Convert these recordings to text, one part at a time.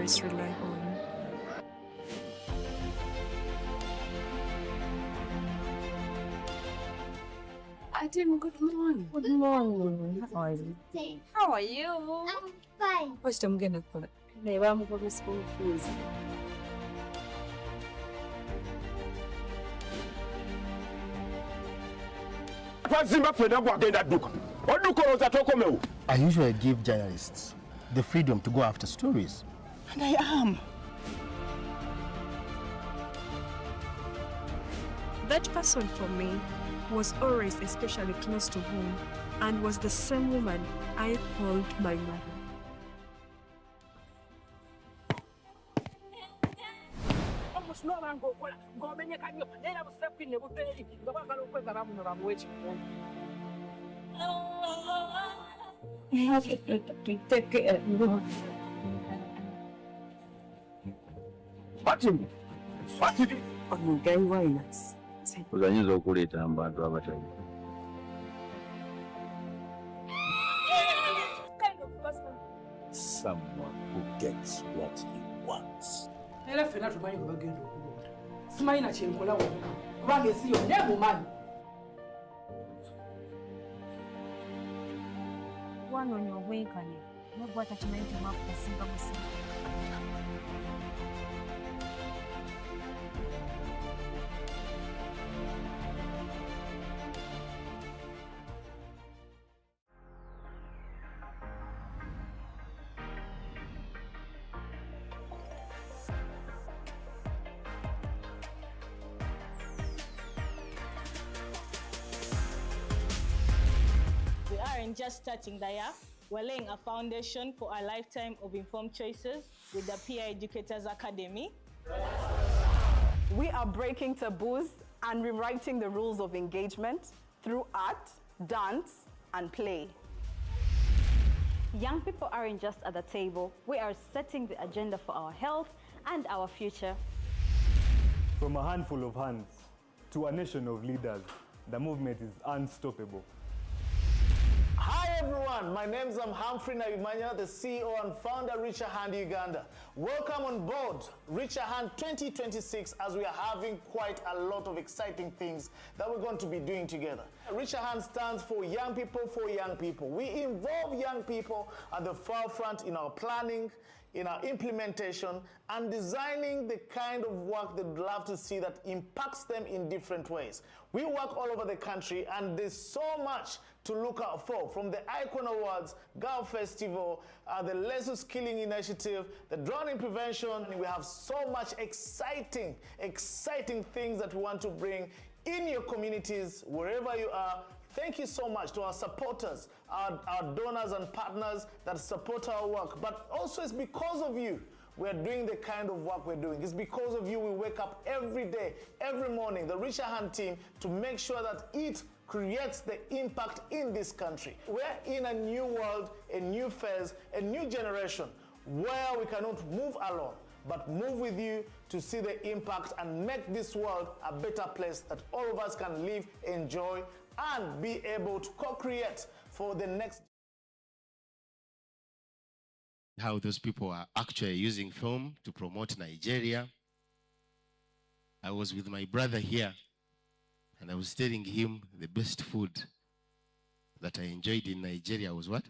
tourists rely on. Adam, good morning. Good morning. How are you? How are you? I'm fine. What's the going to Never am going to school fees. I usually give journalists the freedom to go after stories, and I am. That person for me was always especially close to home and was the same woman I called my mother. I have to take care of you. Uzanyiza okuleeta abantu abatayi. Someone who gets what he wants. Era fena tumanyi bwe bagenda okulonda. Simanyi na kyenkola wonna kubanga ensi yonna emumanyi. Wanoonya obwenkanya naye gwe atakimanyi temwaku tasinga musinga. We aren't just starting the year, we're laying a foundation for a lifetime of informed choices with the Peer Educators Academy. We are breaking taboos and rewriting the rules of engagement through art, dance, and play. Young people aren't just at the table, we are setting the agenda for our health and our future. From a handful of hands to a nation of leaders, the movement is unstoppable. Hi everyone, my name is Humphrey Nabimanya, the CEO and founder Richer Hand Uganda. Welcome on board Richer Hand 2026 as we are having quite a lot of exciting things that we're going to be doing together. Richer Hand stands for young people for young people. We involve young people at the forefront in our planning, in our implementation, and designing the kind of work they'd love to see that impacts them in different ways. We work all over the country and there's so much to look out for, from the iKON Awards, Girl Festival, the Lesu Skilling Initiative, the drowning prevention. We have so much exciting things that we want to bring in your communities, wherever you are. Thank you so much to our supporters, our donors and partners that support our work. But also it's because of you we're doing the kind of work we're doing. It's because of you we wake up every day, every morning, the Richer Hand team, to make sure that it creates the impact in this country. We're in a new world, a new phase, a new generation where we cannot move alone, but move with you to see the impact and make this world a better place that all of us can live, enjoy, and be able to co-create for the next. How those people are actually using film to promote Nigeria. I was with my brother here, and I was telling him the best food that I enjoyed in Nigeria was what?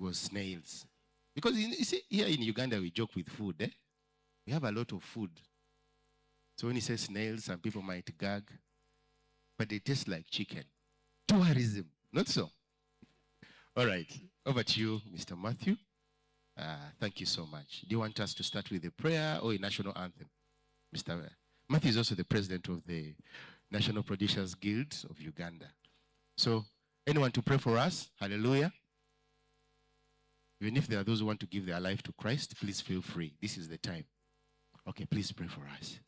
Was snails. Because you see, here in Uganda we joke with food, eh? We have a lot of food. So when he says snails, some people might gag, but they taste like chicken. Tourism, not so. All right, over to you, Mr. Matthew. Thank you so much. Do you want us to start with a prayer or a national anthem? Mr. Matthew is also the president of the National Producers Guild of Uganda. So, anyone to pray for us? Hallelujah. Even if there are those who want to give their life to Christ, please feel free. This is the time. Okay, please pray for us.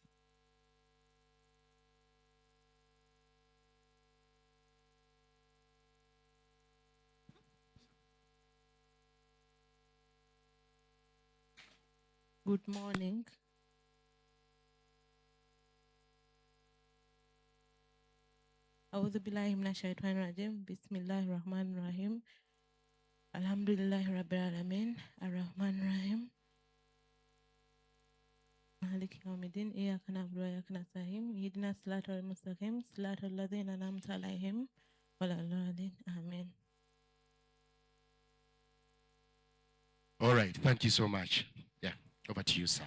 Good morning. A'udhu billahi minash shaitanir rajim. Bismillahir rahmanir rahim. Alhamdulillahi rabbil alamin. Ar-Rahmanir Rahim. مالك يوم الدين إياك نعبد وإياك نستعين اهدنا الصراط المستقيم صراط الذين أنعمت عليهم ولا الضالين آمين. All right, thank you so much. Yeah, over to you, sir.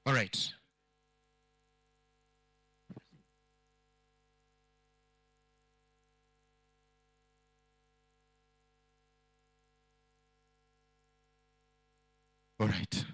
All right. All right.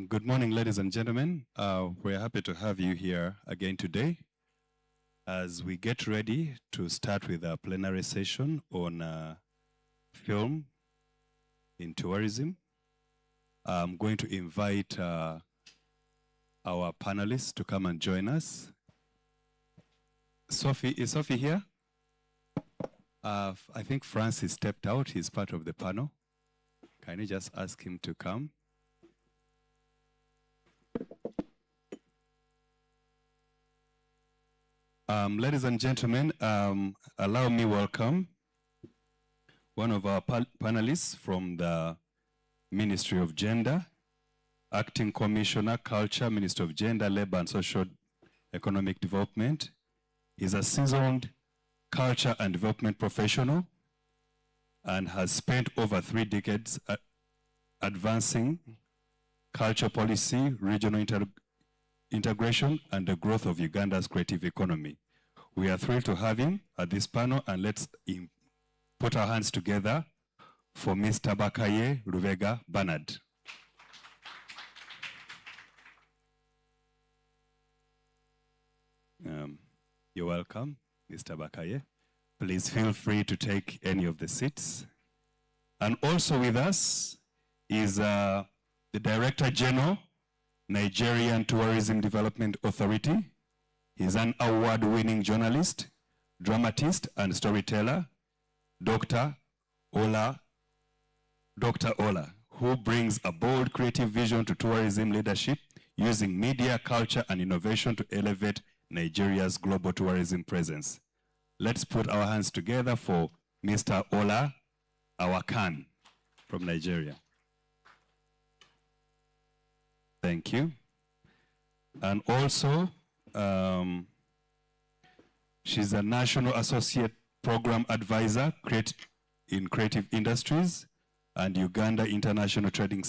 Good morning, ladies and gentlemen. We're happy to have you here again today as we get ready to start with our plenary session on film in tourism. I'm going to invite our panelists to come and join us. Sophie, is Sophie here? I think Francis stepped out. He's part of the panel. Can you just ask him to come? Ladies and gentlemen, allow me welcome one of our panelists from the Ministry of Gender, Acting Commissioner, Culture, Minister of Gender, Labor and Social Economic Development. He's a seasoned culture and development professional and has spent over 3 decades advancing culture policy, regional integration, and the growth of Uganda's creative economy. We are thrilled to have him at this panel, and let's put our hands together for Mr. Bakaye Rubega Bernard. You're welcome, Mr. Bakaye. Please feel free to take any of the seats. And also with us is the Director General, Nigerian Tourism Development Authority. He's an award-winning journalist, dramatist, and storyteller, Dr. Ola, who brings a bold creative vision to tourism leadership using media, culture, and innovation to elevate Nigeria's global tourism presence. Let's put our hands together for Mr. Ola Awakan from Nigeria. Thank you. And also, she's a National Associate Program Advisor in Creative Industries and Uganda International Trade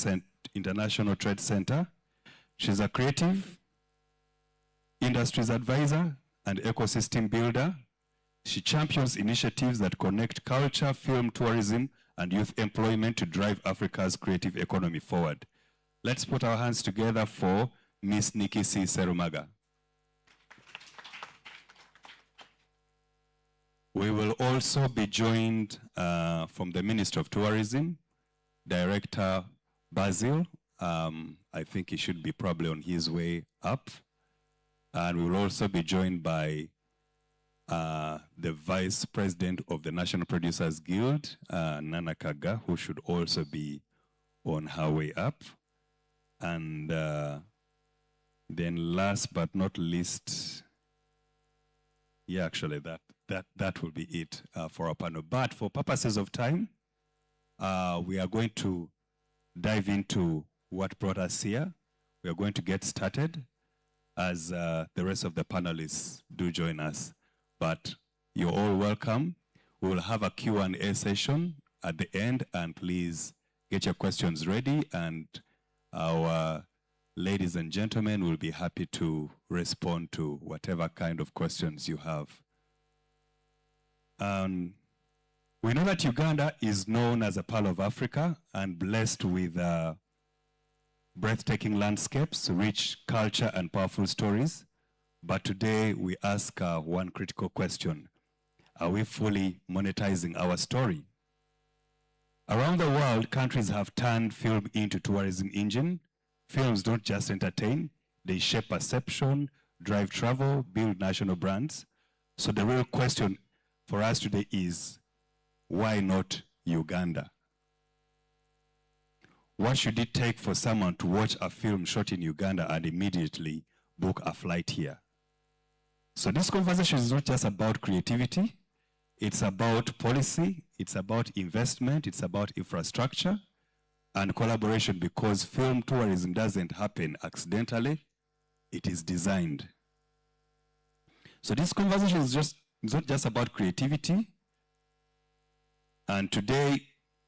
Center. She's a Creative Industries Advisor and Ecosystem Builder. She champions initiatives that connect culture, film, tourism, and youth employment to drive Africa's creative economy forward. Let's put our hands together for Miss Nikisi Serumaga. We will also be joined from the Minister of Tourism, Director Basil. I think he should be probably on his way up. And we will also be joined by the Vice President of the National Producers Guild, Nana Kaga, who should also be on her way up. And then last but not least, yeah, actually that will be it for our panel. But for purposes of time, we are going to dive into what brought us here. We are going to get started as the rest of the panelists do join us. But you're all welcome. We will have a Q&A session at the end, and please get your questions ready, and our ladies and gentlemen will be happy to respond to whatever kind of questions you have. We know that Uganda is known as a pearl of Africa and blessed with breathtaking landscapes, rich culture, and powerful stories. But today we ask one critical question. Are we fully monetizing our story? Around the world, countries have turned film into tourism engine. Films don't just entertain, they shape perception, drive travel, build national brands. So the real question for us today is, why not Uganda? What should it take for someone to watch a film shot in Uganda and immediately book a flight here? So this conversation is not just about creativity, it's about policy, it's about investment, it's about infrastructure and collaboration, because film tourism doesn't happen accidentally, it is designed. So this conversation is not just about creativity, and today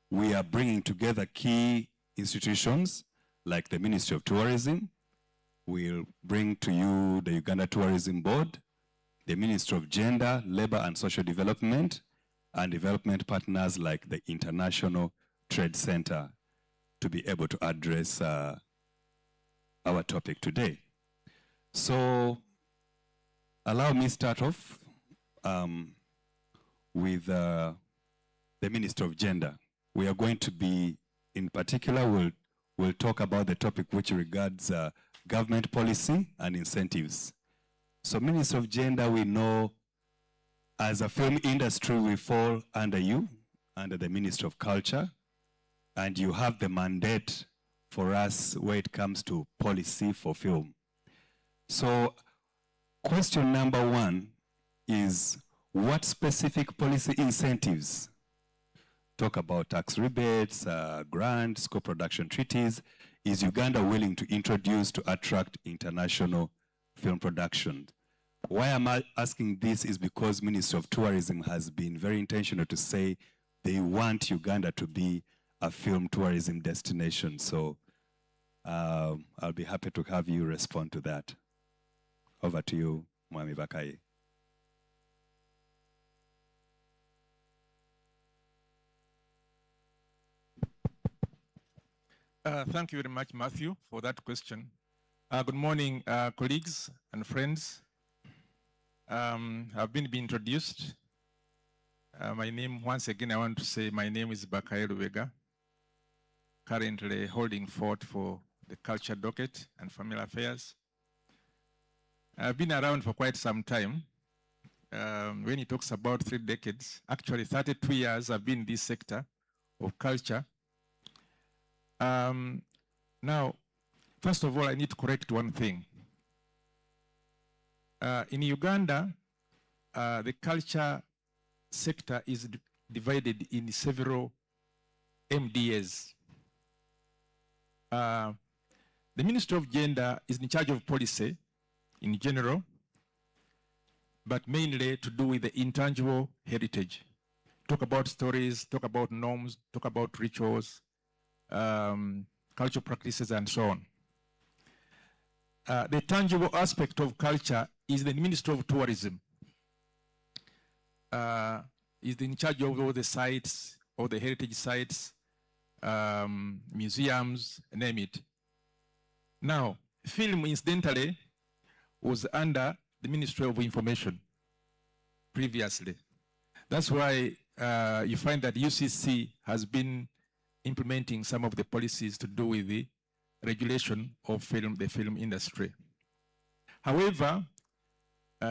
we are bringing together key institutions like the Ministry of Tourism. We'll bring to you the Uganda Tourism Board, the Ministry of Gender, Labor and Social Development, and development partners like the International Trade Center to be able to address our topic today. So allow me start off with the Ministry of Gender. We are going to be, in particular, we'll talk about the topic which regards government policy and incentives. So Ministry of Gender, we know as a film industry, we fall under you, under the Ministry of Culture, and you have the mandate for us when it comes to policy for film. So question number one is, what specific policy incentives, talk about tax rebates, grants, co-production treaties, is Uganda willing to introduce to attract international film production? Why am I asking this is because Ministry of Tourism has been very intentional to say they want Uganda to be a film tourism destination. So I'll be happy to have you respond to that. Over to you, Mwami Bakaye. Thank you very much, Matthew, for that question. Good morning, colleagues and friends. I've been introduced. My name, once again, I want to say my name is Bakaye Lubega, currently holding fort for the Culture Docket and Family Affairs. I've been around for quite some time. When he talks about 3 decades, actually 32 years I've been in this sector of culture. Now, first of all, I need to correct one thing. In Uganda, the culture sector is divided in several MDAs. The Ministry of Gender is in charge of policy in general, but mainly to do with the intangible heritage. Talk about stories, talk about norms, talk about rituals, cultural practices, and so on. The tangible aspect of culture is the Ministry of Tourism. Is in charge of all the sites, all the heritage sites, museums, name it. Now, film, incidentally, was under the Ministry of Information previously. That's why you find that UCC has been implementing some of the policies to do with the regulation of the film industry. However,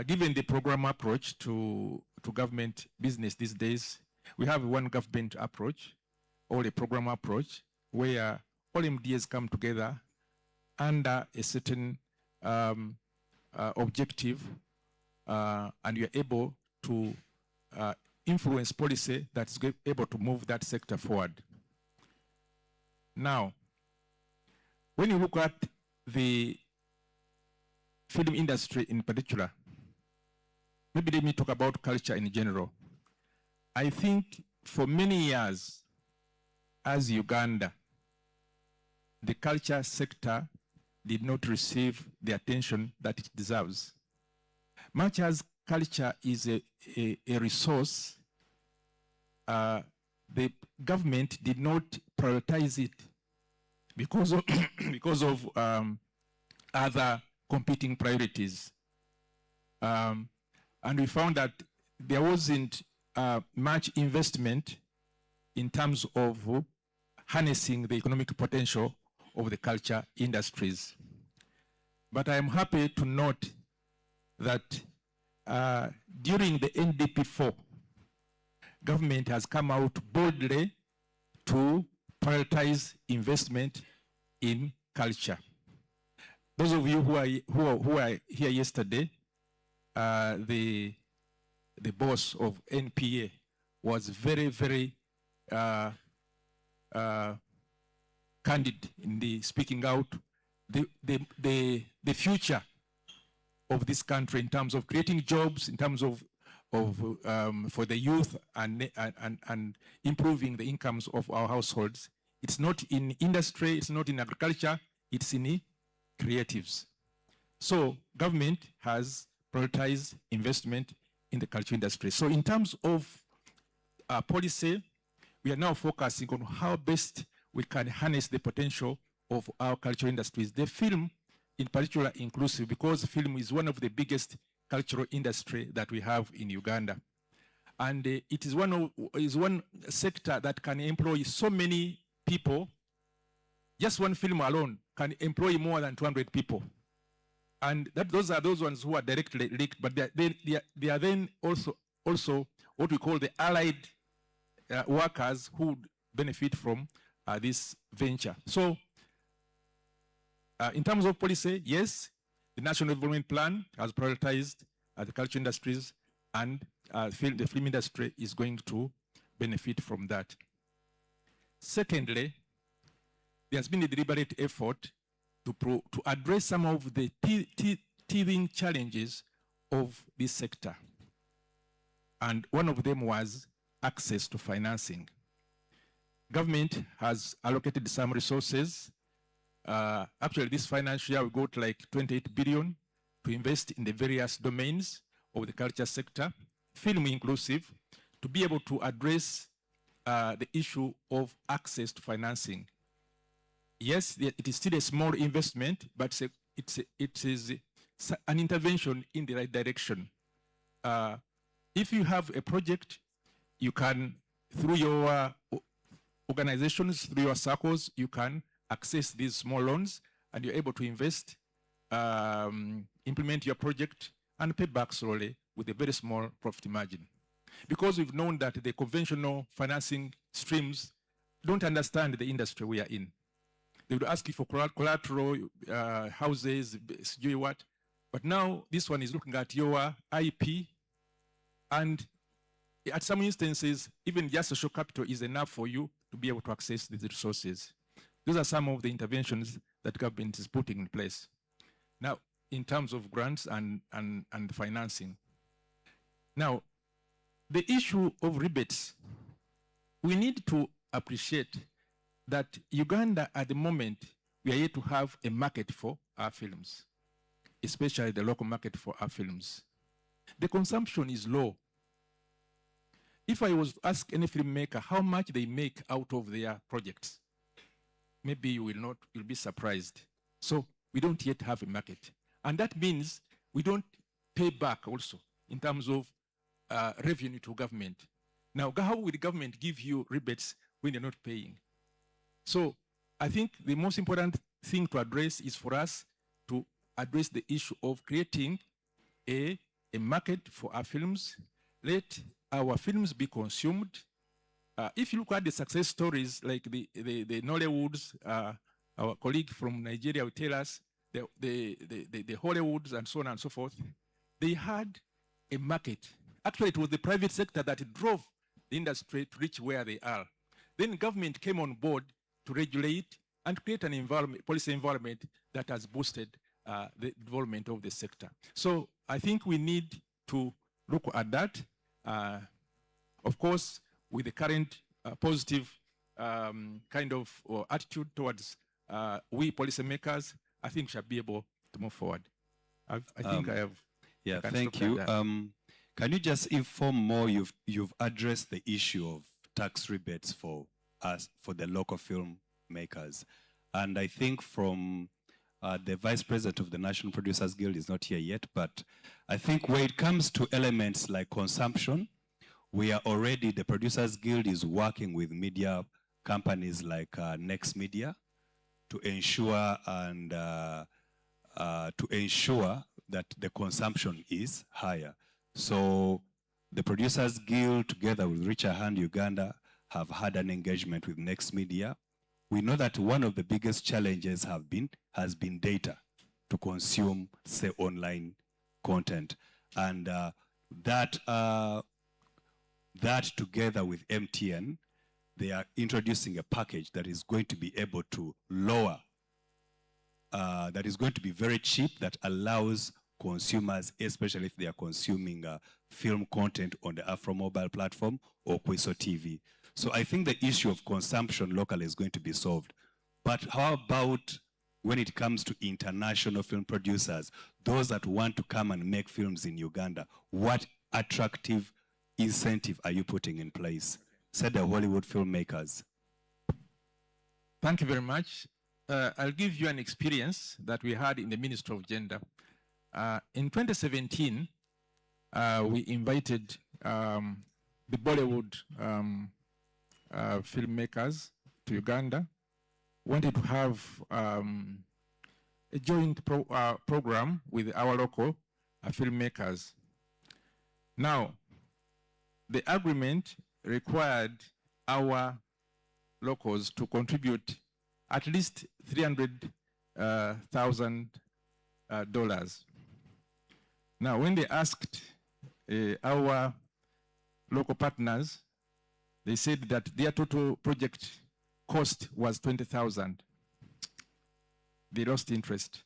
given the program approach to government business these days, we have one government approach, or a program approach, where all MDAs come together under a certain objective, and you are able to influence policy that's able to move that sector forward. Now, when you look at the film industry in particular, maybe let me talk about culture in general. I think for many years, as Uganda, the culture sector did not receive the attention that it deserves. Much as culture is a resource, the government did not prioritize it because of, because of other competing priorities. And we found that there wasn't much investment in terms of harnessing the economic potential of the culture industries. But I am happy to note that during the NDP4, government has come out boldly to prioritize investment in culture. Those of you who are here yesterday, the boss of NPA was very, very candid in the speaking out the future of this country in terms of creating jobs, in terms of for the youth and improving the incomes of our households. It's not in industry, it's not in agriculture, it's in creatives. So government has prioritized investment in the culture industry. So in terms of policy, we are now focusing on how best we can harness the potential of our cultural industries. The film, in particular, inclusive, because film is one of the biggest cultural industry that we have in Uganda. And it is one sector that can employ so many people. Just one film alone can employ more than 200 people. And those are those ones who are directly linked, but they are then also what we call the allied workers who benefit from this venture. So in terms of policy, yes, the National Development Plan has prioritized the culture industries, and the film industry is going to benefit from that. Secondly, there has been a deliberate effort to address some of the teething challenges of this sector. And one of them was access to financing. Government has allocated some resources. Actually, this financial year, we got like 28 billion to invest in the various domains of the culture sector, film inclusive, to be able to address the issue of access to financing. Yes, it is still a small investment, but it is an intervention in the right direction. If you have a project, you can, through your organizations, through your circles, you can access these small loans, and you're able to invest, implement your project, and pay back slowly with a very small profit margin. Because we've known that the conventional financing streams don't understand the industry we are in. They would ask you for collateral, houses, what. But now this one is looking at your IP, and at some instances, even just social capital is enough for you to be able to access these resources. Those are some of the interventions that government is putting in place. Now, in terms of grants and financing. Now, the issue of rebates, we need to appreciate that Uganda at the moment, we are yet to have a market for our films, especially the local market for our films. The consumption is low. If I was to ask any filmmaker how much they make out of their projects, maybe you'll be surprised. So we don't yet have a market. And that means we don't pay back also in terms of revenue to government. Now, how will the government give you rebates when you're not paying? So I think the most important thing to address is for us to address the issue of creating a market for our films. Let our films be consumed. If you look at the success stories, like the Nollywoods, our colleague from Nigeria will tell us, the Hollywoods and so on and so forth, they had a market. Actually, it was the private sector that drove the industry to reach where they are. Then government came on board to regulate and create an environment, policy environment that has boosted the development of the sector. So I think we need to look at that. Of course, with the current positive kind of attitude towards we policymakers, I think shall be able to move forward. I think I have. Yeah, I thank you. Can you just inform more? You've addressed the issue of tax rebates for us, for the local filmmakers, and I think from the Vice President of the National Producers Guild is not here yet, but I think when it comes to elements like consumption, we are already, the Producers Guild is working with media companies like Next Media to ensure and that the consumption is higher. So the Producers Guild, together with Reach a Hand Uganda, have had an engagement with Next Media. We know that one of the biggest challenges has been data to consume, say, online content, and that together with MTN, they are introducing a package that is going to be able to lower, that is going to be very cheap, that allows consumers, especially if they are consuming film content on the Afro Mobile platform or Kwiso TV. So I think the issue of consumption locally is going to be solved. But how about when it comes to international film producers, those that want to come and make films in Uganda? What attractive incentive are you putting in place? Said the Hollywood filmmakers. Thank you very much. I'll give you an experience that we had in the Ministry of Gender. In 2017, we invited the Bollywood filmmakers to Uganda, wanted to have a joint program with our local filmmakers. Now, the agreement required our locals to contribute at least $300,000. Now, when they asked our local partners, they said that their total project cost was $20,000. They lost interest.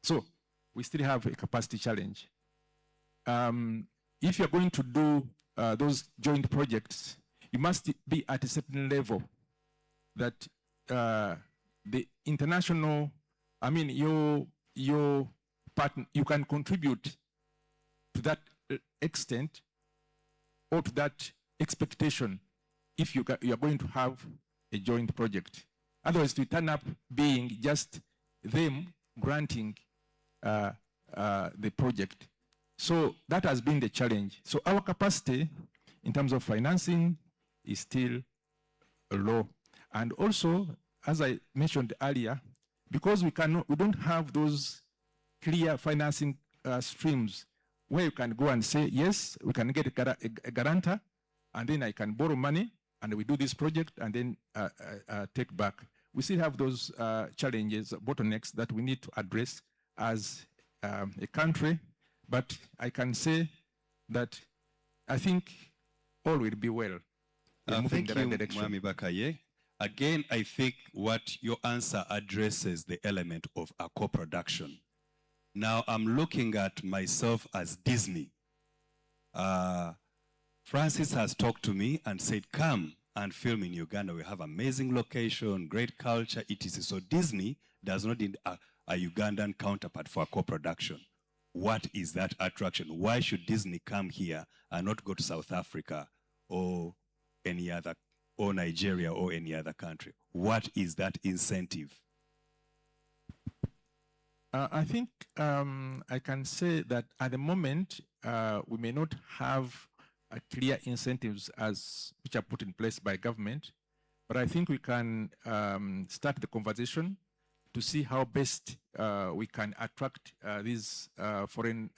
So we still have a capacity challenge. If you're going to do those joint projects, you must be at a certain level that the international, your partner, you can contribute to that extent or to that expectation if you are going to have a joint project. Otherwise, we turn up being just them granting the project. So that has been the challenge. So our capacity in terms of financing is still low. And also, as I mentioned earlier, because we don't have those clear financing streams where you can go and say, yes, we can get a guarantor, and then I can borrow money, and we do this project, and then take back. We still have those challenges, bottlenecks that we need to address as a country, but I can say that I think all will be well. Thank you, Mwami Bakaye. Again, I think what your answer addresses the element of a co-production. Now, I'm looking at myself as Disney. Francis has talked to me and said, come and film in Uganda. We have amazing location, great culture, etc. So Disney does not need a Ugandan counterpart for a co-production. What is that attraction? Why should Disney come here and not go to South Africa or any other, or Nigeria or any other country? What is that incentive? I think I can say that at the moment, we may not have clear incentives which are put in place by government, but I think we can start the conversation to see how best we can attract these foreign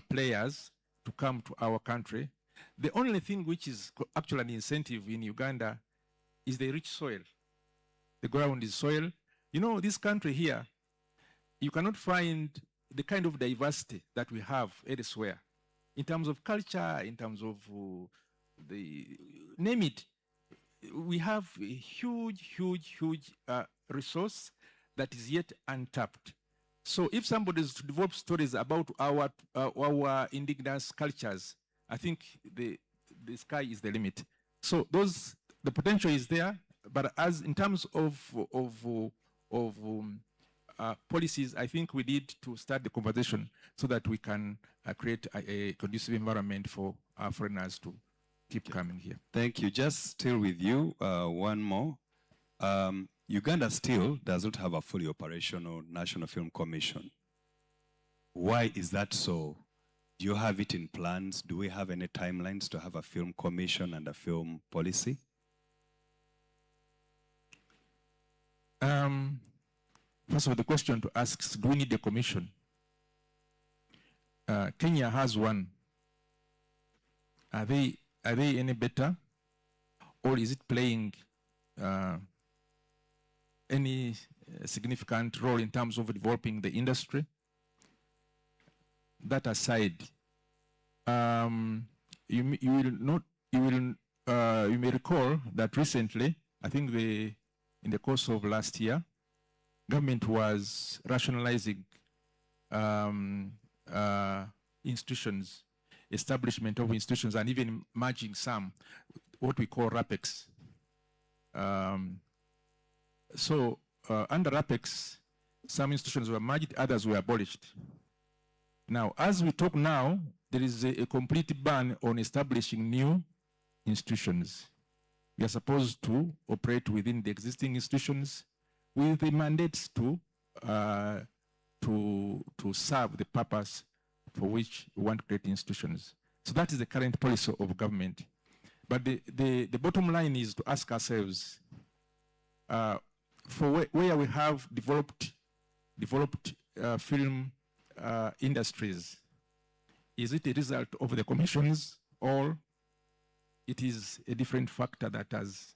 players to come to our country. The only thing which is actually an incentive in Uganda is the rich soil. The ground is soil. You know, this country here, you cannot find the kind of diversity that we have elsewhere in terms of culture, in terms of name it. We have a huge resource that is yet untapped. So if somebody is to develop stories about our indigenous cultures, I think the sky is the limit. So the potential is there, but as in terms of policies, I think we need to start the conversation so that we can create a conducive environment for our foreigners to keep coming here. Thank you. Just still with you, one more. Uganda still does not have a fully operational National Film Commission. Why is that so? Do you have it in plans? Do we have any timelines to have a film commission and a film policy? First of all, the question to ask is, do we need a commission? Kenya has one. Are they any better? Or is it playing any significant role in terms of developing the industry? That aside, you may recall that recently, I think in the course of last year, government was rationalizing institutions, establishment of institutions, and even merging some, what we call RAPEX. So under RAPEX, some institutions were merged, others were abolished. Now, as we talk now, there is a complete ban on establishing new institutions. We are supposed to operate within the existing institutions with the mandates to serve the purpose for which we want to create institutions. So that is the current policy of government. But the bottom line is to ask ourselves, for where we have developed film industries, is it a result of the commissions, or it is a different factor that has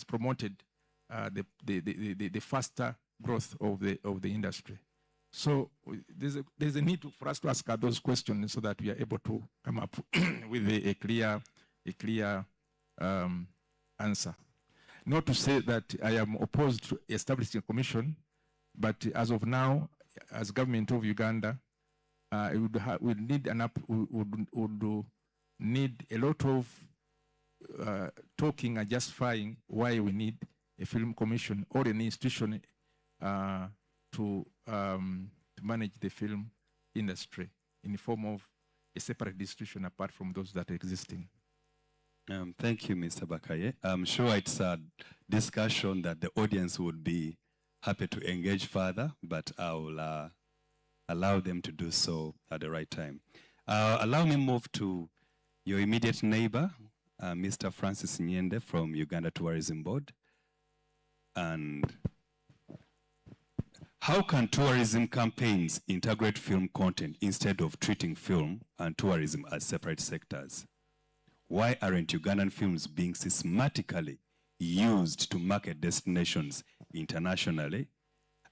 promoted the faster growth of the industry? So there's a need for us to ask those questions so that we are able to come up with a clear answer. Not to say that I am opposed to establishing a commission, but as of now, as government of Uganda, would need a lot of talking and justifying why we need a film commission or an institution to manage the film industry in the form of a separate institution apart from those that are existing. Thank you, Mr. Bakaye. I'm sure it's a discussion that the audience would be happy to engage further, but I will allow them to do so at the right time. Allow me move to your immediate neighbor, Mr. Francis Nyende from Uganda Tourism Board. And how can tourism campaigns integrate film content instead of treating film and tourism as separate sectors? Why aren't Ugandan films being systematically used to market destinations internationally?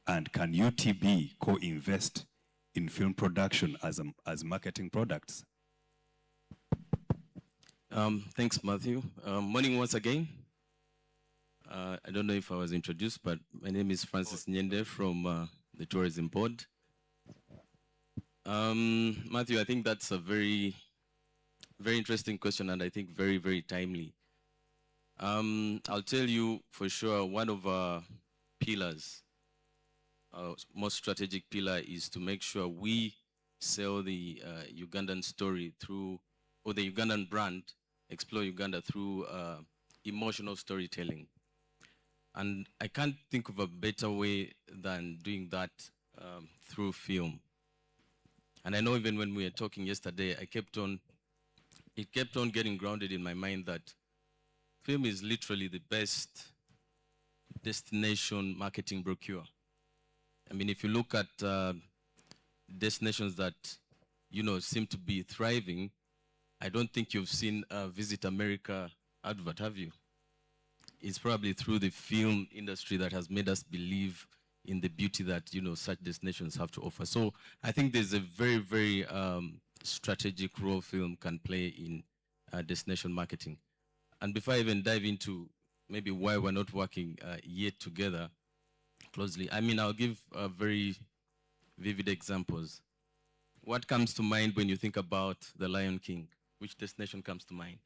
And can UTB co-invest in film production as marketing products? Thanks, Matthew. Morning once again. I don't know if I was introduced, but my name is Francis Nyende from the Tourism Board. Matthew, I think that's a very interesting question, and I think very, very timely. I'll tell you for sure, one of our pillars, our most strategic pillar, is to make sure we sell the Ugandan story through, or the Ugandan brand, explore Uganda through emotional storytelling. And I can't think of a better way than doing that through film. And I know even when we were talking yesterday, it kept on getting grounded in my mind that film is literally the best destination marketing brochure. I mean, if you look at destinations that, seem to be thriving, I don't think you've seen a Visit America advert, have you? It's probably through the film industry that has made us believe in the beauty that, such destinations have to offer. So I think there's a very, very strategic role film can play in destination marketing. And before I even dive into maybe why we're not working yet together closely, I mean, I'll give very vivid examples. What comes to mind when you think about The Lion King? Which destination comes to mind?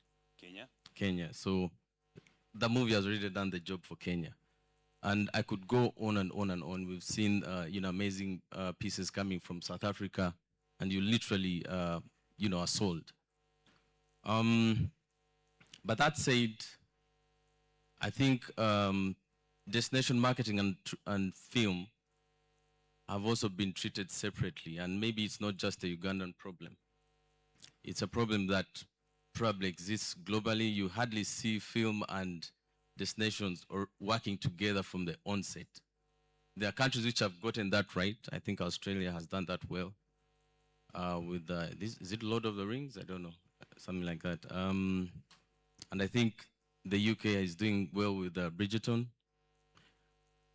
Kenya. So the movie has already done the job for Kenya. And I could go on and on and on. We've seen, amazing pieces coming from South Africa, and you literally, are sold. But that said, I think destination marketing and film have also been treated separately, and maybe it's not just a Ugandan problem. It's a problem that probably exists globally. You hardly see film and destinations or working together from the onset. There are countries which have gotten that right. I think Australia has done that well. With is it Lord of the Rings? I don't know, something like that. And I think the UK is doing well with Bridgerton.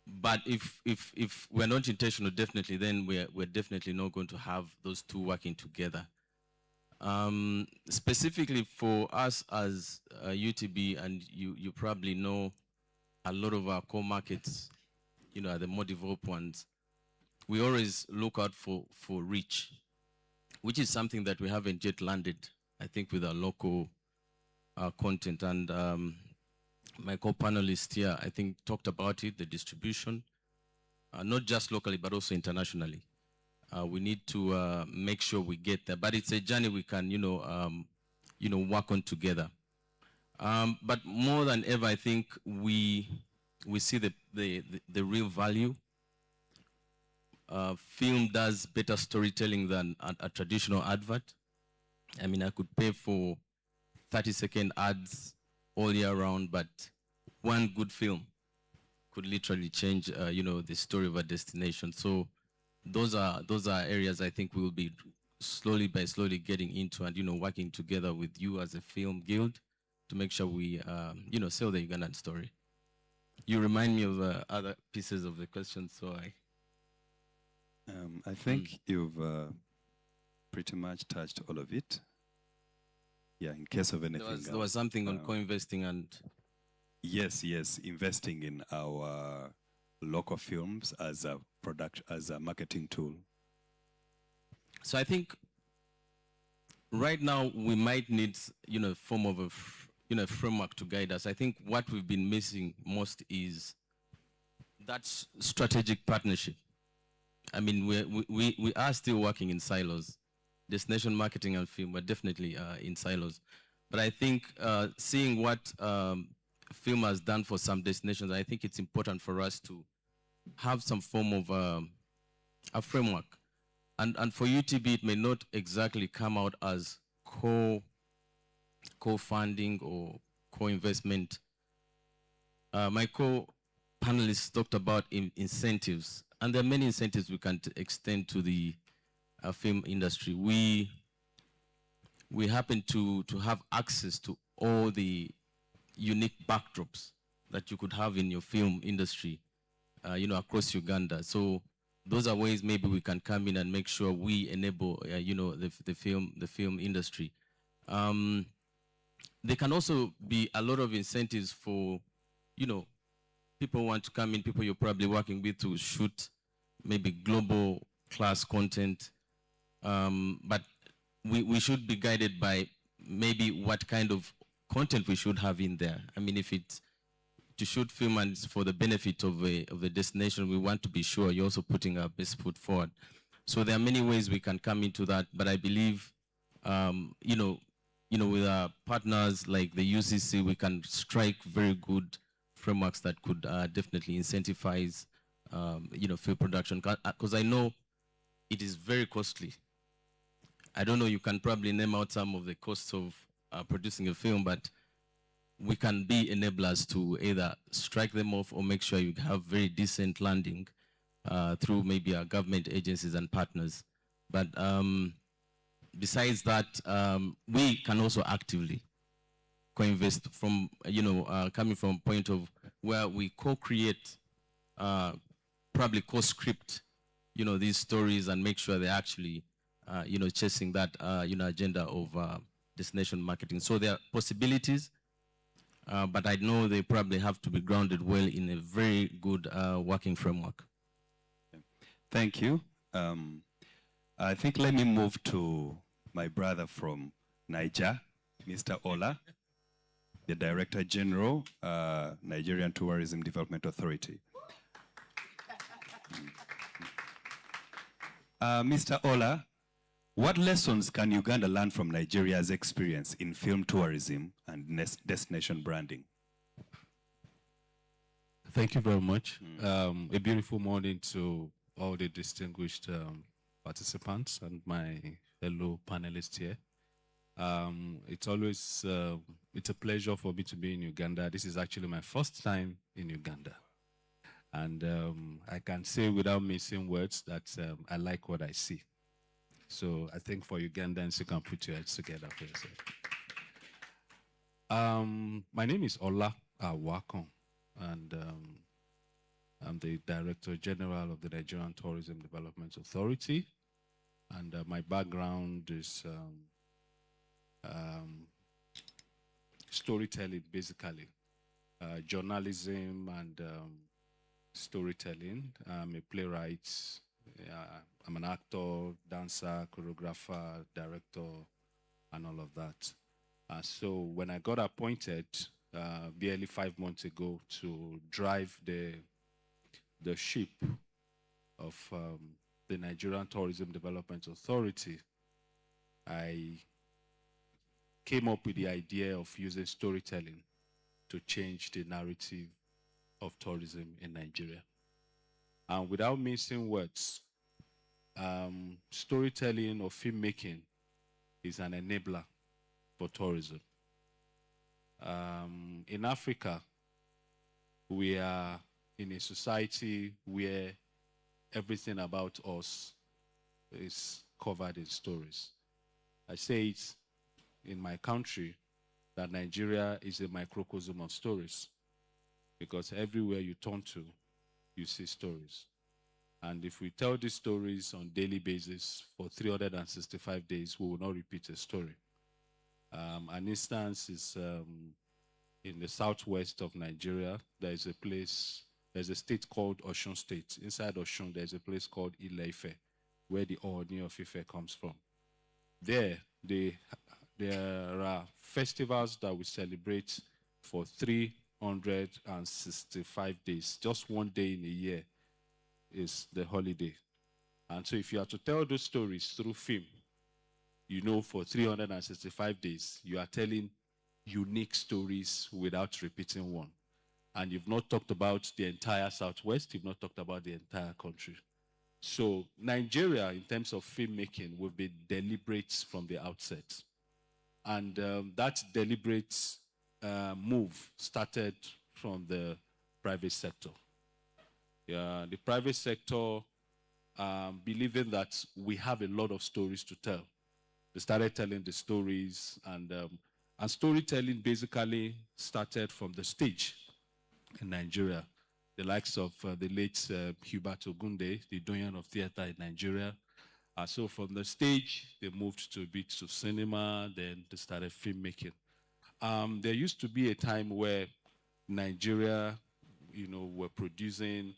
But if we're not intentional, definitely, then we're definitely not going to have those two working together. Specifically for us as UTB, and you probably know a lot of our core markets, are the more developed ones. We always look out for reach, which is something that we haven't yet landed, I think, with our local content. And my co-panelist here, I think, talked about it, the distribution, not just locally, but also internationally. We need to make sure we get there, but it's a journey we can, work on together. But more than ever, I think we see the real value. Film does better storytelling than a traditional advert. I mean, I could pay for 30-second ads all year round, but one good film could literally change, the story of a destination. So those are areas I think we will be slowly getting into, and working together with you as a film guild to make sure we sell the Ugandan story. You remind me of other pieces of the question, so I think you've pretty much touched all of it. Yeah, in case of anything there was something on co-investing and yes, investing in our local films as a marketing tool. So I think right now we might need a form of a framework to guide us. I think what we've been missing most is that strategic partnership. I mean, we are still working in silos. Destination marketing and film are definitely in silos. But I think seeing what film has done for some destinations, I think it's important for us to have some form of a framework. And for UTB, it may not exactly come out as co-funding or co-investment. My co-panelists talked about incentives, and there are many incentives we can extend to the film industry. We happen to have access to all the unique backdrops that you could have in your film industry, across Uganda. So those are ways maybe we can come in and make sure we enable, the film industry. There can also be a lot of incentives for, people want to come in, people you're probably working with to shoot maybe global class content. But we should be guided by maybe what kind of content we should have in there. I mean, if it's to shoot film and it's for the benefit of the destination, we want to be sure you're also putting our best foot forward. So there are many ways we can come into that, but I believe, with our partners like the UCC, we can strike very good frameworks that could definitely incentivize, film production. Because I know it is very costly. I don't know, you can probably name out some of the costs of producing a film, but we can be enablers to either strike them off or make sure you have very decent landing through maybe our government agencies and partners. But besides that, we can also actively co-invest from, coming from a point of where we co-create, probably co-script, these stories and make sure they're actually, chasing that, agenda of destination marketing. So there are possibilities, but I know they probably have to be grounded well in a very good working framework. Thank you. I think let me move to my brother from Niger, Mr. Ola. the Director General, Nigerian Tourism Development Authority. Mr. Ola, what lessons can Uganda learn from Nigeria's experience in film tourism and destination branding? Thank you very much. A beautiful morning to all the distinguished participants and my fellow panelists here. It's always it's a pleasure for me to be in Uganda. This is actually my first time in Uganda. And I can say without missing words that I like what I see. So I think for Ugandans, you can put your heads together for yourself. My name is Ola iKON, and I'm the Director General of the Nigerian Tourism Development Authority. And my background is storytelling, basically. Journalism and storytelling. I'm a playwright. I'm an actor, dancer, choreographer, director, and all of that. So when I got appointed barely 5 months ago to drive the ship of the Nigerian Tourism Development Authority, I came up with the idea of using storytelling to change the narrative of tourism in Nigeria. And without missing words, storytelling or filmmaking is an enabler for tourism. In Africa, we are in a society where everything about us is covered in stories. I say it in my country that Nigeria is a microcosm of stories, because everywhere you turn to, you see stories. And if we tell these stories on a daily basis for 365 days, we will not repeat a story. An instance is in the southwest of Nigeria. There is a place, there's a state called Osun State. Inside Osun, there's a place called Ile-Ife, where the Ooni of Ife comes from. There are festivals that we celebrate for 365 days. Just one day in a year is the holiday. And so if you are to tell those stories through film, you know, for 365 days, you are telling unique stories without repeating one. And you've not talked about the entire Southwest, you've not talked about the entire country. So Nigeria, in terms of filmmaking, will be deliberate from the outset. And that deliberate move started from the private sector. The private sector, believing that we have a lot of stories to tell. They started telling the stories, and storytelling basically started from the stage in Nigeria. The likes of the late Hubert Ogunde, the doyen of theater in Nigeria. So from the stage, they moved to a bit to cinema, then they started filmmaking. There used to be a time where Nigeria, were producing,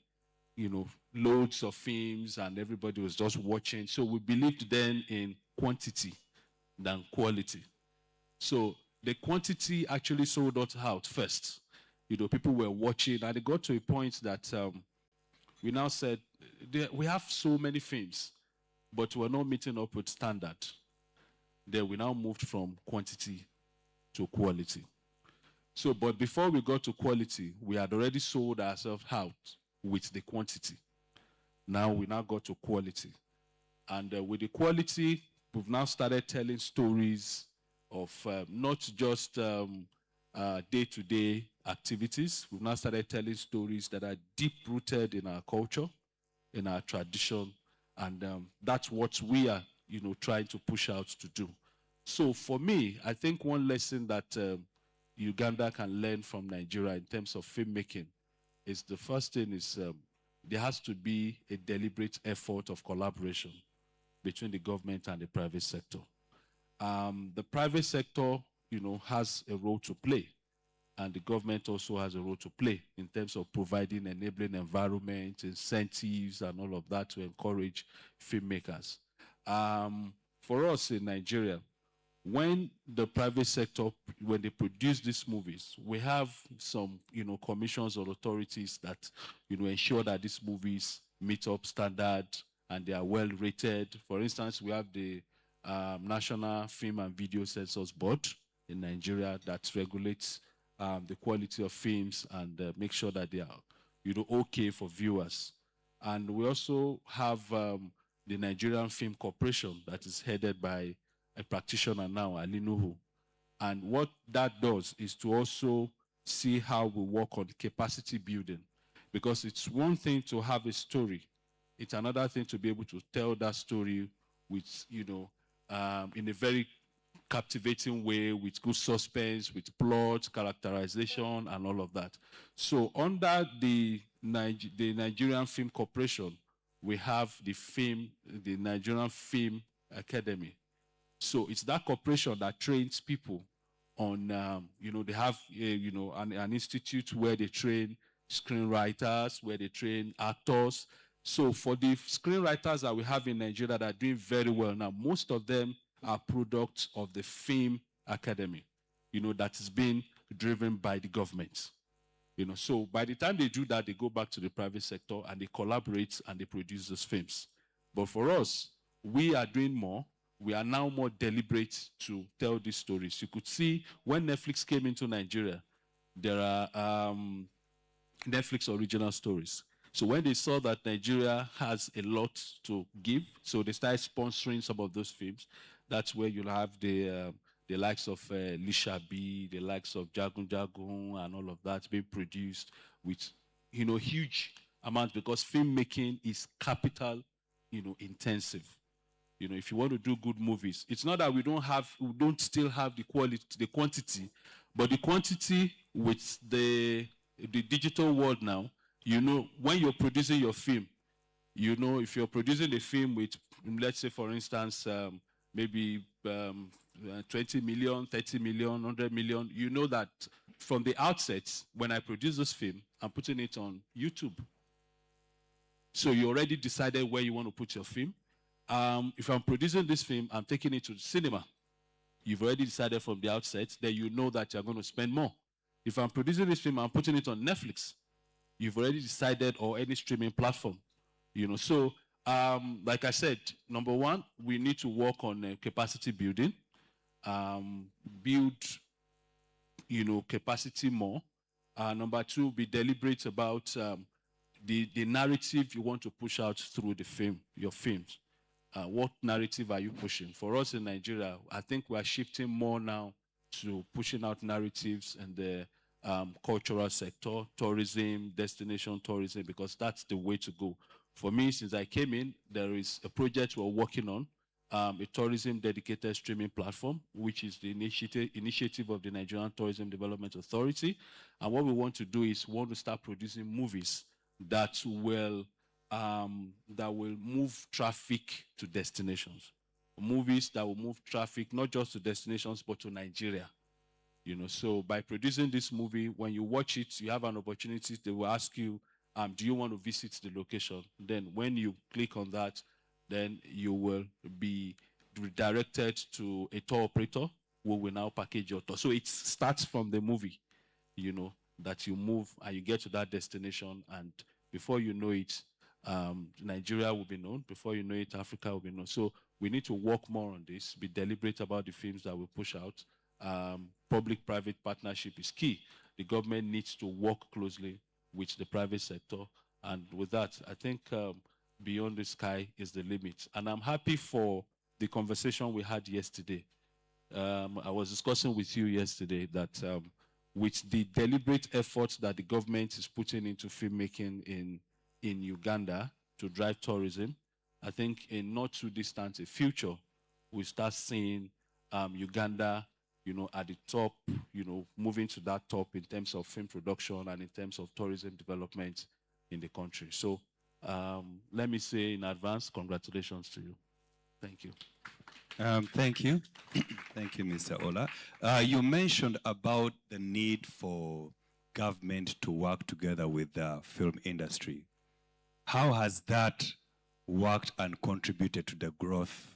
loads of films, and everybody was just watching. So we believed then in quantity than quality. So the quantity actually sold us out first. People were watching, and it got to a point that we now said, we have so many films, but we're not meeting up with standard. Then we now moved from quantity to quality. So, but before we got to quality, we had already sold ourselves out with the quantity. Now we now got to quality. And with the quality, we've now started telling stories of not just day-to-day activities. We've now started telling stories that are deep-rooted in our culture, in our tradition, and that's what we are, trying to push out to do. So for me, I think one lesson that Uganda can learn from Nigeria in terms of filmmaking is the first thing is there has to be a deliberate effort of collaboration between the government and the private sector. The private sector, has a role to play, and the government also has a role to play in terms of providing enabling environment, incentives, and all of that to encourage filmmakers. For us in Nigeria, when the private sector, when they produce these movies, we have some, commissions or authorities that, ensure that these movies meet up standard and they are well rated. For instance, we have the National Film and Video Censors Board in Nigeria that regulates the quality of films and make sure that they are, okay for viewers. And we also have the Nigerian Film Corporation that is headed by a practitioner now, Ali Nuhu. And what that does is to also see how we work on capacity building. Because it's one thing to have a story. It's another thing to be able to tell that story with, in a very captivating way, with good suspense, with plot, characterization, and all of that. So under the Nigerian Film Corporation, we have the Nigerian Film Academy. So it's that corporation that trains people on, they have, an institute where they train screenwriters, where they train actors. So for the screenwriters that we have in Nigeria that are doing very well now, most of them are products of the Film Academy, that is being driven by the government. So by the time they do that, they go back to the private sector and they collaborate and they produce those films. But for us, we are doing more. We are now more deliberate to tell these stories. You could see when Netflix came into Nigeria, there are Netflix original stories. So when they saw that Nigeria has a lot to give, so they started sponsoring some of those films. That's where you'll have the likes of Lisha B, the likes of Jagun Jagun, and all of that being produced with, huge amounts, because filmmaking is capital, intensive. If you want to do good movies, it's not that we don't still have the quality, the quantity, but the quantity with the digital world now, when you're producing your film, if you're producing a film with, let's say, for instance, maybe 20 million, 30 million, 100 million, you know that from the outset, when I produce this film, I'm putting it on YouTube. So you already decided where you want to put your film. If I'm producing this film, I'm taking it to the cinema. You've already decided from the outset that you know that you're going to spend more. If I'm producing this film, I'm putting it on Netflix. You've already decided, or any streaming platform. So like I said, number one, we need to work on capacity building, build, capacity more. Number two, be deliberate about the narrative you want to push out through your films. What narrative are you pushing? For us in Nigeria, I think we are shifting more now to pushing out narratives in the cultural sector, tourism, destination tourism, because that's the way to go. For me, since I came in, there is a project we're working on, a tourism dedicated streaming platform, which is the initiative of the Nigerian Tourism Development Authority. And what we want to do is we want to start producing movies that will move traffic to destinations. Movies that will move traffic not just to destinations, but to Nigeria. So by producing this movie, when you watch it, you have an opportunity. They will ask you, do you want to visit the location? Then when you click on that, then you will be redirected to a tour operator who will now package your tour. So it starts from the movie, that you move and you get to that destination, and before you know it, Nigeria will be known. Before you know it, Africa will be known. So we need to work more on this, be deliberate about the films that we push out. Public-private partnership is key. The government needs to work closely with the private sector. And with that, I think beyond the sky is the limit. And I'm happy for the conversation we had yesterday. I was discussing with you yesterday that with the deliberate efforts that the government is putting into filmmaking in Uganda to drive tourism, I think in not too distant a future, we start seeing Uganda, at the top, moving to that top in terms of film production and in terms of tourism development in the country. So let me say in advance, congratulations to you. Thank you. Thank you. Thank you, Mr. Ola. You mentioned about the need for government to work together with the film industry. How has that worked and contributed to the growth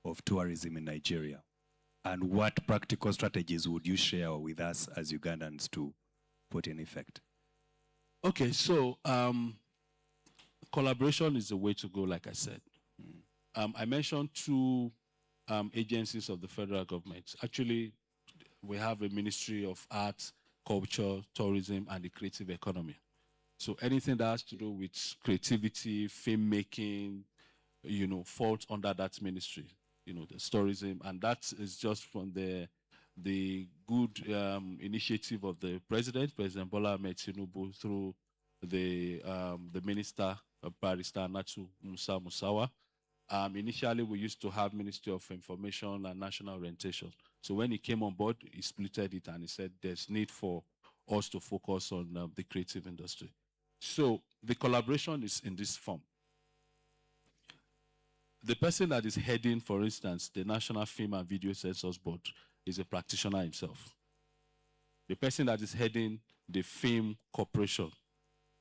of tourism in Nigeria? And what practical strategies would you share with us as Ugandans to put in effect? Okay, so collaboration is the way to go, like I said. I mentioned two agencies of the federal government. Actually, we have a Ministry of Arts, Culture, Tourism, and the Creative Economy. So anything that has to do with creativity, filmmaking, falls under that ministry. The tourism, and that is just from the good initiative of the President Bola Ahmed Tinubu, through the Minister, Barrister Natu Musa Musawa. Initially, we used to have Ministry of Information and National Orientation. So when he came on board, he splitted it and he said there's need for us to focus on the creative industry. So the collaboration is in this form. The person that is heading, for instance, the National Film and Video Censors Board is a practitioner himself. The person that is heading the Film Corporation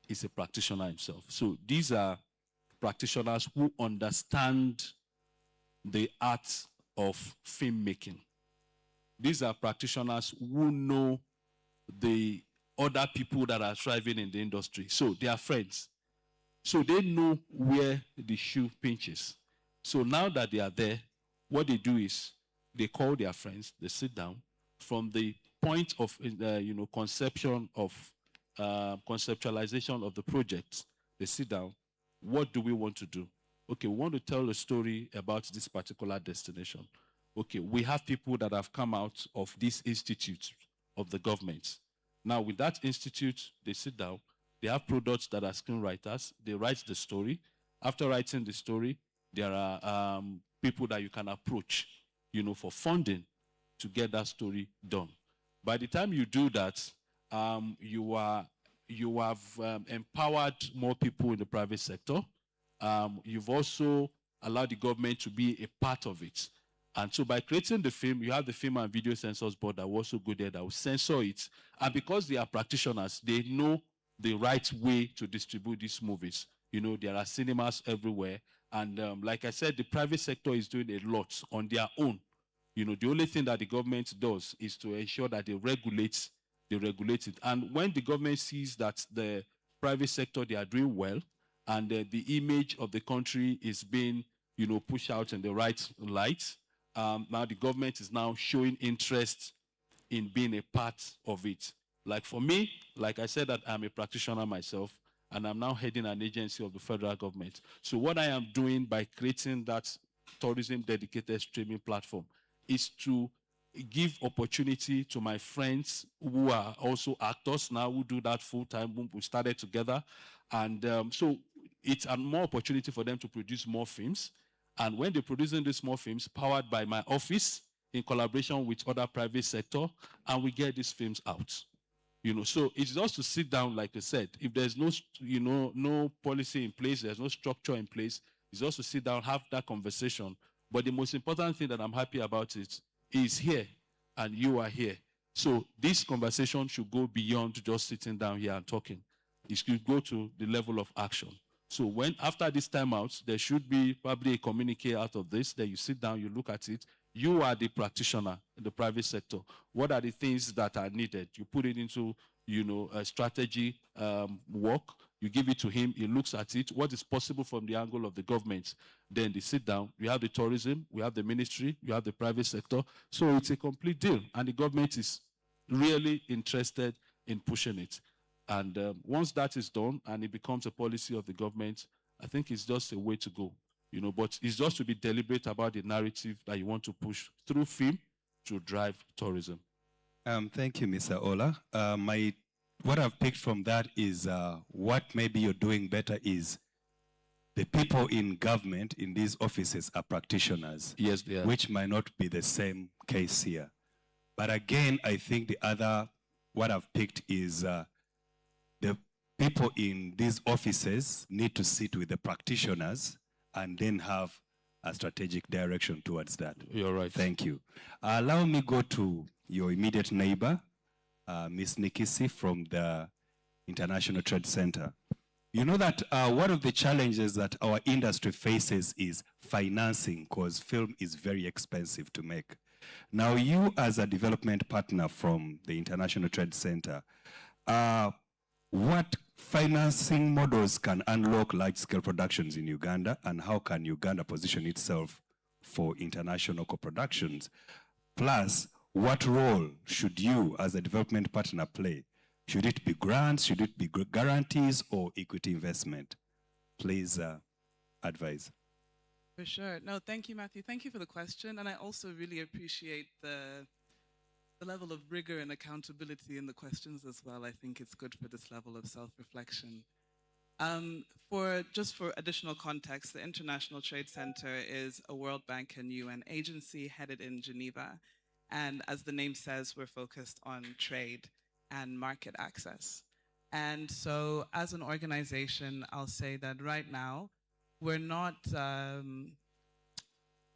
is a practitioner himself. So these are practitioners who understand the art of filmmaking. These are practitioners who know the other people that are thriving in the industry. So they are friends. So they know where the shoe pinches. So now that they are there, what they do is they call their friends, they sit down from the point of conception of conceptualization of the project. They sit down. What do we want to do? Okay, we want to tell a story about this particular destination. Okay, we have people that have come out of this institute of the government. Now with that institute, they sit down. They have products that are screenwriters. They write the story. After writing the story, there are people that you can approach, for funding to get that story done. By the time you do that, you have empowered more people in the private sector. You've also allowed the government to be a part of it. And so by creating the film, you have the Film and Video Censors Board that will also go there, that will censor it. And because they are practitioners, they know the right way to distribute these movies. There are cinemas everywhere. And like I said, the private sector is doing a lot on their own. The only thing that the government does is to ensure that they regulate it. And when the government sees that the private sector, they are doing well, and the image of the country is being, pushed out in the right light, now the government is now showing interest in being a part of it. Like for me, like I said, that I'm a practitioner myself, and I'm now heading an agency of the federal government. So what I am doing by creating that tourism-dedicated streaming platform is to give opportunity to my friends who are also actors now, who do that full-time. We started together. And so it's a more opportunity for them to produce more films. And when they're producing these more films, powered by my office, in collaboration with other private sector, and we get these films out. So it's just to sit down, like I said. If there's no, no policy in place, there's no structure in place, it's just to sit down, have that conversation. But the most important thing that I'm happy about it is here, and you are here. So this conversation should go beyond just sitting down here and talking. It should go to the level of action. So after this time out, there should be probably a communique out of this, that you sit down, you look at it. You are the practitioner in the private sector. What are the things that are needed? You put it into, a strategy work. You give it to him. He looks at it. What is possible from the angle of the government? Then they sit down. We have the tourism. We have the ministry. You have the private sector. So it's a complete deal. And the government is really interested in pushing it. And once that is done and it becomes a policy of the government, I think it's just a way to go. But it's just to be deliberate about the narrative that you want to push through film to drive tourism. Thank you, Mr. Ola. What I've picked from that is what maybe you're doing better is the people in government in these offices are practitioners. Yes, they are. Which might not be the same case here. But again, I think what I've picked is the people in these offices need to sit with the practitioners and then have a strategic direction towards that. You're right. Thank you. Allow me go to your immediate neighbor, Ms. Nikisi from the International Trade Center. You know that one of the challenges that our industry faces is financing, because film is very expensive to make. Now, you as a development partner from the International Trade Center, what financing models can unlock large-scale productions in Uganda, and how can Uganda position itself for international co-productions? Plus, what role should you as a development partner play? Should it be grants, should it be guarantees, or equity investment? Please advise. For sure. No, thank you, Matthew. Thank you for the question. And I also really appreciate the level of rigor and accountability in the questions as well. I think it's good for this level of self-reflection. Just for additional context, the International Trade Center is a World Bank and UN agency headed in Geneva. And as the name says, we're focused on trade and market access. And so as an organization, I'll say that right now, we're not,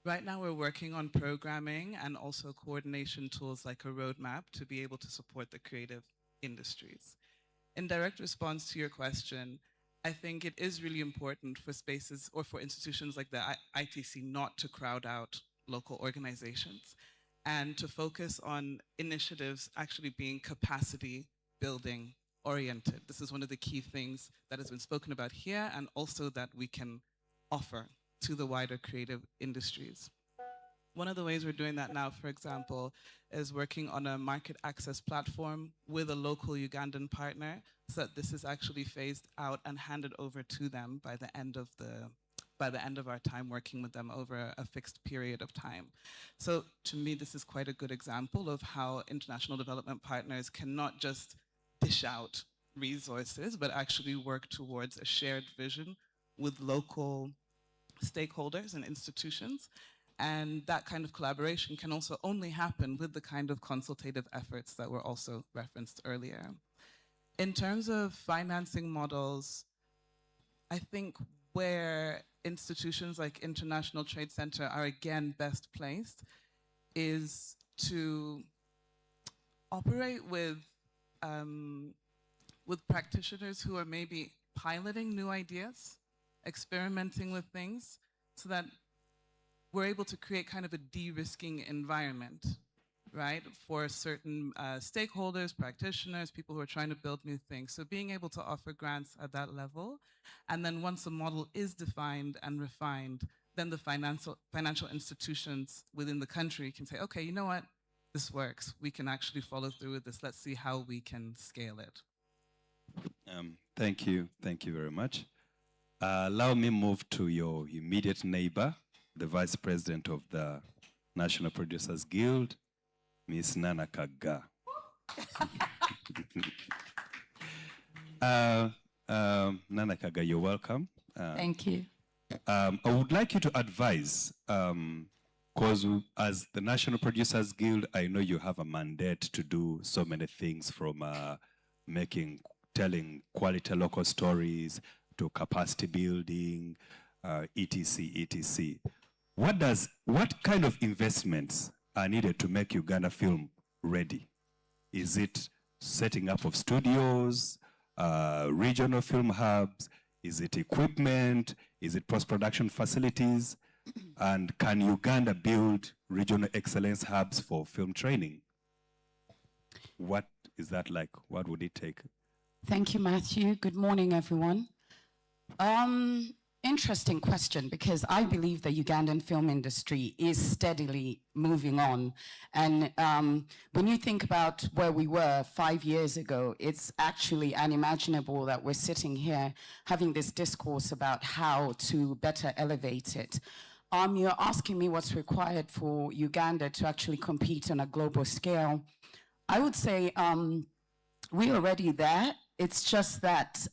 right now we're working on programming and also coordination tools like a roadmap to be able to support the creative industries. In direct response to your question, I think it is really important for spaces or for institutions like the ITC not to crowd out local organizations and to focus on initiatives actually being capacity building oriented. This is one of the key things that has been spoken about here and also that we can offer to the wider creative industries. One of the ways we're doing that now, for example, is working on a market access platform with a local Ugandan partner so that this is actually phased out and handed over to them by the end of our time working with them over a fixed period of time. So to me, this is quite a good example of how international development partners cannot just dish out resources, but actually work towards a shared vision with local stakeholders and institutions. And that kind of collaboration can also only happen with the kind of consultative efforts that were also referenced earlier. In terms of financing models, I think where institutions like International Trade Center are again best placed is to operate with practitioners who are maybe piloting new ideas, experimenting with things, so that we're able to create kind of a de-risking environment, right, for certain stakeholders, practitioners, people who are trying to build new things. So being able to offer grants at that level, and then once the model is defined and refined, then the financial institutions within the country can say, okay, you know what, this works. We can actually follow through with this. Let's see how we can scale it. Thank you very much. Allow me move to your immediate neighbor, the Vice President of the National Producers Guild, Miss Nana Kaga. Nana Kaga, you're welcome. Thank you. I would like you to advise, because as the National Producers Guild, I know you have a mandate to do so many things, from telling quality local stories to capacity building, etc., etc. What kind of investments are needed to make Uganda film ready? Is it setting up of studios, regional film hubs? Is it equipment? Is it post-production facilities? And can Uganda build regional excellence hubs for film training? What is that like? What would it take? Thank you, Matthew. Good morning, everyone. Interesting question, because I believe the Ugandan film industry is steadily moving on. And when you think about where we were 5 years ago, it's actually unimaginable that we're sitting here having this discourse about how to better elevate it. You're asking me what's required for Uganda to actually compete on a global scale. I would say we're already there. It's just that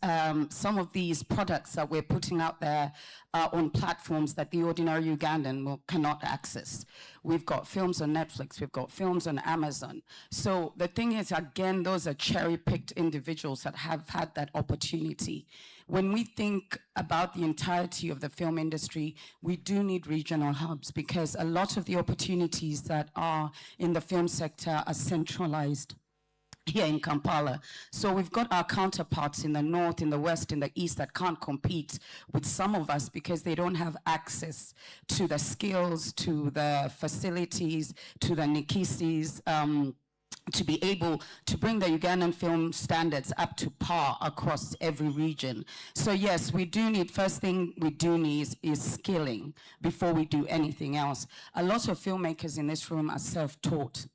some of these products that we're putting out there are on platforms that the ordinary Ugandan cannot access. We've got films on Netflix, we've got films on Amazon. So the thing is, again, those are cherry-picked individuals that have had that opportunity. When we think about the entirety of the film industry, we do need regional hubs, because a lot of the opportunities that are in the film sector are centralized here in Kampala. So we've got our counterparts in the north, in the west, in the east that can't compete with some of us because they don't have access to the skills, to the facilities, to the Nikisis, to be able to bring the Ugandan film standards up to par across every region. So yes, we do need, first thing we do need is skilling before we do anything else. A lot of filmmakers in this room are self-taught,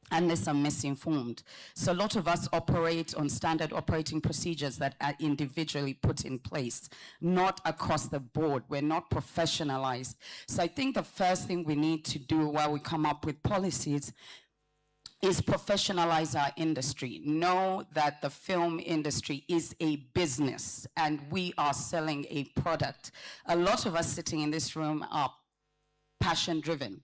unless I'm misinformed. So a lot of us operate on standard operating procedures that are individually put in place, not across the board. We're not professionalized. So I think the first thing we need to do while we come up with policies is professionalize our industry. Know that the film industry is a business and we are selling a product. A lot of us sitting in this room are passion-driven,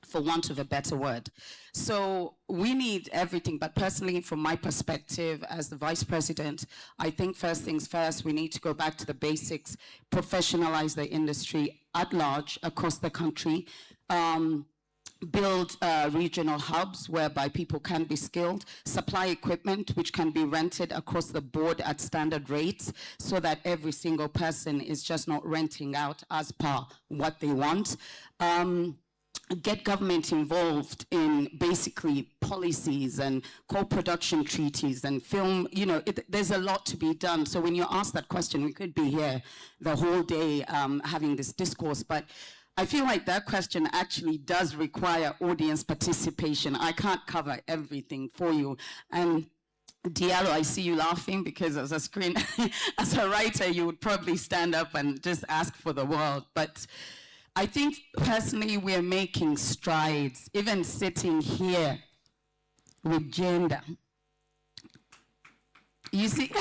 for want of a better word. So we need everything, but personally, from my perspective as the Vice President, I think first things first, we need to go back to the basics, professionalize the industry at large across the country, build regional hubs whereby people can be skilled, supply equipment which can be rented across the board at standard rates so that every single person is just not renting out as per what they want. Get government involved in basically policies and co-production treaties and film, you know, there's a lot to be done. So when you ask that question, we could be here the whole day having this discourse, but I feel like that question actually does require audience participation. I can't cover everything for you. And Diallo, I see you laughing because as a writer, you would probably stand up and just ask for the world. But I think personally we're making strides, even sitting here with gender. You see,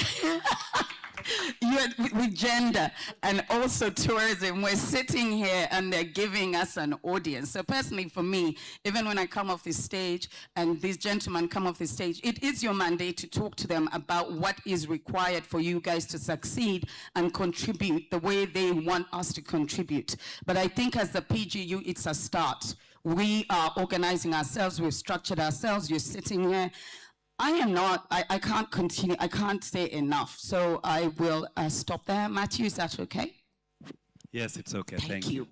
with gender and also tourism, we're sitting here and they're giving us an audience. So personally for me, even when I come off this stage and these gentlemen come off this stage, it is your mandate to talk to them about what is required for you guys to succeed and contribute the way they want us to contribute. But I think as the PGU, it's a start. We are organizing ourselves, we've structured ourselves, you're sitting here. I can't continue, I can't say enough. So I will stop there. Matthew, is that okay? Yes, it's okay. Thank you.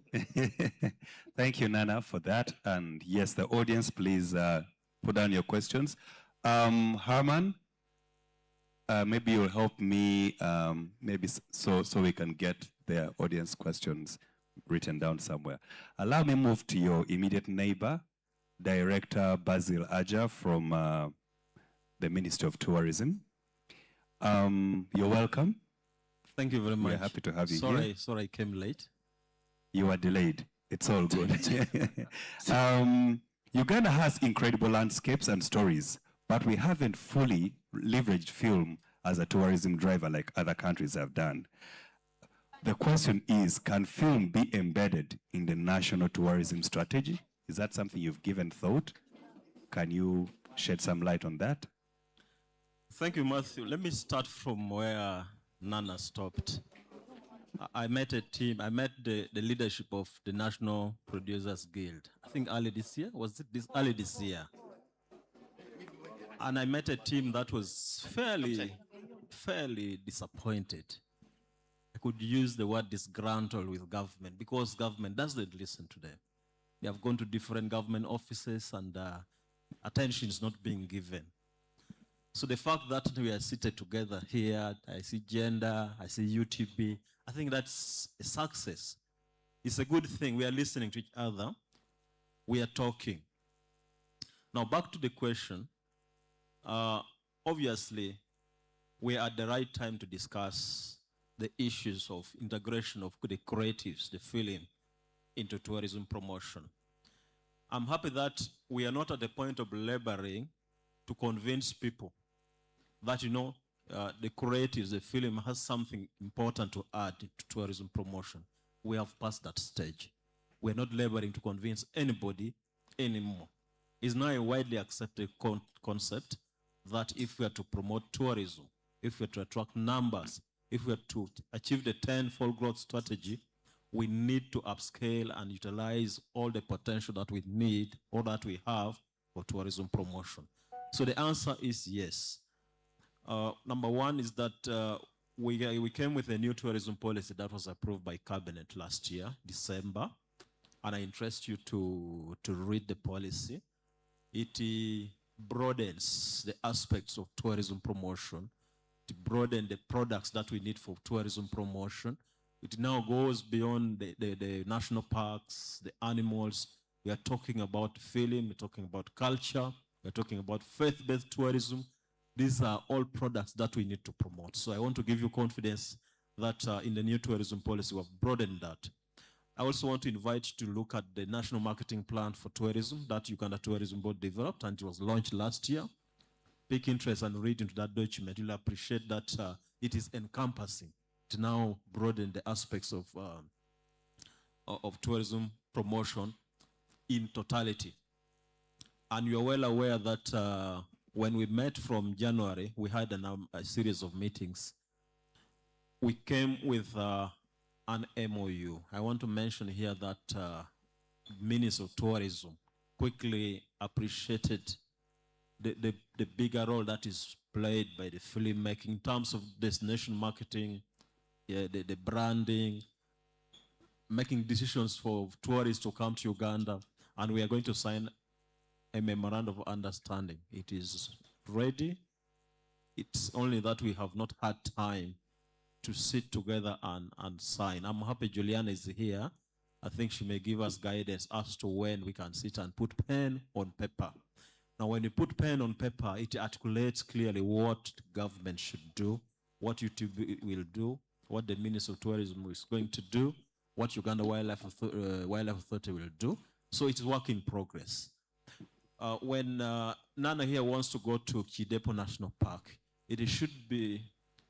Thank you, Nana, for that. And yes, the audience, please put down your questions. Herman, maybe you'll help me, maybe so we can get the audience questions written down somewhere. Allow me move to your immediate neighbor, Director Basil Aja from the Ministry of Tourism. You're welcome. Thank you very much. We're happy to have you here. Sorry I came late. You are delayed. It's all good. Uganda has incredible landscapes and stories, but we haven't fully leveraged film as a tourism driver like other countries have done. The question is, can film be embedded in the national tourism strategy? Is that something you've given thought? Can you shed some light on that? Thank you, Matthew. Let me start from where Nana stopped. I met a team, I met the leadership of the National Producers Guild. I think early this year, was it early this year? And I met a team that was fairly disappointed. I could use the word disgruntled with government because government doesn't listen to them. They have gone to different government offices and attention is not being given. So the fact that we are seated together here, I see gender, I see UTB, I think that's a success. It's a good thing. We are listening to each other. We are talking. Now back to the question. Obviously, we are at the right time to discuss the issues of integration of the creatives, the film, into tourism promotion. I'm happy that we are not at the point of laboring to convince people that, you know, the creatives, the film has something important to add to tourism promotion. We have passed that stage. We're not laboring to convince anybody anymore. It's now a widely accepted concept that if we are to promote tourism, if we are to attract numbers, if we are to achieve the 10-fold growth strategy, we need to upscale and utilize all the potential that we need or that we have for tourism promotion. So the answer is yes. Number one is that we came with a new tourism policy that was approved by Cabinet last year, December, and I interest you to read the policy. It broadens the aspects of tourism promotion, to broaden the products that we need for tourism promotion. It now goes beyond the national parks, the animals. We are talking about film, we're talking about culture, we're talking about faith-based tourism. These are all products that we need to promote. So I want to give you confidence that in the new tourism policy, we have broadened that. I also want to invite you to look at the National Marketing Plan for Tourism that Uganda Tourism Board developed, and it was launched last year. Take interest and read into that document. You'll appreciate that it is encompassing to now broaden the aspects of tourism promotion in totality. And you're well aware that when we met from January, we had a series of meetings. We came with an MOU. I want to mention here that Minister of Tourism quickly appreciated the bigger role that is played by the filmmaking in terms of destination marketing, the branding, making decisions for tourists to come to Uganda, and we are going to sign a memorandum of understanding. It is ready. It's only that we have not had time to sit together and sign. I'm happy Juliana is here. I think she may give us guidance as to when we can sit and put pen on paper. Now, when you put pen on paper, it articulates clearly what government should do, what YouTube will do, what the Minister of Tourism is going to do, what Uganda Wildlife Authority will do. So it's work in progress. When Nana here wants to go to Kidepo National Park, it should be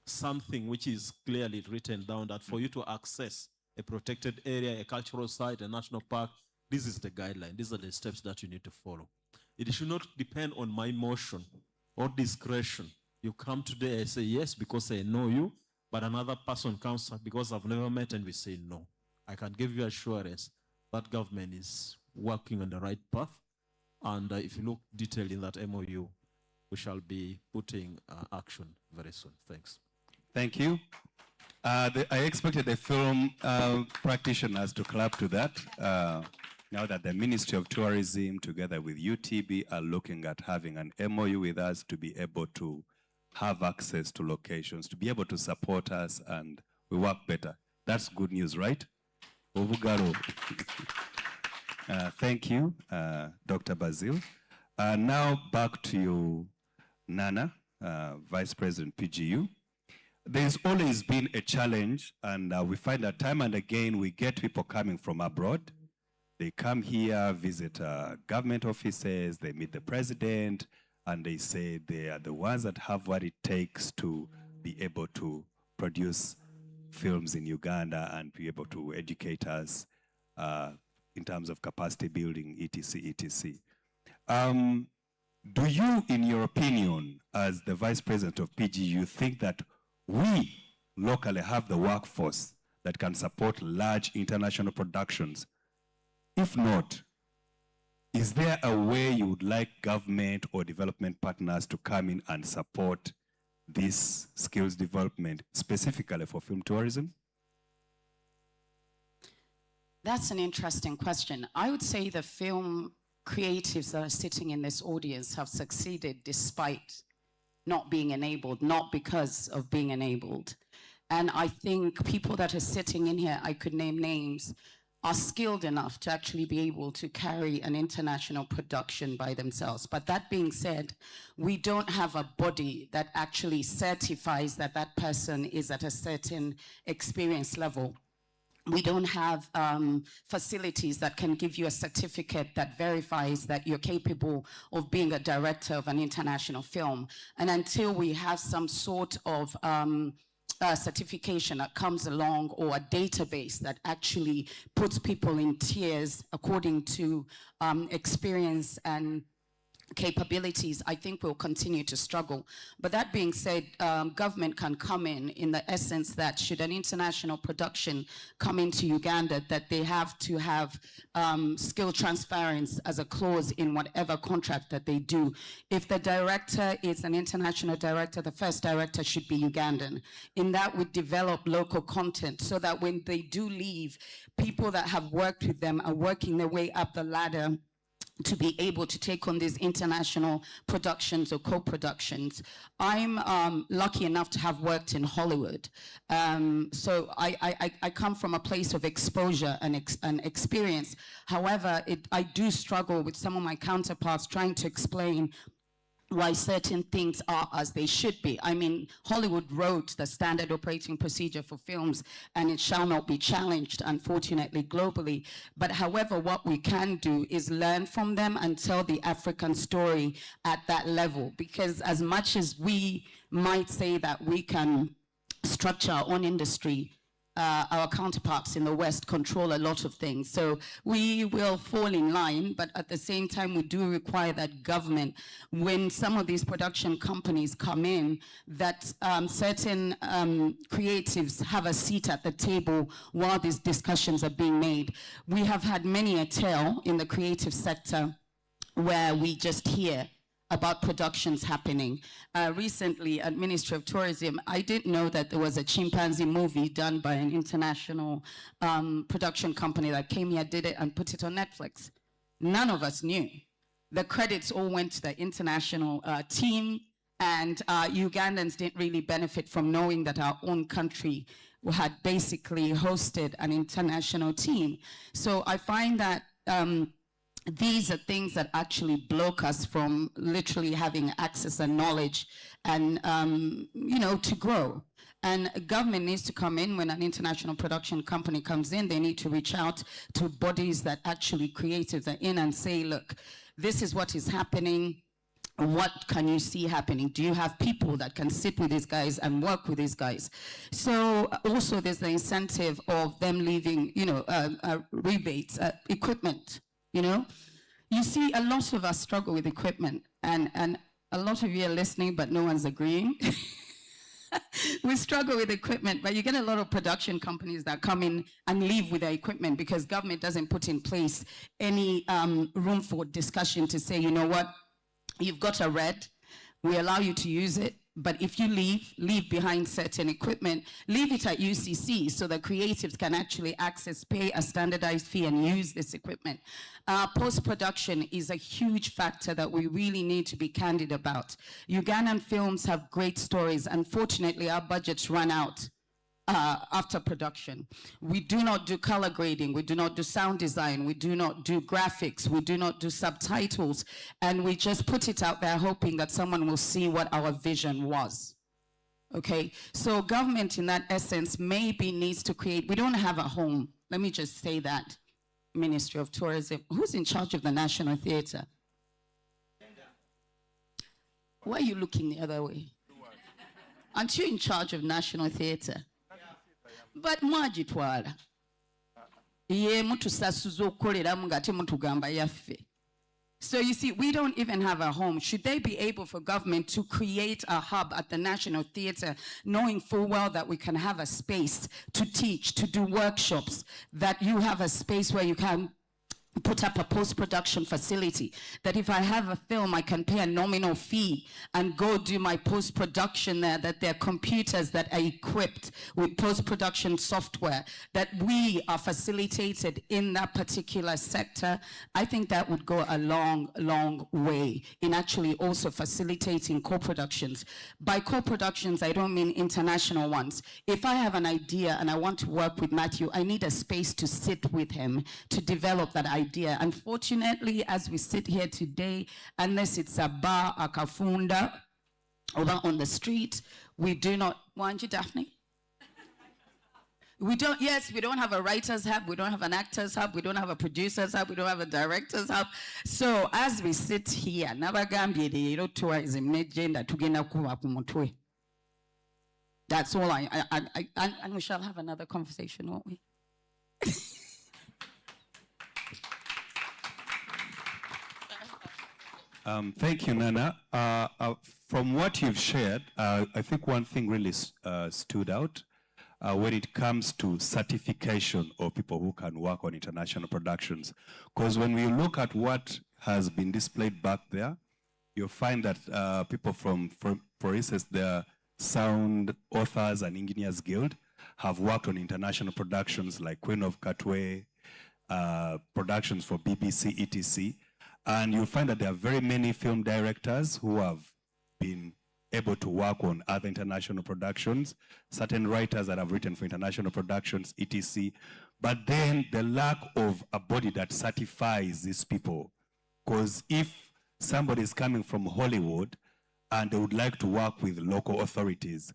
something which is clearly written down that for you to access a protected area, a cultural site, a national park, this is the guideline. These are the steps that you need to follow. It should not depend on my motion or discretion. You come today, I say yes because I know you, but another person comes because I've never met and we say no. I can give you assurance that government is working on the right path. And if you look detailed in that MOU, we shall be putting action very soon. Thanks. Thank you. I expected the film practitioners to clap to that. Now that the Ministry of Tourism together with UTB are looking at having an MOU with us to be able to have access to locations, to be able to support us, and we work better. That's good news, right? Obugaro. Thank you, Dr. Basil. Now back to you, Nana, Vice President PGU. There's always been a challenge, and we find that time and again we get people coming from abroad. They come here, visit government offices, they meet the president, and they say they are the ones that have what it takes to be able to produce films in Uganda and be able to educate us in terms of capacity building, etc., etc. Do you, in your opinion, as the Vice President of PGU, think that we locally have the workforce that can support large international productions? If not, is there a way you would like government or development partners to come in and support this skills development specifically for film tourism? That's an interesting question. I would say the film creatives that are sitting in this audience have succeeded despite not being enabled, not because of being enabled. And I think people that are sitting in here, I could name names, are skilled enough to actually be able to carry an international production by themselves. But that being said, we don't have a body that actually certifies that that person is at a certain experience level. We don't have facilities that can give you a certificate that verifies that you're capable of being a director of an international film. And until we have some sort of certification that comes along, or a database that actually puts people in tiers according to experience and capabilities, I think we'll continue to struggle. But that being said, government can come in the essence that should an international production come into Uganda, that they have to have skill transference as a clause in whatever contract that they do. If the director is an international director, the first director should be Ugandan. In that, we develop local content so that when they do leave, people that have worked with them are working their way up the ladder to be able to take on these international productions or co-productions. I'm lucky enough to have worked in Hollywood. So I come from a place of exposure and experience. However, I do struggle with some of my counterparts trying to explain why certain things are as they should be. I mean, Hollywood wrote the standard operating procedure for films, and it shall not be challenged, unfortunately, globally. But however, what we can do is learn from them and tell the African story at that level. Because as much as we might say that we can structure our own industry, our counterparts in the West control a lot of things. So we will fall in line, but at the same time, we do require that government, when some of these production companies come in, that certain creatives have a seat at the table while these discussions are being made. We have had many a tale in the creative sector where we just hear about productions happening. Recently at Ministry of Tourism, I didn't know that there was a chimpanzee movie done by an international production company that came here, did it, and put it on Netflix. None of us knew. The credits all went to the international team, and Ugandans didn't really benefit from knowing that our own country had basically hosted an international team. So I find that these are things that actually block us from literally having access and knowledge and, you know, to grow. And government needs to come in when an international production company comes in. They need to reach out to bodies that actually creatives are in and say, look, this is what is happening. What can you see happening? Do you have people that can sit with these guys and work with these guys? So also there's the incentive of them leaving, you know, rebates, equipment. You know, you see a lot of us struggle with equipment, and a lot of you are listening, but no one's agreeing. We struggle with equipment, but you get a lot of production companies that come in and leave with their equipment because government doesn't put in place any room for discussion to say, you know what, you've got a red, we allow you to use it, but if you leave behind certain equipment, leave it at UCC so that creatives can actually pay a standardized fee and use this equipment. Post-production is a huge factor that we really need to be candid about. Ugandan films have great stories. Unfortunately, our budgets run out after production. We do not do color grading, we do not do sound design, we do not do graphics, we do not do subtitles, and we just put it out there hoping that someone will see what our vision was. Okay, so government in that essence maybe needs to create, we don't have a home, let me just say that. Ministry of Tourism, who's in charge of the National Theatre? Why are you looking the other way? Aren't you in charge of National Theatre? But mwagitwala ye mutusasuza okukoleramu ngate mutugamba yaffe. So you see, we don't even have a home. Should they be able for government to create a hub at the National Theatre, knowing full well that we can have a space to teach, to do workshops, that you have a space where you can put up a post-production facility, that if I have a film, I can pay a nominal fee and go do my post-production there, that there are computers that are equipped with post-production software, that we are facilitated in that particular sector. I think that would go a long, long way in actually also facilitating co-productions. By co-productions, I don't mean international ones. If I have an idea and I want to work with Matthew, I need a space to sit with him to develop that idea. Unfortunately, as we sit here today, unless it's a bar, a kafunda, or on the street, we do not, want you, Daphne? We don't, yes, we don't have a writer's hub, we don't have an actor's hub, we don't have a producer's hub, we don't have a director's hub. So as we sit here, nabagambye leero tourism n'agenda tugenda kuba ku mutwe. That's all and we shall have another conversation, won't we? Thank you, Nana. From what you've shared, I think one thing really stood out when it comes to certification of people who can work on international productions. Because when we look at what has been displayed back there, you'll find that people for instance, the Sound Authors and Engineers Guild have worked on international productions like Queen of Katwe, productions for BBC, etc. And you'll find that there are very many film directors who have been able to work on other international productions, certain writers that have written for international productions, etc. But then the lack of a body that certifies these people. Because if somebody is coming from Hollywood and they would like to work with local authorities,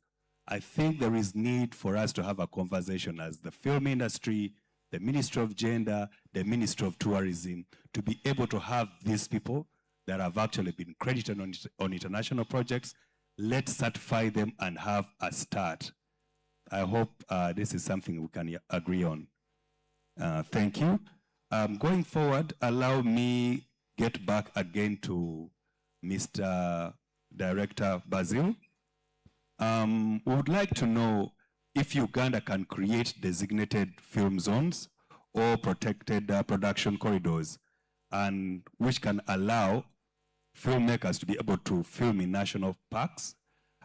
I think there is need for us to have a conversation as the film industry, the Ministry of Gender, the Ministry of Tourism, to be able to have these people that have actually been credited on international projects, let's certify them and have a start. I hope this is something we can agree on. Thank you. Going forward, allow me get back again to Mr. Director Basil. We would like to know if Uganda can create designated film zones or protected production corridors, and which can allow filmmakers to be able to film in national parks,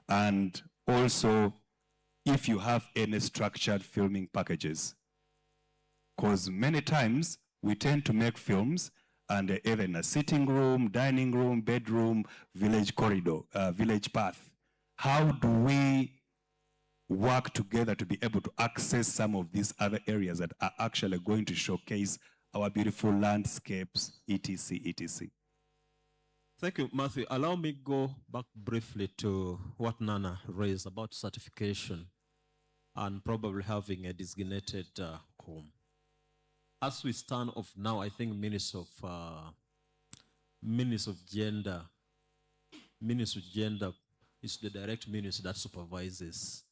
and also if you have any structured filming packages. Because many times we tend to make films and either in a sitting room, dining room, bedroom, village corridor, village path. How do we work together to be able to access some of these other areas that are actually going to showcase our beautiful landscapes, etc., etc.? Thank you, Matthew. Allow me go back briefly to what Nana raised about certification and probably having a designated home. As we stand off now, I think Minister of Gender is the direct minister that supervises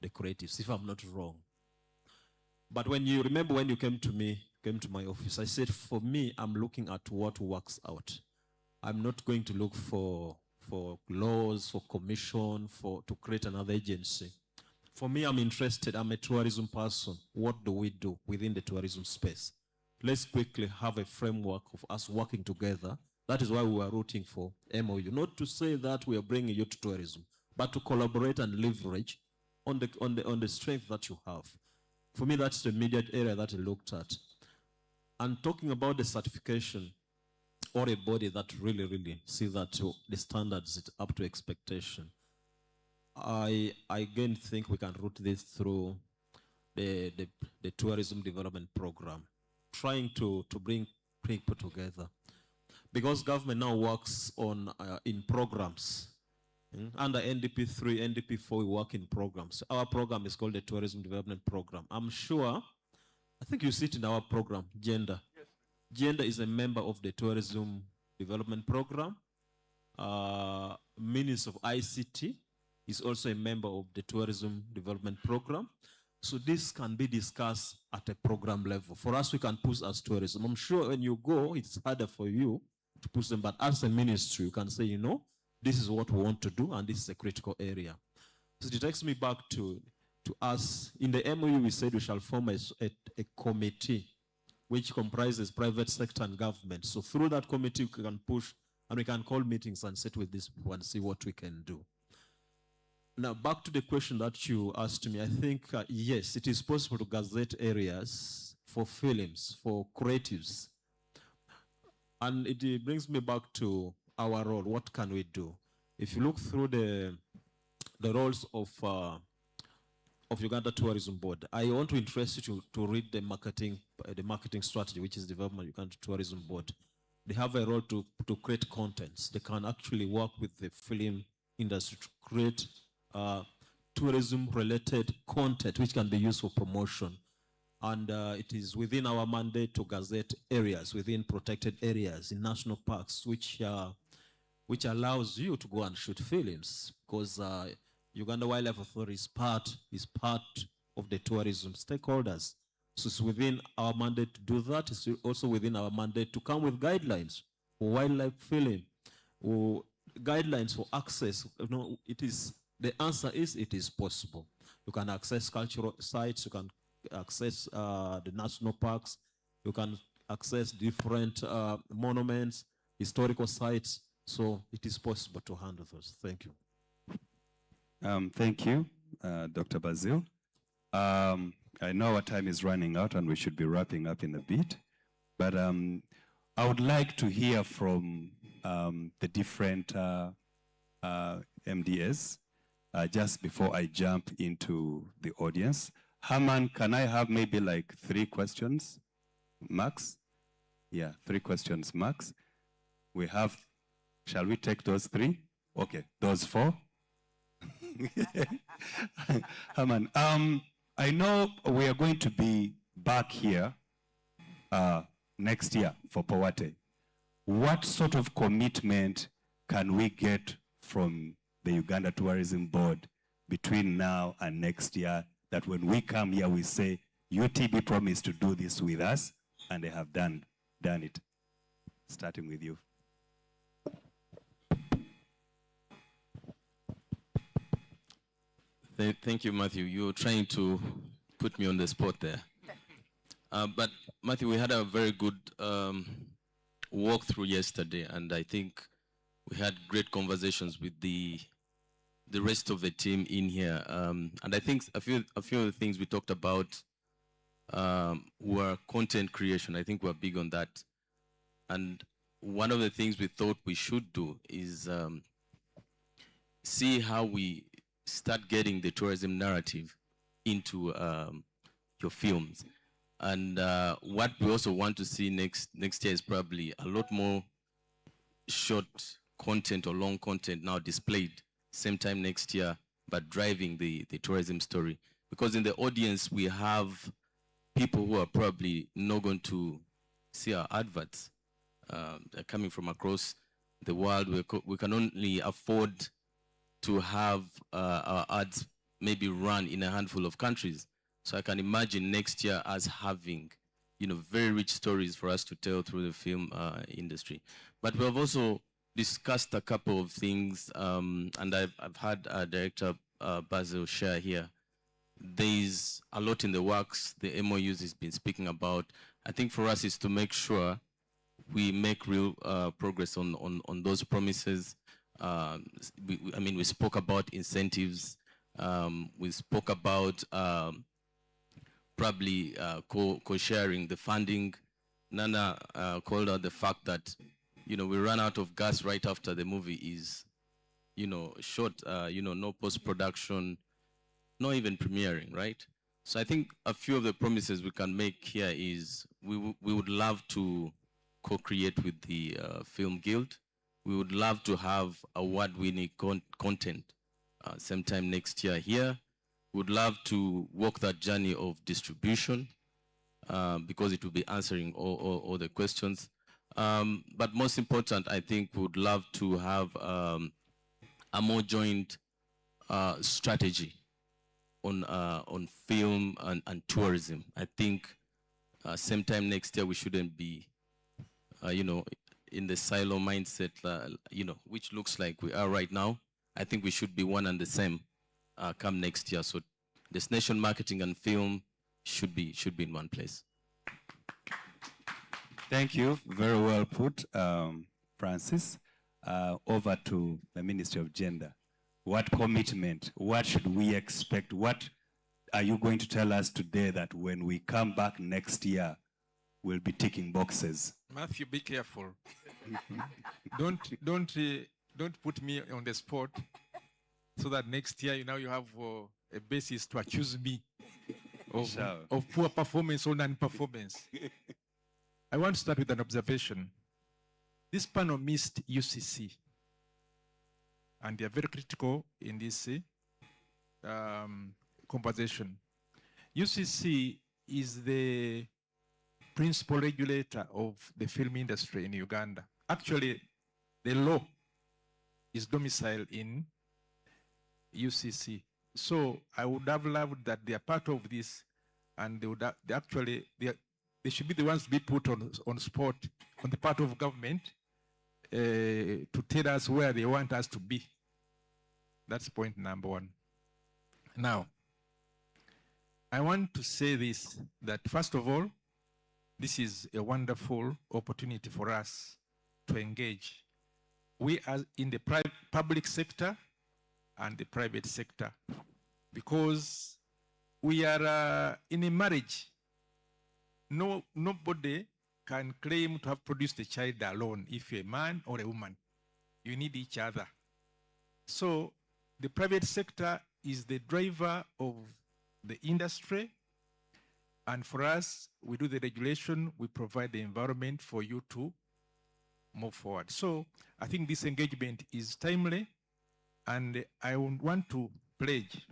the creatives, if I'm not wrong. But when you remember when you came to my office, I said, for me, I'm looking at what works out. I'm not going to look for laws, for commission, to create another agency. For me, I'm interested, I'm a tourism person. What do we do within the tourism space? Let's quickly have a framework of us working together. That is why we are rooting for MOU. Not to say that we are bringing you to tourism, but to collaborate and leverage on the strength that you have. For me, that's the immediate area that I looked at. And talking about the certification, or a body that really see that the standards is up to expectation, I again think we can route this through the tourism development program, trying to bring people together. Because government now works on in programs. Under NDP 3, NDP 4, we work in programs. Our program is called the Tourism Development Program. I'm sure, I think you see it in our program, Gender. Yes. Gender is a member of the Tourism Development Program. Minister of ICT is also a member of the Tourism Development Program. So this can be discussed at a program level. For us, we can push as tourism. I'm sure when you go, it's harder for you to push them, but as a ministry, you can say, you know, this is what we want to do, and this is a critical area. So it takes me back to us. In the MOU, we said we shall form a committee which comprises private sector and government. So through that committee, we can push, and we can call meetings and sit with these people and see what we can do. Now, back to the question that you asked me, I think, yes, it is possible to gazette areas for films, for creatives. And it brings me back to our role. What can we do? If you look through the roles of Uganda Tourism Board, I want to interest you to read the marketing strategy, which is developed by Uganda Tourism Board. They have a role to create contents. They can actually work with the film industry to create tourism-related content, which can be used for promotion. And it is within our mandate to gazette areas, within protected areas in national parks, which allows you to go and shoot films, because Uganda Wildlife Authority is part of the tourism stakeholders. So it's within our mandate to do that. It's also within our mandate to come with guidelines for wildlife film. or guidelines for access. The answer is it is possible. You can access cultural sites, you can access the national parks, you can access different monuments, historical sites. So it is possible to handle those. Thank you. Thank you, Dr. Basil. I know our time is running out and we should be wrapping up in a bit, but I would like to hear from the different MDS just before I jump into the audience. Herman, can I have maybe like 3 questions max? Yeah, 3 questions max. We have, shall we take those 3? Okay, those 4? Herman, I know we are going to be back here next year for POATE. What sort of commitment can we get from the Uganda Tourism Board between now and next year, that when we come here we say, UTB promised to do this with us, and they have done it? Starting with you. Thank you, Matthew. You're trying to put me on the spot there. But Matthew, we had a very good walkthrough yesterday, and I think we had great conversations with the rest of the team in here. And I think a few of the things we talked about were content creation. I think we're big on that. And one of the things we thought we should do is see how we start getting the tourism narrative into your films. And what we also want to see next year is probably a lot more short content or long content now displayed same time next year, but driving the tourism story. Because in the audience, we have people who are probably not going to see our adverts. They're coming from across the world. We can only afford to have our ads maybe run in a handful of countries. So I can imagine next year as having, very rich stories for us to tell through the film industry. But we have also discussed a couple of things, and I've had Director Basil share here. There's a lot in the works. The MOUs he's been speaking about. I think for us is to make sure we make real progress on those promises. We spoke about incentives. We spoke about probably co-sharing the funding. Nana called out the fact that, we ran out of gas right after the movie is, shot, no post-production, not even premiering, right? So I think a few of the promises we can make here is we would love to co-create with the Film Guild. We would love to have award-winning content sometime next year here. We would love to walk that journey of distribution because it will be answering all the questions. But most important, I think we would love to have a more joint strategy on film and tourism. I think same time next year we shouldn't be, in the silo mindset, which looks like we are right now. I think we should be one and the same come next year. So destination marketing and film should be in one place. Thank you. Very well put, Francis. Over to the Ministry of Gender. What commitment, what should we expect? What are you going to tell us today that when we come back next year, we'll be ticking boxes? Matthew, be careful. Don't put me on the spot so that next year you have a basis to accuse me of poor performance or non-performance. I want to start with an observation. This panel missed UCC, and they are very critical in this conversation. UCC is the principal regulator of the film industry in Uganda. Actually, the law is domiciled in UCC. So I would have loved that they are part of this, and they should be the ones to be put on spot on the part of government to tell us where they want us to be. That's point number one. Now, I want to say this, that first of all, this is a wonderful opportunity for us to engage. We are in the public sector and the private sector, because we are in a marriage. Nobody can claim to have produced a child alone if you're a man or a woman. You need each other. So the private sector is the driver of the industry, and for us, we do the regulation, we provide the environment for you to move forward. So I think this engagement is timely, and I want to pledge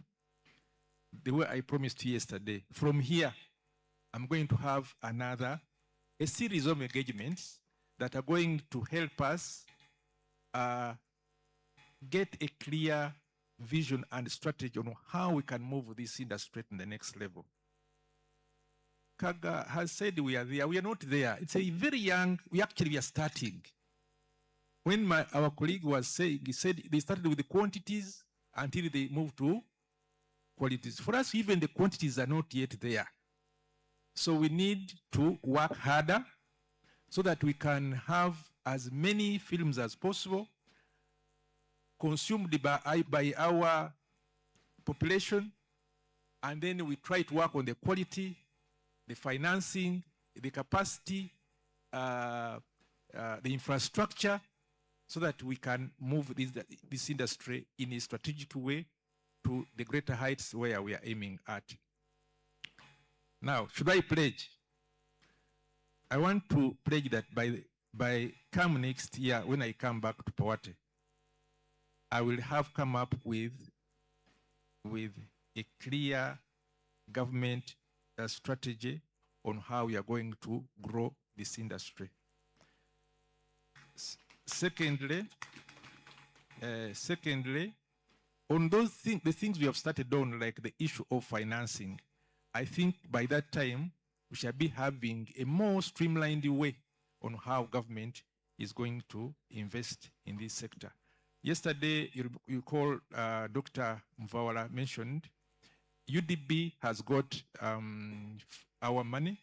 the way I promised yesterday. From here, I'm going to have a series of engagements that are going to help us get a clear vision and strategy on how we can move this industry to the next level. Kaga has said we are there. We are not there. It's a very young, we are starting. When our colleague was saying, he said they started with the quantities until they moved to qualities. For us, even the quantities are not yet there. So we need to work harder so that we can have as many films as possible consumed by our population, and then we try to work on the quality, the financing, the capacity, the infrastructure, so that we can move this industry in a strategic way to the greater heights where we are aiming at. Now, should I pledge? I want to pledge that by come next year, when I come back to POATE, I will have come up with a clear government strategy on how we are going to grow this industry. Secondly, on those things, the things we have started on, like the issue of financing, I think by that time, we shall be having a more streamlined way on how government is going to invest in this sector. Yesterday, you call Dr. Mvawala mentioned, UDB has got our money,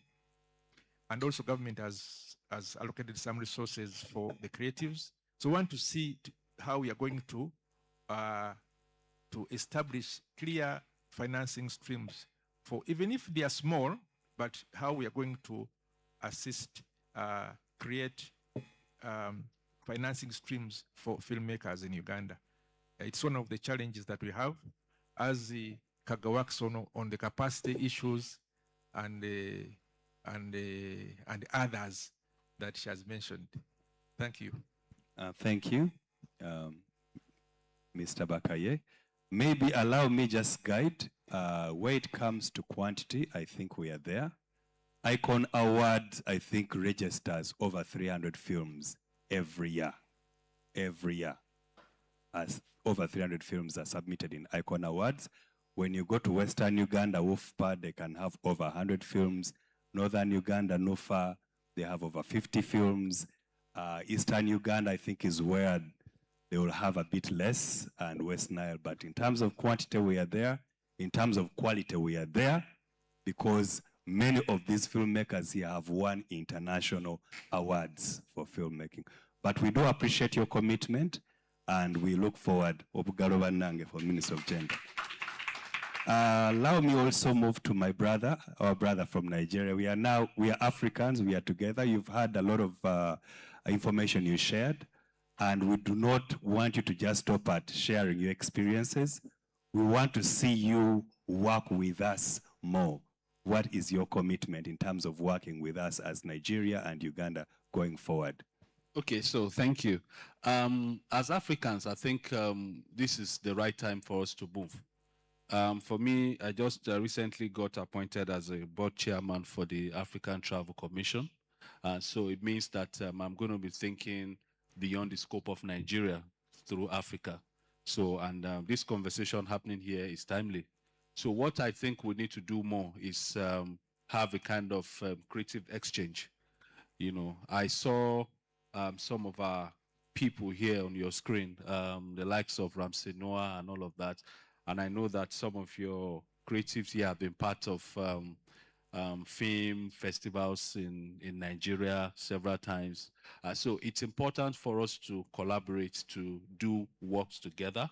and also government has allocated some resources for the creatives. So we want to see how we are going to establish clear financing streams for, even if they are small, but how we are going to assist, create financing streams for filmmakers in Uganda. It's one of the challenges that we have as the Kaga works on the capacity issues and others that she has mentioned. Thank you. Thank you, Mr. Bakaye. Maybe allow me just guide where it comes to quantity. I think we are there. iKON Awards, I think, registers over 300 films every year. Every year. As over 300 films are submitted in iKON Awards. When you go to Western Uganda, WOFPA, they can have over 100 films. Northern Uganda, NUFA, they have over 50 films. Eastern Uganda, I think, is where they will have a bit less, and West Nile. But in terms of quantity, we are there. In terms of quality, we are there, because many of these filmmakers here have won international awards for filmmaking. But we do appreciate your commitment, and we look forward. Obugalo Nange for Minister of Gender. Allow me also move to my brother, our brother from Nigeria. We are Africans, we are together. You've had a lot of information you shared, and we do not want you to just stop at sharing your experiences. We want to see you work with us more. What is your commitment in terms of working with us as Nigeria and Uganda going forward? Okay, so thank you. As Africans, I think this is the right time for us to move. For me, I just recently got appointed as a board chairman for the African Travel Commission. So it means that I'm going to be thinking beyond the scope of Nigeria through Africa. So, and this conversation happening here is timely. So what I think we need to do more is have a kind of creative exchange. You know, I saw some of our people here on your screen, the likes of Ramsey Noah and all of that. And I know that some of your creatives here have been part of film festivals in Nigeria several times. So it's important for us to collaborate, to do works together.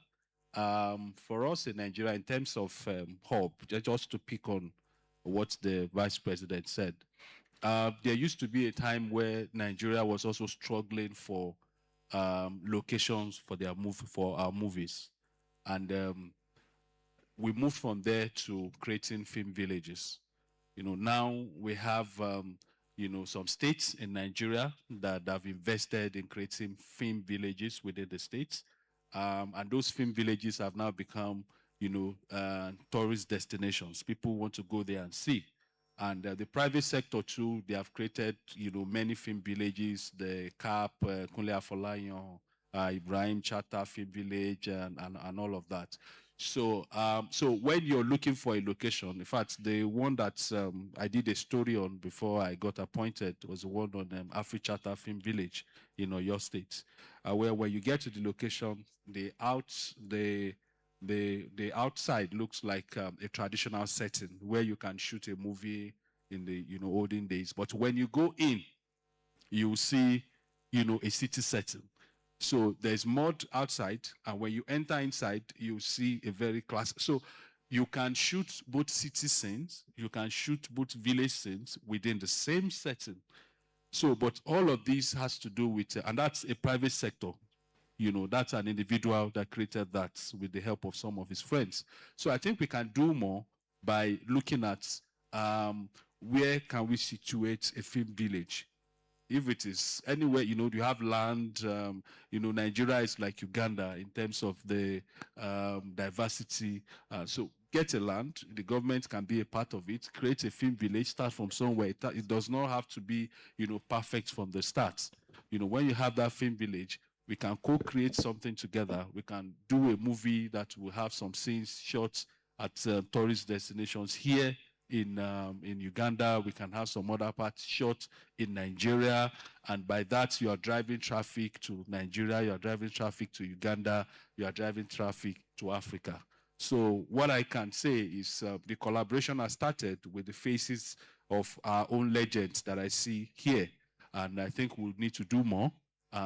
For us in Nigeria, in terms of hub, just to pick on what the Vice President said, there used to be a time where Nigeria was also struggling for locations for our movies, and we moved from there to creating film villages. Now we have some states in Nigeria that have invested in creating film villages within the states, and those film villages have now become tourist destinations. People want to go there and see. And the private sector too, they have created, many film villages, the CAP, Kunle Afolayan, Ibrahim Chata Film Village, and all of that. So, so when you're looking for a location, in fact, the one that I did a story on before I got appointed was the one on Afri Chata Film Village in Oyo State, where when you get to the location, the outside looks like a traditional setting where you can shoot a movie in the olden days. But when you go in, you see a city setting. So there's mud outside, and when you enter inside, you see a very classic. So you can shoot both city scenes, you can shoot both village scenes within the same setting. So, but all of this has to do with, and that's a private sector. That's an individual that created that with the help of some of his friends. So I think we can do more by looking at where can we situate a film village. If it is anywhere, you have land, Nigeria is like Uganda in terms of the diversity. So get a land, the government can be a part of it, create a film village, start from somewhere. It does not have to be, perfect from the start. When you have that film village, we can co-create something together. We can do a movie that will have some scenes shot at tourist destinations here in Uganda. We can have some other parts shot in Nigeria. And by that, you are driving traffic to Nigeria, you are driving traffic to Uganda, you are driving traffic to Africa. So what I can say is the collaboration has started with the faces of our own legends that I see here. And I think we'll need to do more.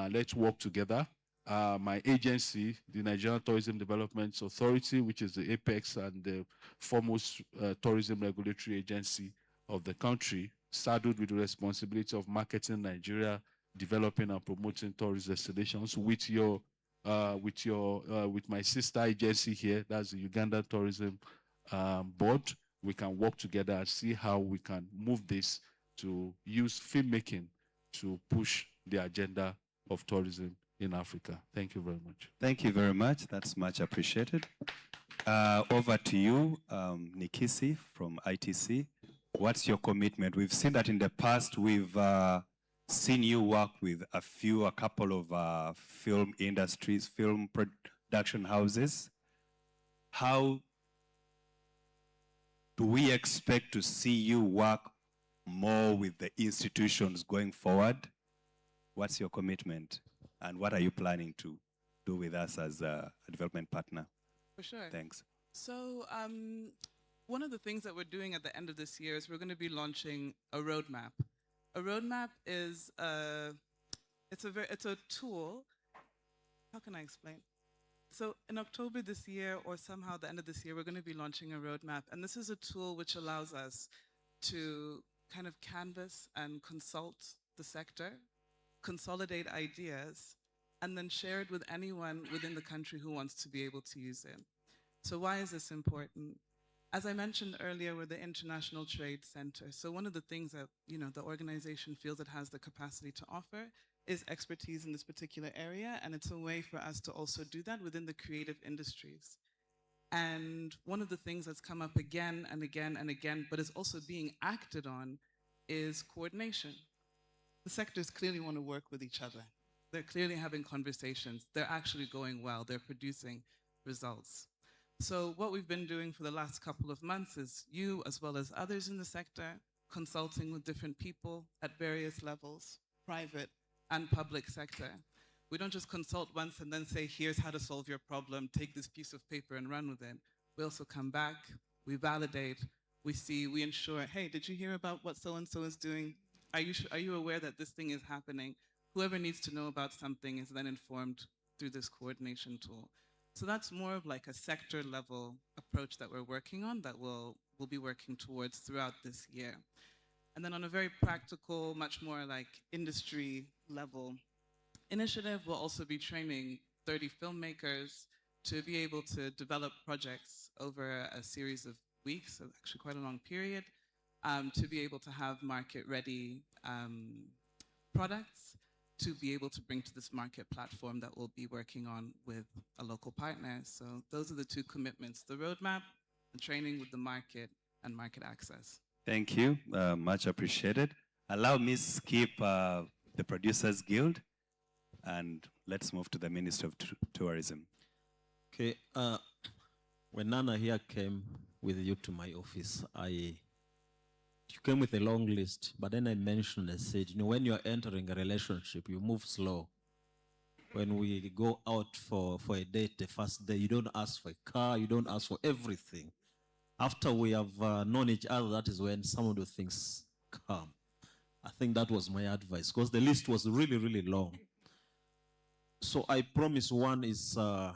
Let's work together. My agency, the Nigerian Tourism Development Authority, which is the apex and the foremost tourism regulatory agency of the country, saddled with the responsibility of marketing Nigeria, developing and promoting tourist destinations with my sister agency here, that's the Uganda Tourism Board. We can work together and see how we can move this to use filmmaking to push the agenda of tourism in Africa. Thank you very much. Thank you very much. That's much appreciated. Over to you, Nikisi from ITC. What's your commitment? We've seen that in the past, we've seen you work with a couple of film industries, film production houses. How do we expect to see you work more with the institutions going forward? What's your commitment, and what are you planning to do with us as a development partner? For sure. Thanks. So one of the things that we're doing at the end of this year is we're going to be launching a roadmap. A roadmap is it's a tool. How can I explain? So in October this year, or somehow the end of this year, we're going to be launching a roadmap, and this is a tool which allows us to kind of canvas and consult the sector, consolidate ideas, and then share it with anyone within the country who wants to be able to use it. So why is this important? As I mentioned earlier, we're the International Trade Center. So one of the things that the organization feels it has the capacity to offer is expertise in this particular area, and it's a way for us to also do that within the creative industries. And one of the things that's come up again and again and again, but is also being acted on, is coordination. The sectors clearly want to work with each other. They're clearly having conversations. They're actually going well. They're producing results. So what we've been doing for the last couple of months is you, as well as others in the sector, consulting with different people at various levels, private and public sector, We don't just consult once and then say, here's how to solve your problem, take this piece of paper and run with it. We also come back, we validate, we see, we ensure, hey, did you hear about what so-and-so is doing? Are you aware that this thing is happening? Whoever needs to know about something is then informed through this coordination tool. So that's more of like a sector level approach that we're working on that we'll be working towards throughout this year. And then on a very practical, much more like industry level initiative, we'll also be training 30 filmmakers to be able to develop projects over a series of weeks, so actually quite a long period, to be able to have market-ready products to be able to bring to this market platform that we'll be working on with a local partner. So those are the two commitments, the roadmap, the training with the market, and market access. Thank you, much appreciated. Allow me to skip the Producers Guild, and let's move to the Minister of Tourism. Okay, when Nana here came with you to my office, you came with a long list, but then I mentioned, I said, you know, when you're entering a relationship, you move slow. When we go out for a date, the first day, you don't ask for a car, you don't ask for everything. After we have known each other, that is when some of the things come. I think that was my advice, because the list was really, really long. So I promise one is to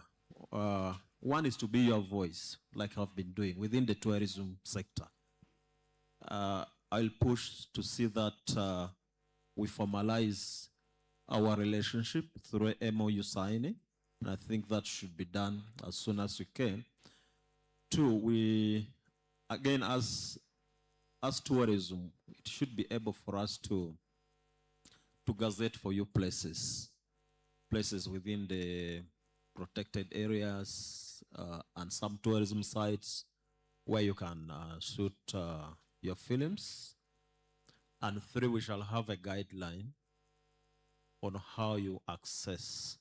be your voice, like I've been doing within the tourism sector. I'll push to see that we formalize our relationship through a MOU signing, and I think that should be done as soon as we can. Two, we, again, as tourism, it should be able for us to gazette for you places within the protected areas and some tourism sites where you can shoot your films. And three, we shall have a guideline on how you access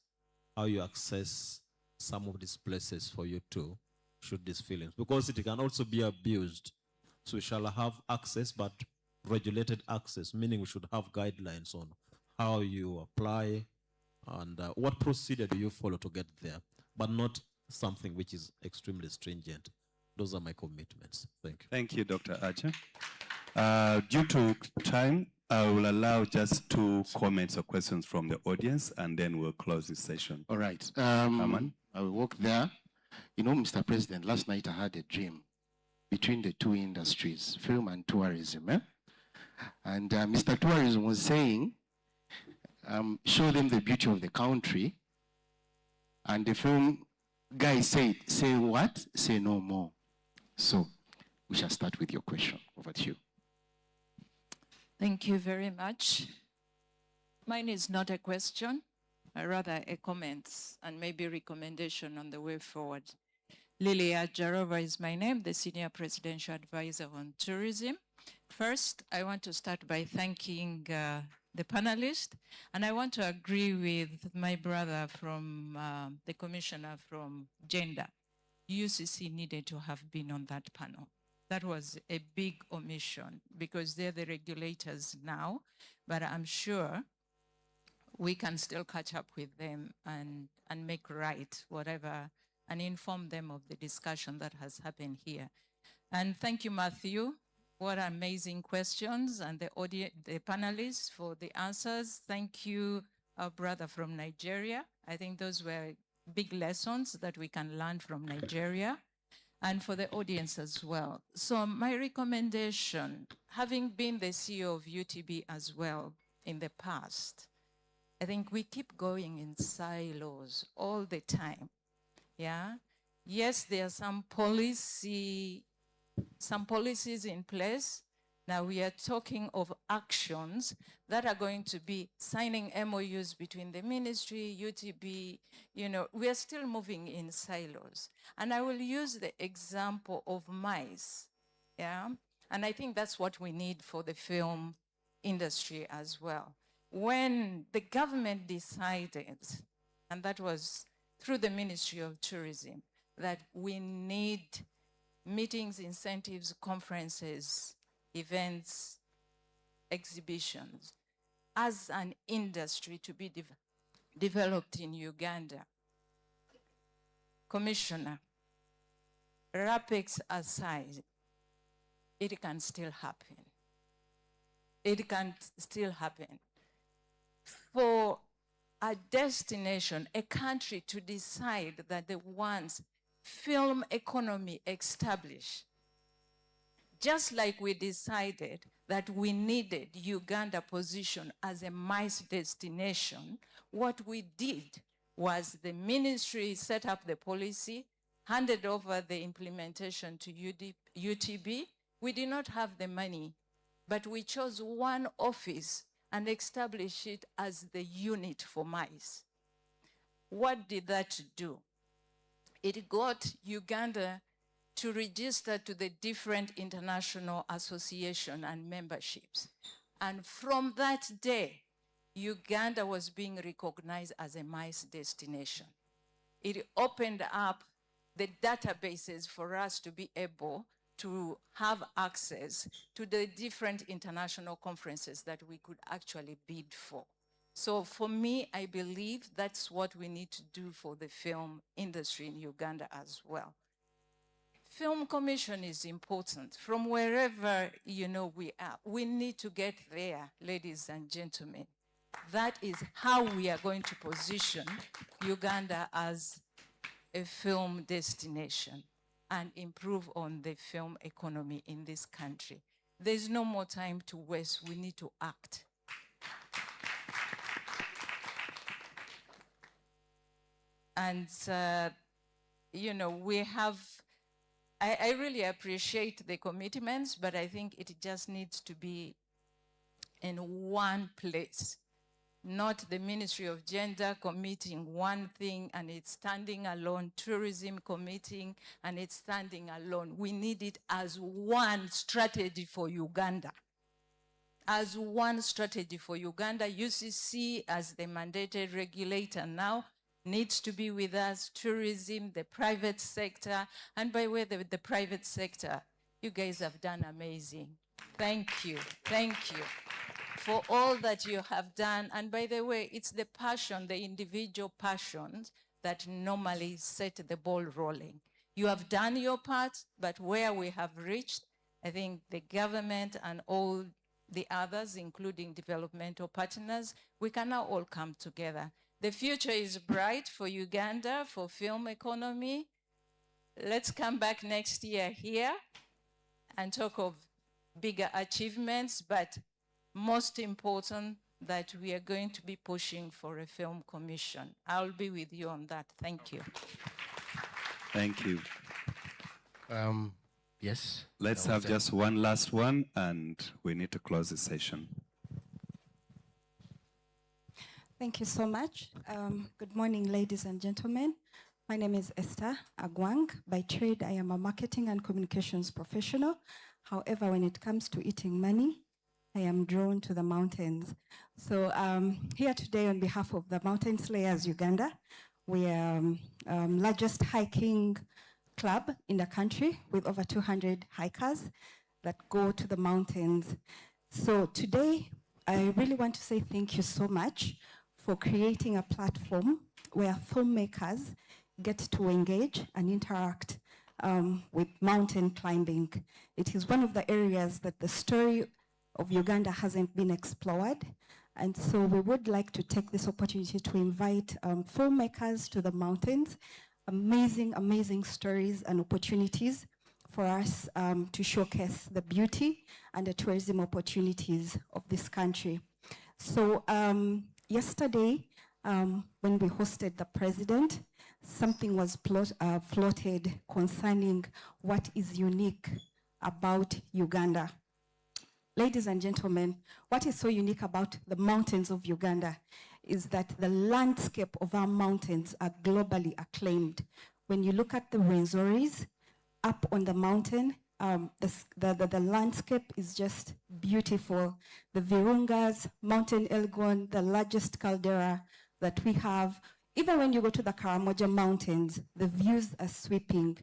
some of these places for you to shoot these films, because it can also be abused. So we shall have access, but regulated access, meaning we should have guidelines on how you apply and what procedure do you follow to get there, but not something which is extremely stringent. Those are my commitments. Thank you. Thank you, Dr. Archer. Due to time, I will allow just 2 comments or questions from the audience, and then we'll close this session. All right. Aman? I will walk there. You know, Mr. President, last night I had a dream between the two industries, film and tourism. And Mr. Tourism was saying, show them the beauty of the country. And the film guy said, say what? Say no more. So we shall start with your question. Over to you. Thank you very much. Mine is not a question, rather a comment and maybe recommendation on the way forward. Lilia Jarova is my name, the Senior Presidential Advisor on Tourism. First, I want to start by thanking the panelists, and I want to agree with my brother from the Commissioner from Gender. UCC needed to have been on that panel. That was a big omission because they're the regulators now, but I'm sure we can still catch up with them and make right whatever and inform them of the discussion that has happened here. And thank you, Matthew. What amazing questions, and the panelists for the answers. Thank you, our brother from Nigeria. I think those were big lessons that we can learn from Nigeria, and for the audience as well. So my recommendation, having been the CEO of UTB as well in the past, I think we keep going in silos all the time. Yeah. Yes, there are some policies in place. Now we are talking of actions that are going to be signing MOUs between the ministry, UTB, you know, we are still moving in silos. And I will use the example of mice, yeah? And I think that's what we need for the film industry as well. When the government decided, and that was through the Ministry of Tourism, that we need meetings, incentives, conferences, events, exhibitions, as an industry to be developed in Uganda. Commissioner, RAPEX aside, it can still happen. It can still happen. For a destination, a country to decide that they want film economy established, just like we decided that we needed Uganda position as a MICE destination, what we did was the ministry set up the policy, handed over the implementation to UTB. We did not have the money, but we chose one office and established it as the unit for MICE. What did that do? It got Uganda to register to the different international association and memberships. And from that day, Uganda was being recognized as a MICE destination. It opened up the databases for us to be able to have access to the different international conferences that we could actually bid for. So for me, I believe that's what we need to do for the film industry in Uganda as well. Film commission is important. From wherever we are, we need to get there, ladies and gentlemen. That is how we are going to position Uganda as a film destination and improve on the film economy in this country. There's no more time to waste. We need to act. And, we have, I really appreciate the commitments, but I think it just needs to be in one place, not the Ministry of Gender committing one thing and it's standing alone, tourism committing and it's standing alone. We need it as one strategy for Uganda. As one strategy for Uganda, UCC as the mandated regulator now needs to be with us, tourism, the private sector, and by the way, the private sector, you guys have done amazing. Thank you for all that you have done. And by the way, it's the passion, the individual passions that normally set the ball rolling. You have done your part, but where we have reached, I think the government and all the others, including developmental partners, we can now all come together. The future is bright for Uganda, for film economy. Let's come back next year here and talk of bigger achievements, but most important, that we are going to be pushing for a film commission. I'll be with you on that. Thank you. Thank you. Yes. Let's have just one last one, and we need to close the session. Thank you so much. Good morning, ladies and gentlemen. My name is Esther Agwang. By trade, I am a marketing and communications professional. However, when it comes to eating money, I am drawn to the mountains. So here today on behalf of the Mountain Slayers Uganda, we are largest hiking club in the country with over 200 hikers that go to the mountains. So today, I really want to say thank you so much for creating a platform where filmmakers get to engage and interact with mountain climbing. It is one of the areas that the story of Uganda hasn't been explored. And so we would like to take this opportunity to invite filmmakers to the mountains, amazing, amazing stories and opportunities for us to showcase the beauty and the tourism opportunities of this country. So yesterday, when we hosted the president, something was floated concerning what is unique about Uganda. Ladies and gentlemen, what is so unique about the mountains of Uganda is that the landscape of our mountains are globally acclaimed. When you look at the Rwenzoris up on the mountain, the landscape is just beautiful. The Virungas, Mountain Elgon, the largest caldera that we have. Even when you go to the Karamoja Mountains, the views are sweeping.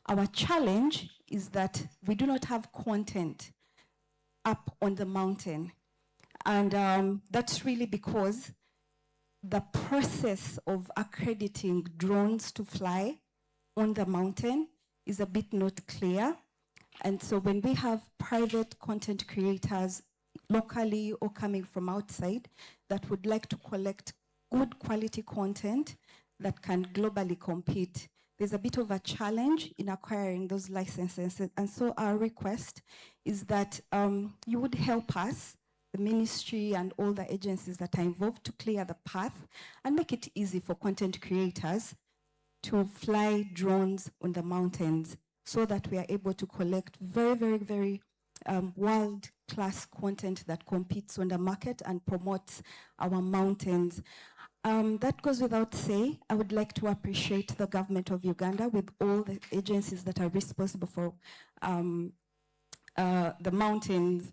Our challenge is that we do not have content up on the mountain. And that's really because the process of accrediting drones to fly on the mountain is a bit not clear. And so when we have private content creators locally or coming from outside that would like to collect good quality content that can globally compete, there's a bit of a challenge in acquiring those licenses. And so our request is that you would help us, the ministry and all the agencies that are involved, to clear the path and make it easy for content creators to fly drones on the mountains so that we are able to collect very, very, very world-class content that competes on the market and promotes our mountains. That goes without saying. I would like to appreciate the government of Uganda with all the agencies that are responsible for the mountains.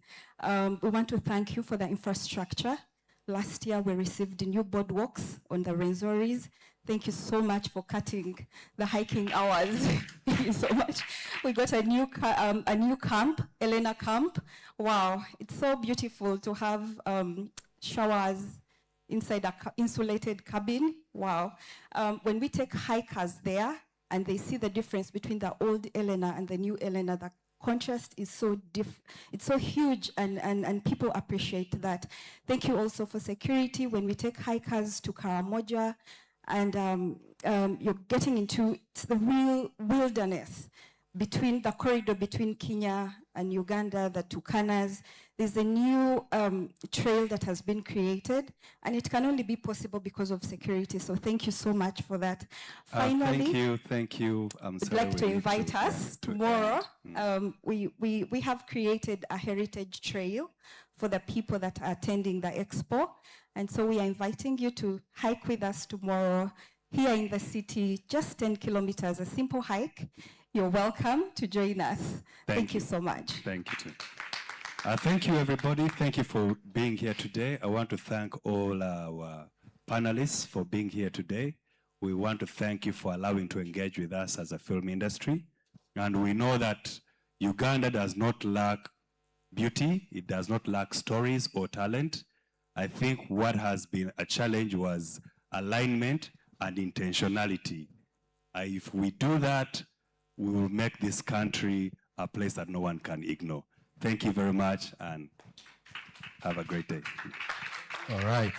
We want to thank you for the infrastructure. Last year we received new boardwalks on the Renzoris. Thank you so much for cutting the hiking hours. Thank you so much. We got a new camp, Elena Camp. Wow, it's so beautiful to have showers inside an insulated cabin. Wow. When we take hikers there and they see the difference between the old Elena and the new Elena, the contrast is so it's so huge, and people appreciate that. Thank you also for security. When we take hikers to Karamoja and you're getting into the real wilderness between the corridor between Kenya and Uganda, the Tukanas. There's a new trail that has been created, and it can only be possible because of security. So thank you so much for that. Finally, thank you. I'd like to invite us tomorrow. We have created a heritage trail for the people that are attending the expo. And so we are inviting you to hike with us tomorrow here in the city, just 10 kilometers, a simple hike. You're welcome to join us. Thank you so much. Thank you too. Thank you, everybody. Thank you for being here today. I want to thank all our panelists for being here today. We want to thank you for allowing to engage with us as a film industry. And we know that Uganda does not lack beauty. It does not lack stories or talent. I think what has been a challenge was alignment and intentionality. If we do that, we will make this country a place that no one can ignore. Thank you very much, and have a great day. All right,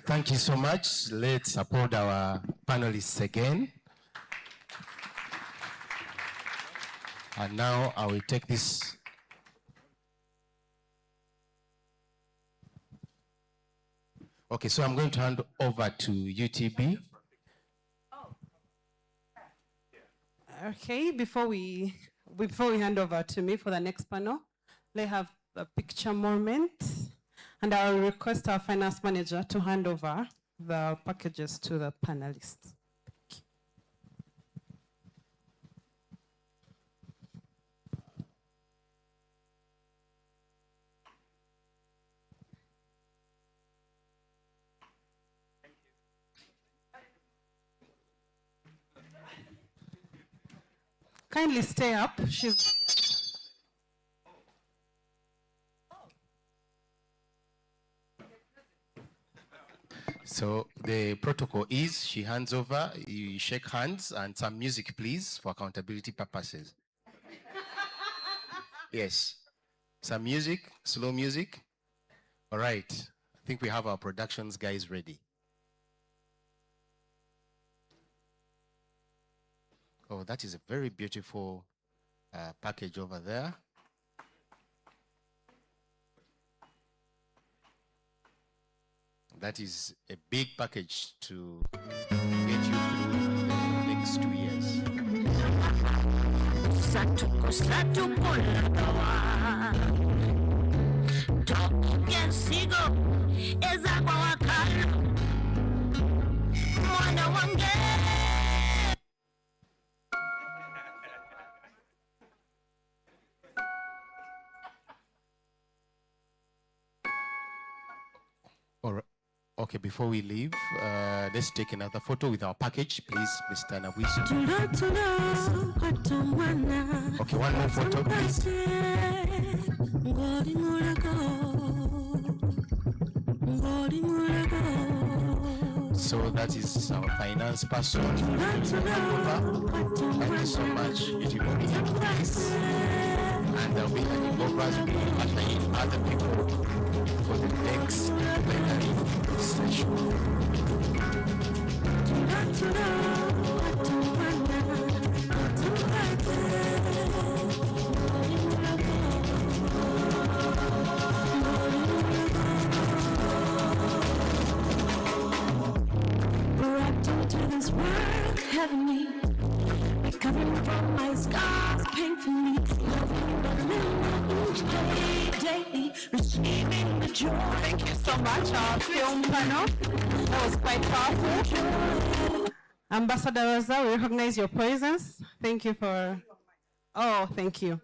thank you so much. Let's support our panelists again. And now I will take this. Okay, so I'm going to hand over to UTB. Okay, before we hand over to me for the next panel, they have a picture moment, and I will request our finance manager to hand over the packages to the panelists. Kindly stay up. So the protocol is she hands over, you shake hands, and some music, please, for accountability purposes. Yes, some music, slow music. All right, I think we have our productions guys ready. Oh, that is a very beautiful package over there. That is a big package to get you through the next 2 years. All right. Okay, before we leave, let's take another photo with our package, please, Mr. Nawisu. Okay, one more photo, please. So that is our finance person. Thank you so much. It will be in place. And there will be handing over to other people for the next plenary session. Heavenly, recovering from my scars painfully, each day, daily, receiving the joy. Thank you so much, our film panel. That was quite powerful. Ambassador Rosa, we recognize your presence. Thank you for, thank you.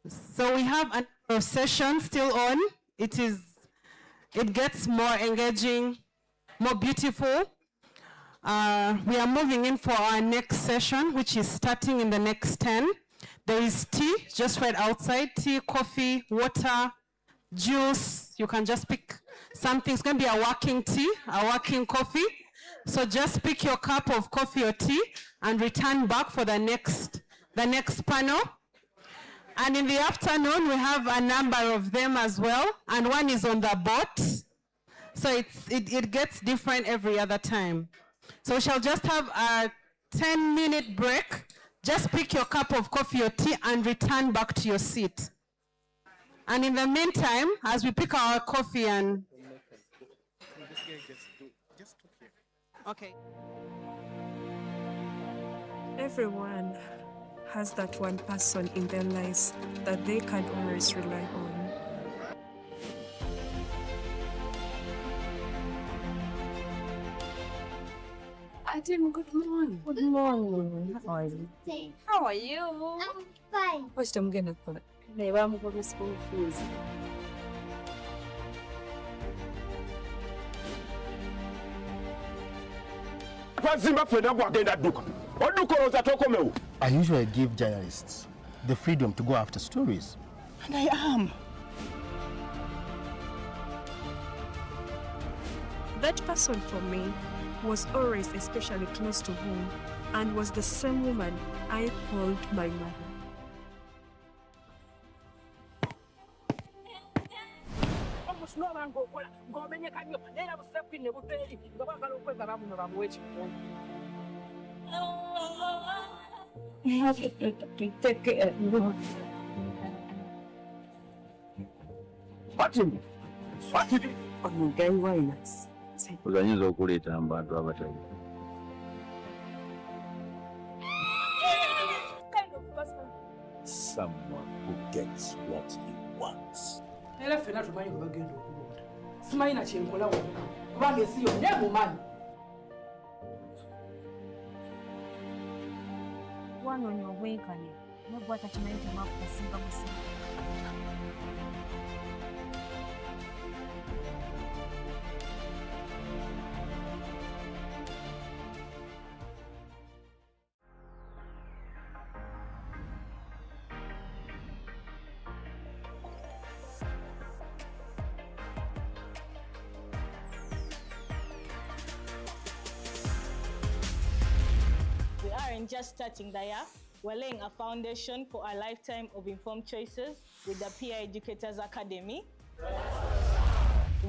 So we have a session still on. It gets more engaging, more beautiful. We are moving in for our next session, which is starting in the next 10. There is tea just right outside, tea, coffee, water, juice. You can just pick something. It's going to be a working tea, a working coffee. So just pick your cup of coffee or tea and return back for the next panel. And in the afternoon, we have a number of them as well, and one is on the boat. So it gets different every other time. So we shall just have a 10-minute break. Just pick your cup of coffee or tea and return back to your seat. And in the meantime, as we pick our coffee and... Okay. Everyone has that one person in their lives that they can always rely on. Adam, good morning. Good morning. How are you? How are you? I'm fine. First, I'm gonna put it. I'm going to school fees. I usually give journalists the freedom to go after stories. And I am. That person for me was always especially close to home and was the same woman I called my mother. I have to take care of you. Uzanyiza okuleta abantu abatayi. Someone who gets what he wants. Era fena tumanyi bagenda okulonda. Simanyi na kyenkola wano. Kubanga esi yonna emumanyi. Wanoonya obwenkanya nobwo atakimanyi temakukasimba musimba. Just starting the year, we're laying a foundation for a lifetime of informed choices with the PI Educators Academy.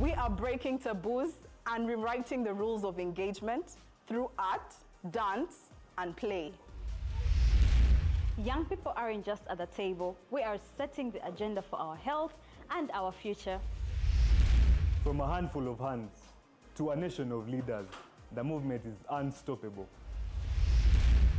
We are breaking taboos and rewriting the rules of engagement through art, dance, and play. Young people aren't just at the table. We are setting the agenda for our health and our future. From a handful of hands to a nation of leaders, the movement is unstoppable.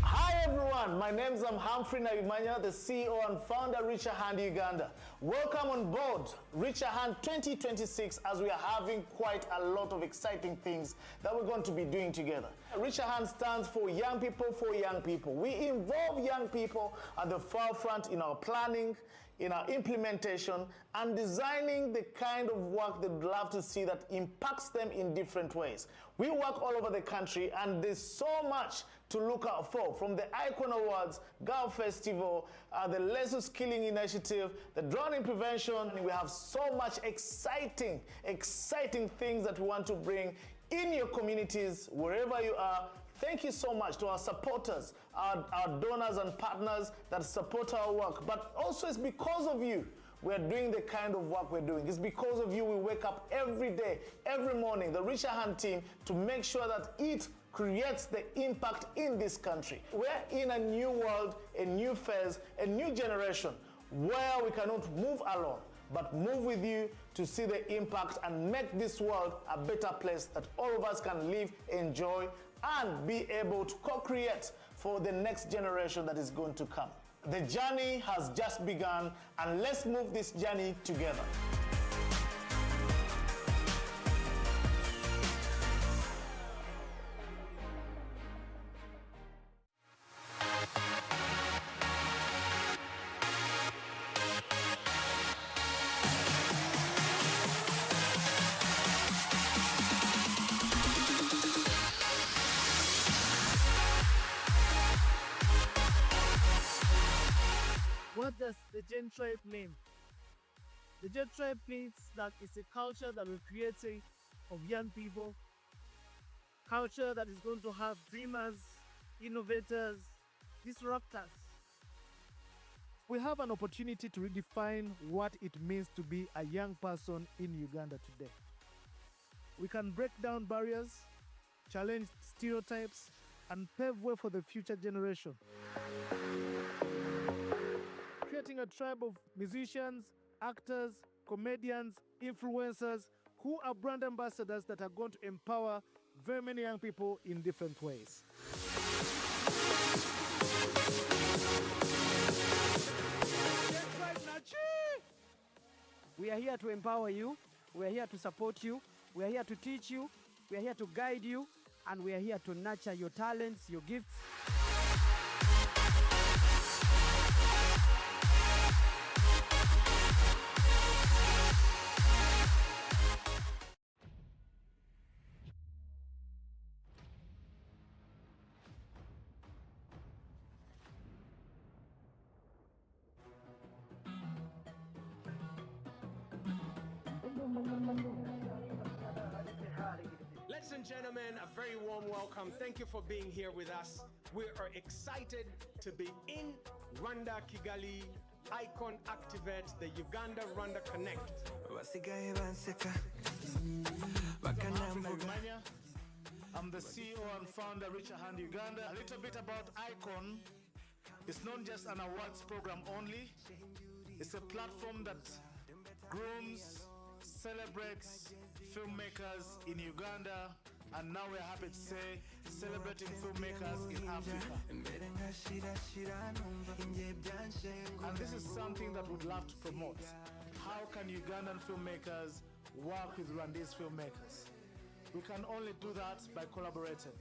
Hi everyone, my name is Humphrey Nabimanya, the CEO and founder of Richer Hand Uganda. Welcome on board Richer Hand 2026 as we are having quite a lot of exciting things that we're going to be doing together. Richer Hand stands for young people for young people. We involve young people at the forefront in our planning, in our implementation, and designing the kind of work they'd love to see that impacts them in different ways. We work all over the country, and there's so much to look out for, from the iKON Awards, Girl Festival, the Lesson Skilling Initiative, the drowning prevention. We have so much exciting things that we want to bring in your communities, wherever you are. Thank you so much to our supporters, our donors and partners that support our work. But also it's because of you we're doing the kind of work we're doing. It's because of you we wake up every day, every morning, the Richer Hand team, to make sure that it creates the impact in this country. We're in a new world, a new phase, a new generation where we cannot move alone, but move with you to see the impact and make this world a better place that all of us can live, enjoy, and be able to co-create for the next generation that is going to come. The journey has just begun, and let's move this journey together. What does the Gen Tribe mean? The Gen Tribe means that it's a culture that we're creating of young people, culture that is going to have dreamers, innovators, disruptors. We have an opportunity to redefine what it means to be a young person in Uganda today. We can break down barriers, challenge stereotypes, and pave way for the future generation. Creating a tribe of musicians, actors, comedians, influencers who are brand ambassadors that are going to empower very many young people in different ways. We are here to empower you, we are here to support you, we are here to teach you, we are here to guide you, and we are here to nurture your talents, your gifts. Ladies and gentlemen, a very warm welcome. Thank you for being here with us. We are excited to be in Rwanda, Kigali, iKON Activate, the Uganda-Rwanda Connect. I'm the CEO and founder, Richer Hand Uganda. A little bit about iKON. It's not just an awards program only. It's a platform that grooms, celebrates filmmakers in Uganda, and now we're happy to say celebrating filmmakers in Africa. And this is something that we'd love to promote. How can Ugandan filmmakers work with Rwandese filmmakers? We can only do that by collaborating.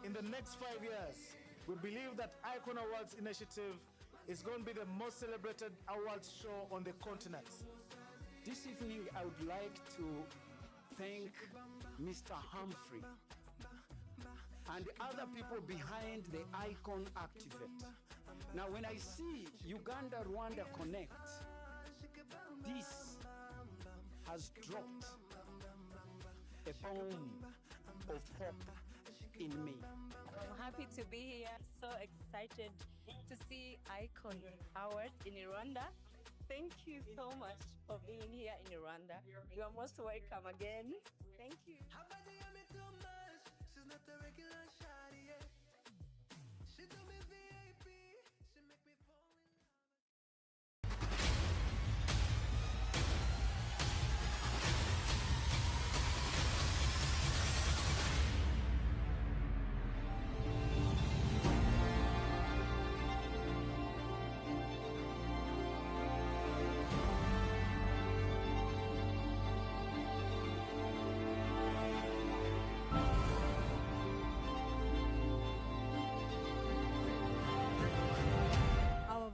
In the next 5 years, we believe that iKON Awards initiative is going to be the most celebrated awards show on the continent. This evening, I would like to thank Mr. Humphrey and the other people behind the iKON Activate. Now, when I see Uganda-Rwanda Connect, this has dropped a bomb of hope in me. I'm happy to be here, so excited to see iKON Awards in Rwanda. Thank you so much for being here in Rwanda. You are most welcome again. Thank you.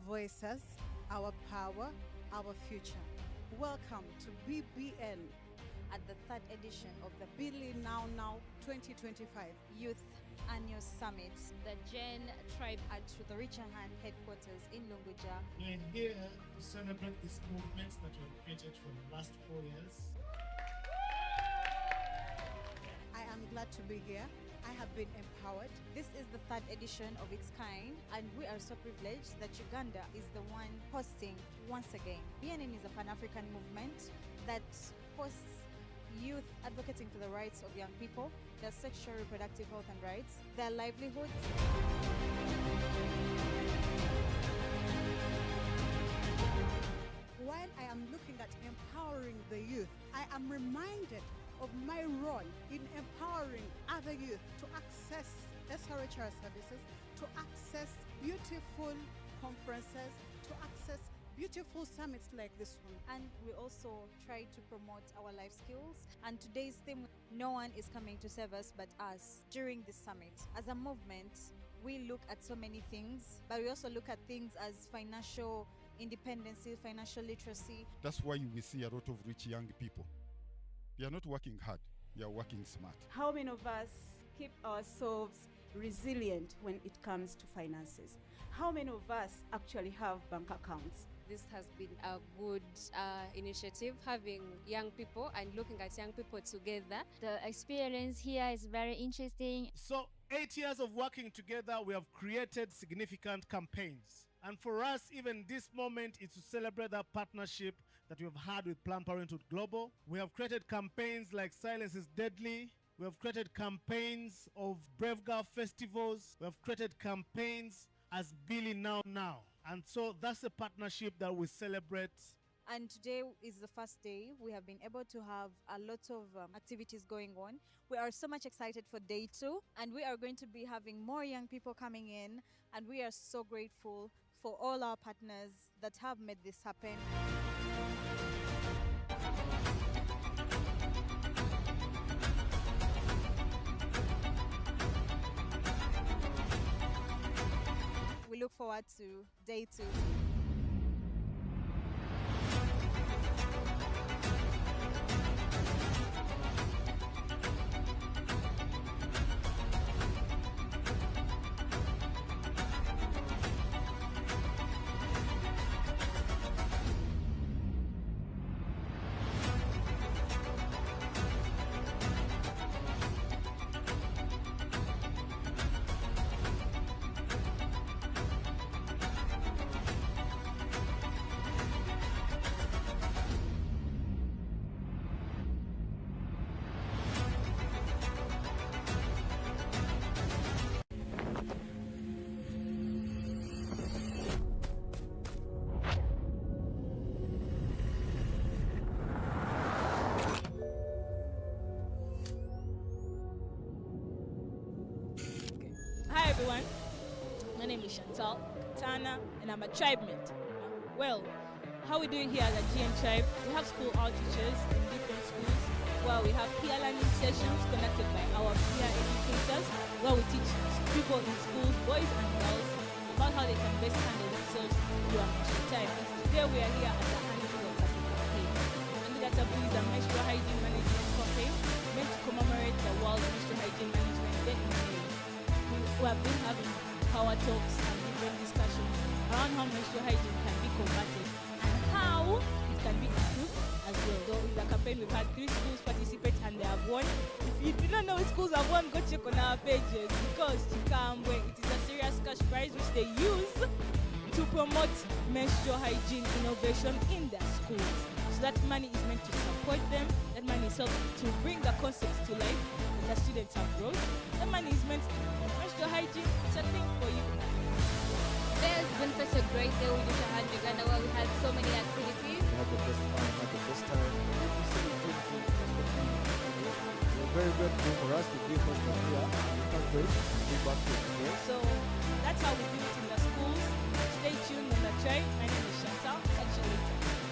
Voices, our power, our future. Welcome to BBN at the third edition of the Billy Now 2025 Youth Annual Summit. The Gen Tribe at the Richer Hand headquarters in Lunguja. We're here to celebrate these movements that were created for the last 4 years. I'm glad to be here. I have been empowered. This is the third edition of its kind, and we are so privileged that Uganda is the one hosting once again. BNN is a Pan-African movement that hosts youth advocating for the rights of young people, their sexual reproductive health and rights, their livelihoods. While I am looking at empowering the youth, I am reminded of my role in empowering other youth to access SRHR services, to access beautiful conferences, to access beautiful summits like this one. And we also try to promote our life skills. And today's theme, no one is coming to save us but us. During this summit, as a movement, we look at so many things, but we also look at things as financial independence, financial literacy. That's why we see a lot of rich young people. They are not working hard, they are working smart. How many of us keep ourselves resilient when it comes to finances? How many of us actually have bank accounts? This has been a good initiative, having young people and looking at young people together. The experience here is very interesting. So 8 years of working together, we have created significant campaigns. And for us, even this moment is to celebrate that partnership that we have had with Planned Parenthood Global. We have created campaigns like Silence is Deadly. We have created campaigns of Brave Girl festivals. We have created campaigns as Billy Now Now. And so that's a partnership that we celebrate. And today is the first day. We have been able to have a lot of activities going on. We are so much excited for day 2, and we are going to be having more young people coming in, and we are so grateful for all our partners that have made this happen. We look forward to day 2. Hi everyone, my name is Chantal Tana and I'm a tribe mate. Well, how we do it here at the GN Tribe, we have school outreaches in different schools where we have peer learning sessions conducted by our peer educators where we teach people in schools, boys and girls, about how they can best handle themselves during menstrual time. And today we are here at the annual campaign. Anudatabu is a menstrual hygiene management campaign meant to commemorate the World Menstrual Hygiene Management Day in May. We have been having power talks and different discussions around how menstrual hygiene can be combated and how it can be improved as well. So in the campaign we've had 3 schools participate and they have won. If you do not know which schools have won, go check on our pages because Chikambwe, it is a serious cash prize which they use to promote menstrual hygiene innovation in their schools. So that money is meant to support them, that money is to bring the concepts to life and the students have growth. That money is meant to menstrual hygiene, it's a thing for you. There's been such a great day with Richa Hand Uganda where we had so many activities. We had the best fun, we had the best time. We're very grateful for us to be hosted here. We can't wait to be back to the So that's how we do it in the schools. Stay tuned on the tribe. My name is Chantal. Catch you later.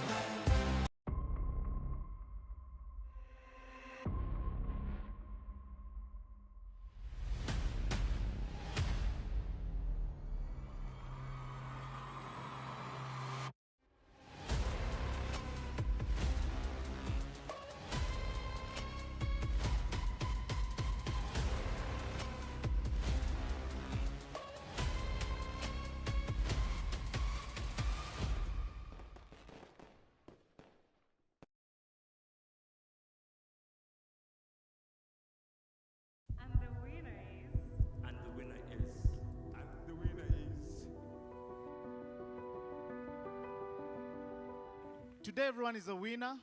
Today, everyone is a winner.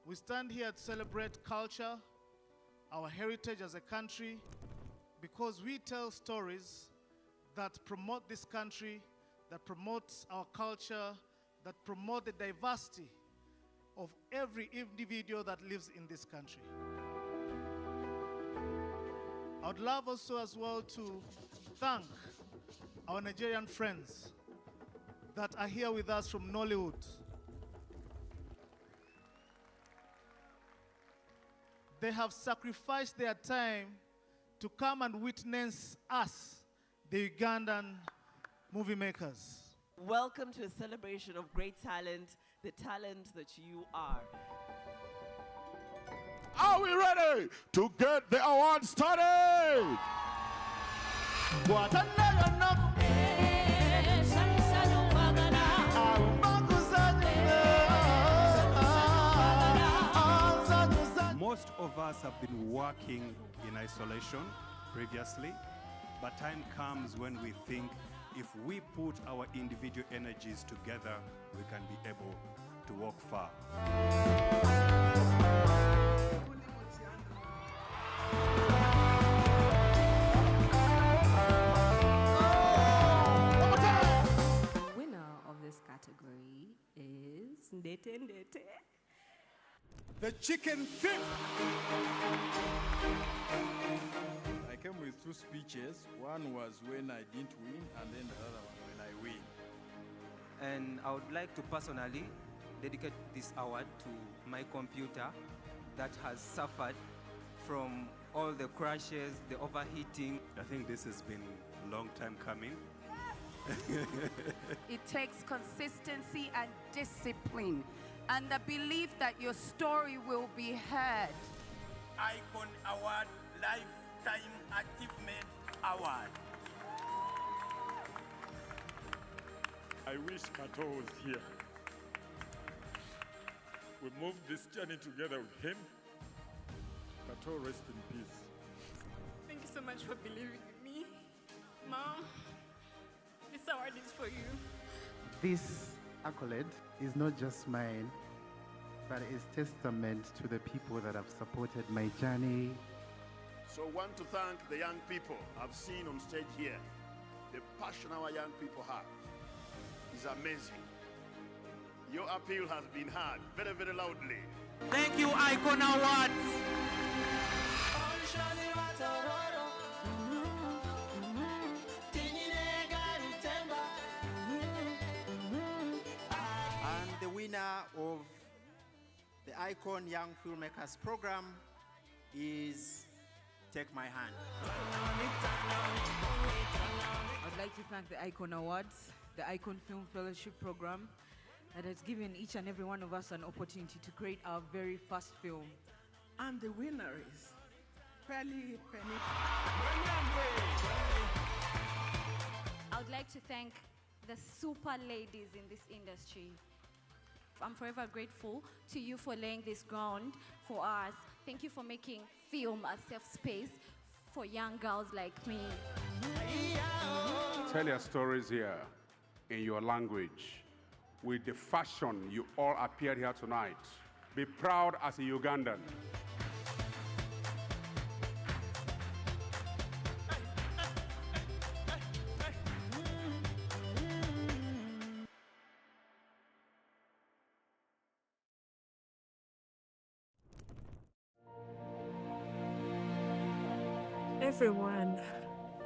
We stand here to celebrate culture, our heritage as a country, because we tell stories that promote this country, that promotes our culture, that promote the diversity of every individual that lives in this country. I would love also as well to thank our Nigerian friends that are here with us from Nollywood. They have sacrificed their time to come and witness us, the Ugandan movie makers. Welcome to a celebration of great talent, the talent that you are. Are we ready to get the award started? Most of us have been working in isolation previously, but time comes when we think if we put our individual energies together, we can be able to walk far. Winner of this category is Ndete Ndete. The chicken thief. I came with two speeches. One was when I didn't win, and then the other one when I win. And I would like to personally dedicate this award to my computer that has suffered from all the crashes, the overheating. I think this has been a long time coming. It takes consistency and discipline and the belief that your story will be heard. iKON Award, Lifetime Achievement Award. I wish Kato was here. We moved this journey together with him. Kato, rest in peace. Thank you so much for believing in me. Mom, this award is for you. This accolade is not just mine, but is testament to the people that have supported my journey. So I want to thank the young people I've seen on stage here. The passion our young people have is amazing. Your appeal has been heard very, very loudly. Thank you, iKON Awards. And the winner of the iKON Young Filmmakers Program is Take My Hand. I'd like to thank the iKON Awards, the iKON Film Fellowship Program, that has given each and every one of us an opportunity to create our very first film. And the winner is Penny. I would like to thank the super ladies in this industry. I'm forever grateful to you for laying this ground for us. Thank you for making film a safe space for young girls like me. Tell your stories here in your language with the fashion you all appeared here tonight. Be proud as a Ugandan. Everyone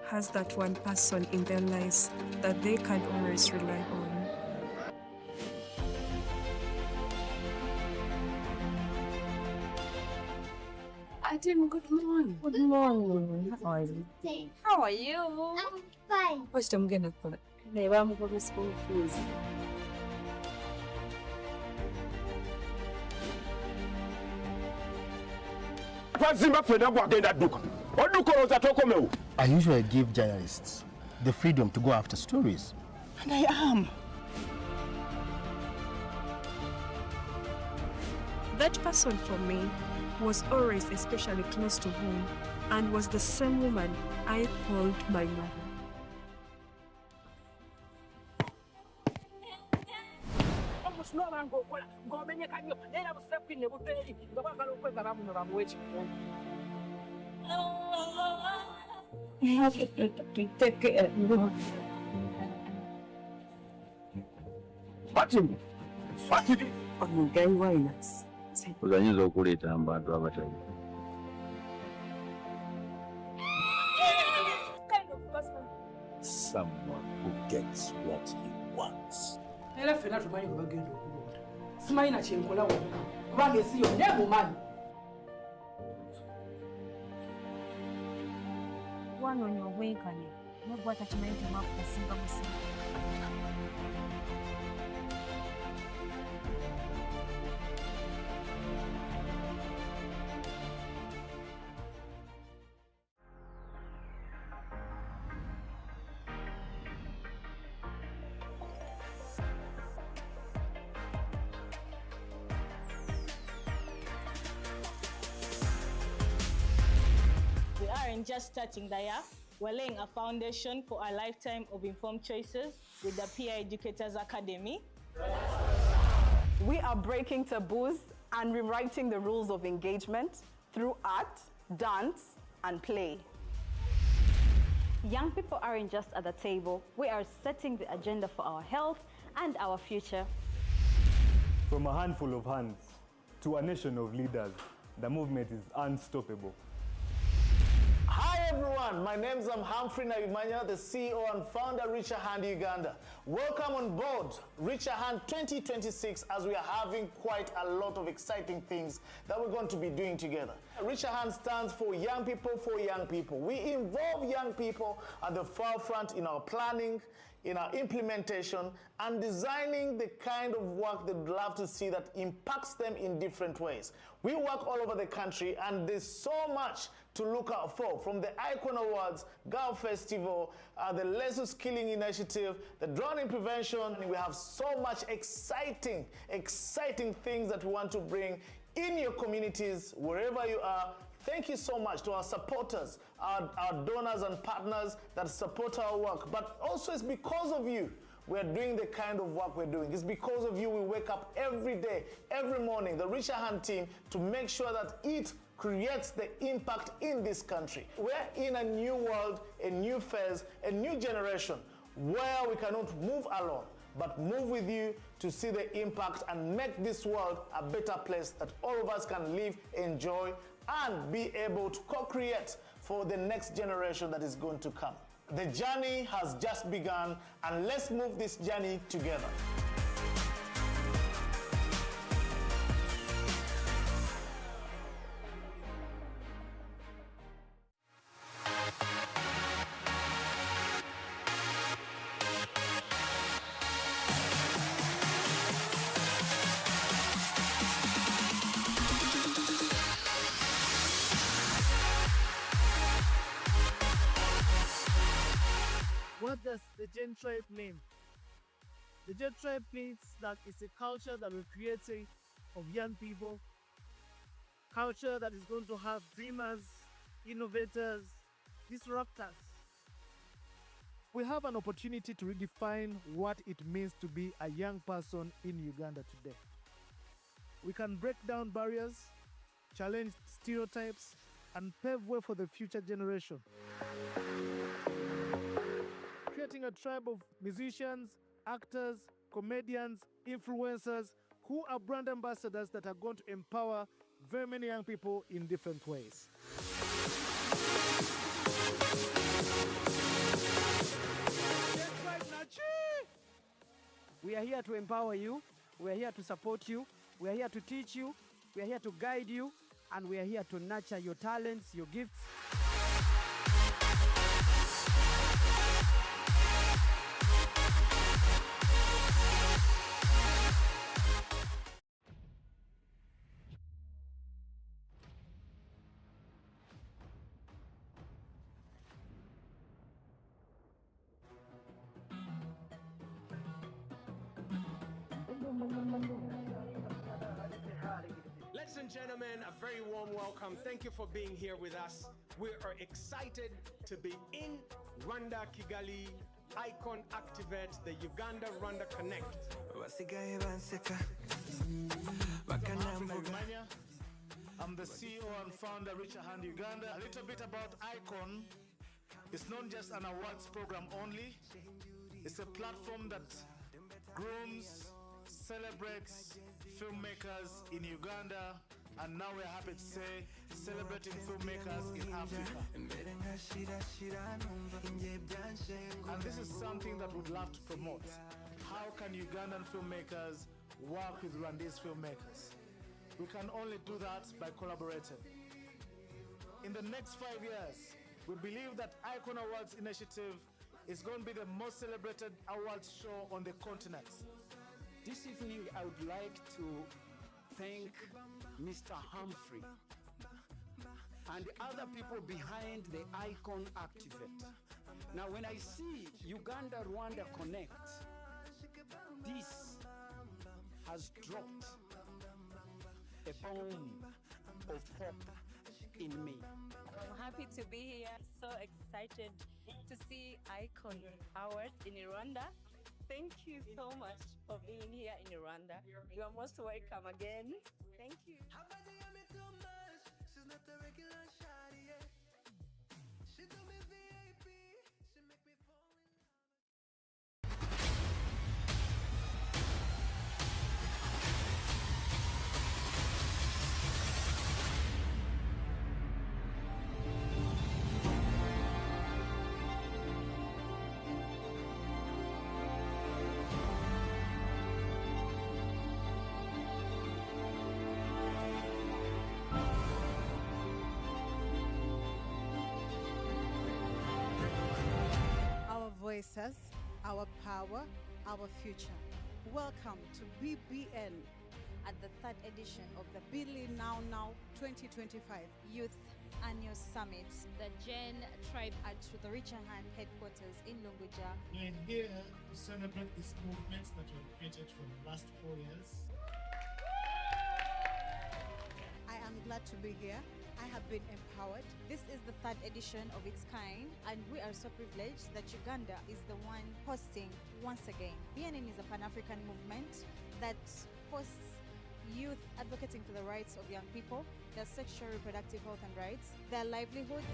has that one person in their lives that they can always rely on. Adam, good morning. Good morning. How are you? How are you? I'm fine. What's the mgeni kwa? Naiba mkono school fees. I usually give journalists the freedom to go after stories, and I am. That person for me was always especially close to home and was the same woman I called my mother. Take care. Fatima. Fatima. Omugayi wayinasi. Uzanyiza okuleeta abantu abatayi. Someone who gets what he wants. Era ffenna tumanyi gwe bagenda okulonda. Simanyi na kyenkola wonna kubanga ensi yonna emumanyi. Wanoonya obwenkanya naye gwe atakimanyi temwafu kasimba musimba. We aren't just starting the year, we're laying a foundation for a lifetime of informed choices with the Peer Educators Academy. We are breaking taboos and rewriting the rules of engagement through art, dance, and play. Young people aren't just at the table, we are setting the agenda for our health and our future. From a handful of hands to a nation of leaders, the movement is unstoppable. Hi everyone, my name is Humphrey Naimanya, the CEO and founder Reach a Hand Uganda. Welcome on board Reach a Hand 2026 as we are having quite a lot of exciting things that we're going to be doing together. Reach a Hand stands for young people for young people. We involve young people at the forefront in our planning, in our implementation, and designing the kind of work they'd love to see that impacts them in different ways. We work all over the country, and there's so much to look out for, from the iKON Awards, Girl Festival, the Lesu Skilling Initiative, the drowning prevention. We have so much exciting things that we want to bring in your communities, wherever you are. Thank you so much to our supporters, our donors and partners that support our work. But also it's because of you we're doing the kind of work we're doing. It's because of you we wake up every day, every morning, the Reach a Hand team, to make sure that it creates the impact in this country. We're in a new world, a new phase, a new generation where we cannot move alone, but move with you to see the impact and make this world a better place that all of us can live, enjoy, and be able to co-create for the next generation that is going to come. The journey has just begun, and let's move this journey together. What does the Gen Tribe mean? The Gen Tribe means that it's a culture that we're creating of young people, culture that is going to have dreamers, innovators, disruptors. We have an opportunity to redefine what it means to be a young person in Uganda today. We can break down barriers, challenge stereotypes, and pave way for the future generation. Creating a tribe of musicians, actors, comedians, influencers who are brand ambassadors that are going to empower very many young people in different ways. We are here to empower you, we are here to support you, we are here to teach you, we are here to guide you, and we are here to nurture your talents, your gifts. Ladies and gentlemen, a very warm welcome. Thank you for being here with us. We are excited to be in Rwanda, Kigali, iKON activate the Uganda-Rwanda Connect. I'm the CEO and founder, Richard Hand Uganda. A little bit about iKON. It's not just an awards program only. It's a platform that grooms, celebrates filmmakers in Uganda, and now we're happy to say celebrating filmmakers in Africa. And this is something that we'd love to promote. How can Ugandan filmmakers work with Rwandese filmmakers? We can only do that by collaborating. In the next 5 years, we believe that iKON Awards initiative is going to be the most celebrated awards show on the continent. This evening, I would like to thank Mr. Humphrey and the other people behind the iKON Activate. Now, when I see Uganda-Rwanda Connect, this has dropped a bomb of hope in me. I'm happy to be here, so excited to see iKON Awards in Rwanda. Thank you so much for being here in Rwanda. You are most welcome again. Thank you. Voices, our power, our future. Welcome to BBN at the 3rd edition of the Billy Now 2025 Youth Annual Summit, the Gen Tribe at the Richard Hand headquarters in Lunguja. We're here to celebrate this movement that we have created for the last 4 years. I am glad to be here. I have been empowered. This is the 3rd edition of its kind, and we are so privileged that Uganda is the one hosting once again. BNN is a Pan-African movement that hosts youth advocating for the rights of young people, their sexual reproductive health and rights, their livelihoods.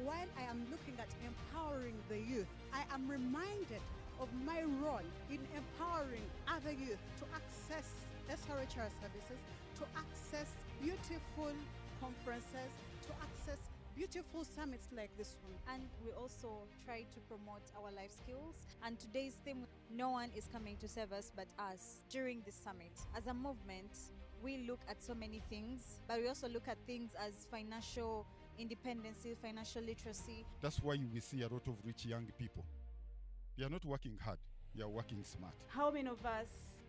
While I am looking at empowering the youth, I am reminded of my role in empowering other youth to access SRHR services, to access beautiful conferences, to access beautiful summits like this one. And we also try to promote our life skills. And today's theme, no one is coming to save us but us. During this summit, as a movement, we look at so many things, but we also look at things as financial independence, financial literacy. That's why we see a lot of rich young people. We are not working hard, we are working smart. How many of us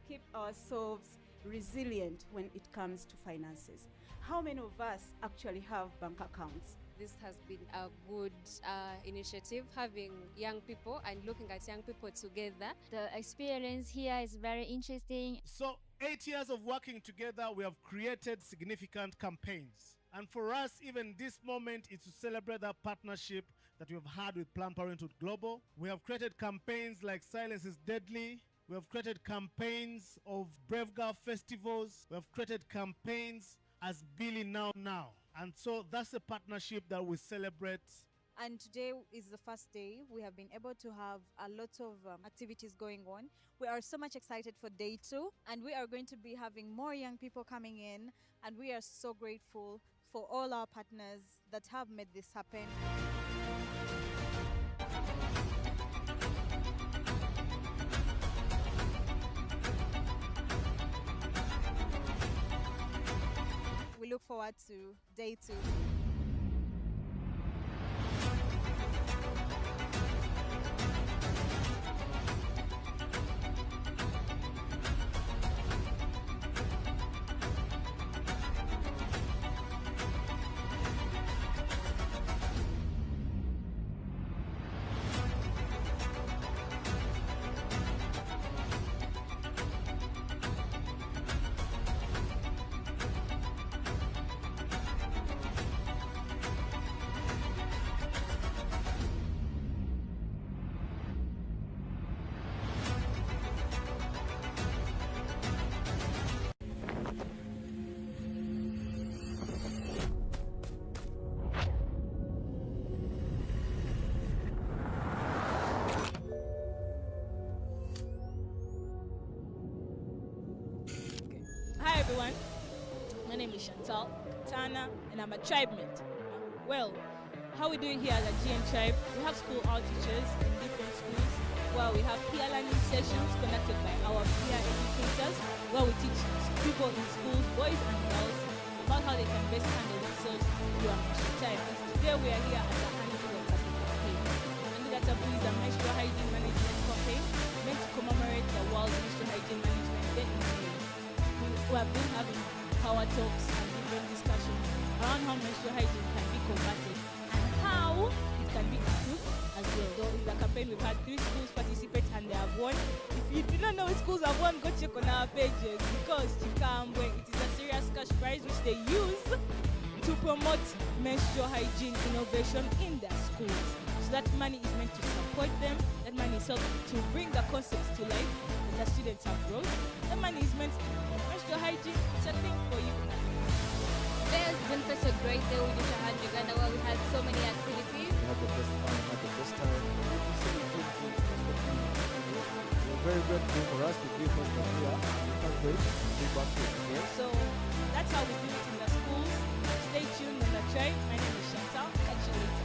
keep ourselves resilient when it comes to finances? How many of us actually have bank accounts? This has been a good initiative, having young people and looking at young people together. The experience here is very interesting. So 8 years of working together, we have created significant campaigns. And for us, even this moment is to celebrate that partnership that we have had with Planned Parenthood Global. We have created campaigns like Silence is Deadly. We have created campaigns of Brave Girl festivals. We have created campaigns as Billy Now. And so that's a partnership that we celebrate. And today is the first day. We have been able to have a lot of activities going on. We are so much excited for day 2, and we are going to be having more young people coming in, and we are so grateful for all our partners that have made this happen. We look forward to day 2. everyone. My name is Chantal Tana, and I'm a tribe mate. Well, how we doing here as a GN tribe? We have school outreaches in different schools, where we have peer learning sessions conducted by our peer educators, where we teach people in schools, boys and girls, about how they can best handle themselves through a menstrual time. And today we are here at the Handful of Happy campaign. Under that taboo is a menstrual hygiene management campaign meant to commemorate the World Menstrual Hygiene Management Day in May. We have been having power talks and different discussions around how menstrual hygiene can be combated and how it can be improved as well. So in the campaign we've had 3 schools participate and they have won. If you do not know which schools have won, go check on our pages, because Chikambwe, it is a serious cash prize which they use to promote menstrual hygiene innovation in their schools. So that money is meant to support them, that money is helped to bring the concepts to life that the students have brought. That money is meant to menstrual hygiene, it's a thing for you. Today has been such a great day with Risha Uganda, where we had so many activities. We had the best fun, we had the best time. We're very grateful for us to be first time here. We can't wait to be back to again. So that's how we do it in the schools. Stay tuned on the tribe. My name is Chantal. Catch you later.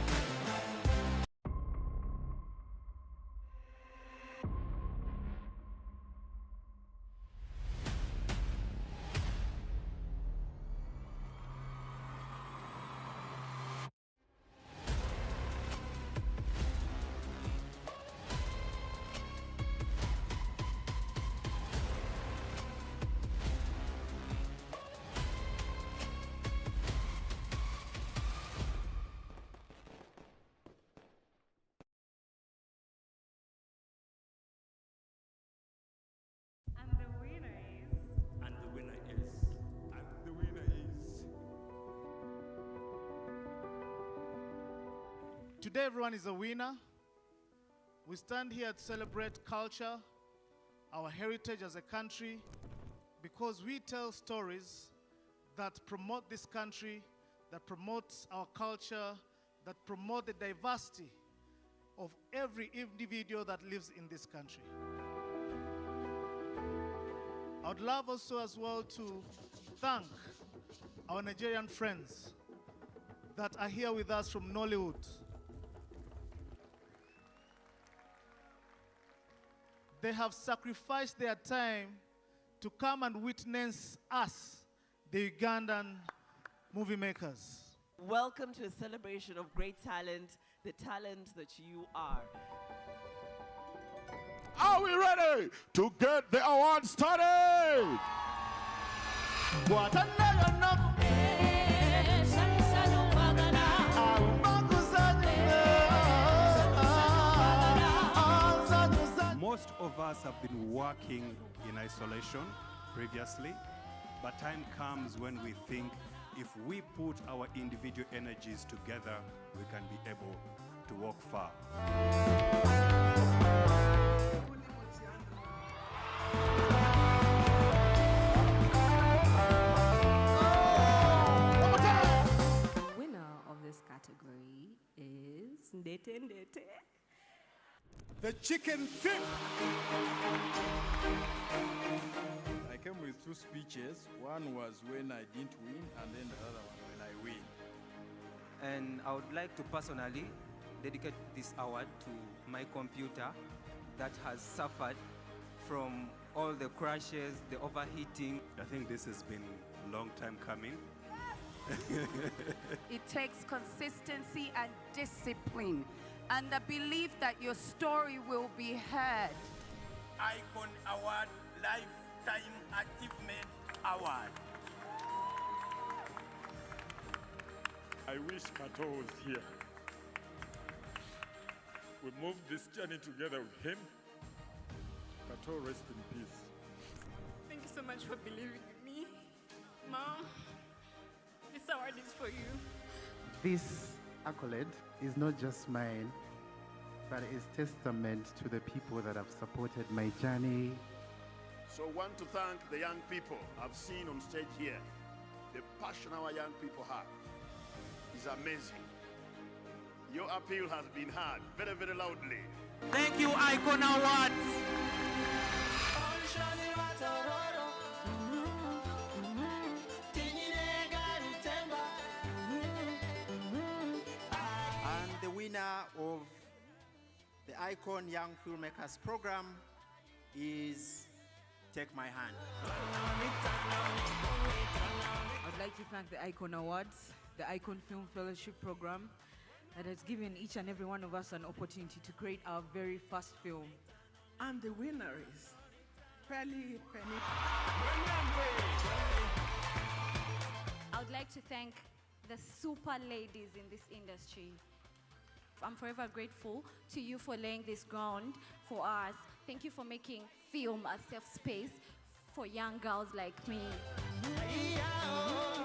Today everyone is a winner. We stand here to celebrate culture, our heritage as a country, because we tell stories that promote this country, that promotes our culture, that promote the diversity of every individual that lives in this country. I would love also as well to thank our Nigerian friends that are here with us from Nollywood. They have sacrificed their time to come and witness us, the Ugandan movie makers. Welcome to a celebration of great talent, the talent that you are. Are we ready to get the award started? Most of us have been working in isolation previously, but time comes when we think if we put our individual energies together, we can be able to walk far. Winner of this category is Ndete Ndete. The chicken thief. I came with 2 speeches. One was when I didn't win, and then the other one when I win. And I would like to personally dedicate this award to my computer that has suffered from all the crashes, the overheating. I think this has been a long time coming. It takes consistency and discipline and the belief that your story will be heard. iKON Award, Lifetime Achievement Award. I wish Kato was here. We moved this journey together with him. Kato, rest in peace. Thank you so much for believing in me. Mom, this award is for you. This accolade is not just mine, but it is testament to the people that have supported my journey. So I want to thank the young people I've seen on stage here. The passion our young people have is amazing. Your appeal has been heard very, very loudly. Thank you, iKON Awards. iKON Young Filmmakers program is Take My Hand. I'd like to thank the iKON Awards, the iKON Film Fellowship Program, that has given each and every one of us an opportunity to create our very first film. And the winner is Penny. I would like to thank the super ladies in this industry. I'm forever grateful to you for laying this ground for us. Thank you for making film a safe space for young girls like me.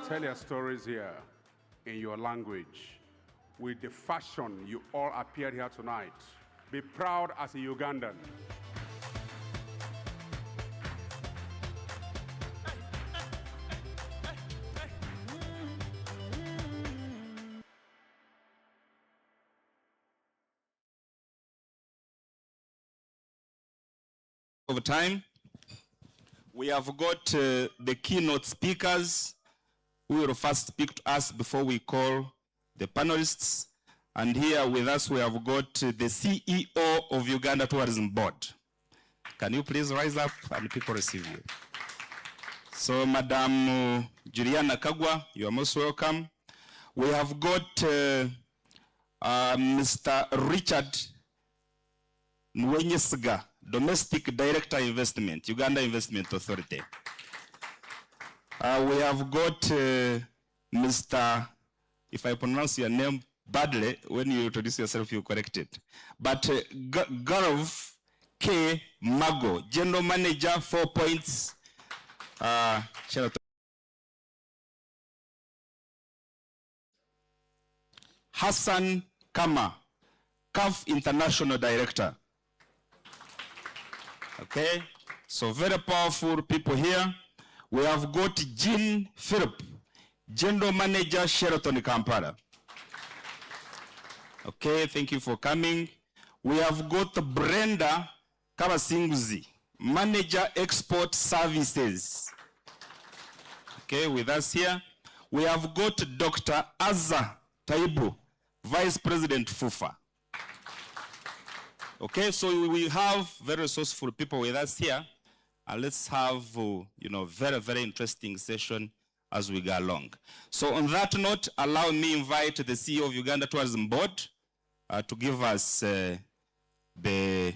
Tell your stories here in your language with the fashion you all appeared here tonight. Be proud as a Ugandan. Of time, we have got the keynote speakers who will first speak to us before we call the panelists. And here with us we have got the CEO of Uganda Tourism Board. Can you please rise up and people receive you? So Madam Juliana Kagwa, you are most welcome. We have got Mr. Richard Nwenyesiga, Domestic Director Investment, Uganda Investment Authority. We have got Mr., if I pronounce your name badly, when you introduce yourself, you correct it. But Gaurav K. Mago, General Manager, 4 Points. Hassan Kama, CAF International Director. Okay, so very powerful people here. We have got Jean Philip, General Manager, Sheraton Kampala. Okay, thank you for coming. We have got Brenda Kabasinguzi, Manager, Export Services. Okay, with us here. We have got Dr. Azza Taibu, Vice President FUFA. Okay, so we have very resourceful people with us here, and let's have very, very interesting session as we go along. So on that note, allow me invite the CEO of Uganda Tourism Board to give us the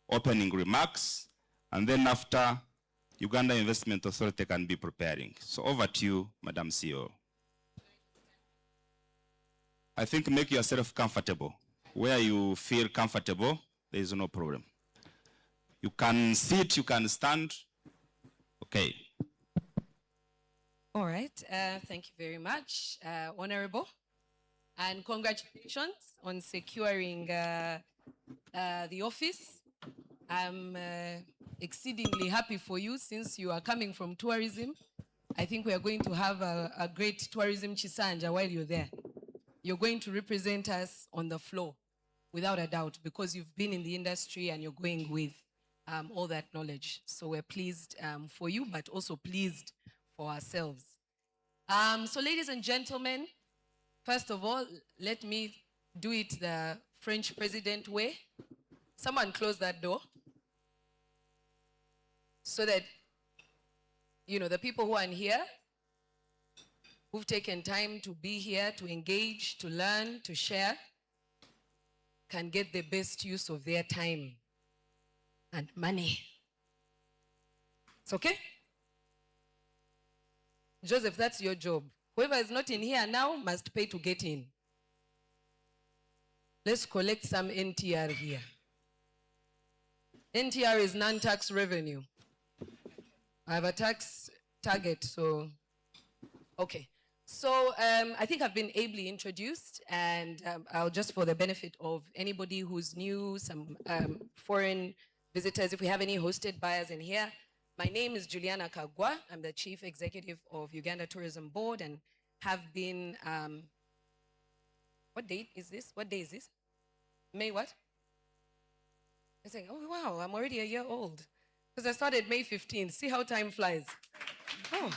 opening remarks, and then after, Uganda Investment Authority can be preparing. So over to you, Madam CEO. I think make yourself comfortable. Where you feel comfortable, there is no problem. You can sit, you can stand. Okay. All right, thank you very much, Honorable. And congratulations on securing the office. I'm exceedingly happy for you since you are coming from tourism. I think we are going to have a great tourism chisanja while you're there. You're going to represent us on the floor, without a doubt, because you've been in the industry and you're going with all that knowledge. So we're pleased for you, but also pleased for ourselves. So ladies and gentlemen, first of all, let me do it the French president way. Someone close that door so that, the people who are in here, who've taken time to be here, to engage, to learn, to share, can get the best use of their time and money. It's okay? Joseph, that's your job. Whoever is not in here now must pay to get in. Let's collect some NTR here. NTR is non-tax revenue. I have a tax target, so, okay. So I think I've been ably introduced, and I'll just, for the benefit of anybody who's new, some foreign visitors, if we have any hosted buyers in here, my name is Juliana Kagwa. I'm the Chief Executive of Uganda Tourism Board and have been, what date is this? What day is this? May what? I'm saying, oh wow, I'm already a year old. Because I started May 15th. See how time flies. Oh.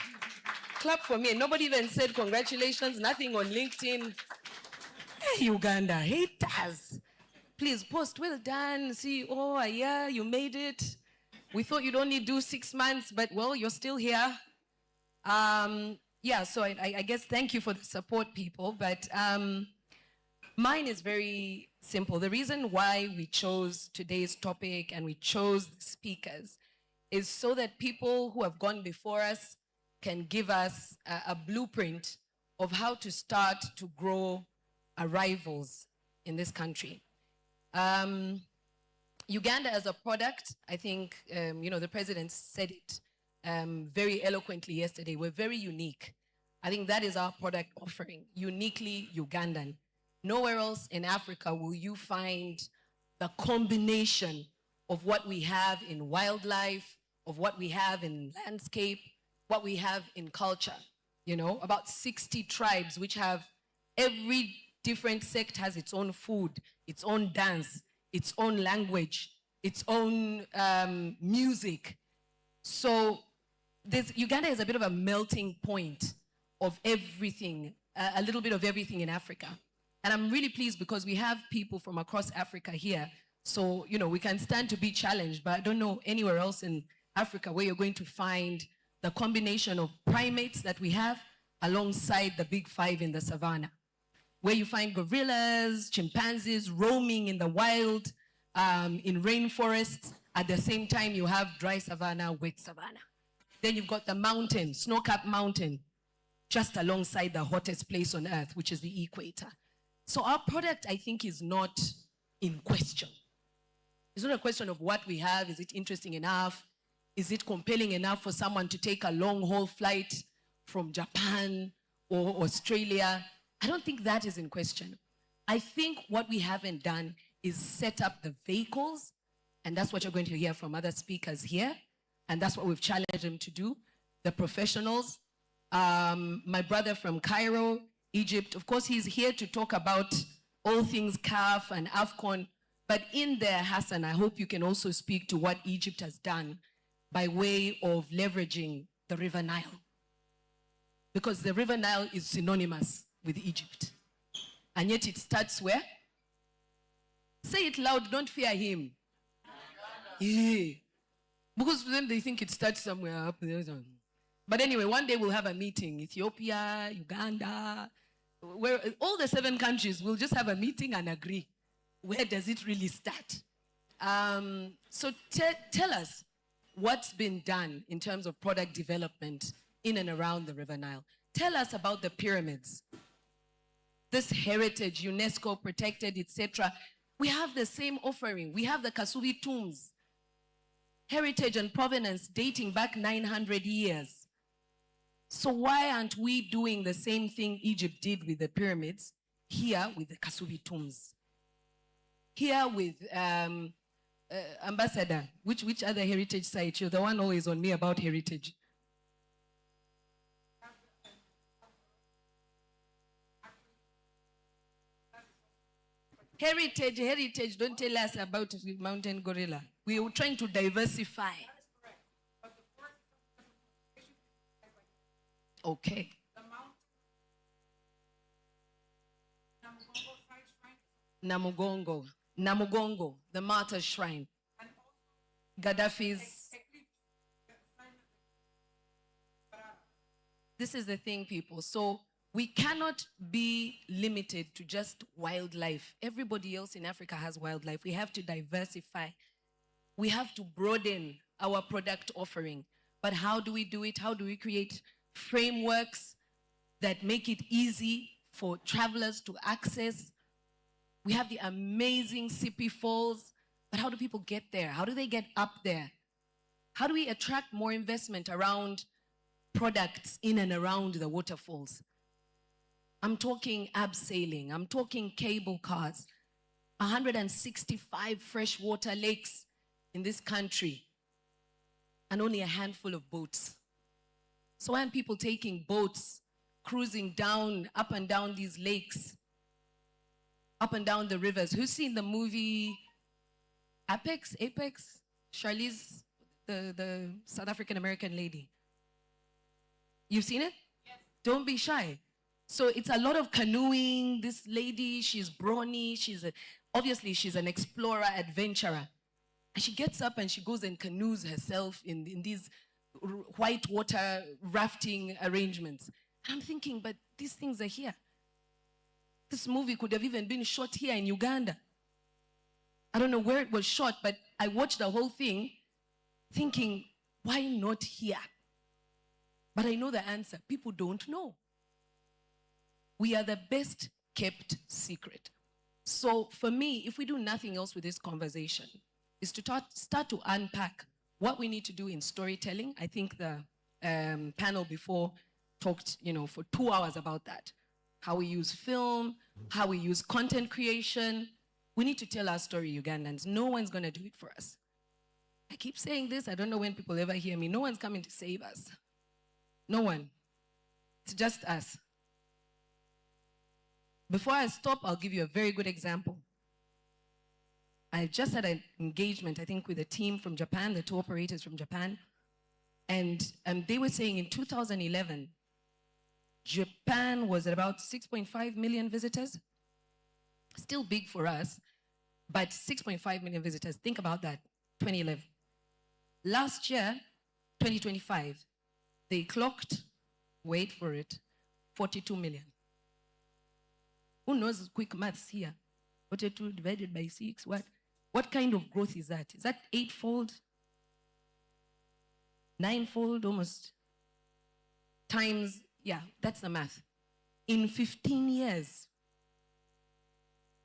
Clap for me. Nobody even said congratulations, nothing on LinkedIn. Hey, Uganda haters. Please post, well done. See, oh, yeah, you made it. We thought you'd only do 6 months, but well, you're still here. Yeah, so I guess thank you for the support, people. But mine is very simple. The reason why we chose today's topic and we chose the speakers is so that people who have gone before us can give us a blueprint of how to start to grow arrivals in this country. Uganda as a product, I think, the president said it very eloquently yesterday. We're very unique. I think that is our product offering, uniquely Ugandan. Nowhere else in Africa will you find the combination of what we have in wildlife, of what we have in landscape, what we have in culture. About 60 tribes, which have every different sect has its own food, its own dance, its own language, its own music. So Uganda is a bit of a melting point of everything, a little bit of everything in Africa. And I'm really pleased because we have people from across Africa here. So, we can stand to be challenged, but I don't know anywhere else in Africa where you're going to find the combination of primates that we have alongside the big five in the savannah, where you find gorillas, chimpanzees roaming in the wild, in rainforests. At the same time, you have dry savannah, wet savannah. Then you've got the mountain, snow-capped mountain, just alongside the hottest place on earth, which is the equator. So our product, I think, is not in question. It's not a question of what we have. Is it interesting enough? Is it compelling enough for someone to take a long-haul flight from Japan or Australia? I don't think that is in question. I think what we haven't done is set up the vehicles, and that's what you're going to hear from other speakers here, and that's what we've challenged them to do, the professionals. My brother from Cairo, Egypt, of course, he's here to talk about all things CAF and AFCON, but in there, Hassan, I hope you can also speak to what Egypt has done by way of leveraging the River Nile. Because the River Nile is synonymous with Egypt. And yet it starts where? Say it loud, don't fear him. Yeah. Because for them, they think it starts somewhere up there. But anyway, one day we'll have a meeting. Ethiopia, Uganda, where all the 7 countries will just have a meeting and agree. Where does it really start? So tell us what's been done in terms of product development in and around the River Nile. Tell us about the pyramids. This heritage, UNESCO protected, etc. We have the same offering. We have the Kasubi tombs. Heritage and provenance dating back 900 years. So why aren't we doing the same thing Egypt did with the pyramids, here with the Kasubi tombs? Here with Ambassador, which other heritage site? You're the one always on me about heritage. Heritage, don't tell us about the mountain gorilla. We are trying to diversify. Okay. Namugongo, the martyr's shrine. Gaddafi's. This is the thing, people. So we cannot be limited to just wildlife. Everybody else in Africa has wildlife. We have to diversify. We have to broaden our product offering. But how do we do it? How do we create frameworks that make it easy for travelers to access? We have the amazing Sipi Falls, but how do people get there? How do they get up there? How do we attract more investment around products in and around the waterfalls? I'm talking abseiling, I'm talking cable cars, 165 freshwater lakes in this country, and only a handful of boats. So why aren't people taking boats, cruising down, up and down these lakes, up and down the rivers? Who's seen the movie Apex? Charlize, the South African American lady. You've seen it? Yes. Don't be shy. So it's a lot of canoeing. This lady, she's brawny, she's Obviously, she's an explorer, adventurer. And she gets up and she goes and canoes herself in these white water rafting arrangements. And I'm thinking, but these things are here. This movie could have even been shot here in Uganda. I don't know where it was shot, but I watched the whole thing thinking, why not here? But I know the answer. People don't know. We are the best kept secret. So for me, if we do nothing else with this conversation, is to start to unpack what we need to do in storytelling. I think the panel before talked, for 2 hours about that. How we use film, how we use content creation. We need to tell our story, Ugandans. No one's going to do it for us. I keep saying this. I don't know when people ever hear me. No one's coming to save us. No one. It's just us. Before I stop, I'll give you a very good example. I just had an engagement, I think, with a team from Japan, the tour operators from Japan. And they were saying in 2011, Japan was at about 6.5 million visitors. Still big for us, but 6.5 million visitors. Think about that, 2011. Last year, 2025, they clocked, wait for it, 42 million. Who knows quick maths here? 42 divided by 6, what kind of growth is that? Is that 8-fold? 9-fold almost? Times, yeah, that's the math. In 15 years.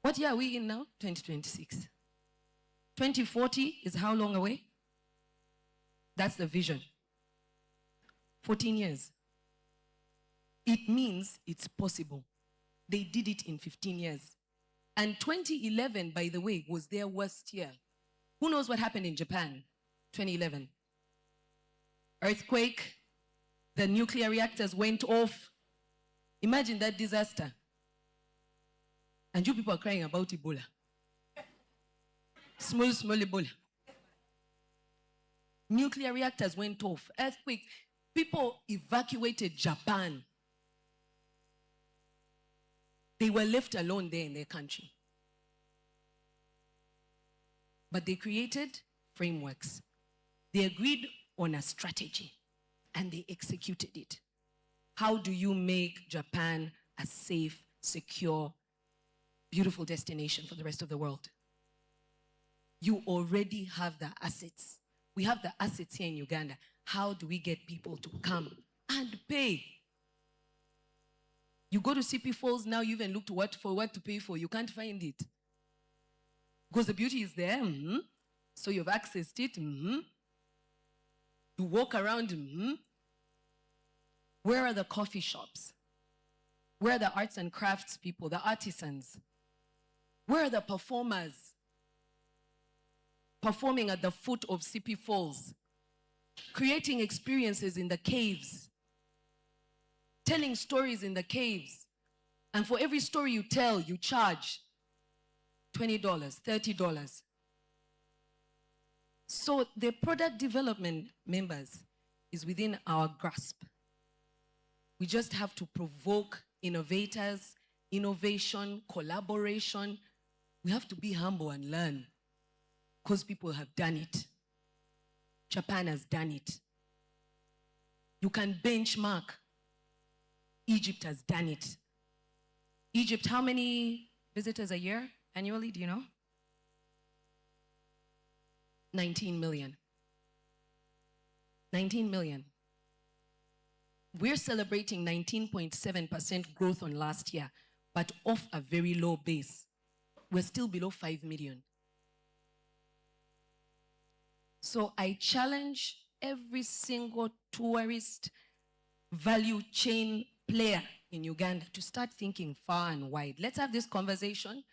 What year are we in now? 2026. 2040 is how long away? That's the vision. 14 years. It means it's possible. They did it in 15 years. And 2011, by the way, was their worst year. Who knows what happened in Japan? 2011. Earthquake, the nuclear reactors went off. Imagine that disaster. And you people are crying about Ebola. Small Ebola. Nuclear reactors went off. Earthquake. People evacuated Japan. They were left alone there in their country. But they created frameworks. They agreed on a strategy and they executed it. How do you make Japan a safe, secure, beautiful destination for the rest of the world? You already have the assets. We have the assets here in Uganda. How do we get people to come and pay? You go to CP Falls now, you even look to for what to pay for. You can't find it. Because the beauty is there. So you've accessed it. You walk around. Where are the coffee shops? Where are the arts and crafts people, the artisans? Where are the performers performing at the foot of CP Falls? Creating experiences in the caves. Telling stories in the caves. And for every story you tell, you charge $20, $30. So the product development, members, is within our grasp. We just have to provoke innovators, innovation, collaboration. We have to be humble and learn because people have done it. Japan has done it. You can benchmark. Egypt has done it. Egypt, how many visitors a year annually, do you know? 19 million. 19 million. We're celebrating 19.7% growth on last year, but off a very low base. We're still below 5 million. So I challenge every single tourist value chain player in Uganda to start thinking far and wide. Let's have this conversation.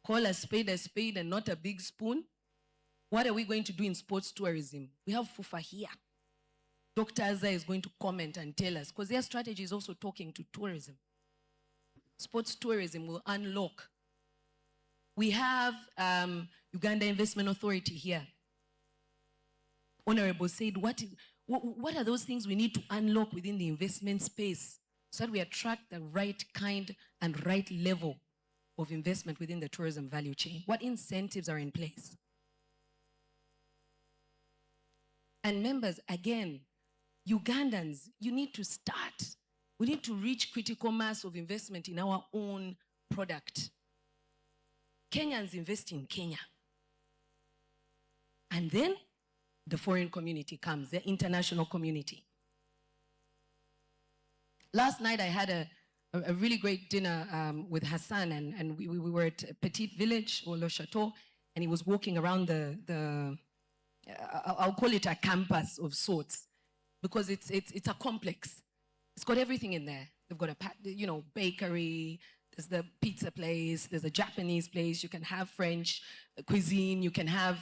Call a spade and not a big spoon. What are we going to do in sports tourism? We have FUFA here. Dr. Azza is going to comment and tell us, because their strategy is also talking to tourism. Sports tourism will unlock. We have Uganda Investment Authority here. Honorable said, what are those things we need to unlock within the investment space so that we attract the right kind and right level of investment within the tourism value chain? What incentives are in place? And members, again, Ugandans, you need to start. We need to reach critical mass of investment in our own product. Kenyans invest in Kenya. And then the foreign community comes, the international community. Last night I had a really great dinner with Hassan, and we were at a petite village, or Le Chateau, and he was walking around I'll call it a campus of sorts, because it's a complex. It's got everything in there. They've got a bakery, there's the pizza place, there's a Japanese place, you can have French cuisine, you can have,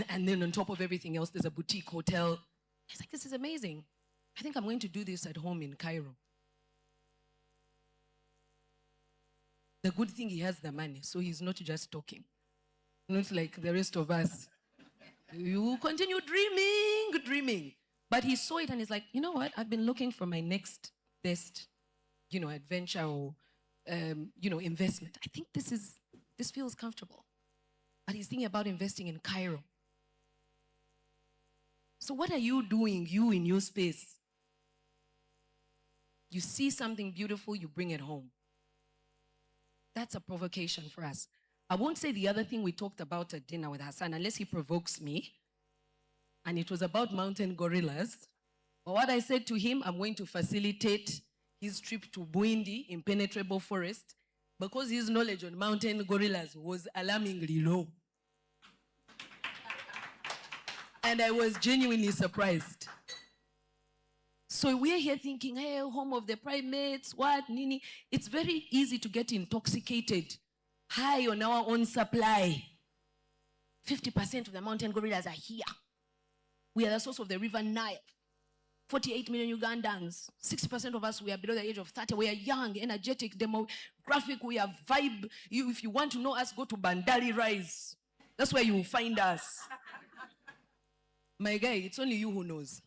and then on top of everything else, there's a boutique hotel. He's like, this is amazing. I think I'm going to do this at home in Cairo. The good thing, he has the money, so he's not just talking. Not like the rest of us. You continue dreaming. But he saw it and he's like, you know what? I've been looking for my next best, adventure or, investment. I think this feels comfortable. But he's thinking about investing in Cairo. So what are you doing, you in your space? You see something beautiful, you bring it home. That's a provocation for us. I won't say the other thing we talked about at dinner with Hassan, unless he provokes me. And it was about mountain gorillas. But what I said to him, I'm going to facilitate his trip to Bwindi, impenetrable forest, because his knowledge on mountain gorillas was alarmingly low. And I was genuinely surprised. So we're here thinking, hey, home of the primates, what, nini? It's very easy to get intoxicated, high on our own supply. 50% of the mountain gorillas are here. We are the source of the river Nile. 48 million Ugandans. 60% of us, we are below the age of 30. We are young, energetic, demographic. We are vibe. If you want to know us, go to Bandari Rise. That's where you will find us. My guy, it's only you who knows.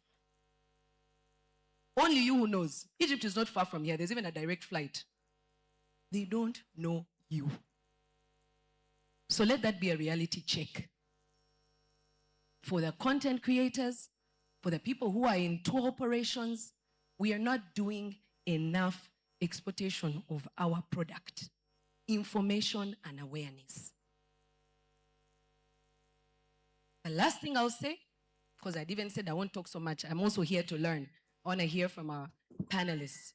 Only you who knows. Egypt is not far from here. There's even a direct flight. They don't know you. So let that be a reality check. For the content creators, for the people who are in tour operations, we are not doing enough exploitation of our product, information and awareness. The last thing I'll say, because I'd even said I won't talk so much, I'm also here to learn. I want to hear from our panelists,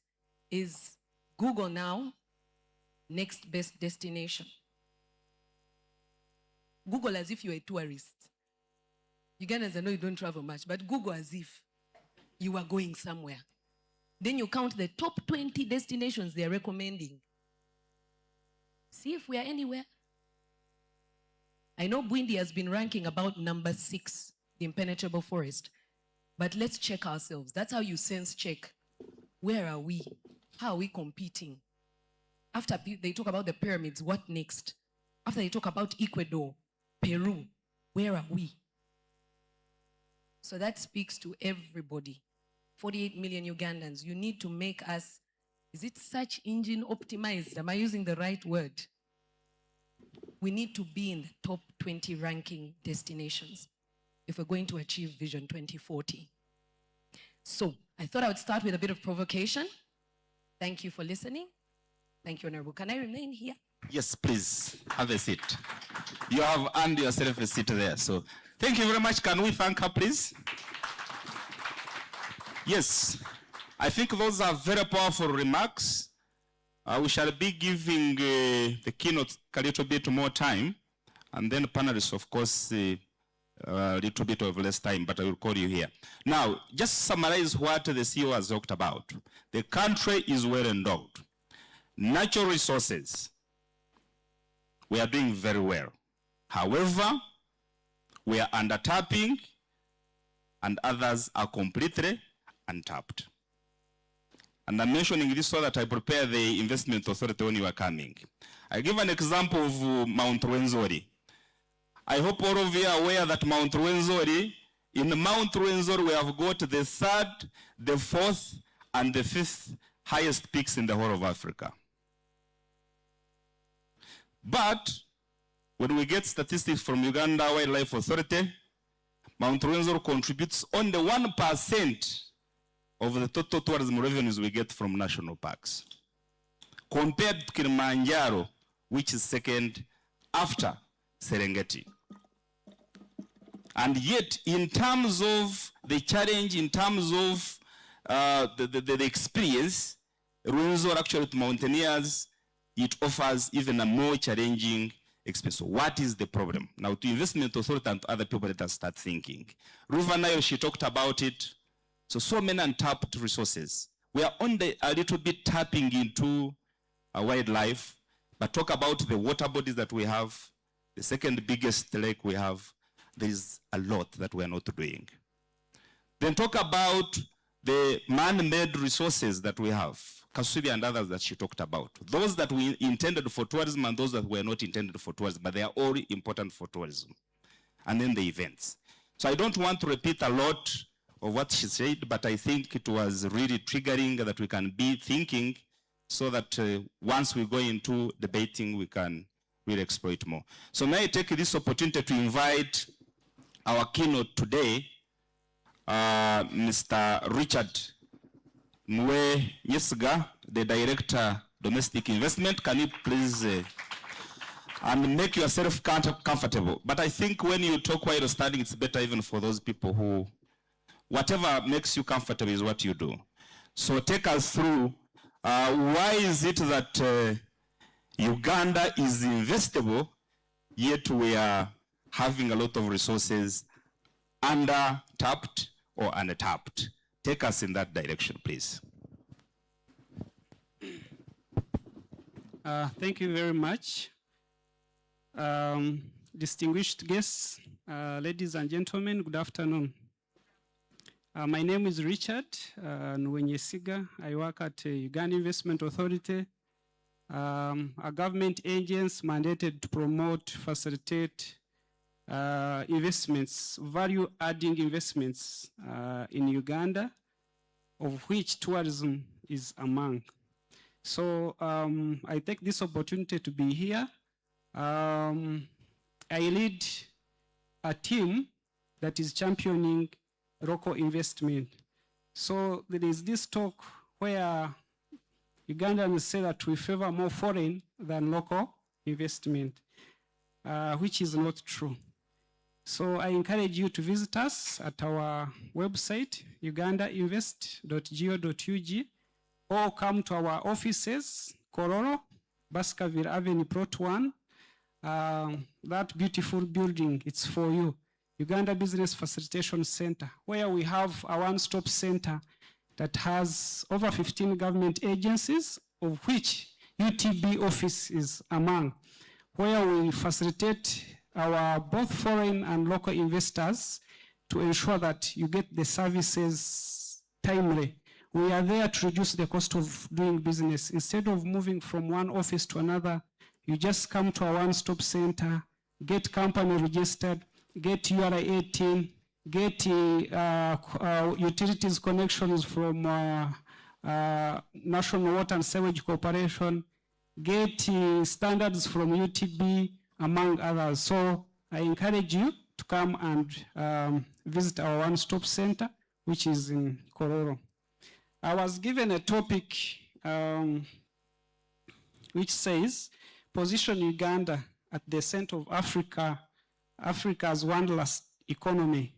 is Google now next best destination? Google as if you're a tourist. Ugandans, I know you don't travel much, but Google as if you are going somewhere. Then you count the top 20 destinations they're recommending. See if we are anywhere. I know Bwindi has been ranking about number 6, the impenetrable forest. But let's check ourselves. That's how you sense check. Where are we? How are we competing? After they talk about the pyramids, what next? After they talk about Ecuador, Peru, where are we? So that speaks to everybody. 48 million Ugandans. You need to make us, is it search engine optimized? Am I using the right word? We need to be in the top 20 ranking destinations if we're going to achieve Vision 2040. So I thought I would start with a bit of provocation. Thank you for listening. Thank you, Honorable. Can I remain here? Yes, please, have a seat. You have earned yourself a seat there. So thank you very much. Can we thank her, please? Yes, I think those are very powerful remarks. We shall be giving the keynote a little bit more time, and then panelists, of course, a little bit of less time, but I will call you here. Now, just summarize what the CEO has talked about. The country is well endowed. Natural resources, we are doing very well. However, we are under-tapping, and others are completely untapped. And I'm mentioning this so that I prepare the investment authority when you are coming. I give an example of Mount Rwenzori. I hope all of you are aware that Mount Rwenzori, in Mount Rwenzori we have got the 3rd, the 4th, and the 5th highest peaks in the whole of Africa. But when we get statistics from Uganda Wildlife Authority, Mount Rwenzori contributes only 1% of the total tourism revenues we get from national parks, compared to Kilimanjaro, which is second after Serengeti. And yet, in terms of the challenge, in terms of the experience, Rwenzori actually to mountaineers, it offers even a more challenging experience. So what is the problem? Now, to investment authority and to other people, let us start thinking. River Nile, she talked about it. So many untapped resources. We are only a little bit tapping into wildlife, but talk about the water bodies that we have, the second biggest lake we have. There is a lot that we are not doing. Then talk about the man-made resources that we have, Kasubi and others that she talked about. Those that we intended for tourism and those that were not intended for tourism, but they are all important for tourism. And then the events. So I don't want to repeat a lot of what she said, but I think it was really triggering that we can be thinking so that once we go into debating, we can really exploit more. So may I take this opportunity to invite our keynote today, Mr. Richard Mwe Nyesiga, the Director, Domestic Investment. Can you please and make yourself comfortable? But I think when you talk while you're standing, it's better even for those people who, whatever makes you comfortable is what you do. So take us through, why is it that Uganda is investable, yet we are having a lot of resources under-tapped or untapped? Take us in that direction, please. Thank you very much. Distinguished guests, ladies and gentlemen, good afternoon. My name is Richard Nyesiga. I work at Uganda Investment Authority, a government agency mandated to promote, facilitate investments, value-adding investments in Uganda, of which tourism is among. So I take this opportunity to be here. I lead a team that is championing local investment. So there is this talk where Ugandans say that we favor more foreign than local investment, which is not true. So I encourage you to visit us at our website, ugandainvest.go.ug, or come to our offices, Kororo, Baskerville Avenue, Plot 1. That beautiful building, it's for you. Uganda Business Facilitation Center, where we have a one-stop center that has over 15 government agencies, of which UTB office is among, where we facilitate our both foreign and local investors to ensure that you get the services timely. We are there to reduce the cost of doing business. Instead of moving from one office to another, you just come to a one-stop center, get company registered, get URI 18, get utilities connections from National Water and Sewage Corporation, get standards from UTB, among others. So I encourage you to come and visit our one-stop center, which is in Kororo. I was given a topic which says, position Uganda at the center of Africa's wanderlust economy.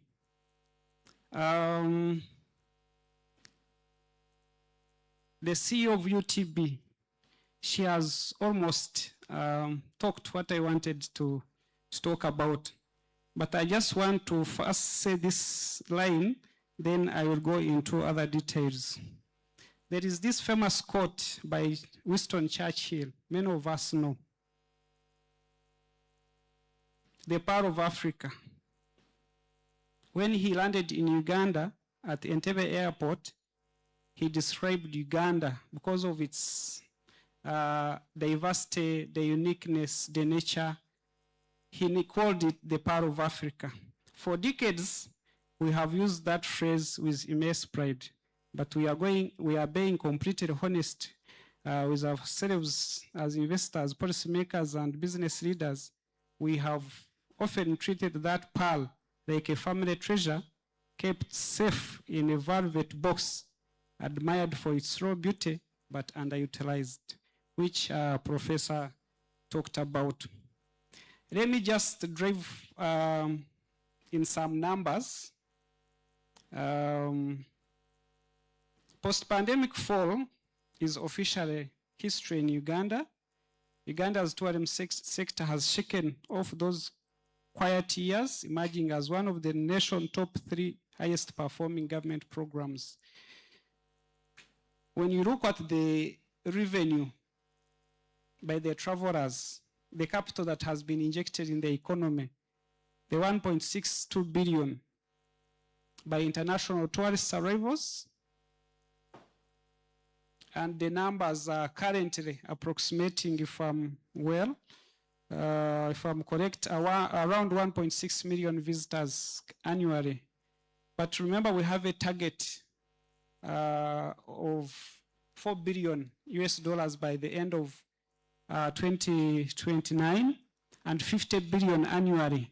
The CEO of UTB, she has almost talked what I wanted to talk about. But I just want to first say this line, then I will go into other details. There is this famous quote by Winston Churchill, many of us know. The power of Africa. When he landed in Uganda at Entebbe Airport, he described Uganda because of its diversity, the uniqueness, the nature. He called it the power of Africa. For decades, we have used that phrase with immense pride, but we are being completely honest. with ourselves as investors, policymakers, and business leaders, we have often treated that pearl like a family treasure kept safe in a velvet box, admired for its raw beauty, but underutilized, which Professor talked about. Let me just drive in some numbers. Post-pandemic fall is officially history in Uganda. Uganda's tourism sector has shaken off those quiet years, emerging as one of the nation's top 3 highest performing government programs. When you look at the revenue by the travelers, the capital that has been injected in the economy, the 1.62 billion by international tourist arrivals, and the numbers are currently approximating, if I'm correct, around 1.6 million visitors annually. But remember, we have a target of $4 billion by the end of 2029 and 50 billion annually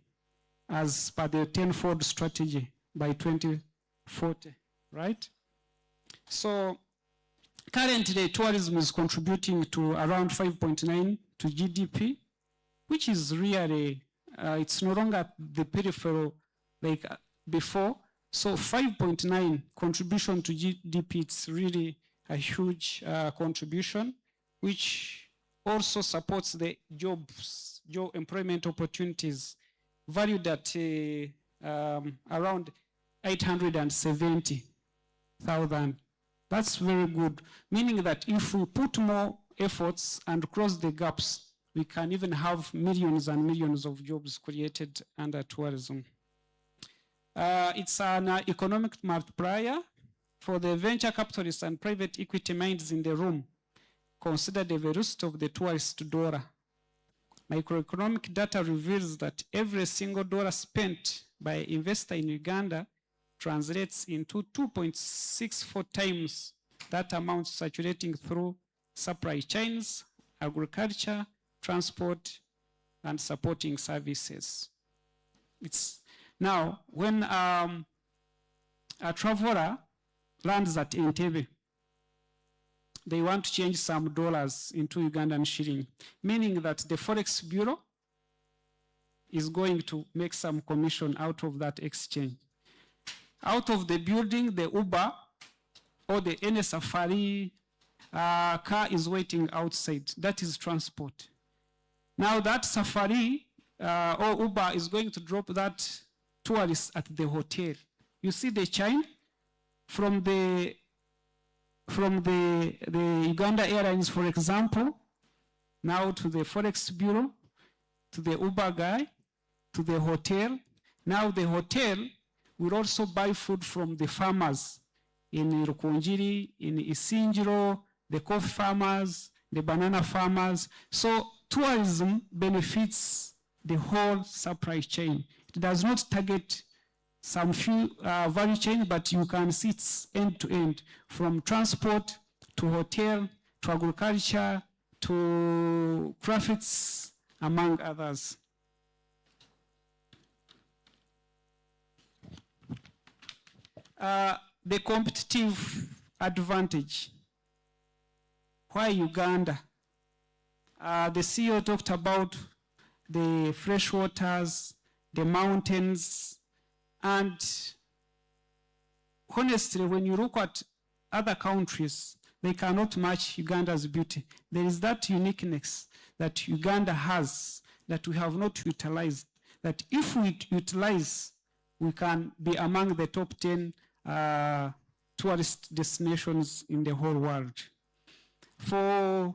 as per the tenfold strategy by 2040, right? So currently tourism is contributing to around 5.9 to GDP, which is really, it's no longer the peripheral like before. So 5.9 contribution to GDP, it's really a huge contribution, which also supports the job employment opportunities valued at around 870,000. That's very good, meaning that if we put more efforts and close the gaps, we can even have millions and millions of jobs created under tourism. It's an economic multiplier for the venture capitalists and private equity minds in the room. Consider the velocity of the tourist dollar. Microeconomic data reveals that every single dollar spent by an investor in Uganda translates into 2.64 times that amount circulating through supply chains, agriculture, transport, and supporting services. Now, when a traveler lands at Entebbe, they want to change some dollars into Ugandan shilling, meaning that the Forex Bureau is going to make some commission out of that exchange. Out of the building, the Uber or the any Safari car is waiting outside. That is transport. Now that Safari or Uber is going to drop that tourist at the hotel. You see the chain from the Uganda Airlines, for example, now to the Forex Bureau, to the Uber guy, to the hotel. Now the hotel will also buy food from the farmers in Rukunjiri, in Isinjiro, the coffee farmers, the banana farmers. So tourism benefits the whole supply chain. It does not target some few value chain, but you can see it's end to end, from transport to hotel to agriculture to profits, among others. The competitive advantage. Why Uganda? The CEO talked about the fresh waters, the mountains, and honestly, when you look at other countries, they cannot match Uganda's beauty. There is that uniqueness that Uganda has that we have not utilized, that if we utilize, we can be among the top 10 tourist destinations in the whole world. From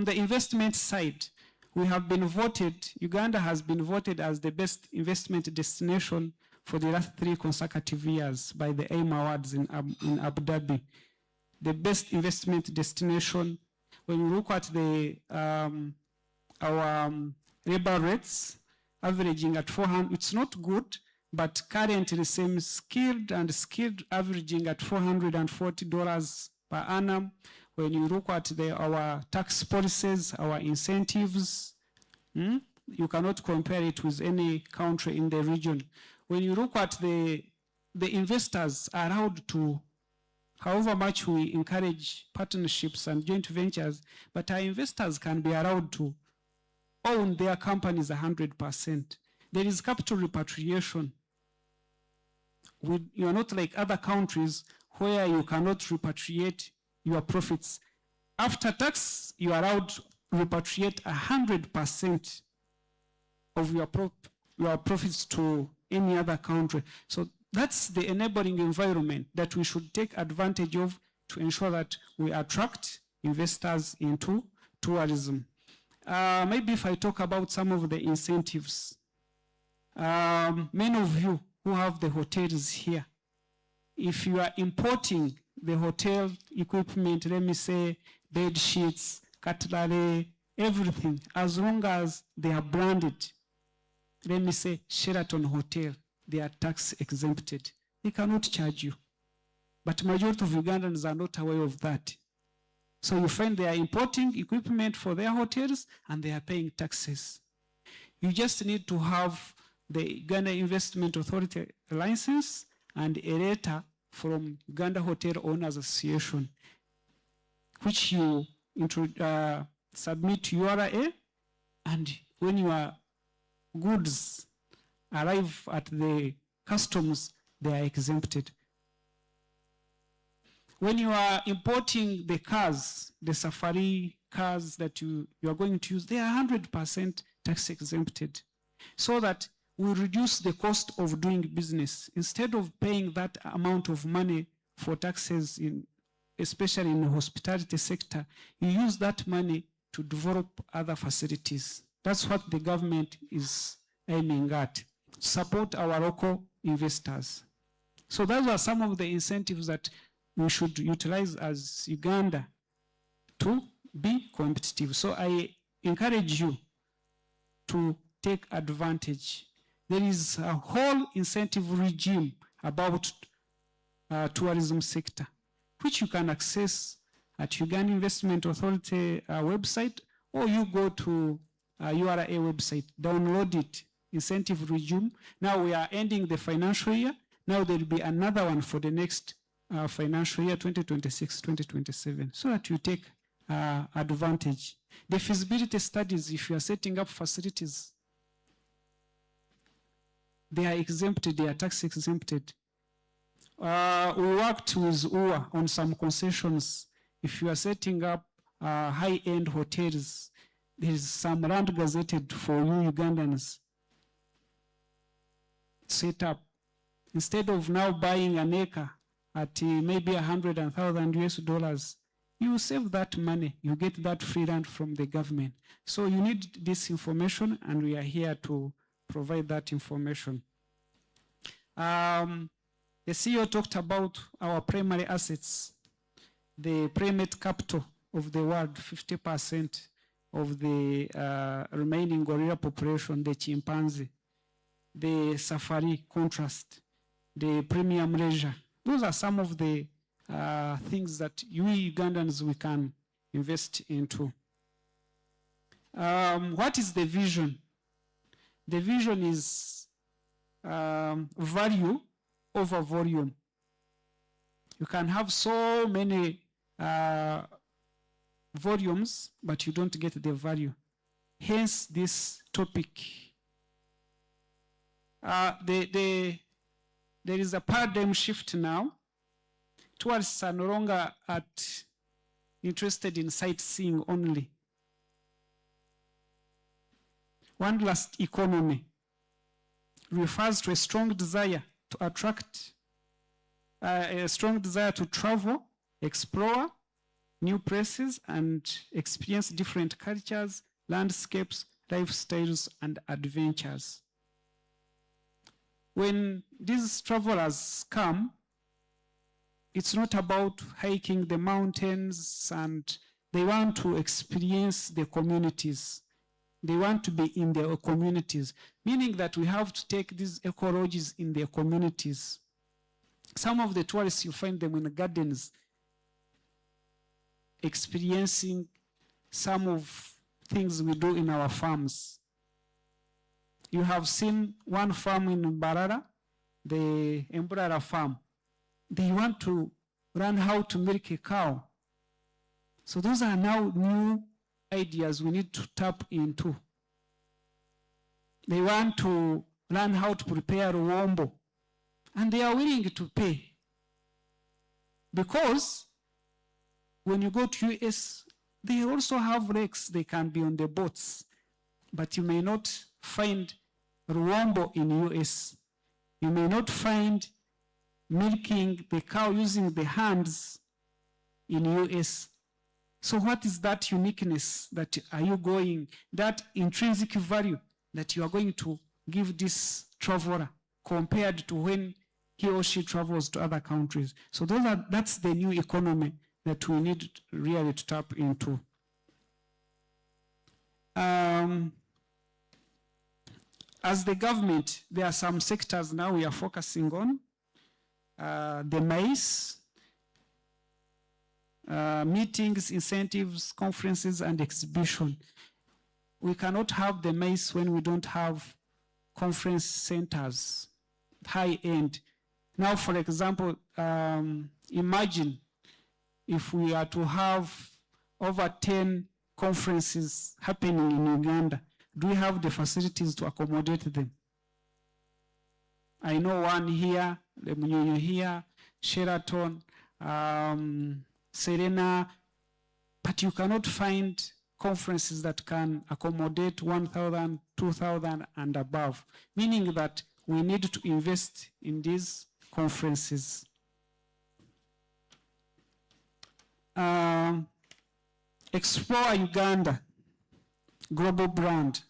the investment side, we have been voted, Uganda has been voted as the best investment destination for the last 3 consecutive years by the AIM Awards in Abu Dhabi. The best investment destination. When you look at the our labor rates, averaging at 400, it's not good, but currently same skilled and skilled averaging at $440 per annum. when you look at our tax policies, our incentives, you cannot compare it with any country in the region. When you look at the investors are allowed to, however much we encourage partnerships and joint ventures, but our investors can be allowed to own their companies 100%. There is capital repatriation. You are not like other countries where you cannot repatriate your profits. After tax, you are allowed to repatriate 100% of your profits to any other country. So that's the enabling environment that we should take advantage of to ensure that we attract investors into tourism. Maybe if I talk about some of the incentives. Many of you who have the hotels here, if you are importing the hotel equipment, let me say bed sheets, cutlery, everything, as long as they are branded, let me say Sheraton Hotel, they are tax exempted. They cannot charge you. But majority of Ugandans are not aware of that. So you find they are importing equipment for their hotels and they are paying taxes. You just need to have the Uganda Investment Authority license and a letter from Uganda Hotel Owners Association, which you submit to URA, and when your goods arrive at the customs, they are exempted. When you are importing the cars, the safari cars that you are going to use, they are 100% tax exempted, so that we reduce the cost of doing business. Instead of paying that amount of money for taxes, especially in the hospitality sector, you use that money to develop other facilities. That's what the government is aiming at, support our local investors. So those are some of the incentives that we should utilize as Uganda to be competitive. So I encourage you to take advantage. There is a whole incentive regime about tourism sector, which you can access at Uganda Investment Authority website, or you go to URA website, download it, incentive regime. Now we are ending the financial year. Now there will be another one for the next financial year, 2026-2027, so that you take advantage. The feasibility studies, if you are setting up facilities, they are exempted, they are tax exempted. We worked with UA on some concessions. If you are setting up high-end hotels, there is some land gazetted for you Ugandans. Set up. Instead of now buying an acre at maybe $100,000 US, you save that money. You get that free land from the government. So you need this information, and we are here to provide that information. The CEO talked about our primary assets, the primate capital of the world, 50% of the remaining gorilla population, the chimpanzee, the safari contrast, the premium leisure. Those are some of the things that we Ugandans, we can invest into. What is the vision? The vision is value over volume. You can have so many volumes, but you don't get the value. Hence this topic. There is a paradigm shift now. Tourists are no longer interested in sightseeing only. Wanderlust economy refers to a strong desire to attract, a strong desire to travel, explore new places, and experience different cultures, landscapes, lifestyles, and adventures. When these travelers come, it's not about hiking the mountains, and they want to experience the communities. They want to be in their communities, meaning that we have to take these ecologies in their communities. Some of the tourists, you find them in the gardens. experiencing some of things we do in our farms. You have seen one farm in Barara, the Emburara farm. They want to learn how to milk a cow. So those are now new ideas we need to tap into. They want to learn how to prepare ruombo, and they are willing to pay. Because when you go to US, they also have lakes, they can be on the boats, but you may not find ruombo in US. You may not find milking the cow using the hands in US. So what is that uniqueness that are you going, that intrinsic value that you are going to give this traveler compared to when he or she travels to other countries? So that's the new economy that we need really to tap into. As the government, there are some sectors now we are focusing on. The maize, meetings, incentives, conferences, and exhibition. We cannot have the maize when we don't have conference centers, high end. Now, for example, imagine if we are to have over 10 conferences happening in Uganda. Do we have the facilities to accommodate them? I know one here, the Munyonyo here, Sheraton, Serena, but you cannot find conferences that can accommodate 1,000, 2,000 and above, meaning that we need to invest in these conferences. Explore Uganda, global brand.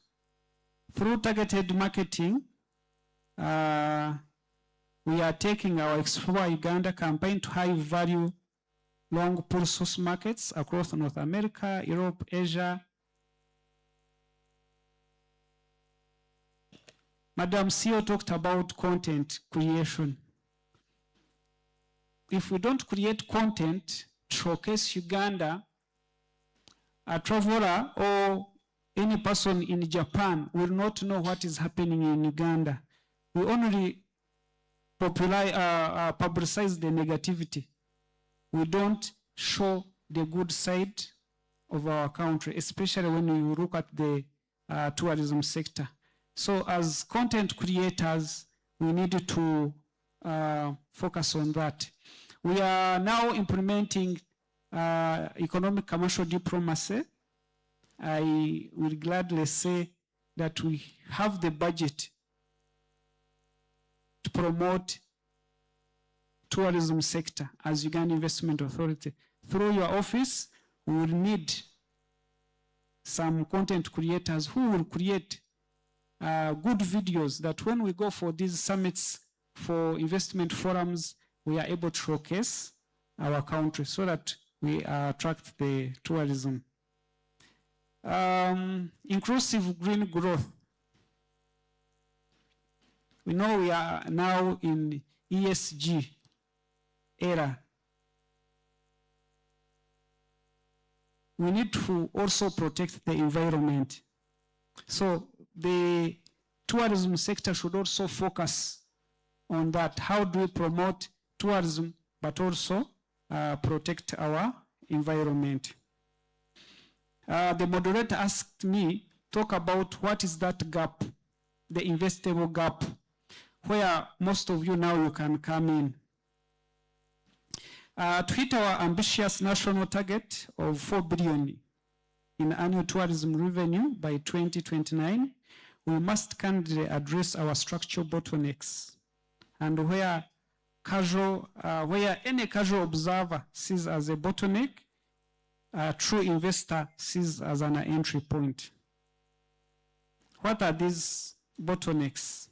Through targeted marketing, we are taking our Explore Uganda campaign to high-value long pull source markets across North America, Europe, Asia. Madam CEO talked about content creation. If we don't create content to showcase Uganda, a traveler or any person in Japan will not know what is happening in Uganda. We only publicize the negativity. We don't show the good side of our country, especially when you look at the tourism sector. So as content creators, we need to focus on that. We are now implementing economic commercial diplomacy. I will gladly say that we have the budget to promote tourism sector as Uganda Investment Authority. Through your office, we will need some content creators who will create good videos that when we go for these summits, for investment forums, we are able to showcase our country so that we attract the tourism. Inclusive green growth. We know we are now in ESG era. We need to also protect the environment. So the tourism sector should also focus on that. How do we promote tourism but also protect our environment? The moderator asked me talk about what is that gap, the investable gap, where most of you now you can come in. To hit our ambitious national target of 4 billion in annual tourism revenue by 2029, we must candidly address our structural bottlenecks, and where any casual observer sees as a bottleneck, a true investor sees as an entry point. What are these bottlenecks?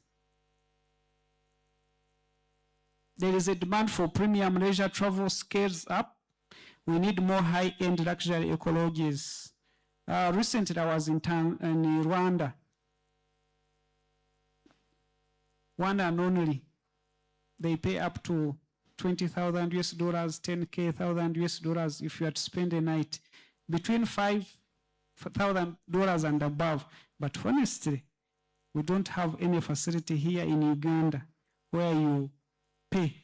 There is a demand for premium leisure travel scales up. We need more high-end luxury ecologies. Recently, I was in Rwanda. One and only. They pay up to 20,000 US dollars, 10K, $1,000 US dollars if you had to spend a night, between $5,000 and above. But honestly, we don't have any facility here in Uganda where you pay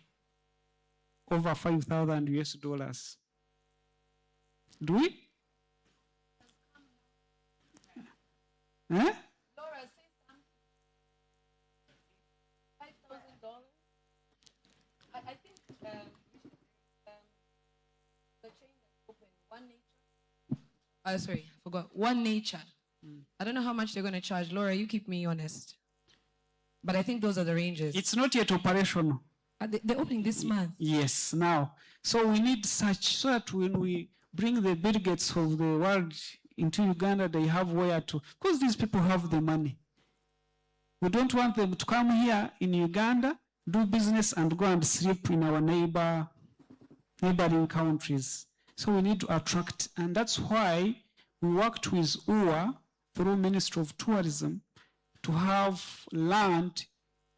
over 5,000 US dollars. Do we? Eh? Laura, say something. $5,000. I think the chain that's open, One Nature. Sorry, I forgot. One Nature. I don't know how much they're going to charge. Laura, you keep me honest. But I think those are the ranges. It's not yet operational. They're opening this month. Yes, now. So we need such, so that when we bring the Bill Gates of the world into Uganda, they have where to, because these people have the money. We don't want them to come here in Uganda, do business, and go and sleep in our neighboring countries. So we need to attract, and that's why we worked with UWA through Ministry of Tourism to have land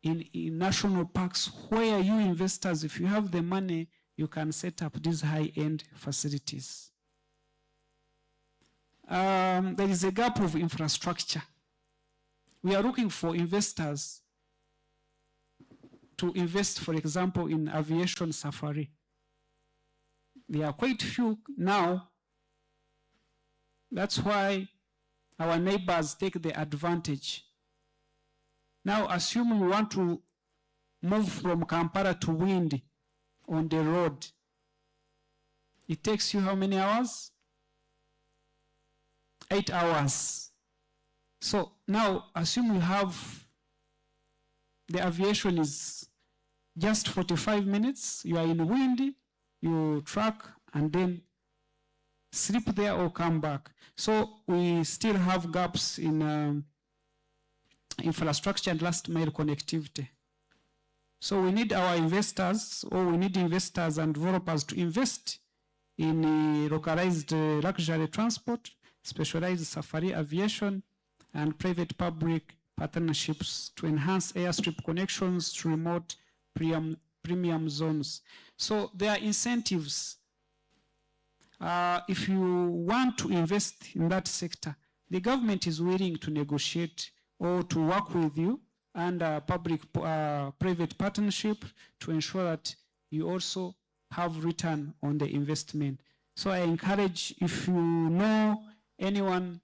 in national parks where you investors, if you have the money, you can set up these high-end facilities. There is a gap of infrastructure. We are looking for investors to invest, for example, in aviation safari. There are quite few now. That's why our neighbors take the advantage. Now, assume you want to move from Kampala to Windi on the road. It takes you how many hours? 8 hours. So now, assume you have, the aviation is just 45 minutes. You are in Windi, you truck, and then sleep there or come back. So we still have gaps in infrastructure and last mile connectivity. So we need our investors, or we need investors and developers to invest in localized luxury transport, specialized safari aviation, and private-public partnerships to enhance airstrip connections to remote premium zones. So there are incentives. If you want to invest in that sector, the government is willing to negotiate or to work with you under public-private partnership to ensure that you also have return on the investment. So I encourage, if you know anyone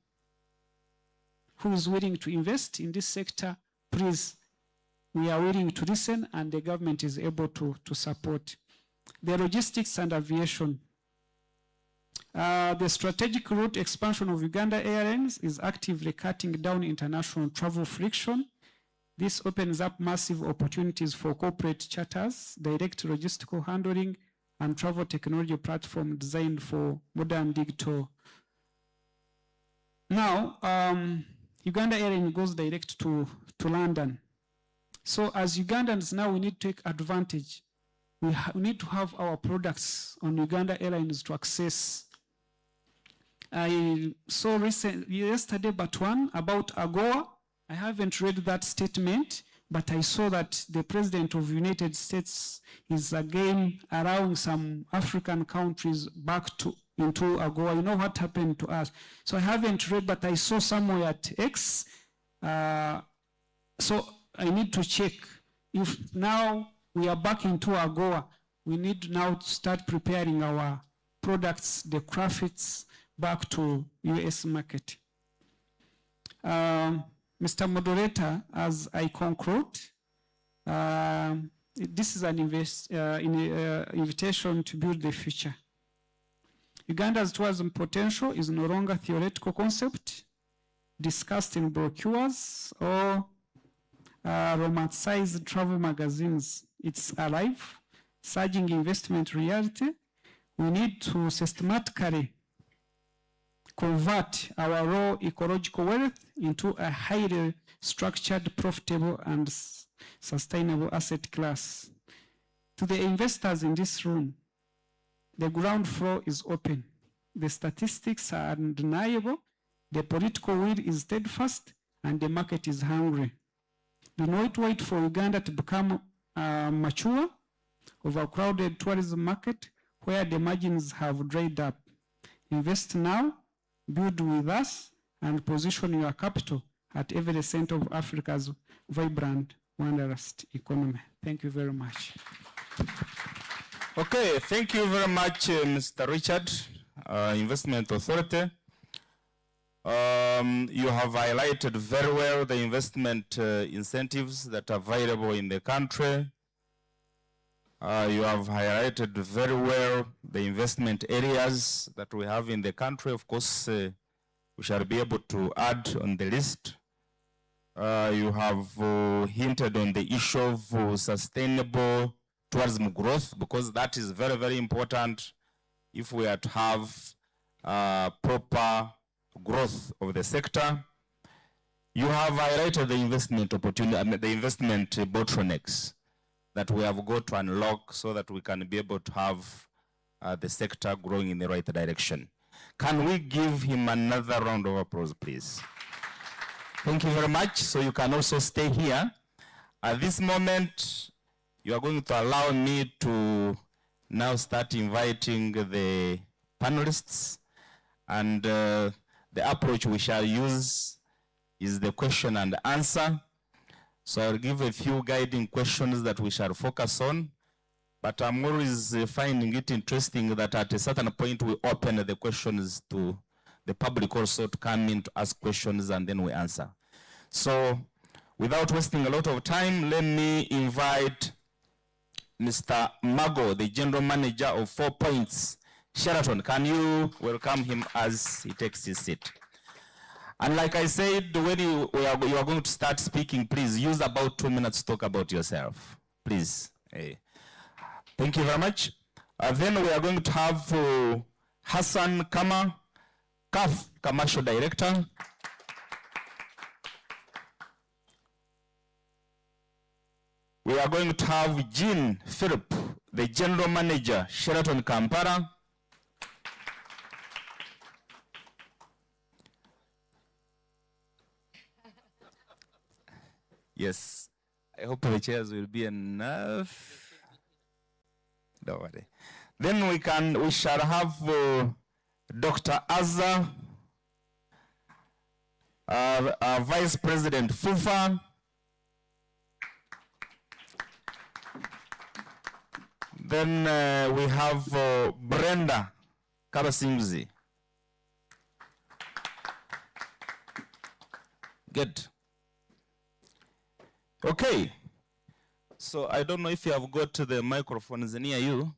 who is willing to invest in this sector, please, we are willing to listen, and the government is able to support. The logistics and aviation. The strategic route expansion of Uganda Airlines is actively cutting down international travel friction. This opens up massive opportunities for corporate charters, direct logistical handling, and travel technology platform designed for modern digital. Now, Uganda Airlines goes direct to London. So as Ugandans now, we need to take advantage. We need to have our products on Uganda Airlines to access. I saw yesterday but one about AGOA. I haven't read that statement, but I saw that the President of the United States is again allowing some African countries back into AGOA. You know what happened to us. So I haven't read, but I saw somewhere at X. So I need to check if now we are back into AGOA. We need now to start preparing our products, the profits, back to US market. Mr. Moderator, as I conclude, this is an invitation to build the future. Uganda's tourism potential is no longer a theoretical concept discussed in brochures or romanticized travel magazines. It's alive, surging investment reality. We need to systematically convert our raw ecological wealth into a highly structured, profitable, and sustainable asset class. To the investors in this room, the ground floor is open. The statistics are undeniable. The political will is steadfast, and the market is hungry. Do not wait for Uganda to become mature. overcrowded tourism market where the margins have dried up. Invest now, build with us, and position your capital at every center of Africa's vibrant, wanderlust economy. Thank you very much. Okay, thank you very much, Mr. Richard, Investment Authority. You have highlighted very well the investment incentives that are available in the country. You have highlighted very well the investment areas that we have in the country. Of course, we shall be able to add on the list. You have hinted on the issue of sustainable tourism growth, because that is very, very important if we are to have proper growth of the sector. You have highlighted the investment opportunity, the investment bottlenecks that we have got to unlock so that we can be able to have the sector growing in the right direction. Can we give him another round of applause, please? Thank you very much. So you can also stay here. At this moment, you are going to allow me to now start inviting the panelists, and the approach we shall use is the question and answer. So I'll give a few guiding questions that we shall focus on, but I'm always finding it interesting that at a certain point we open the questions to the public also to come in to ask questions, and then we answer. So without wasting a lot of time, let me invite Mr. Mago, the General Manager of 4 Points Sheraton. Can you welcome him as he takes his seat? And like I said, when you are going to start speaking, please use about 2 minutes to talk about yourself. Please. Thank you very much. Then we are going to have Hassan Kama, CAF Commercial Director. We are going to have Jean Philip, the General Manager, Sheraton Kampala. Yes, I hope the chairs will be enough. Don't worry. Then we shall have Dr. Azza, Vice President Fufa. Then we have Brenda Karasimzi. Good. Okay. So I don't know if you have got the microphones near you,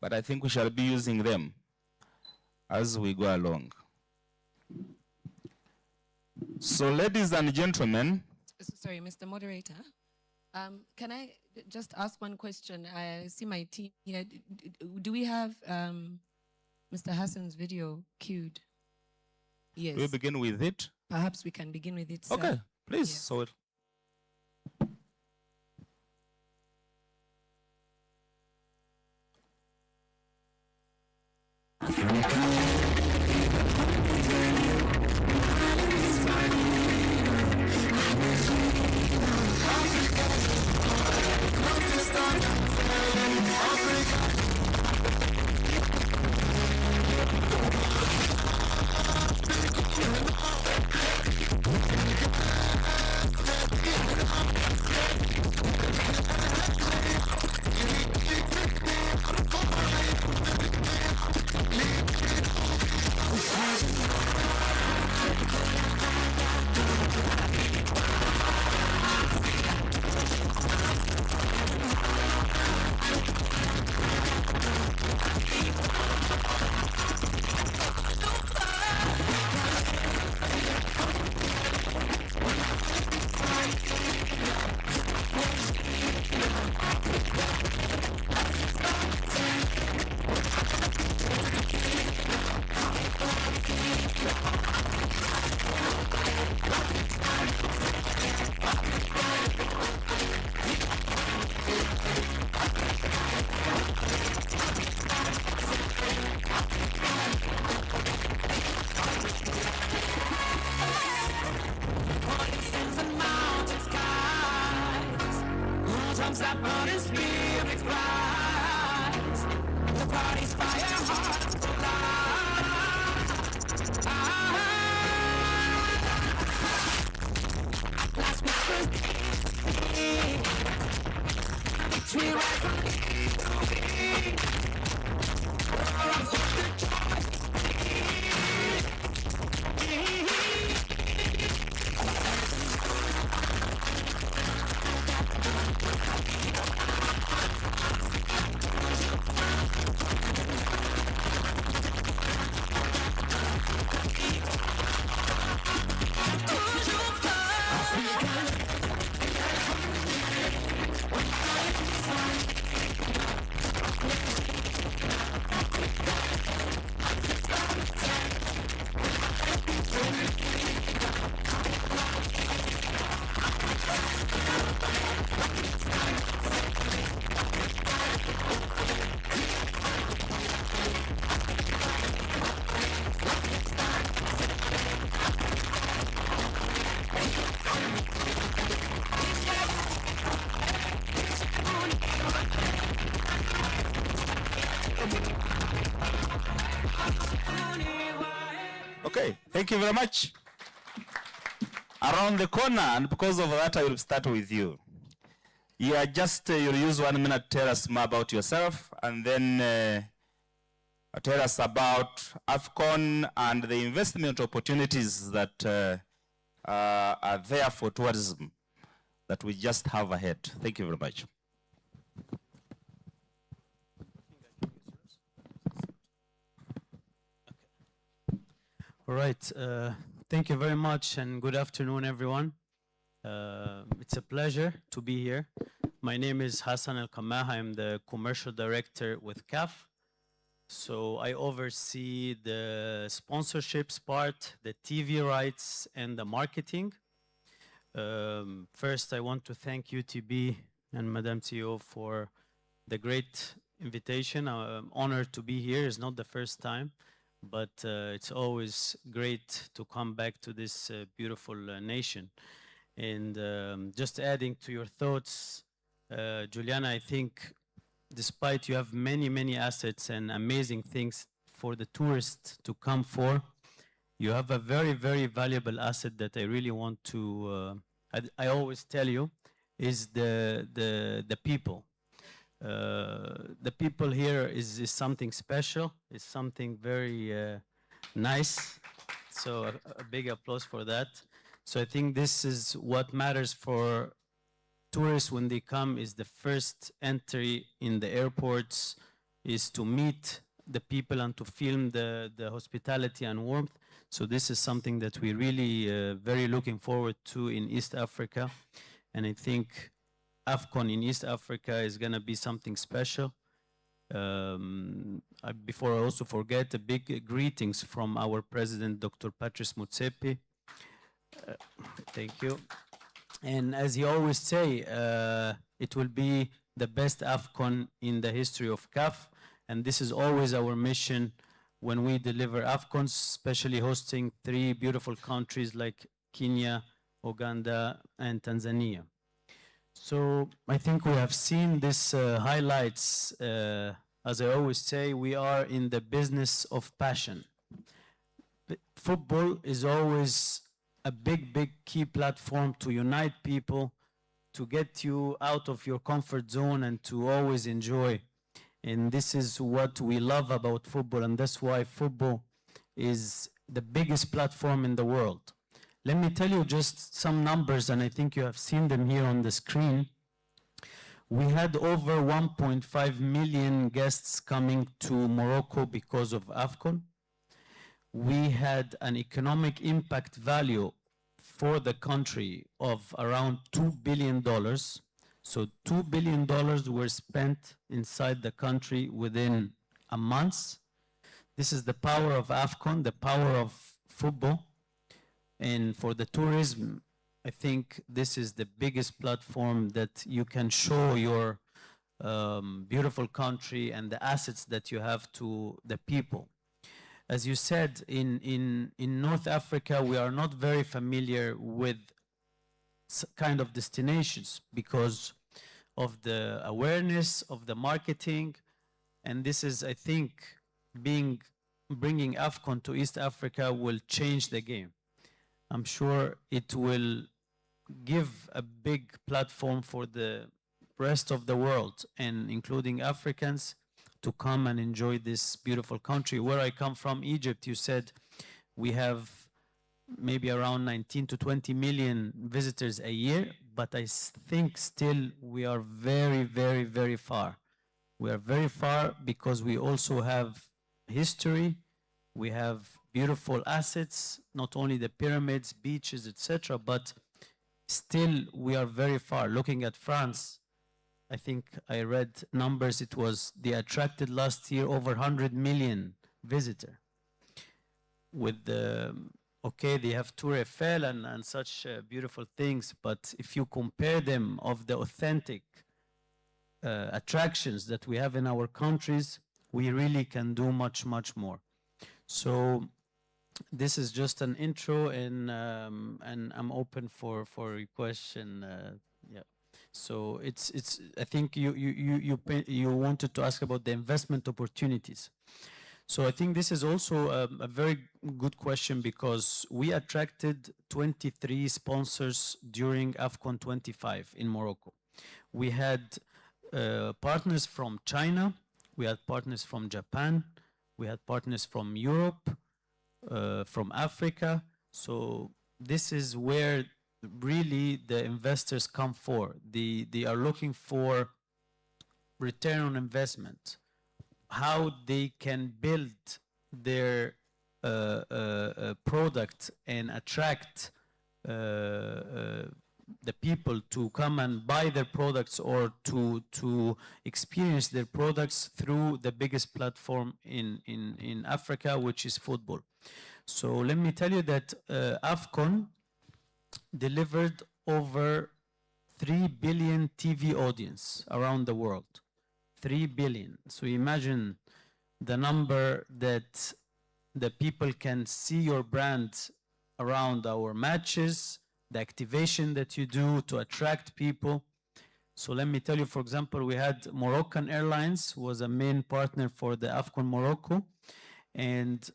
but I think we shall be using them as we go along. So ladies and gentlemen. Sorry, Mr. Moderator. Can I just ask one question? I see my team here. Do we have Mr. Hassan's video queued? Yes. We begin with it? Perhaps we can begin with it, sir. Okay, please. Yes. So all the spirits rise. The party's fire hearts collide. Last whispers victory right from me. Okay, thank you very much. Around the corner, and because of that, I will start with you. You are just, you'll use 1 minute to tell us more about yourself, and then tell us about AFCON and the investment opportunities that are there for tourism that we just have ahead. Thank you very much. All right, thank you very much and good afternoon, everyone. It's a pleasure to be here. My name is Hassan El-Kamaha. I'm the commercial director with CAF. So I oversee the sponsorships part, the TV rights, and the marketing. First, I want to thank UTB and Madam CEO for the great invitation. I'm honored to be here. It's not the first time, but it's always great to come back to this beautiful nation. And just adding to your thoughts, Juliana, I think despite you have many, many assets and amazing things for the tourists to come for, you have a very, very valuable asset that I really want to, I always tell you, is the people. The people here is something special. It's something very nice. So a big applause for that. So I think this is what matters for tourists when they come, is the first entry in the airports, is to meet the people and to film the hospitality and warmth. So this is something that we really very looking forward to in East Africa. And I think AFCON in East Africa is going to be something special. Before I also forget, a big greetings from our president, Dr. Patrice Motsepe. Thank you. And as he always say, it will be the best AFCON in the history of CAF. And this is always our mission when we deliver AFCONs, especially hosting 3 beautiful countries like Kenya, Uganda, and Tanzania. So I think we have seen this highlights. As I always say, we are in the business of passion. Football is always a big, big key platform to unite people, to get you out of your comfort zone and to always enjoy. And this is what we love about football, and that's why football is the biggest platform in the world. Let me tell you just some numbers, and I think you have seen them here on the screen. We had over 1.5 million guests coming to Morocco because of AFCON. We had an economic impact value for the country of around $2 billion. So $2 billion were spent inside the country within a month. This is the power of AFCON, the power of football. And for the tourism, I think this is the biggest platform that you can show your beautiful country and the assets that you have to the people. As you said, in North Africa, we are not very familiar with kind of destinations because of the awareness, of the marketing. And this is, I think, bringing AFCON to East Africa will change the game. I'm sure it will give a big platform for the rest of the world, and including Africans, to come and enjoy this beautiful country. Where I come from, Egypt, you said we have maybe around 19 to 20 million visitors a year, but I think still we are very, very, very far. We are very far because we also have history, we have beautiful assets, not only the pyramids, beaches, etc., but still we are very far. Looking at France, I think I read numbers, they attracted last year over 100 million visitors. With the, okay, they have Tour Eiffel and such beautiful things, but if you compare them of the authentic attractions that we have in our countries, we really can do much, much more. So this is just an intro, and I'm open for a question. Yeah. So it's. I think you wanted to ask about the investment opportunities. So I think this is also a very good question, because we attracted 23 sponsors during AFCON 25 in Morocco. We had partners from China, we had partners from Japan, we had partners from Europe, from Africa. So this is where really the investors come for. They are looking for return on investment, how they can build their product and attract the people to come and buy their products, or to experience their products through the biggest platform in Africa, which is football. So let me tell you that AFCON delivered over 3 billion TV audience around the world. 3 billion. So imagine the number that the people can see your brand around our matches, the activation that you do to attract people. So let me tell you, for example, we had Moroccan Airlines was a main partner for the AFCON Morocco. And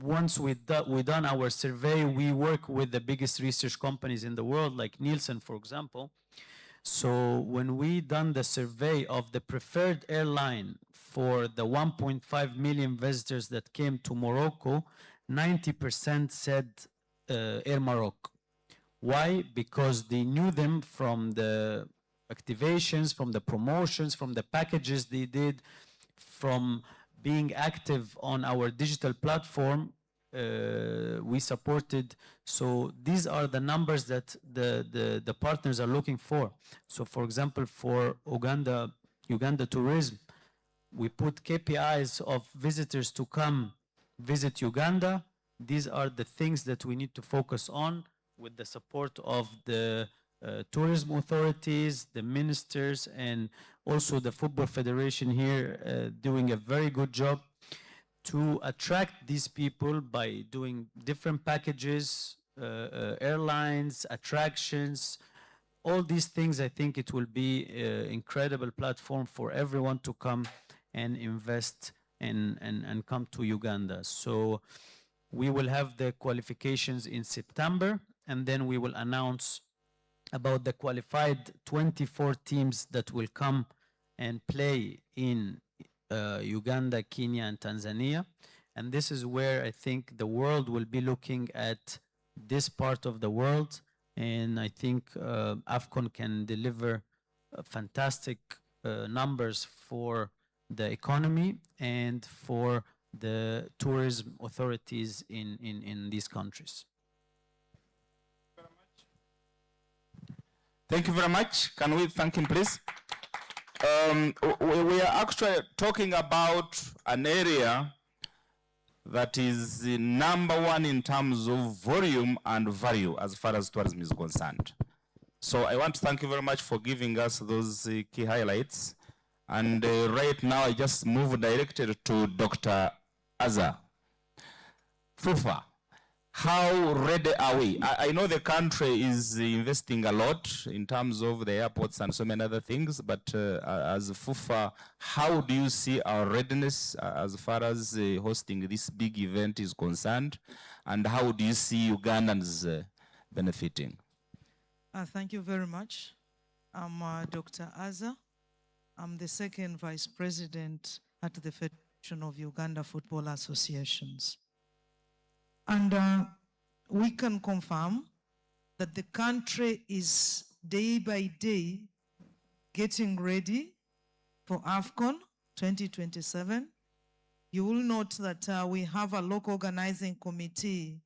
once we done our survey, we work with the biggest research companies in the world, like Nielsen, for example. So when we done the survey of the preferred airline for the 1.5 million visitors that came to Morocco, 90% said Air Morocco. Why? Because they knew them from the activations, from the promotions, from the packages they did, from being active on our digital platform. We supported. So these are the numbers that the partners are looking for. So for example, for Uganda Tourism, we put KPIs of visitors to come visit Uganda. These are the things that we need to focus on, with the support of the tourism authorities, the ministers, and also the Football Federation here doing a very good job to attract these people by doing different packages, airlines, attractions, all these things. I think it will be an incredible platform for everyone to come and invest and come to Uganda. So we will have the qualifications in September, and then we will announce about the qualified 24 teams that will come and play in Uganda, Kenya, and Tanzania. And this is where I think the world will be looking at this part of the world. And I think AFCON can deliver fantastic numbers for the economy and for the tourism authorities in these countries. Thank you very much. Can we thank him, please? We are actually talking about an area that is #1 in terms of volume and value as far as tourism is concerned. So I want to thank you very much for giving us those key highlights. And right now I just move directly to Dr. Azza Fufa. How ready are we? I know the country is investing a lot in terms of the airports and so many other things, but as FUFA, how do you see our readiness as far as hosting this big event is concerned? And how do you see Ugandans benefiting? Thank you very much. I'm Dr. Aza. I'm the second Vice President at the Federation of Uganda Football Associations. And we can confirm that the country is day by day getting ready for AFCON 2027. You will note that we have a local organizing committee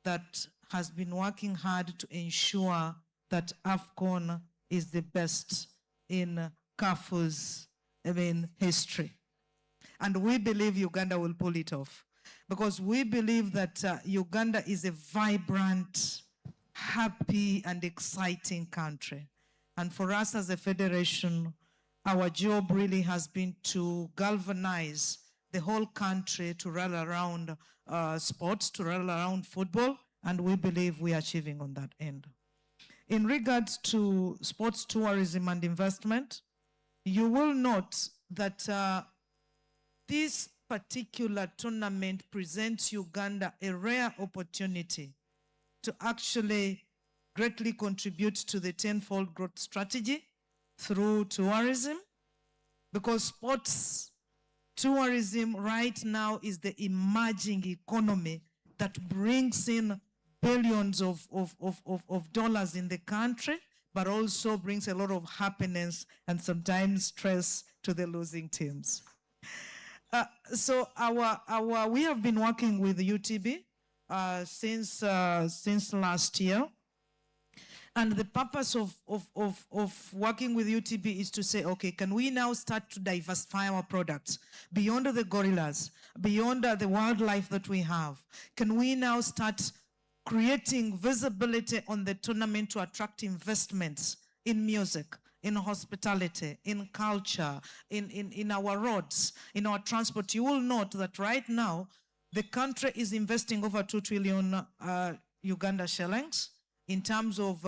that has been working hard to ensure that AFCON is the best in CAF's history. And we believe Uganda will pull it off, because we believe that Uganda is a vibrant, happy, and exciting country. And for us as a federation, our job really has been to galvanize the whole country to rally around sports, to rally around football, and we believe we are achieving on that end. In regards to sports tourism and investment, you will note that this particular tournament presents Uganda a rare opportunity to actually greatly contribute to the tenfold growth strategy through tourism, because sports tourism right now is the emerging economy that brings in billions of dollars in the country, but also brings a lot of happiness and sometimes stress to the losing teams. So we have been working with UTB since last year. And the purpose of working with UTB is to say, okay, can we now start to diversify our products beyond the gorillas, beyond the wildlife that we have? Can we now start creating visibility on the tournament to attract investments in music, in hospitality, in culture, in our roads, in our transport? You will note that right now, the country is investing over 2 trillion Uganda shillings in terms of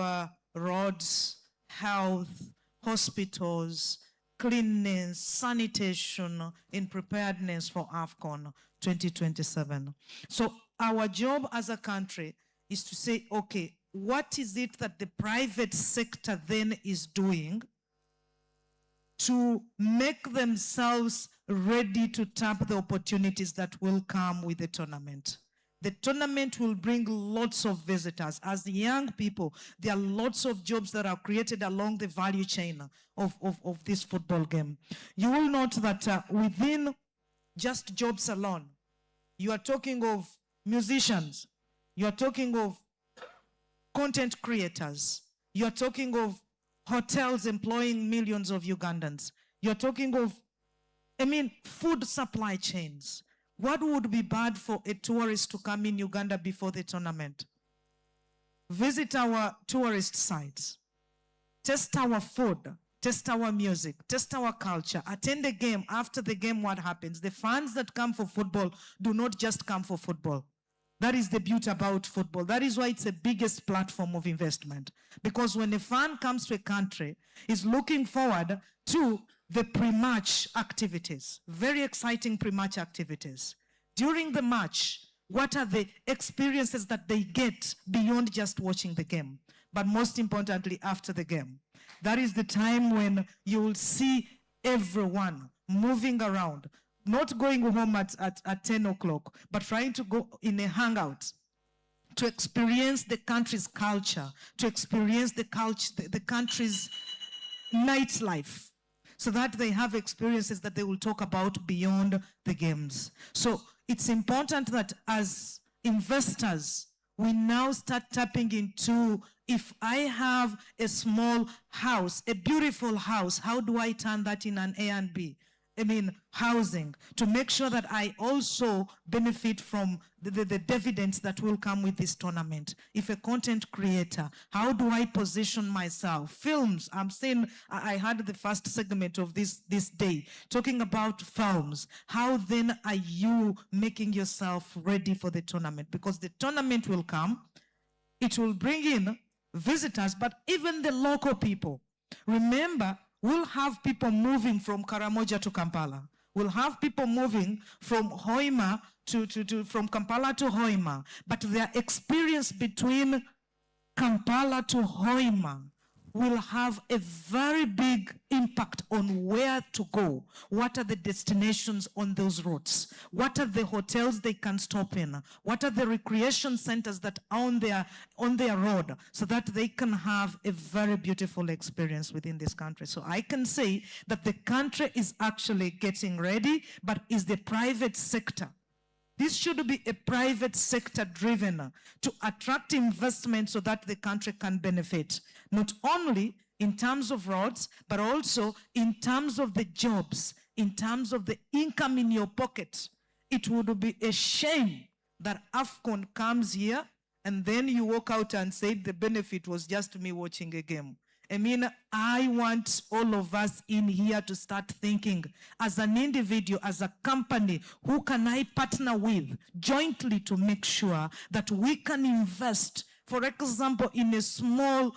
roads, health, hospitals, cleanliness, sanitation, in preparedness for AFCON 2027. So our job as a country is to say, okay, what is it that the private sector then is doing to make themselves ready to tap the opportunities that will come with the tournament? The tournament will bring lots of visitors. As young people, there are lots of jobs that are created along the value chain of this football game. You will note that within just jobs alone, you are talking of musicians, you are talking of content creators, you are talking of hotels employing millions of Ugandans, you are talking of, food supply chains. What would be bad for a tourist to come in Uganda before the tournament? Visit our tourist sites, test our food, test our music, test our culture, attend a game. After the game, what happens? The fans that come for football do not just come for football. That is the beauty about football. That is why it's the biggest platform of investment. Because when a fan comes to a country, he's looking forward to the pre-match activities, very exciting pre-match activities. During the match, what are the experiences that they get beyond just watching the game? But most importantly, after the game. That is the time when you will see everyone moving around, not going home at 10 o'clock, but trying to go in a hangout to experience the country's culture, to experience the country's nightlife, so that they have experiences that they will talk about beyond the games. So it's important that as investors, we now start tapping into, if I have a small house, a beautiful house, how do I turn that in an A and B? housing, to make sure that I also benefit from the dividends that will come with this tournament. If a content creator, how do I position myself? Films, I'm saying, I had the first segment of this day, talking about films. How then are you making yourself ready for the tournament? Because the tournament will come, it will bring in visitors, but even the local people. Remember, we'll have people moving from Karamoja to Kampala. We'll have people moving from Hoima from Kampala to Hoima. But their experience between Kampala to Hoima will have a very big impact on where to go. What are the destinations on those routes? What are the hotels they can stop in? What are the recreation centers that are on their road, so that they can have a very beautiful experience within this country? So I can say that the country is actually getting ready, but is the private sector. This should be a private sector driven to attract investment so that the country can benefit, not only in terms of roads, but also in terms of the jobs, in terms of the income in your pocket. It would be a shame that AFCON comes here and then you walk out and say the benefit was just me watching a game. I want all of us in here to start thinking, as an individual, as a company, who can I partner with jointly to make sure that we can invest, for example, in a small,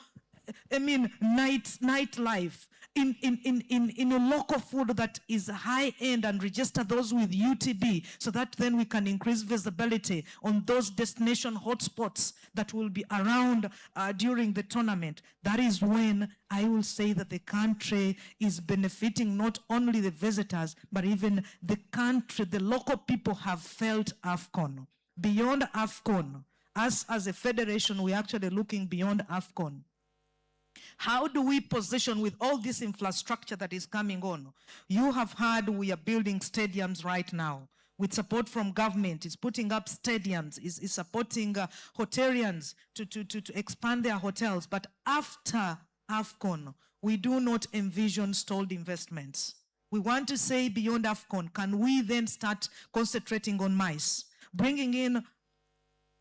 nightlife, in a local food that is high-end, and register those with UTB, so that then we can increase visibility on those destination hotspots that will be around during the tournament. That is when I will say that the country is benefiting, not only the visitors, but even the country, the local people have felt AFCON. Beyond AFCON, us as a federation, we're actually looking beyond AFCON. How do we position with all this infrastructure that is coming on? You have heard we are building stadiums right now with support from government. It's putting up stadiums, is supporting hoteliers to expand their hotels. But after AFCON, we do not envision stalled investments. We want to say beyond AFCON, can we then start concentrating on MICE, bringing in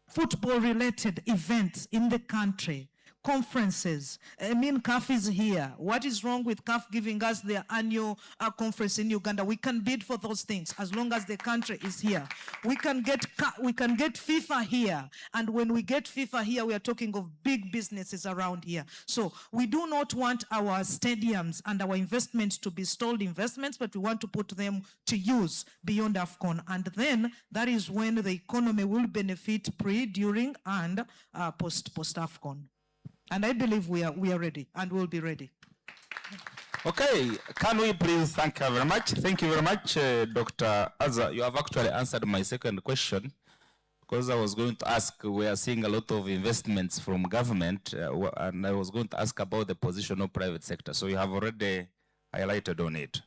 football-related events in the country, conferences. CAF is here. What is wrong with CAF giving us their annual conference in Uganda? We can bid for those things as long as the country is here. We can get FIFA here. And when we get FIFA here, we are talking of big businesses around here. So we do not want our stadiums and our investments to be stalled investments, but we want to put them to use beyond AFCON. And then that is when the economy will benefit pre, during, and post-AFCON. And I believe we are ready and will be ready. Okay, can we please thank you very much? Thank you very much, Dr. Azza. You have actually answered my second question, because I was going to ask, we are seeing a lot of investments from government, and I was going to ask about the position of private sector. So you have already highlighted on it.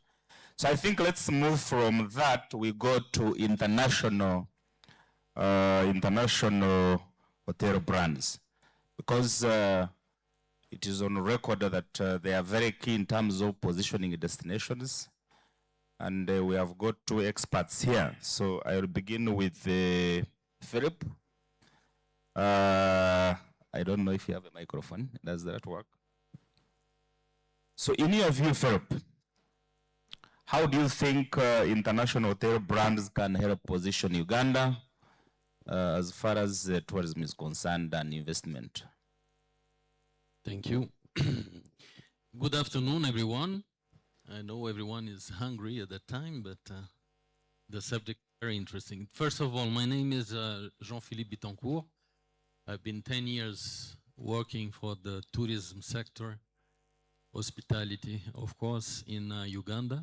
So I think let's move from that, we go to international hotel brands. Because it is on record that they are very key in terms of positioning destinations. And we have got two experts here. So I will begin with Philip. I don't know if you have a microphone. Does that work? So in your view, Philip, how do you think international hotel brands can help position Uganda as far as tourism is concerned and investment? Thank you. Good afternoon, everyone. I know everyone is hungry at that time, but the subject is very interesting. First of all, my name is Jean-Philippe Bitancourt. I've been 10 years working for the tourism sector, hospitality, of course, in Uganda.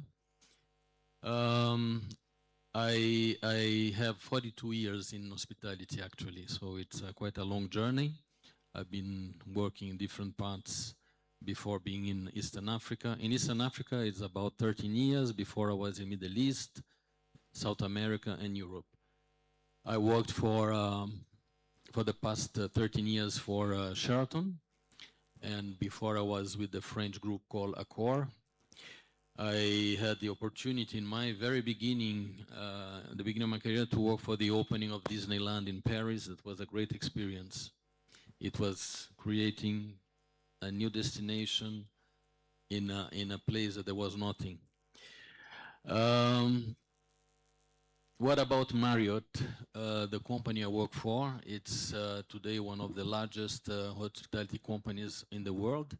I have 42 years in hospitality, actually, so it's quite a long journey. I've been working in different parts before being in Eastern Africa. In Eastern Africa, it's about 13 years. Before I was in Middle East, South America, and Europe. I worked for the past 13 years for Sheraton, and before I was with the French group called Accor. I had the opportunity in my very beginning, the beginning of my career, to work for the opening of Disneyland in Paris. It was a great experience. It was creating a new destination in a place that there was nothing. What about Marriott, the company I work for? It's today one of the largest hospitality companies in the world.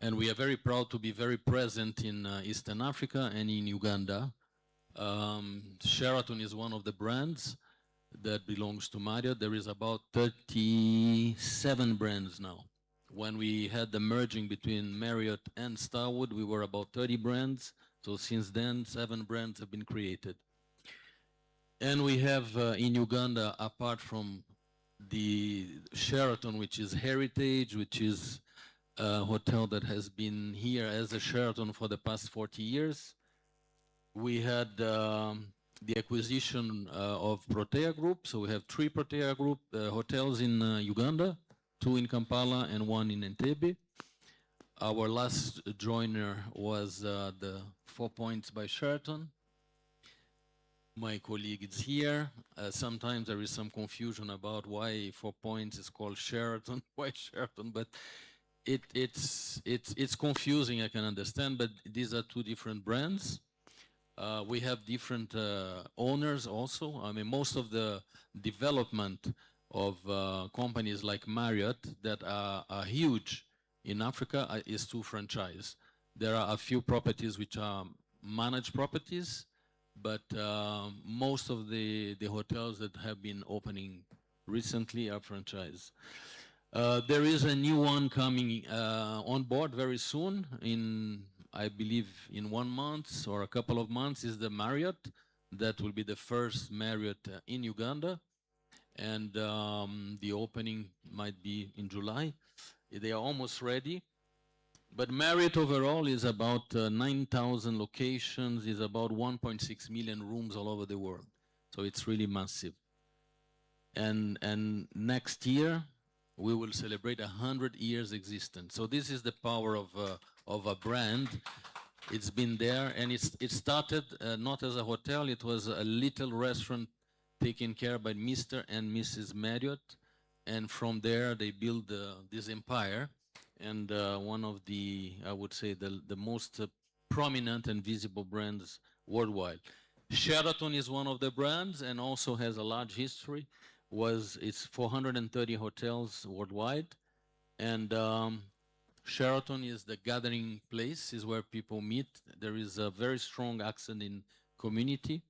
And we are very proud to be very present in Eastern Africa and in Uganda. Sheraton is one of the brands that belongs to Marriott. There is about 37 brands now. When we had the merging between Marriott and Starwood, we were about 30 brands. So since then, 7 brands have been created. And we have in Uganda, apart from the Sheraton, which is heritage, which is a hotel that has been here as a Sheraton for the past 40 years. We had the acquisition of Protea Group. So we have 3 Protea Group hotels in Uganda, 2 in Kampala and 1 in Entebbe. Our last joiner was the 4 Points by Sheraton. My colleague is here. Sometimes there is some confusion about why 4 Points is called Sheraton, why Sheraton, but it's confusing, I can understand, but these are 2 different brands. We have different owners also. I mean, most of the development of companies like Marriott that are huge in Africa is through franchise. There are a few properties which are managed properties, but most of the hotels that have been opening recently are franchise. There is a new one coming on board very soon. I believe in 1 month or a couple of months is the Marriott. That will be the first Marriott in Uganda. And the opening might be in July. They are almost ready. But Marriott overall is about 9,000 locations, is about 1.6 million rooms all over the world. So it's really massive. And next year, we will celebrate 100 years existence. So this is the power of a brand. It's been there, and it started not as a hotel. It was a little restaurant taken care by Mr. and Mrs. Marriott. And from there, they built this empire. And one of the, I would say, the most prominent and visible brands worldwide. Sheraton is one of the brands and also has a large history. It's 430 hotels worldwide. And Sheraton is the gathering place, is where people meet. There is a very strong accent in community.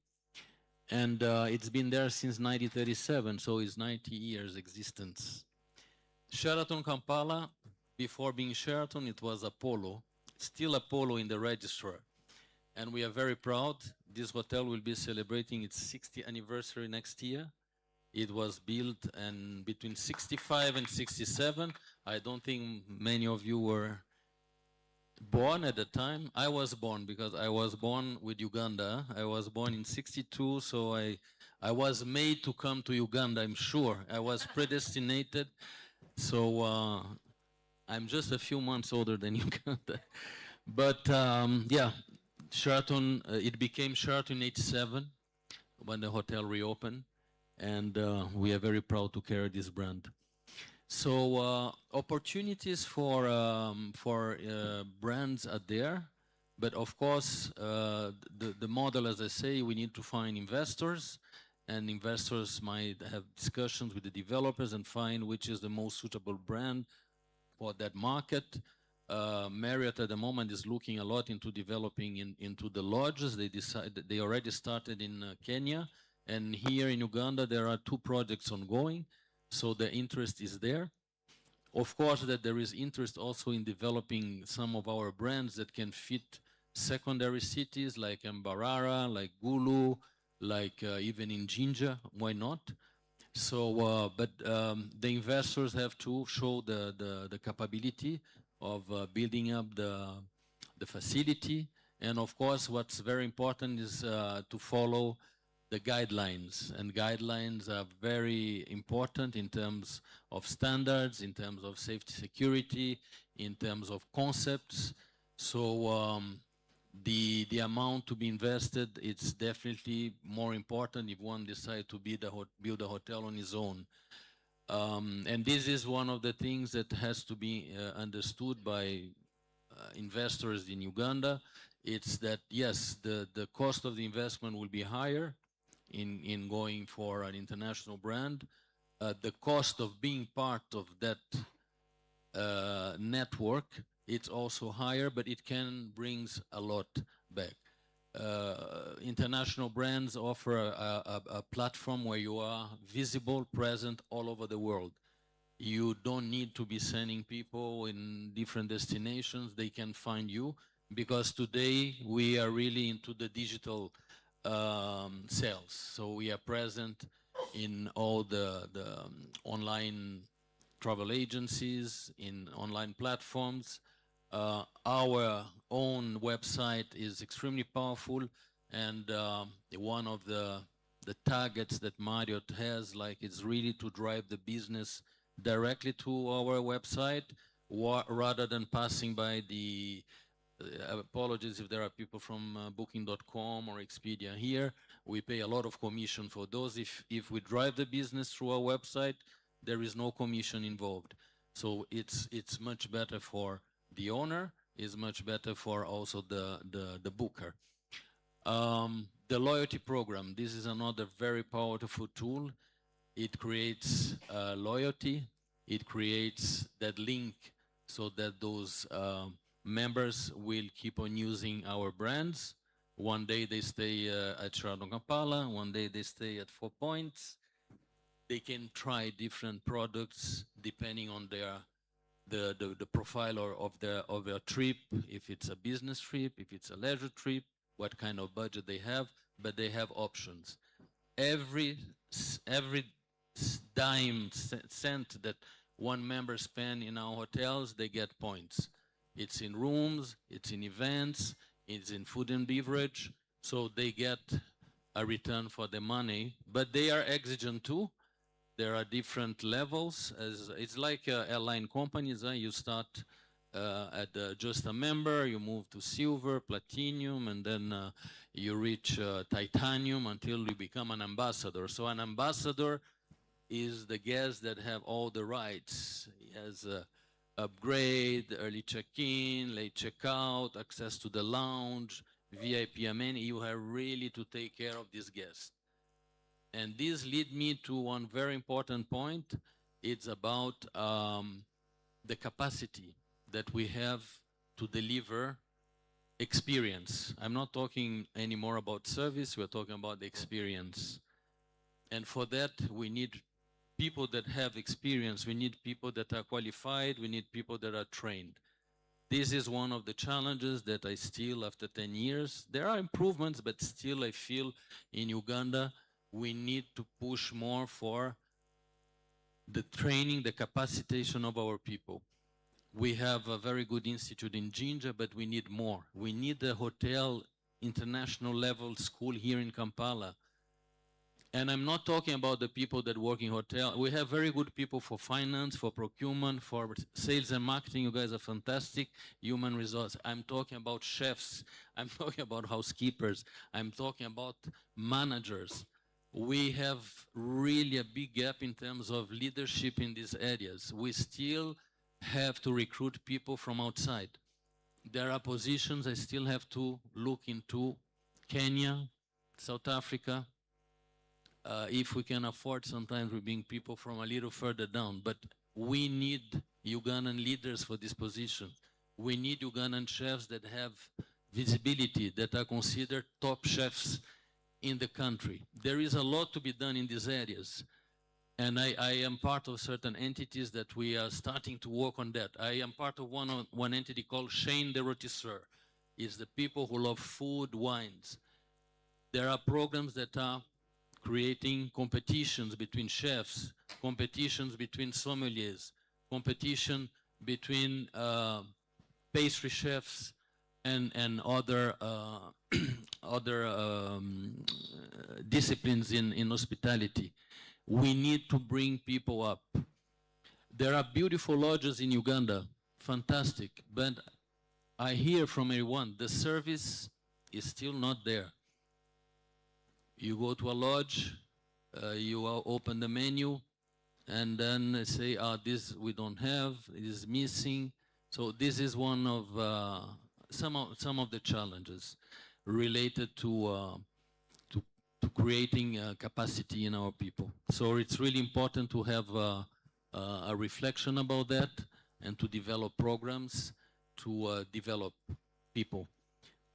And it's been there since 1937, so it's 90 years existence. Sheraton Kampala, before being Sheraton, it was Apollo. Still Apollo in the register. And we are very proud. This hotel will be celebrating its 60th anniversary next year. It was built in between 65 and 67. I don't think many of you were born at the time. I was born because I was born with Uganda. I was born in 62, so I was made to come to Uganda, I'm sure. I was predestinated. So I'm just a few months older than Uganda. But yeah, Sheraton, it became Sheraton 87 when the hotel reopened. And we are very proud to carry this brand. So opportunities for brands are there, but of course the model, as I say, we need to find investors, and investors might have discussions with the developers and find which is the most suitable brand for that market. Marriott at the moment is looking a lot into developing into the lodges. They already started in Kenya. And here in Uganda, there are 2 projects ongoing, so the interest is there. Of course, that there is interest also in developing some of our brands that can fit secondary cities like Mbarara, like Gulu, like even in Jinja, why not? So, but the investors have to show the capability of building up the facility. And of course, what's very important is to follow the guidelines, and guidelines are very important in terms of standards, in terms of safety, security, in terms of concepts. So The amount to be invested, it's definitely more important if one decides to build a hotel on his own. And this is one of the things that has to be understood by investors in Uganda. It's that, yes, the cost of the investment will be higher in going for an international brand. The cost of being part of that network, it's also higher, but it can brings a lot back. International brands offer a platform where you are visible, present all over the world. You don't need to be sending people in different destinations. They can find you, because today we are really into the digital sales. So we are present in all the online travel agencies, in online platforms. Our own website is extremely powerful, and one of the targets that Marriott has, like, is really to drive the business directly to our website, rather than passing by the apologies if there are people from booking.com or Expedia here. We pay a lot of commission for those. If we drive the business through our website, there is no commission involved. So it's much better for the owner, is much better for also the booker. The loyalty program, this is another very powerful tool. It creates loyalty. It creates that link so that those members will keep on using our brands. One day they stay at Sheraton Kampala, one day they stay at 4 Points. They can try different products depending on the profile of their trip, if it's a business trip, if it's a leisure trip, what kind of budget they have, but they have options. Every dime, cent that one member spend in our hotels, they get points. It's in rooms, it's in events, it's in food and beverage, so they get a return for the money, but they are exigent too. There are different levels. It's like airline companies. You start at just a member, you move to silver, platinum, and then you reach titanium until you become an ambassador. So an ambassador is the guest that have all the rights. He has upgrade, early check-in, late check-out, access to the lounge, VIP amenity. You have really to take care of this guest. And this leads me to one very important point. It's about the capacity that we have to deliver experience. I'm not talking anymore about service, we're talking about the experience. And for that, we need people that have experience, we need people that are qualified, we need people that are trained. This is one of the challenges that I still, after 10 years, there are improvements, but still I feel in Uganda, we need to push more for the training, the capacitation of our people. We have a very good institute in Jinja, but we need more. We need a hotel international level school here in Kampala. And I'm not talking about the people that work in hotel. We have very good people for finance, for procurement, for sales and marketing. You guys are fantastic. Human resources. I'm talking about chefs. I'm talking about housekeepers. I'm talking about managers. We have really a big gap in terms of leadership in these areas. We still have to recruit people from outside. There are positions I still have to look into. Kenya, South Africa. If we can afford, sometimes we bring people from a little further down. But we need Ugandan leaders for this position. We need Ugandan chefs that have visibility, that are considered top chefs in the country. There is a lot to be done in these areas. And I am part of certain entities that we are starting to work on that. I am part of one entity called Shane the Rotisseur. It's the people who love food, wines. There are programs that are creating competitions between chefs, competitions between sommeliers, competition between pastry chefs and other disciplines in hospitality. We need to bring people up. There are beautiful lodges in Uganda, fantastic, but I hear from everyone, the service is still not there. You go to a lodge, you open the menu, and then they say, this we don't have, it is missing. So this is one of some of the challenges related to creating capacity in our people. So it's really important to have a reflection about that and to develop programs to develop people.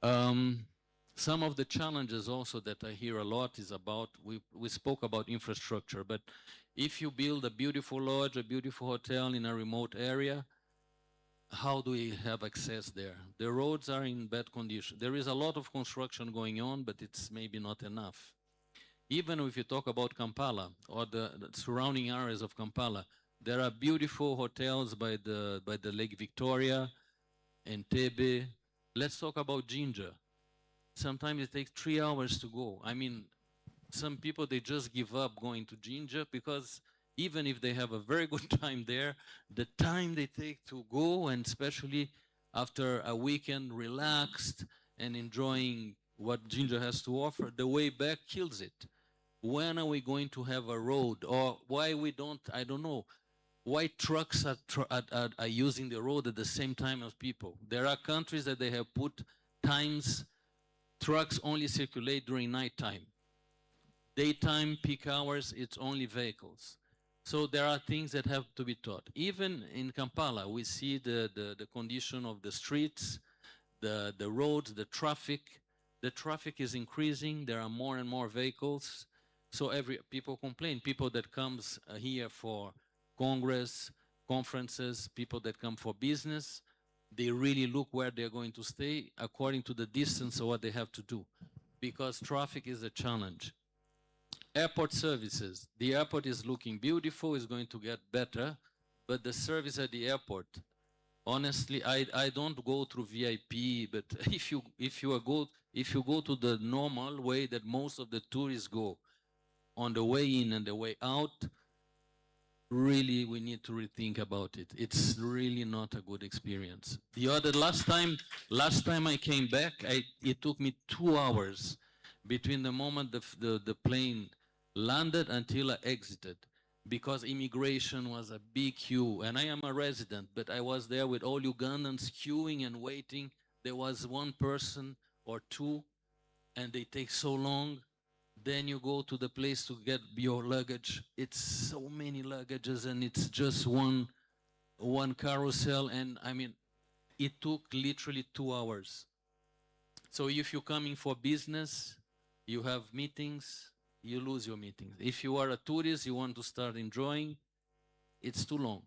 Some of the challenges also that I hear a lot is about, we spoke about infrastructure, but if you build a beautiful lodge, a beautiful hotel in a remote area, how do we have access there? The roads are in bad condition. There is a lot of construction going on, but it's maybe not enough. Even if you talk about Kampala or the surrounding areas of Kampala, there are beautiful hotels by the Lake Victoria, Entebbe. Let's talk about Jinja. Sometimes it takes 3 hours to go. I mean, some people, they just give up going to Jinja because even if they have a very good time there, the time they take to go, and especially after a weekend relaxed and enjoying what Jinja has to offer, the way back kills it. When are we going to have a road? Or why we don't, I don't know, why trucks are using the road at the same time as people? There are countries that they have put times, trucks only circulate during nighttime. Daytime, peak hours, it's only vehicles. So there are things that have to be taught. Even in Kampala, we see the condition of the streets, the roads, the traffic. The traffic is increasing. There are more and more vehicles. So people complain. People that comes here for Congress, conferences, people that come for business, they really look where they're going to stay according to the distance of what they have to do, because traffic is a challenge. Airport services. The airport is looking beautiful, is going to get better, but the service at the airport, honestly, I don't go through VIP, but if you go to the normal way that most of the tourists go, on the way in and the way out, really we need to rethink about it. It's really not a good experience. Last time I came back, it took me 2 hours between the moment the plane landed until I exited, because immigration was a big queue. And I am a resident, but I was there with all Ugandans queuing and waiting. There was one person or two, and they take so long. Then you go to the place to get your luggage. It's so many luggages, and it's just one carousel. And I mean, it took literally 2 hours. So if you're coming for business, you have meetings, you lose your meetings. If you are a tourist, you want to start enjoying, it's too long.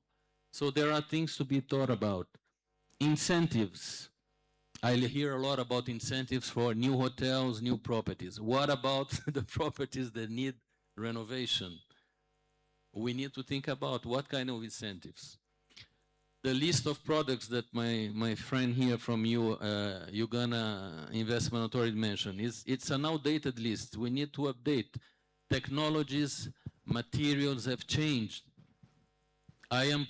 So there are things to be thought about. Incentives. I hear a lot about incentives for new hotels, new properties. What about the properties that need renovation? We need to think about what kind of incentives. The list of products that my friend here from Uganda Investment Authority mentioned, it's an outdated list. We need to update. Technologies, materials have changed. I am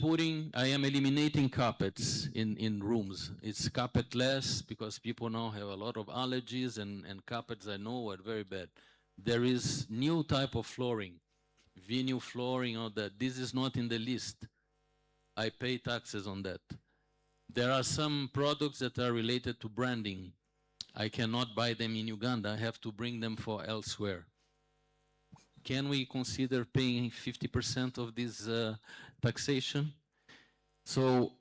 eliminating carpets in rooms. It's carpetless because people now have a lot of allergies, and carpets I know are very bad. There is new type of flooring, vinyl flooring, all that. This is not in the list. I pay taxes on that. There are some products that are related to branding. I cannot buy them in Uganda. I have to bring them for elsewhere. Can we consider paying 50% of this taxation? So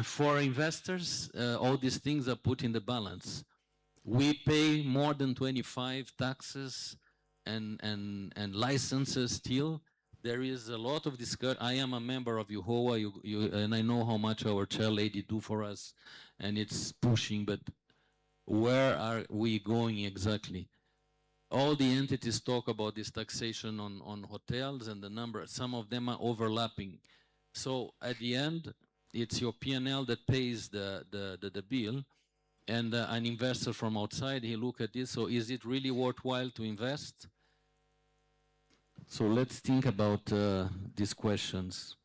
for investors, all these things are put in the balance. We pay more than 25 taxes and licenses still. There is a lot of discussion. I am a member of UHOA, and I know how much our chair lady do for us, and it's pushing, but where are we going exactly? All the entities talk about this taxation on hotels, and the number, some of them are overlapping. So at the end, it's your P&L that pays the bill, and an investor from outside, he look at this, so is it really worthwhile to invest? So let's think about these questions.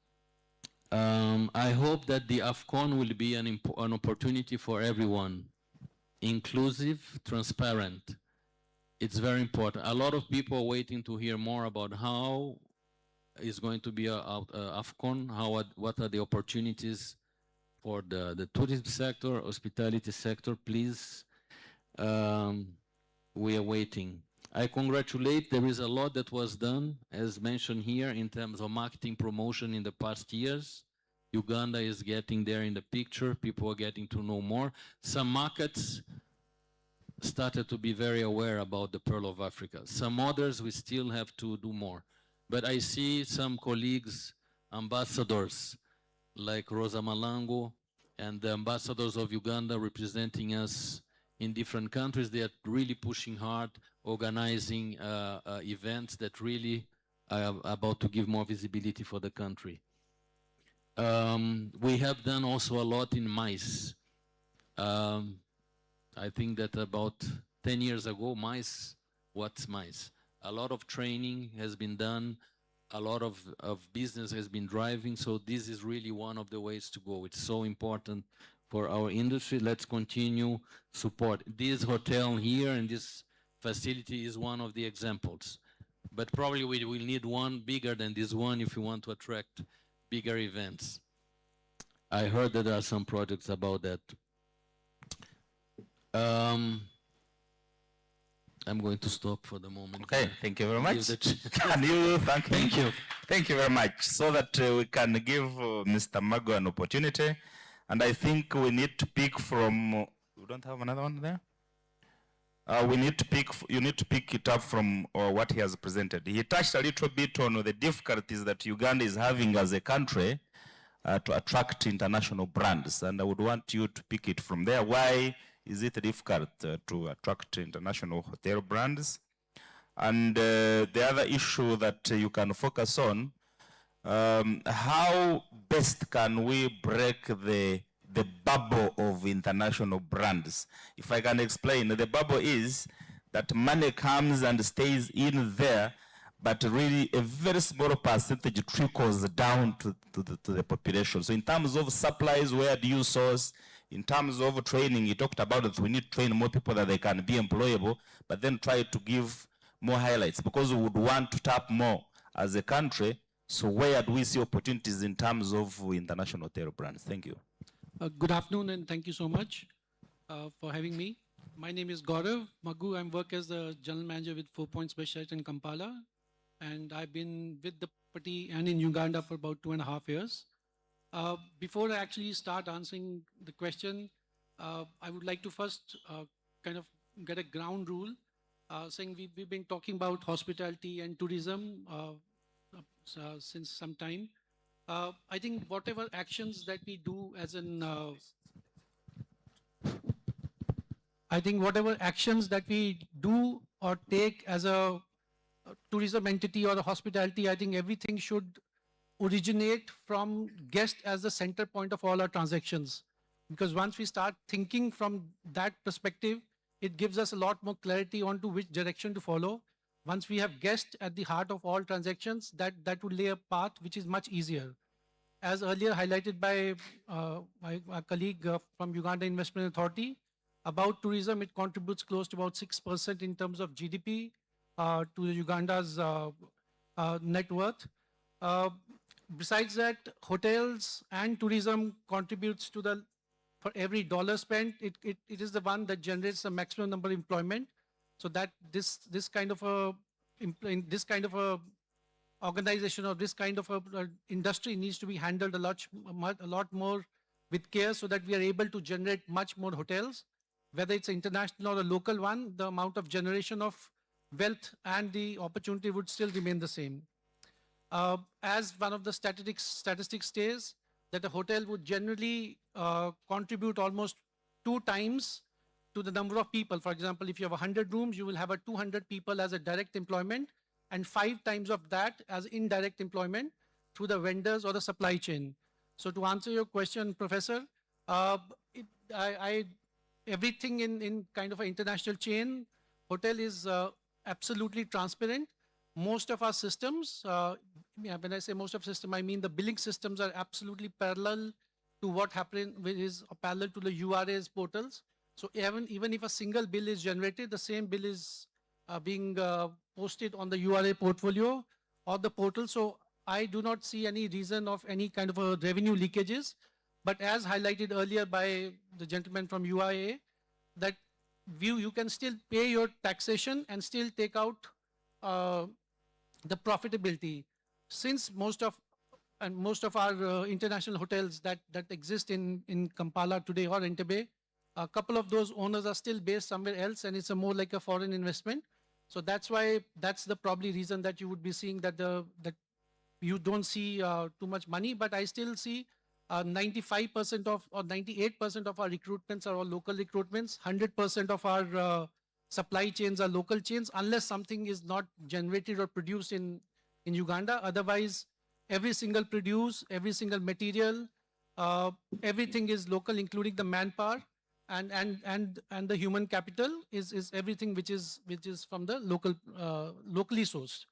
I hope that the AFCON will be an opportunity for everyone, inclusive, transparent. It's very important. A lot of people are waiting to hear more about how is going to be AFCON, what are the opportunities for the tourism sector, hospitality sector. Please, we are waiting. I congratulate, there is a lot that was done, as mentioned here, in terms of marketing promotion in the past years. Uganda is getting there in the picture, people are getting to know more. Some markets started to be very aware about the Pearl of Africa. Some others, we still have to do more. But I see some colleagues, ambassadors, like Rosa Malango, and the ambassadors of Uganda representing us in different countries. They are really pushing hard, organizing events that really are about to give more visibility for the country. We have done also a lot in MICE. I think that about 10 years ago, MICE, what's MICE? A lot of training has been done, a lot of business has been driving, so this is really one of the ways to go. It's so important for our industry. Let's continue support. This hotel here and this facility is one of the examples. But probably we will need one bigger than this one if we want to attract bigger events. I heard that there are some projects about that. I'm going to stop for the moment. Okay, thank you very much. Can you thank you? Thank you very much. So that we can give Mr. Mago an opportunity, and I think we need to pick from. We don't have another one there. We need to pick. You need to pick it up from what he has presented. He touched a little bit on the difficulties that Uganda is having as a country to attract international brands, and I would want you to pick it from there. Why is it difficult to attract international hotel brands? And the other issue that you can focus on, how best can we break the bubble of international brands? If I can explain, the bubble is that money comes and stays in there, but really a very small percentage trickles down to the population. So in terms of supplies, where do you source? In terms of training, you talked about that we need to train more people that they can be employable, but then try to give more highlights because we would want to tap more as a country. So where do we see opportunities in terms of international hotel brands? Thank you. Good afternoon and thank you so much for having me. My name is Gaurav Maggu. I work as the General Manager with 4 Point Speciality in Kampala. And I've been with the party and in Uganda for about 2.5 years. Before I actually start answering the question, I would like to first kind of get a ground rule saying we've been talking about hospitality and tourism since some time. I think whatever actions that we do as an whatever actions that we do or take as a tourism entity or a hospitality, I think everything should originate from guest as the center point of all our transactions. Because once we start thinking from that perspective, it gives us a lot more clarity on to which direction to follow. Once we have guest at the heart of all transactions, that would lay a path which is much easier. As earlier highlighted by my colleague from Uganda Investment Authority, about tourism, it contributes close to about 6% in terms of GDP to Uganda's net worth. Besides that, hotels and tourism contributes to the, for every dollar spent, it is the one that generates the maximum number of employment. So that this kind of a organization or this kind of a industry needs to be handled a lot more with care so that we are able to generate much more hotels, whether it's an international or a local one, the amount of generation of wealth and the opportunity would still remain the same. As one of the statistics says, that a hotel would generally contribute almost 2 times to the number of people. For example, if you have 100 rooms, you will have 200 people as a direct employment and 5 times of that as indirect employment through the vendors or the supply chain. So to answer your question, Professor, everything in kind of an international chain, hotel is absolutely transparent. Most of our systems, yeah, when I say most of system, I mean the billing systems are absolutely parallel to what happened, which is parallel to the URA's portals. So even if a single bill is generated, the same bill is being posted on the URA portfolio or the portal. So I do not see any reason of any kind of a revenue leakages. But as highlighted earlier by the gentleman from UIA, that you can still pay your taxation and still take out the profitability. Since most of our international hotels that exist in Kampala today or Entebbe, a couple of those owners are still based somewhere else, and it's a more like a foreign investment. So that's why that's the probably reason that you would be seeing that that you don't see too much money. But I still see 95% of or 98% of our recruitments are all local recruitments. 100% of our supply chains are local chains, unless something is not generated or produced in Uganda. Otherwise, every single produce, every single material, everything is local, including the manpower and the human capital is everything which is from the locally sourced.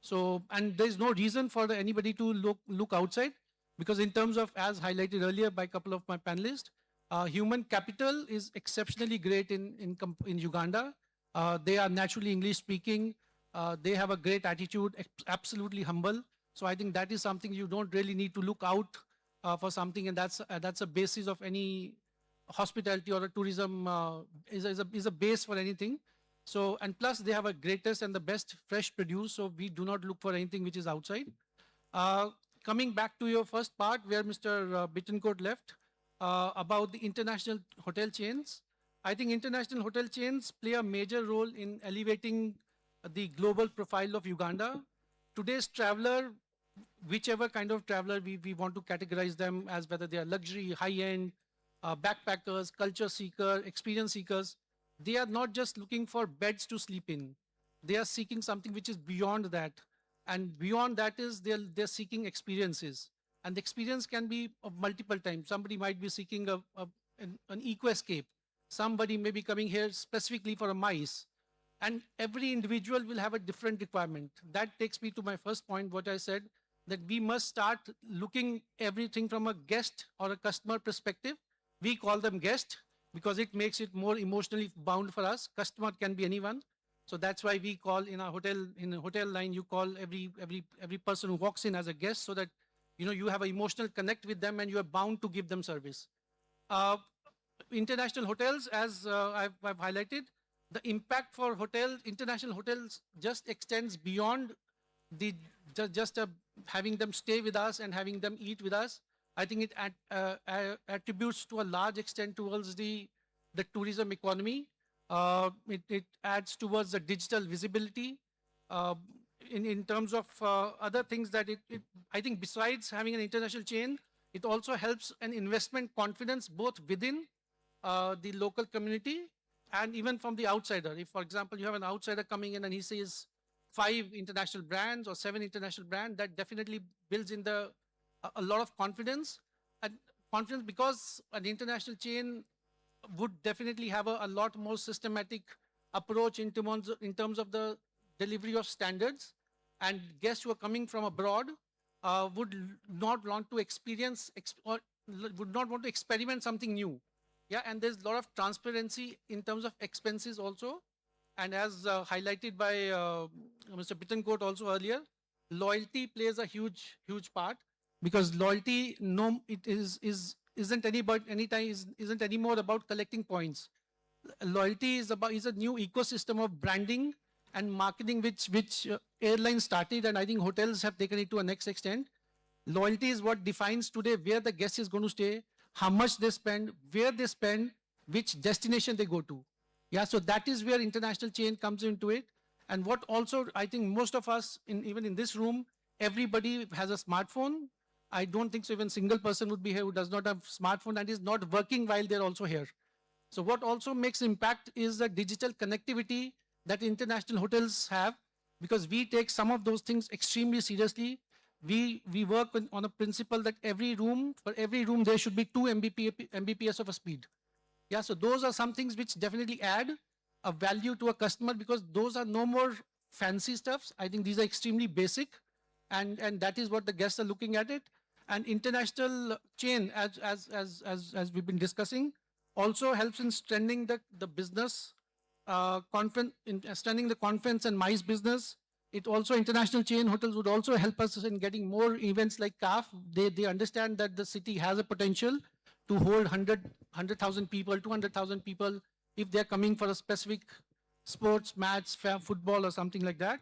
So, and there's no reason for anybody to look outside, because in terms of, as highlighted earlier by a couple of my panelists, human capital is exceptionally great in Uganda. They are naturally English speaking. They have a great attitude, absolutely humble. So I think that is something you don't really need to look out for something, and that's a basis of any hospitality or a tourism is a base for anything. So, and plus they have a greatest and the best fresh produce, so we do not look for anything which is outside. Coming back to your first part where Mr. Bittencourt left about the international hotel chains, I think international hotel chains play a major role in elevating the global profile of Uganda. Today's traveler, whichever kind of traveler we want to categorize them as, whether they are luxury, high-end, backpackers, culture seeker, experience seekers, they are not just looking for beds to sleep in. They are seeking something which is beyond that. And beyond that is they're seeking experiences. And the experience can be of multiple times. Somebody might be seeking an eco-escape. Somebody may be coming here specifically for a mice. And every individual will have a different requirement. That takes me to my first point, what I said, that we must start looking everything from a guest or a customer perspective. We call them guest because it makes it more emotionally bound for us. Customer can be anyone. So that's why we call in a hotel line, you call every person who walks in as a guest, so that you have an emotional connect with them and you are bound to give them service. International hotels, as I've highlighted, the impact for international hotels just extends beyond just having them stay with us and having them eat with us. I think it attributes to a large extent towards the tourism economy. It adds towards the digital visibility. In terms of other things that I think besides having an international chain, it also helps an investment confidence both within the local community and even from the outsider. If, for example, you have an outsider coming in and he sees 5 international brands or 7 international brands, that definitely builds in a lot of confidence. And confidence because an international chain would definitely have a lot more systematic approach in terms of the delivery of standards. And guests who are coming from abroad would not want to experience or would not want to experiment something new. Yeah, and there's a lot of transparency in terms of expenses also. And as highlighted by Mr. Bittencourt also earlier, loyalty plays a huge part, because loyalty isn't anymore about collecting points. Loyalty is a new ecosystem of branding and marketing which airlines started, and I think hotels have taken it to a next extent. Loyalty is what defines today where the guest is going to stay, how much they spend, where they spend, which destination they go to. Yeah, so that is where international chain comes into it. And what also I think most of us, even in this room, everybody has a smartphone. I don't think so even single person would be here who does not have smartphone and is not working while they're also here. So what also makes impact is the digital connectivity that international hotels have, because we take some of those things extremely seriously. We work on a principle that for every room there should be 2 Mbps of a speed. Yeah, so those are some things which definitely add a value to a customer, because those are no more fancy stuffs. I think these are extremely basic. and that is what the guests are looking at it. And international chain, as we've been discussing, also helps in strengthening the business strengthening the conference and MICE business. It also, international chain hotels would also help us in getting more events like CAF. They understand that the city has a potential to hold 100,000 people, 200,000 people if they're coming for a specific sports match, football or something like that.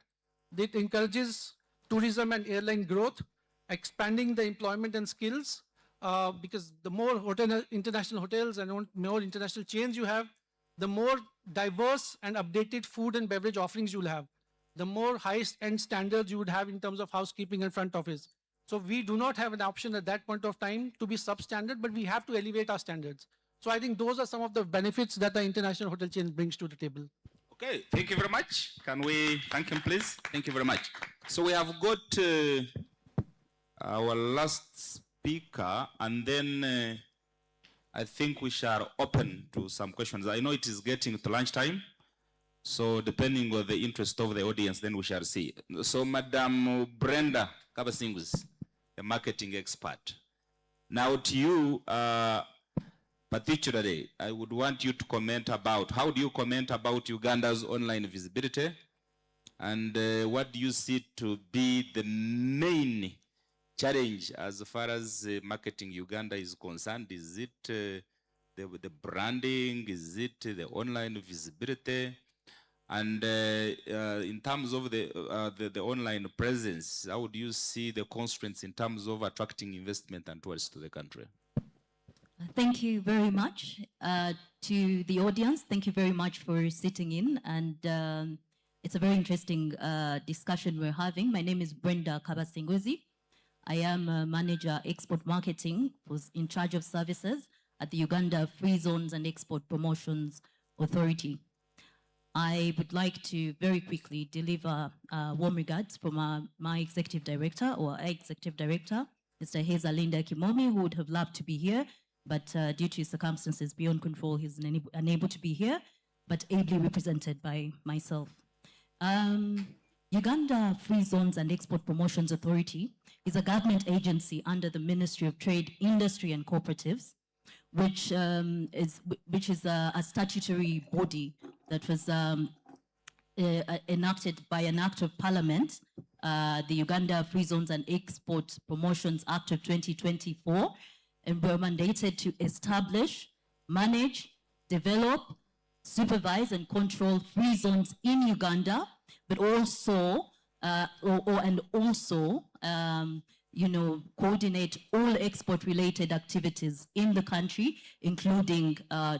It encourages tourism and airline growth, expanding the employment and skills, because the more international hotels and more international chains you have, the more diverse and updated food and beverage offerings you'll have, the more high-end standards you would have in terms of housekeeping and front office. So we do not have an option at that point of time to be substandard, but we have to elevate our standards. So I think those are some of the benefits that the international hotel chain brings to the table. Okay, thank you very much. Can we thank him, please? Thank you very much. So we have got our last speaker, and then I think we shall open to some questions. I know it is getting to lunchtime, so depending on the interest of the audience, then we shall see. So Madam Brenda Kabasingus, a marketing expert. Now to you, particularly, I would want you to comment about, how do you comment about Uganda's online visibility? And what do you see to be the main challenge as far as marketing Uganda is concerned? Is it the branding? Is it the online visibility? And in terms of the online presence, how do you see the constraints in terms of attracting investment and tourists to the country? Thank you very much to the audience. Thank you very much for sitting in, and it's a very interesting discussion we're having. My name is Brenda Kabasinguzi. I am a manager export marketing, who's in charge of services at the Uganda Free Zones and Export Promotions Authority. I would like to very quickly deliver warm regards from my executive director, or our executive director, Mr. Hazalinda Kimomi, who would have loved to be here, but due to circumstances beyond control, he's unable to be here, but ably represented by myself. Uganda Free Zones and Export Promotions Authority is a government agency under the Ministry of Trade, Industry and Cooperatives, which is a statutory body that was enacted by an act of parliament, the Uganda Free Zones and Export Promotions Act of 2024, and were mandated to establish, manage, develop, supervise and control free zones in Uganda, but also, coordinate all export-related activities in the country, including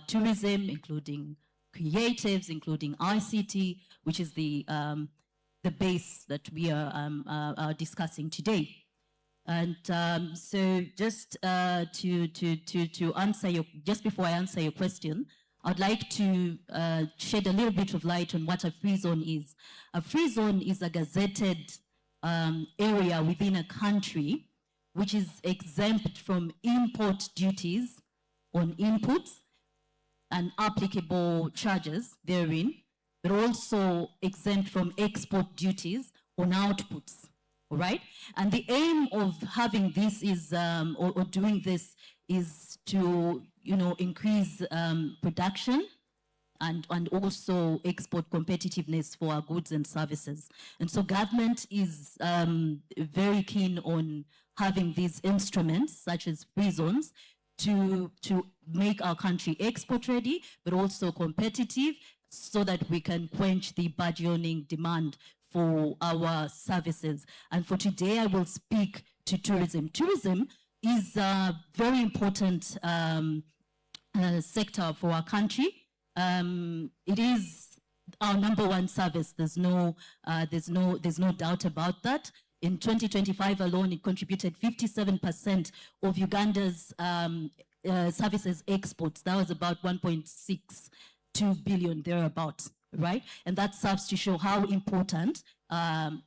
tourism, including creatives, including ICT, which is the base that we are discussing today. And so, just to answer just before I answer your question, I'd like to shed a little bit of light on what a free zone is. A free zone is a gazetted area within a country which is exempt from import duties on inputs and applicable charges therein, but also exempt from export duties on outputs. All right? And the aim of having this is, or doing this, is to increase production and also export competitiveness for our goods and services. And so government is very keen on having these instruments, such as free zones, to make our country export ready, but also competitive, so that we can quench the burgeoning demand for our services. And for today, I will speak to tourism. Tourism is a very important sector for our country. It is our #1 service. There's no doubt about that. In 2025 alone, it contributed 57% of Uganda's services exports. That was about 1.62 billion thereabouts, right? And that serves to show how important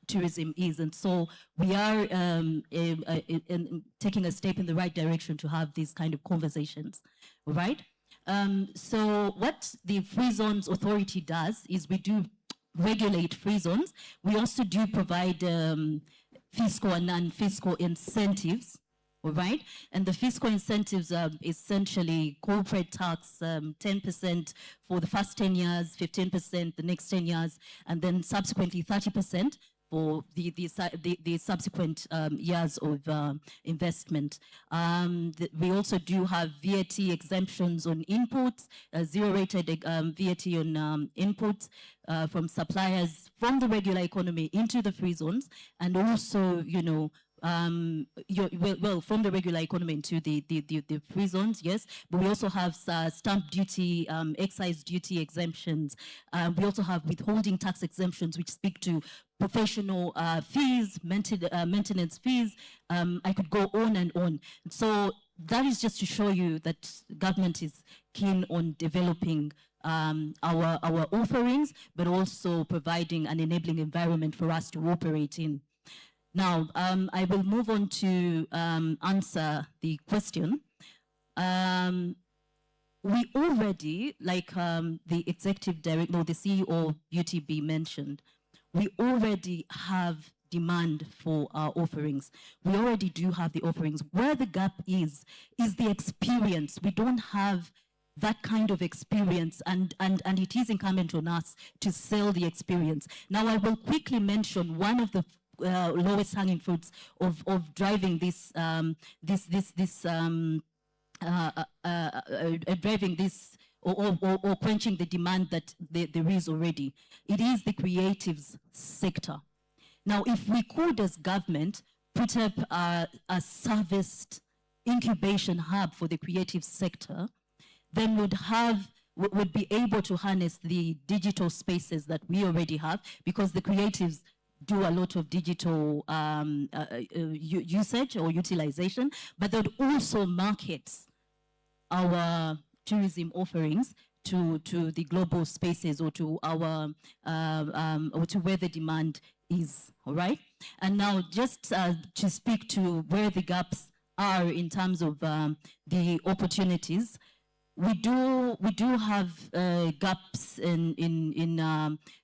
tourism is. And so we are taking a step in the right direction to have these kind of conversations, right? So what the Free Zones Authority does is we do regulate free zones. We also do provide fiscal and non-fiscal incentives, all right? And the fiscal incentives are essentially corporate tax, 10% for the first 10 years, 15% the next 10 years, and then subsequently 30% for the subsequent years of investment. We also do have VAT exemptions on imports, zero-rated VAT on imports from suppliers from the regular economy into the free zones, and also, you know, from the regular economy into the free zones, yes, but we also have stamp duty, excise duty exemptions. We also have withholding tax exemptions, which speak to professional fees, maintenance fees. I could go on and on. So that is just to show you that government is keen on developing our offerings, but also providing an enabling environment for us to operate in. Now, I will move on to answer the question. We already, like the executive director, no, the CEO of UTB mentioned, we already have demand for our offerings. We already do have the offerings. Where the gap is the experience. We don't have that kind of experience, and it is incumbent on us to sell the experience. Now, I will quickly mention one of the lowest hanging fruits of driving this driving this or quenching the demand that there is already. It is the creatives sector. Now, if we could, as government, put up a serviced incubation hub for the creative sector, then would be able to harness the digital spaces that we already have, because the creatives do a lot of digital usage or utilization, but they'd also market our tourism offerings to the global spaces, or to our or to where the demand is. All right. And now, just to speak to where the gaps are in terms of the opportunities, we do have gaps in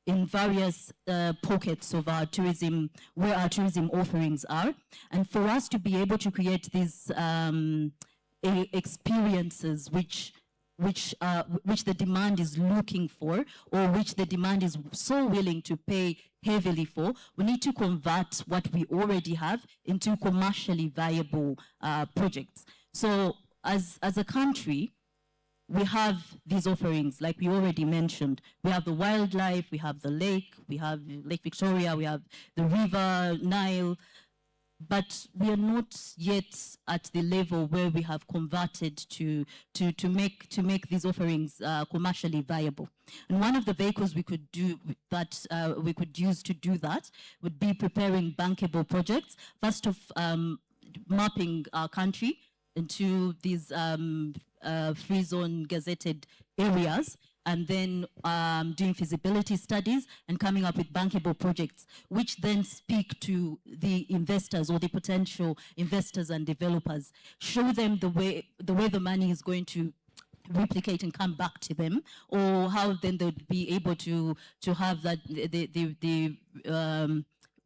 various pockets of our tourism, where our tourism offerings are, and for us to be able to create these experiences which the demand is looking for, or which the demand is so willing to pay heavily for, we need to convert what we already have into commercially viable projects. So as a country, we have these offerings, like we already mentioned. We have the wildlife, we have the lake, we have Lake Victoria, we have the river Nile, but we are not yet at the level where we have converted to make these offerings commercially viable. And one of the vehicles we could do that, we could use to do that, would be preparing bankable projects. First of mapping our country into these free zone gazetted areas, and then doing feasibility studies and coming up with bankable projects, which then speak to the investors or the potential investors and developers, show them the way the money is going to replicate and come back to them, or how then they'd be able to have that the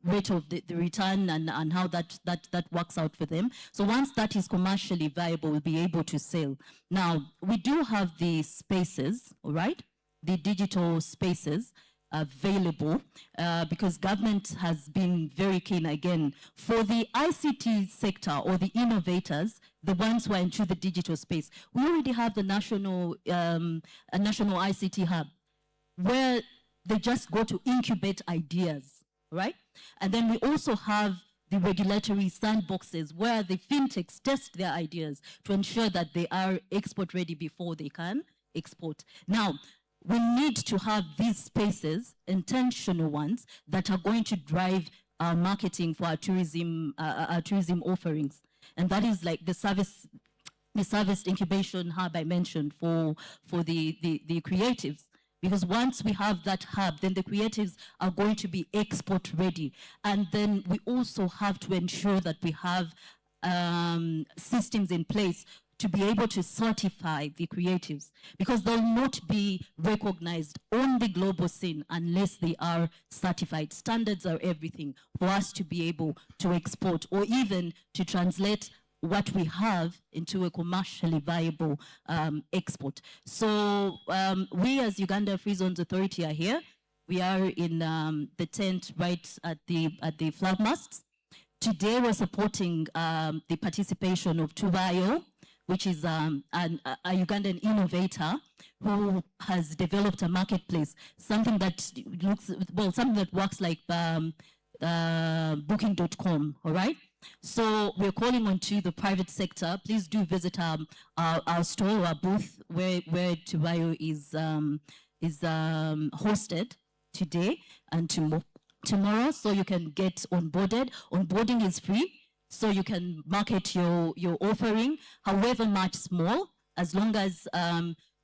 rate of the return, and how that works out for them. So once that is commercially viable, we'll be able to sell. Now, we do have the spaces, all right, the digital spaces available, because government has been very keen, again, for the ICT sector, or the innovators, the ones who are into the digital space. We already have the national ICT hub, where they just go to incubate ideas, right? And then we also have the regulatory sandboxes, where the fintechs test their ideas to ensure that they are export ready before they can export. Now, we need to have these spaces, intentional ones, that are going to drive our marketing for our tourism offerings. And that is like the service incubation hub I mentioned for the creatives. Because once we have that hub, then the creatives are going to be export ready. And then we also have to ensure that we have systems in place to be able to certify the creatives, because they'll not be recognized on the global scene unless they are certified. Standards are everything for us to be able to export or even to translate what we have into a commercially viable export. So we as Uganda Free Zones Authority are here. We are in the tent right at the flag masts. Today we're supporting the participation of Tubayo, which is a Ugandan innovator who has developed a marketplace, something that works like booking.com, all right? So we're calling on to the private sector. Please do visit our store, our booth, where Tubayo is hosted today and tomorrow, so you can get onboarded. Onboarding is free, so you can market your offering, however much small, as long as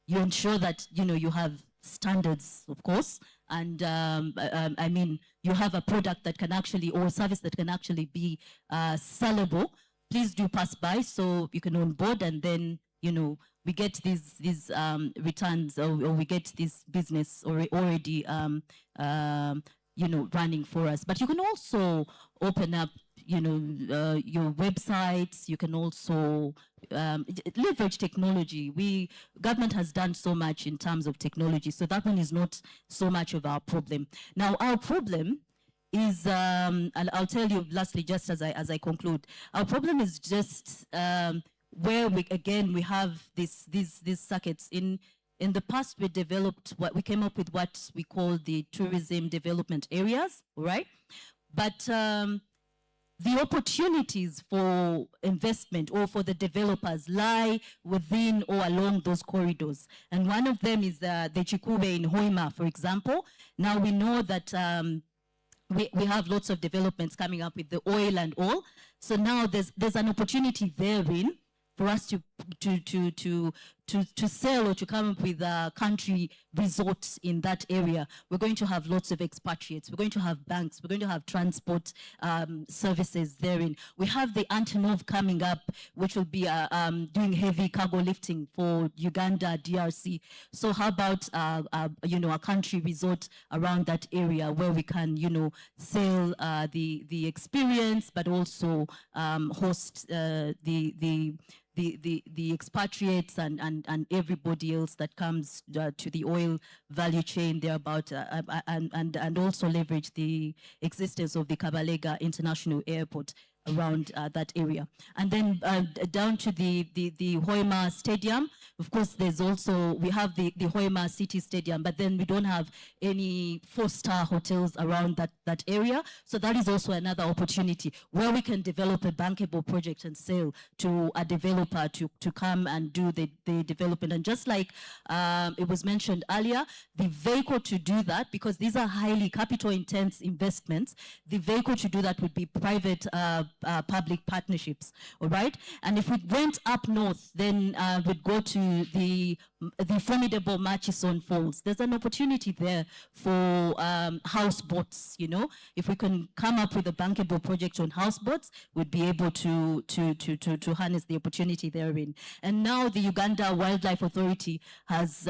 you ensure that you have standards, of course, and I mean you have a product that can actually, or a service that can actually be sellable. Please do pass by so you can onboard, and then we get these returns, or we get this business already running for us. But you can also open up your websites. You can also leverage technology. Government has done so much in terms of technology, so that one is not so much of our problem. Now our problem is, I'll tell you lastly, just as I conclude, our problem is just where we have these circuits. In the past, we came up with what we call the tourism development areas, right? But the opportunities for investment or for the developers lie within or along those corridors. And one of them is the Chikube in Hoima, for example. Now we know that we have lots of developments coming up with the oil and all. So now there's an opportunity therein for us to sell or to come up with country resorts in that area. We're going to have lots of expatriates. We're going to have banks. We're going to have transport services therein. We have the Antonov coming up, which will be doing heavy cargo lifting for Uganda, DRC. So how about a country resort around that area where we can sell the experience, but also host the expatriates and everybody else that comes to the oil value chain thereabout, and also leverage the existence of the Kabalega International Airport around that area. And then down to the Hoima Stadium. Of course, we have the Hoima City Stadium, but then we don't have any 4-star hotels around that area. So that is also another opportunity where we can develop a bankable project and sell to a developer to come and do the development. And just like it was mentioned earlier, the vehicle to do that, because these are highly capital intense investments, the vehicle to do that would be private public partnerships, all right? And if we went up north, then we'd go to the formidable Murchison Falls. There's an opportunity there for houseboats, If we can come up with a bankable project on houseboats, we'd be able to harness the opportunity therein. And now the Uganda Wildlife Authority has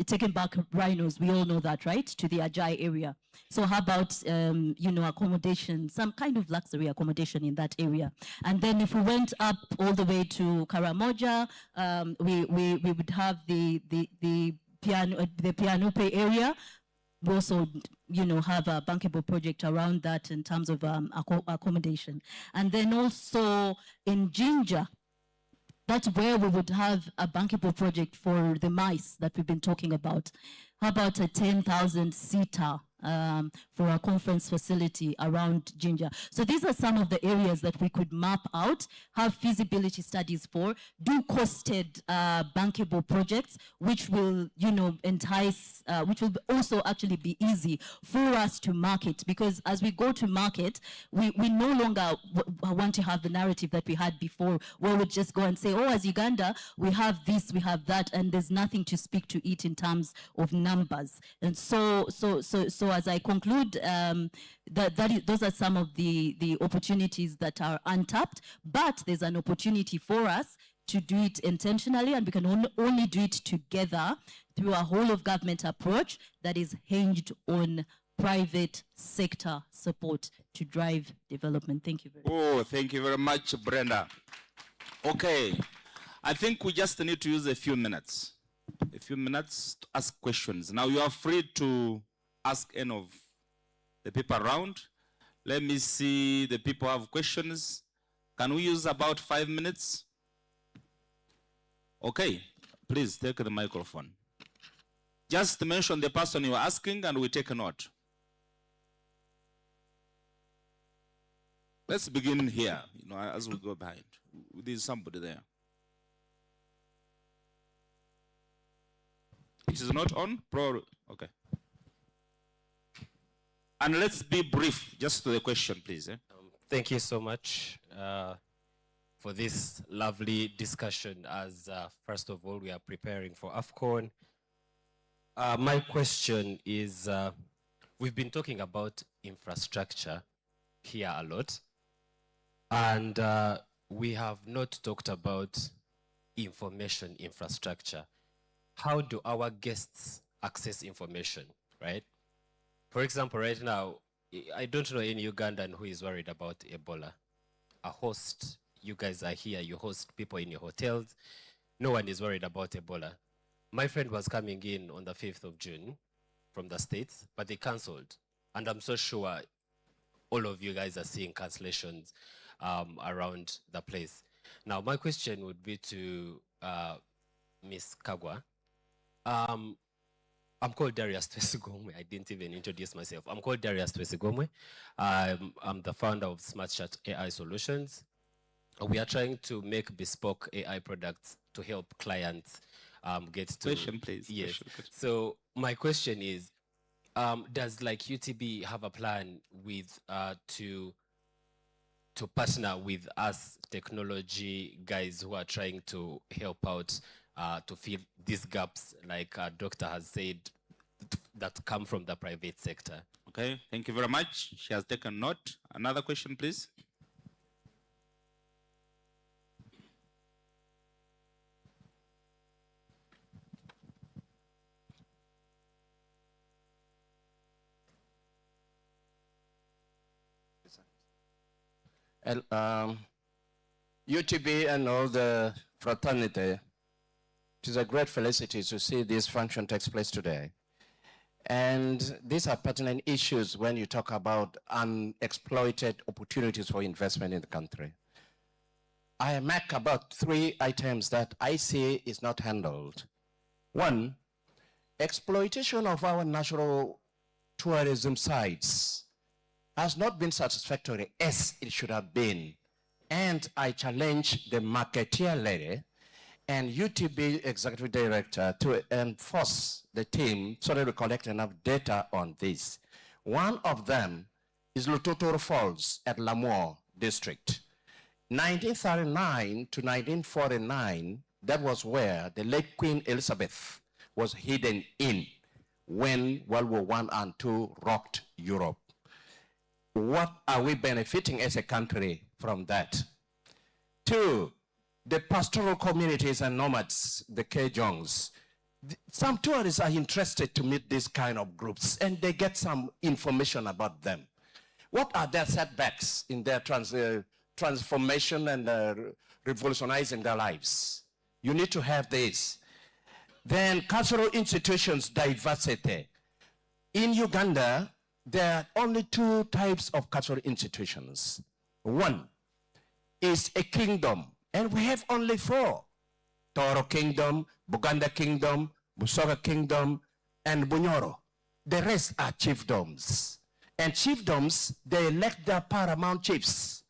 taken back rhinos. We all know that, right? To the Ajai area. So how about, accommodation, some kind of luxury accommodation in that area? And then if we went up all the way to Karamoja, we would have the Pianope area. We also, have a bankable project around that in terms of accommodation. And then also in Jinja, that's where we would have a bankable project for the mice that we've been talking about. How about a 10,000-seater for a conference facility around Jinja? So these are some of the areas that we could map out, have feasibility studies for, do costed bankable projects, which will, entice, which will also actually be easy for us to market. Because as we go to market, we no longer want to have the narrative that we had before, where we just go and say, oh, as Uganda, we have this, we have that, and there's nothing to speak to it in terms of numbers. And so as I conclude, those are some of the opportunities that are untapped, but there's an opportunity for us to do it intentionally, and we can only do it together through a whole of government approach that is hinged on private sector support to drive development. Thank you very much. Oh, thank you very much, Brenda. Okay, I think we just need to use a few minutes to ask questions. Now you are free to ask any of the people around. Let me see the people have questions. Can we use about 5 minutes? Okay, please take the microphone. Just mention the person you are asking and we take a note. Let's begin here, as we go behind. There's somebody there. It is not on? Okay. And let's be brief, just to the question, please. Thank you so much for this lovely discussion as, first of all, we are preparing for AFCON. My question is, we've been talking about infrastructure here a lot, and we have not talked about information infrastructure. How do our guests access information, right? For example, right now, I don't know any Ugandan who is worried about Ebola. A host, you guys are here, you host people in your hotels. No one is worried about Ebola. My friend was coming in on the 5th of June from the States, but they canceled. And I'm so sure all of you guys are seeing cancellations around the place. Now, my question would be to Ms. Kagwa. I'm called Darius Twesigomwe. I didn't even introduce myself. I'm called Darius Twesigomwe. I'm the founder of Smart Chat AI Solutions. We are trying to make bespoke AI products to help clients get to... Question, please. Yes. Question. So my question is, does UTB have a plan with to partner with us technology guys who are trying to help out to fill these gaps, like Doctor has said, that come from the private sector? Okay, thank you very much. She has taken note. Another question, please. UTB and all the fraternity, it is a great felicity to see this function takes place today. And these are pertinent issues when you talk about unexploited opportunities for investment in the country. I mark about 3 items that I see is not handled. One, exploitation of our natural tourism sites has not been satisfactory as it should have been. And I challenge the marketeer lady and UTB executive director to enforce the team so that we collect enough data on this. One of them is Lutotoro Falls at Lamour district. 1939 to 1949, that was where the late Queen Elizabeth was hidden in when World War I and II rocked Europe. What are we benefiting as a country from that? 2, the pastoral communities and nomads, the Kejongs. Some tourists are interested to meet these kind of groups and they get some information about them. What are their setbacks in their transformation and revolutionizing their lives? You need to have this. Then cultural institutions diversity. In Uganda, there are only 2 types of cultural institutions. One is a kingdom, and we have only 4. Toro Kingdom, Buganda Kingdom, Busoga Kingdom, and Bunyoro. The rest are chiefdoms. And chiefdoms, they elect their paramount chiefs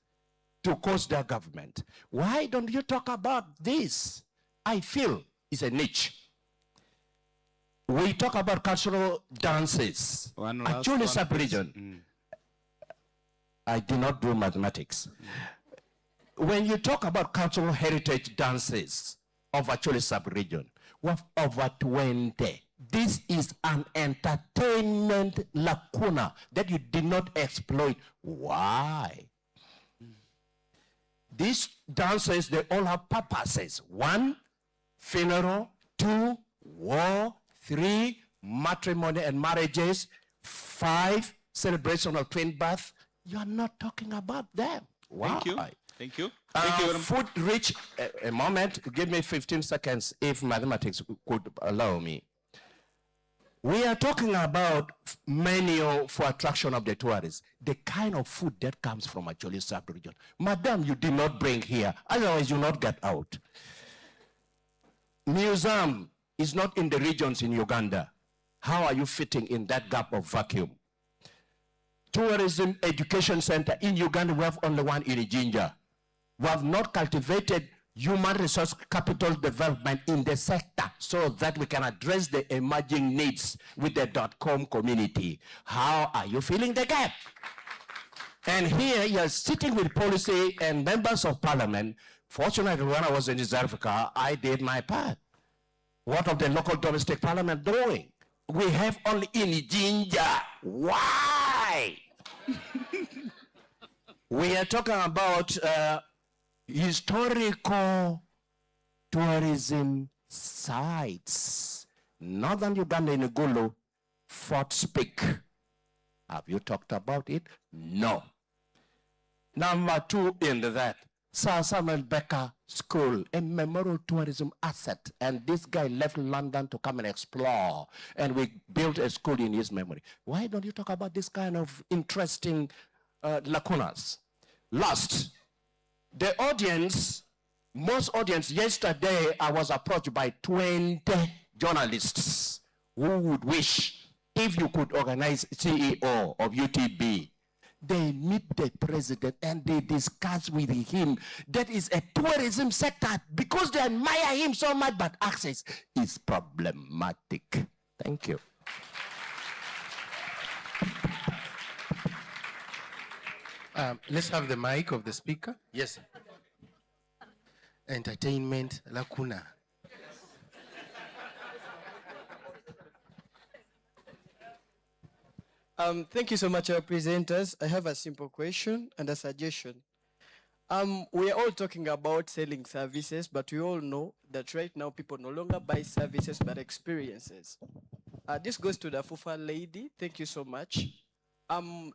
to coach their government. Why don't you talk about this? I feel it's a niche. We talk about cultural dances. Actually, sub-region. I did not do mathematics. When you talk about cultural heritage dances of actually sub-region, we have over 20. This is an entertainment lacuna that you did not exploit. Why? These dances, they all have purposes. 1, funeral. 2, war. 3, matrimony and marriages. 5, celebration of twin birth. You are not talking about them. Why? Thank you. Thank you. Thank you very much. Food rich, a moment, give me 15 seconds if mathematics could allow me. We are talking about menu for attraction of the tourists, the kind of food that comes from a Jolly sub-region. Madam, you did not bring here, otherwise you will not get out. Museum is not in the regions in Uganda. How are you fitting in that gap of vacuum? Tourism Education Center in Uganda, we have only one in Jinja. We have not cultivated human resource capital development in the sector so that we can address the emerging needs with the .com community. How are you filling the gap? And here you're sitting with policy and members of parliament. Fortunately, when I was in South Africa, I did my part. What of the local domestic parliament doing? We have only in Jinja. Why? We are talking about historical tourism sites. Northern Uganda in Gulu, Fort Speke. Have you talked about it? No. Number 2 in that, Sir Samuel Becker School, a memorial tourism asset. And this guy left London to come and explore. And we built a school in his memory. Why don't you talk about this kind of interesting lacunas? Last, the audience, most audience, yesterday I was approached by 20 journalists who would wish if you could organize CEO of UTB. They meet the president and they discuss with him. That is a tourism sector because they admire him so much, but access is problematic. Thank you. Let's have the mic of the speaker. Yes. Entertainment lacuna. Thank you so much, our presenters. I have a simple question and a suggestion. We are all talking about selling services, but we all know that right now people no longer buy services but experiences. This goes to the Fufa lady. Thank you so much.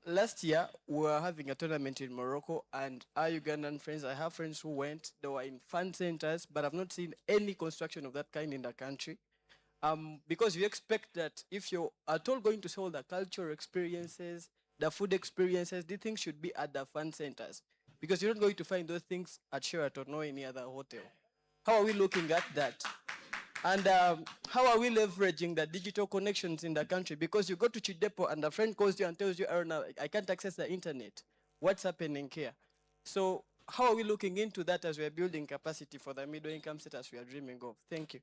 Last year, we were having a tournament in Morocco, and our Ugandan friends, I have friends who went, they were in fun centers, but I've not seen any construction of that kind in the country. Because you expect that if you're at all going to sell the cultural experiences, the food experiences, these things should be at the fun centers. Because you're not going to find those things at Sheraton or any other hotel. How are we looking at that? And how are we leveraging the digital connections in the country? Because you go to Chidepo and a friend calls you and tells you, Aruna, I can't access the internet. What's happening here? So how are we looking into that as we're building capacity for the middle income status we are dreaming of? Thank you.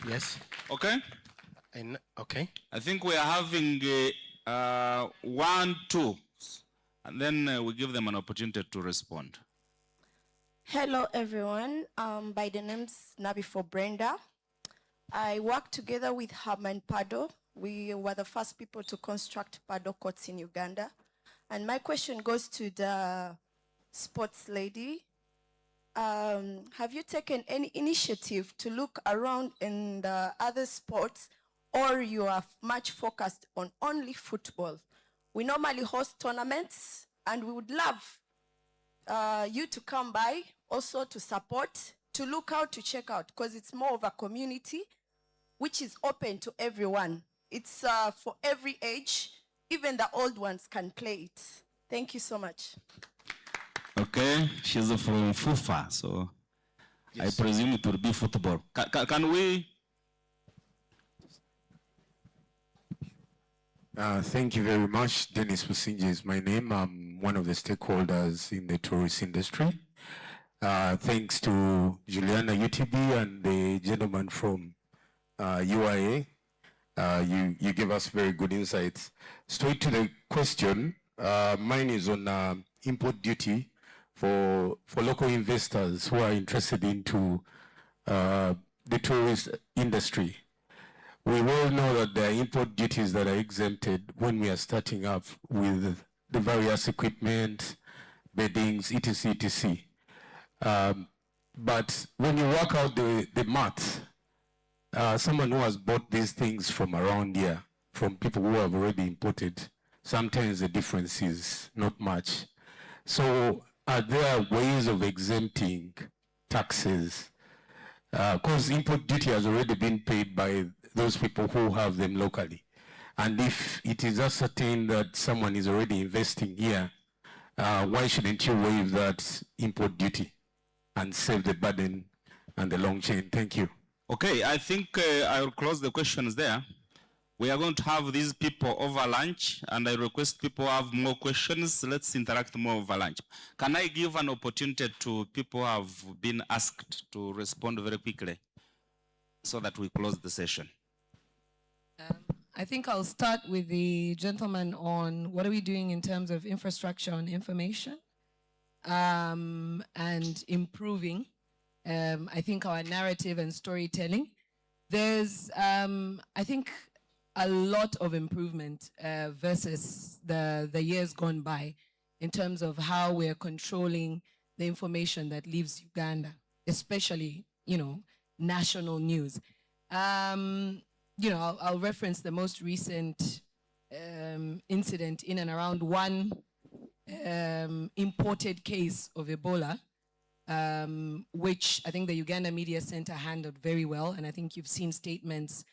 Yes. Okay. Okay. I think we are having 1, 2, and then we give them an opportunity to respond. Hello, everyone. By the name's Nabi for Brenda. I work together with Herman Pado. We were the first people to construct Pado courts in Uganda. And my question goes to the sports lady. Have you taken any initiative to look around in the other sports, or you are much focused on only football? We normally host tournaments, and we would love you to come by, also to support, to look out, to check out, because it's more of a community which is open to everyone. It's for every age, even the old ones can play it. Thank you so much. Okay, she's from FUFA, so yes. I presume it will be football. Can we? Thank you very much. Dennis Musinji is my name. I'm one of the stakeholders in the tourist industry. Thanks to Juliana UTB and the gentleman from UIA. You give us very good insights. Straight to the question, mine is on import duty for local investors who are interested into the tourist industry. We all know that there are import duties that are exempted when we are starting up with the various equipment, beddings, etc., etc. But when you work out the math, someone who has bought these things from around here, from people who have already imported, sometimes the difference is not much. So are there ways of exempting taxes? Because import duty has already been paid by those people who have them locally. And if it is ascertained that someone is already investing here, why shouldn't you waive that import duty and save the burden and the long chain? Thank you. Okay, I think I will close the questions there. We are going to have these people over lunch, and I request people who have more questions. Let's interact more over lunch. Can I give an opportunity to people who have been asked to respond very quickly so that we close the session? I think I'll start with the gentleman on what are we doing in terms of infrastructure on information and improving, I think, our narrative and storytelling. There's, I think, a lot of improvement versus the years gone by in terms of how we're controlling the information that leaves Uganda, especially, you know, national news. You know, I'll reference the most recent incident in and around one imported case of Ebola, which I think the Uganda Media Center handled very well. And I think you've seen statements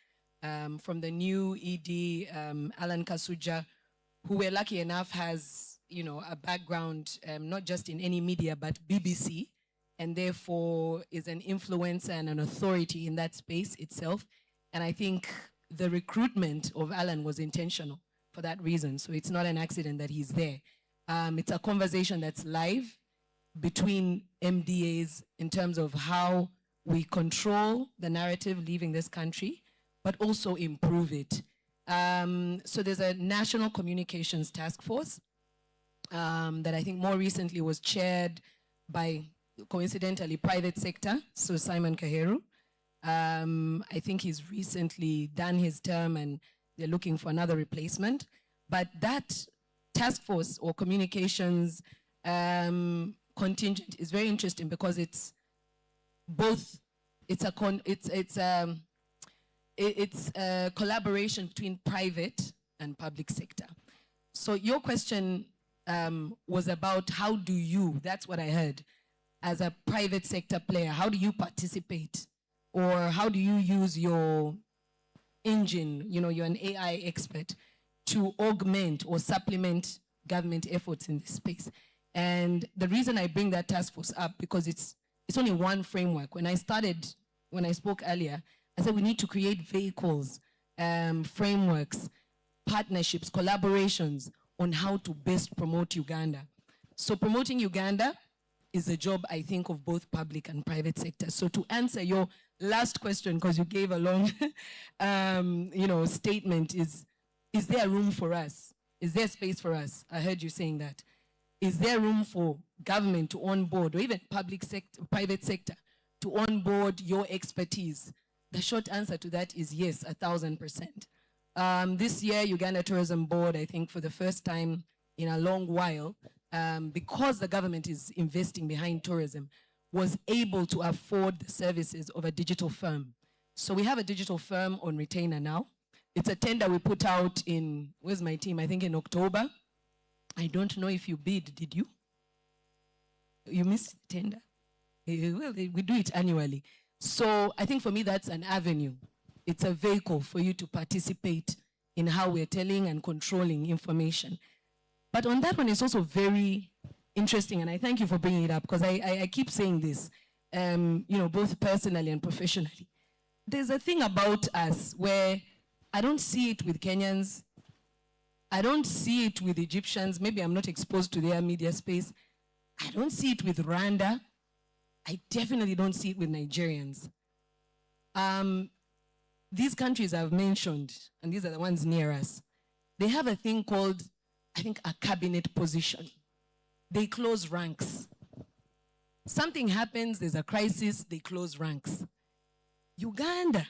from the new ED, Alan Kasuja, who we're lucky enough has, you know, a background not just in any media, but BBC, and therefore is an influencer and an authority in that space itself. And I think the recruitment of Alan was intentional for that reason. So it's not an accident that he's there. It's a conversation that's live between MDAs in terms of how we control the narrative leaving this country, but also improve it. So there's a national communications task force that I think more recently was chaired by, coincidentally, private sector, so Simon Kaheru. I think he's recently done his term and they're looking for another replacement. But that task force or communications contingent is very interesting because it's both, it's a collaboration between private and public sector. So your question was about how do you, that's what I heard, as a private sector player, how do you participate? Or how do you use your engine, you know, you're an AI expert, to augment or supplement government efforts in this space? And the reason I bring that task force up, because it's only one framework. When I spoke earlier, I said we need to create vehicles, frameworks, partnerships, collaborations on how to best promote Uganda. So promoting Uganda is a job, I think, of both public and private sector. So to answer your last question, because you gave a long you know, statement, is there room for us? Is there space for us? I heard you saying that. Is there room for government to onboard, or even public sector, private sector, to onboard your expertise? The short answer to that is yes, 1,000%. This year, Uganda Tourism Board, I think for the first time in a long while, because the government is investing behind tourism, was able to afford the services of a digital firm. So we have a digital firm on retainer now. It's a tender we put out in, where's my team? I think in October. I don't know if you bid, did you? You missed the tender? Well, we do it annually. So I think for me, that's an avenue. It's a vehicle for you to participate in how we're telling and controlling information. But on that one, it's also very interesting, and I thank you for bringing it up, because I keep saying this, you know, both personally and professionally. There's a thing about us where I don't see it with Kenyans, I don't see it with Egyptians, maybe I'm not exposed to their media space, I don't see it with Rwanda, I definitely don't see it with Nigerians. These countries I've mentioned, and these are the ones near us, they have a thing called, I think, a cabinet position. They close ranks. Something happens, there's a crisis, they close ranks. Uganda,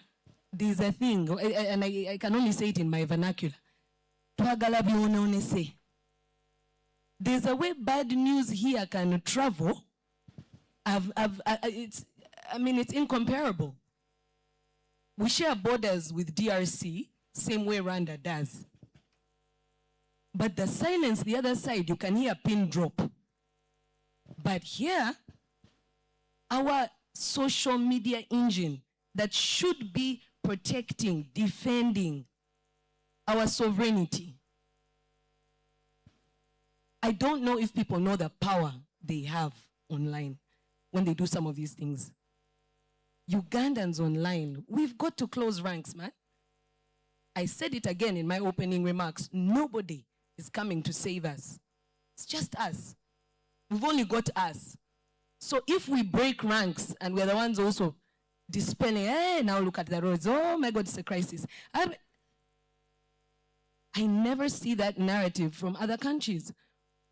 there's a thing, and I can only say it in my vernacular. Twagala byononese. There's a way bad news here can travel. It's incomparable. We share borders with DRC, same way Rwanda does. But the silence, the other side, you can hear a pin drop. But here, our social media engine that should be protecting, defending our sovereignty. I don't know if people know the power they have online when they do some of these things. Ugandans online, we've got to close ranks, man. I said it again in my opening remarks. Nobody is coming to save us. It's just us. We've only got us. So if we break ranks and we're the ones also dispelling, hey, now look at the roads. Oh my God, it's a crisis. I never see that narrative from other countries.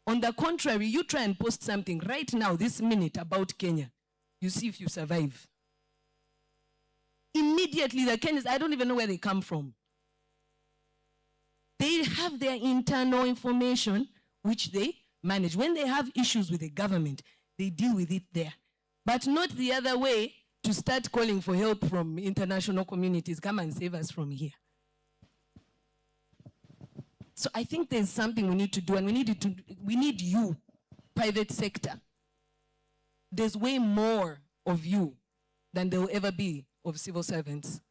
On the contrary, you try and post something right now, this minute, about Kenya. You see if you survive. Immediately, the Kenyans, I don't even know where they come from. They have their internal information, which they manage. When they have issues with the government, they deal with it there. But not the other way, to start calling for help from international communities. Come and save us from here. So I think there's something we need to do, and we need you, private sector. There's way more of you than there will ever be of civil servants.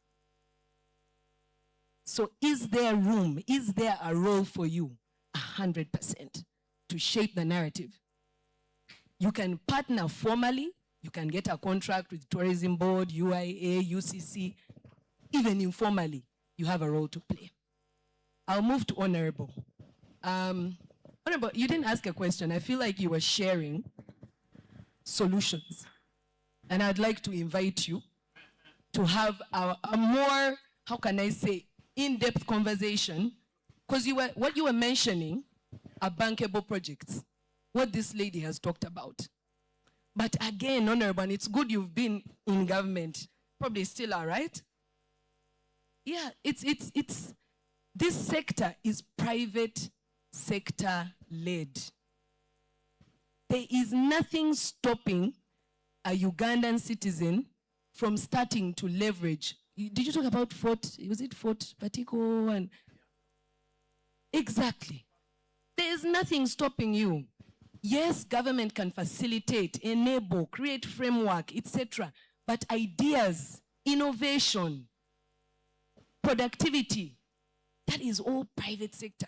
So is there room, is there a role for you, 100%, to shape the narrative? You can partner formally, you can get a contract with Tourism Board, UIA, UCC, even informally, you have a role to play. I'll move to Honorable. Honorable, you didn't ask a question. I feel like you were sharing solutions. And I'd like to invite you to have a more, how can I say, in-depth conversation, because what you were mentioning are bankable projects, what this lady has talked about. But again, Honorable, and it's good you've been in government, probably still are, right? Yeah, this sector is private sector led. There is nothing stopping a Ugandan citizen from starting to leverage. Did you talk about Fort, was it Fort Patiko? And exactly. There is nothing stopping you. Yes, government can facilitate, enable, create framework, etc. But ideas, innovation, productivity, that is all private sector.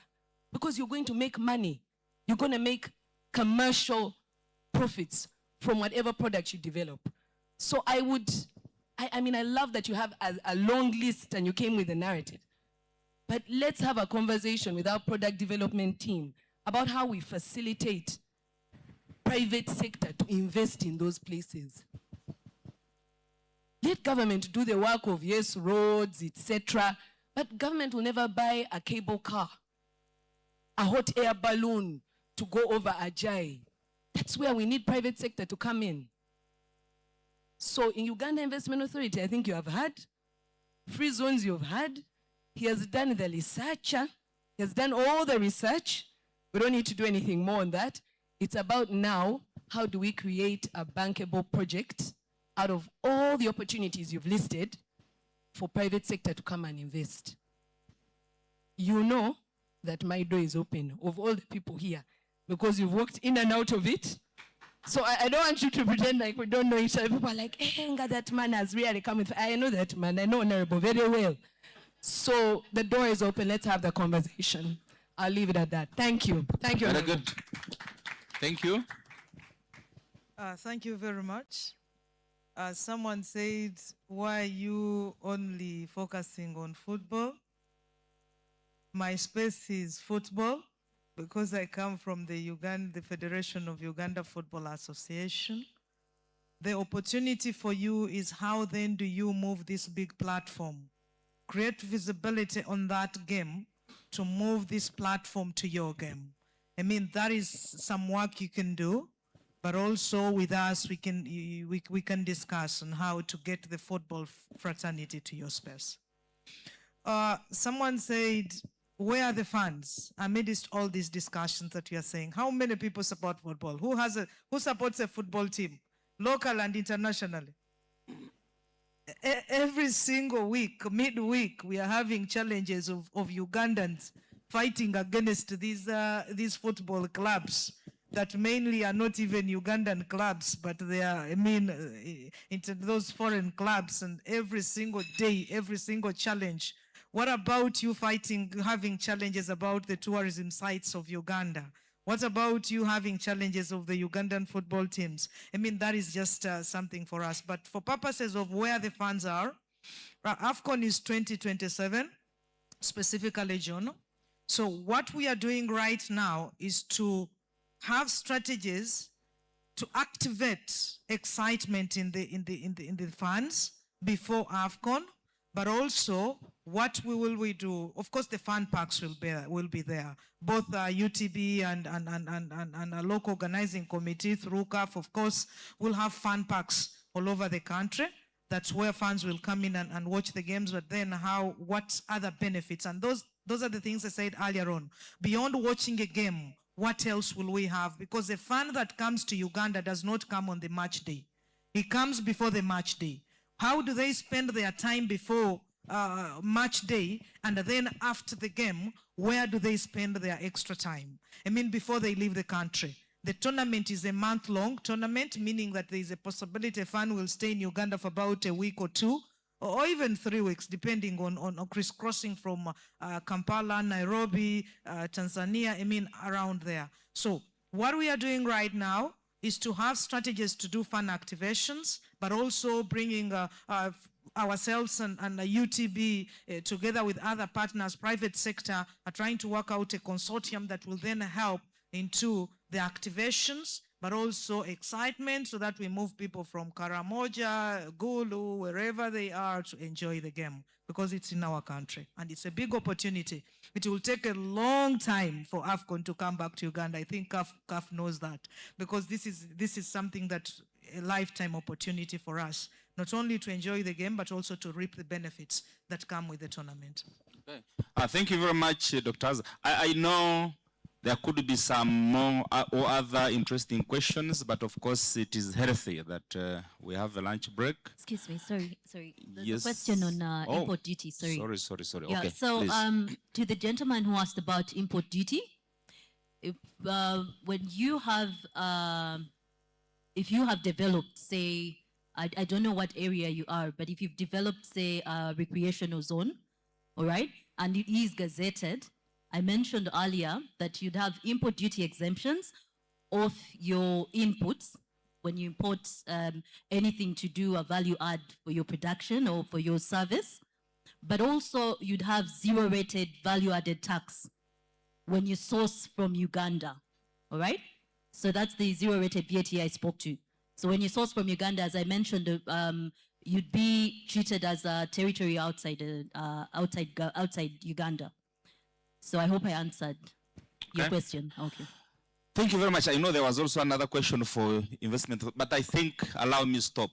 Because you're going to make money. You're going to make commercial profits from whatever product you develop. So I love that you have a long list and you came with a narrative. But let's have a conversation with our product development team about how we facilitate private sector to invest in those places. Let government do the work of, yes, roads, etc. But government will never buy a cable car, a hot air balloon to go over Ajay. That's where we need private sector to come in. So in Uganda Investment Authority, I think you have had. Free zones you've had. He has done the research. He has done all the research. We don't need to do anything more on that. It's about now, how do we create a bankable project out of all the opportunities you've listed for private sector to come and invest. You know that my door is open of all the people here because you've walked in and out of it. So I don't want you to pretend like we don't know each other. People are like, hey, that man has really come with, I know that man, I know Honorable very well. So the door is open, let's have the conversation. I'll leave it at that. Thank you. Thank you. Very good. Thank you. Thank you very much. Someone said, why are you only focusing on football? My space is football because I come from the Federation of Uganda Football Association. The opportunity for you is how then do you move this big platform? Create visibility on that game to move this platform to your game. I mean, that is some work you can do, but also with us, we can discuss on how to get the football fraternity to your space. Someone said, where are the funds amidst all these discussions that you are saying? How many people support football? Who supports a football team, local and internationally? Every single week, midweek, we are having challenges of Ugandans fighting against these football clubs that mainly are not even Ugandan clubs, but they are, into those foreign clubs, and every single day, every single challenge. What about you having challenges about the tourism sites of Uganda? What about you having challenges of the Ugandan football teams? That is just something for us. But for purposes of where the funds are, AFCON is 2027, specifically June. So what we are doing right now is to have strategies to activate excitement in the funds before AFCON, but also what will we do? Of course, the fun parks will be there. Both UTB and a local organizing committee through CAF, of course, will have fun parks all over the country. That's where fans will come in and watch the games, but then what other benefits? And those are the things I said earlier on. Beyond watching a game, what else will we have? Because a fan that comes to Uganda does not come on the match day. He comes before the match day. How do they spend their time before match day, and then after the game, where do they spend their extra time? Before they leave the country. The tournament is a month-long tournament, meaning that there is a possibility a fan will stay in Uganda for about a week or two, or even 3 weeks, depending on crisscrossing from Kampala, Nairobi, Tanzania, around there. So what we are doing right now is to have strategies to do fun activations, but also bringing ourselves and UTB together with other partners, private sector, are trying to work out a consortium that will then help into the activations, but also excitement, so that we move people from Karamoja, Gulu, wherever they are, to enjoy the game, because it's in our country and it's a big opportunity. It will take a long time for AFCON to come back to Uganda. I think CAF knows that, because this is something that's a lifetime opportunity for us, not only to enjoy the game, but also to reap the benefits that come with the tournament. Okay. Thank you very much, Dr. Azza. I know there could be some more or other interesting questions, but of course it is healthy that we have a lunch break. Excuse me, sorry. There's Yes. a question on import duty, sorry. Sorry. Yeah, Okay, so please. to the gentleman who asked about import duty, when you have, if you have developed, say, I don't know what area you are, but if you've developed, say, a recreational zone, all right, and it is gazetted, I mentioned earlier that you'd have import duty exemptions of your inputs when you import anything to do a value add for your production or for your service, but also you'd have zero rated value added tax when you source from Uganda, all right? So that's the zero rated VAT I spoke to. So when you source from Uganda, as I mentioned, you'd be treated as a territory outside Uganda. So I hope I answered your question. Okay. Thank you very much. I know there was also another question for investment, but I think, allow me to stop.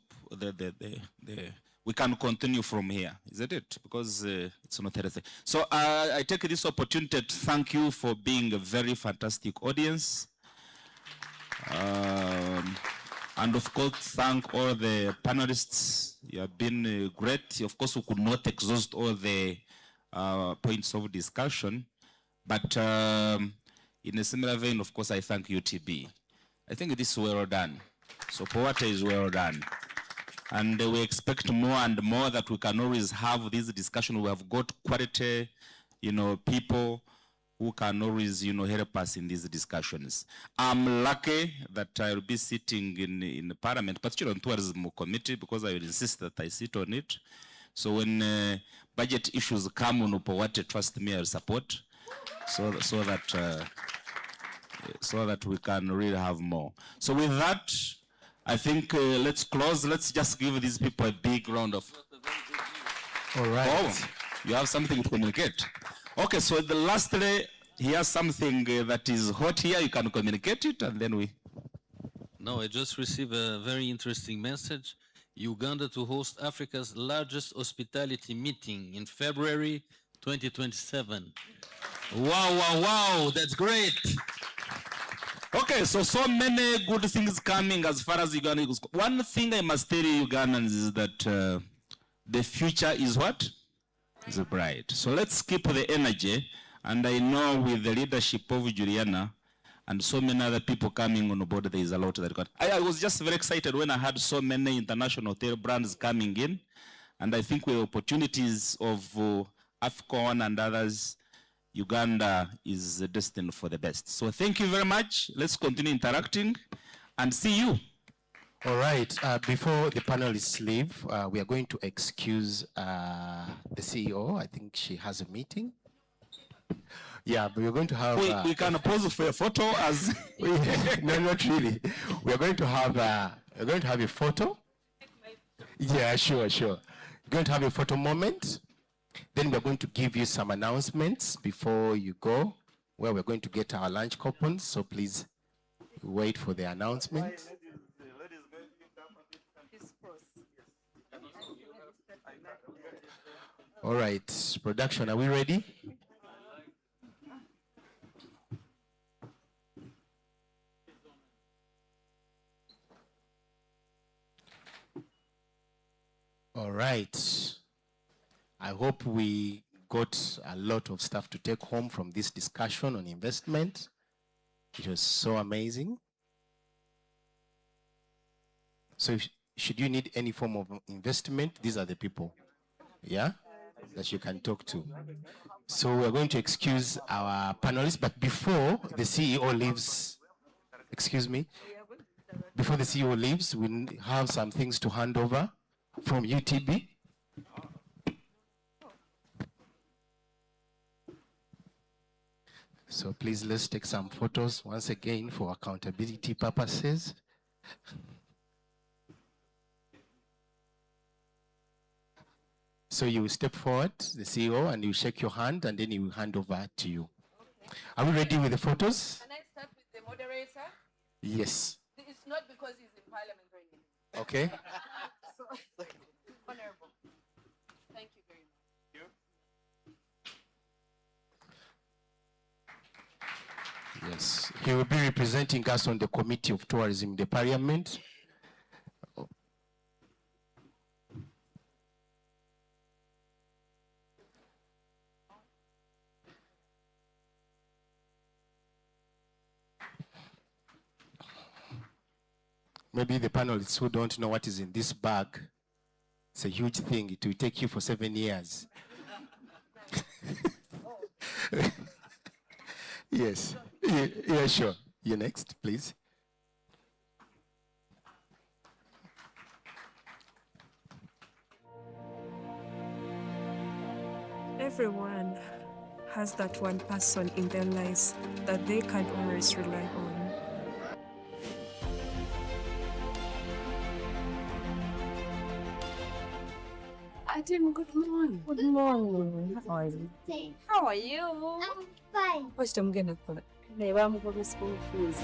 We can continue from here, isn't it? Because it's not anything. So I take this opportunity to thank you for being a very fantastic audience. And of course, thank all the panelists. You have been great. Of course, we could not exhaust all the points of discussion, but in a similar vein, of course, I thank UTB. I think this is well done. So POATE is well done. And we expect more and more that we can always have this discussion. We have got quality, people who can always, help us in these discussions. I'm lucky that I'll be sitting in the Parliament, particularly on Tourism Committee, because I will insist that I sit on it. So when budget issues come on POATE, trust me, I'll support, so that we can really have more. So with that, I think let's close. Let's just give these people a big round of. All right. Oh, you have something to communicate. Okay, so lastly, here's something that is hot here. You can communicate it, and then we. No, I just received a very interesting message. Uganda to host Africa's largest hospitality meeting in February 2027. Wow, that's great. Okay, so many good things coming as far as Uganda is. One thing I must tell you Ugandans is that the future is what? Is bright. So let's keep the energy. And I know with the leadership of Juliana and so many other people coming on board, there is a lot that got. I was just very excited when I had so many international hotel brands coming in. And I think with opportunities of AFCON and others, Uganda is destined for the best. So thank you very much. Let's continue interacting and see you. All right, before the panelists leave, we are going to excuse the CEO. I think she has a meeting. Yeah, but we're going to have... we can pose for a photo as... No, not really. We're going to have a photo. Yeah, sure. We're going to have a photo moment. Then we're going to give you some announcements before you go, where we're going to get our lunch coupons. So please wait for the announcement. All right, production, are we ready? All right. I hope we got a lot of stuff to take home from this discussion on investment. It was so amazing. So should you need any form of investment, these are the people, yeah, that you can talk to. So we're going to excuse our panelists, but before the CEO leaves, before the CEO leaves, we have some things to hand over from UTB. So please, let's take some photos once again for accountability purposes. So you will step forward, the CEO, and you shake your hand, and then he will hand over to you. Are we ready with the photos? Can I start with the moderator? Yes. It's not because he's in parliament or anything. Okay. So, Honorable. Thank you very much. Yes. He will be representing us on the Committee of Tourism in the Parliament. Maybe the panelists who don't know what is in this bag, it's a huge thing. It will take you for 7 years. Yes. Yeah, sure. You next, please. Everyone has that one person in their lives that they can always rely on. Adam, good morning. Good morning. How are you? How are you? I'm fine. First, I'm gonna put it. I'm going to school fees.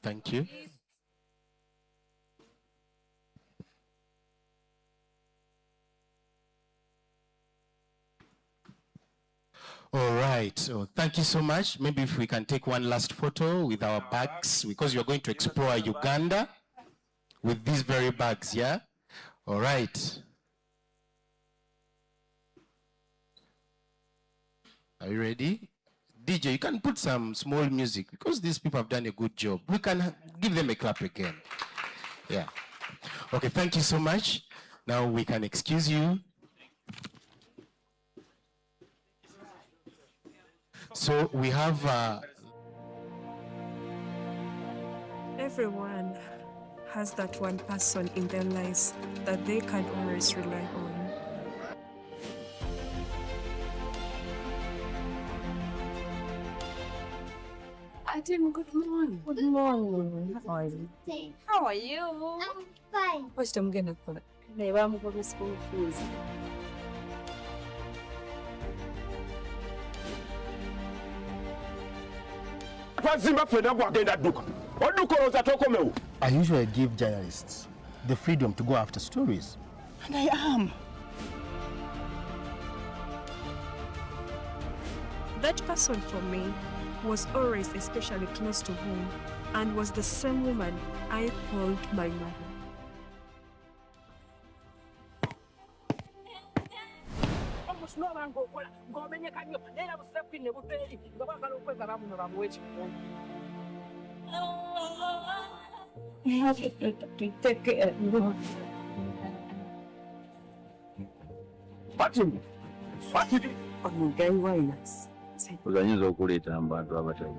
Thank you. All right, so thank you so much. Maybe if we can take one last photo with our bags, because you're going to explore Uganda with these very bags, yeah? All right. Are you ready? DJ, you can put some small music because these people have done a good job. We can give them a clap again. Yeah. Okay, thank you so much. Now we can excuse you. So we have... Everyone has that one person in their lives that they can always rely on. Adam, good morning. Good morning. How are you? How are you? I'm fine. First, I'm gonna put it. I'm going to school fees. I usually give journalists the freedom to go after stories. And I am. That person for me was always especially close to home and was the same woman I called my mother. I have to take care of you. Uzanyiza okuleeta mu bantu abatayi.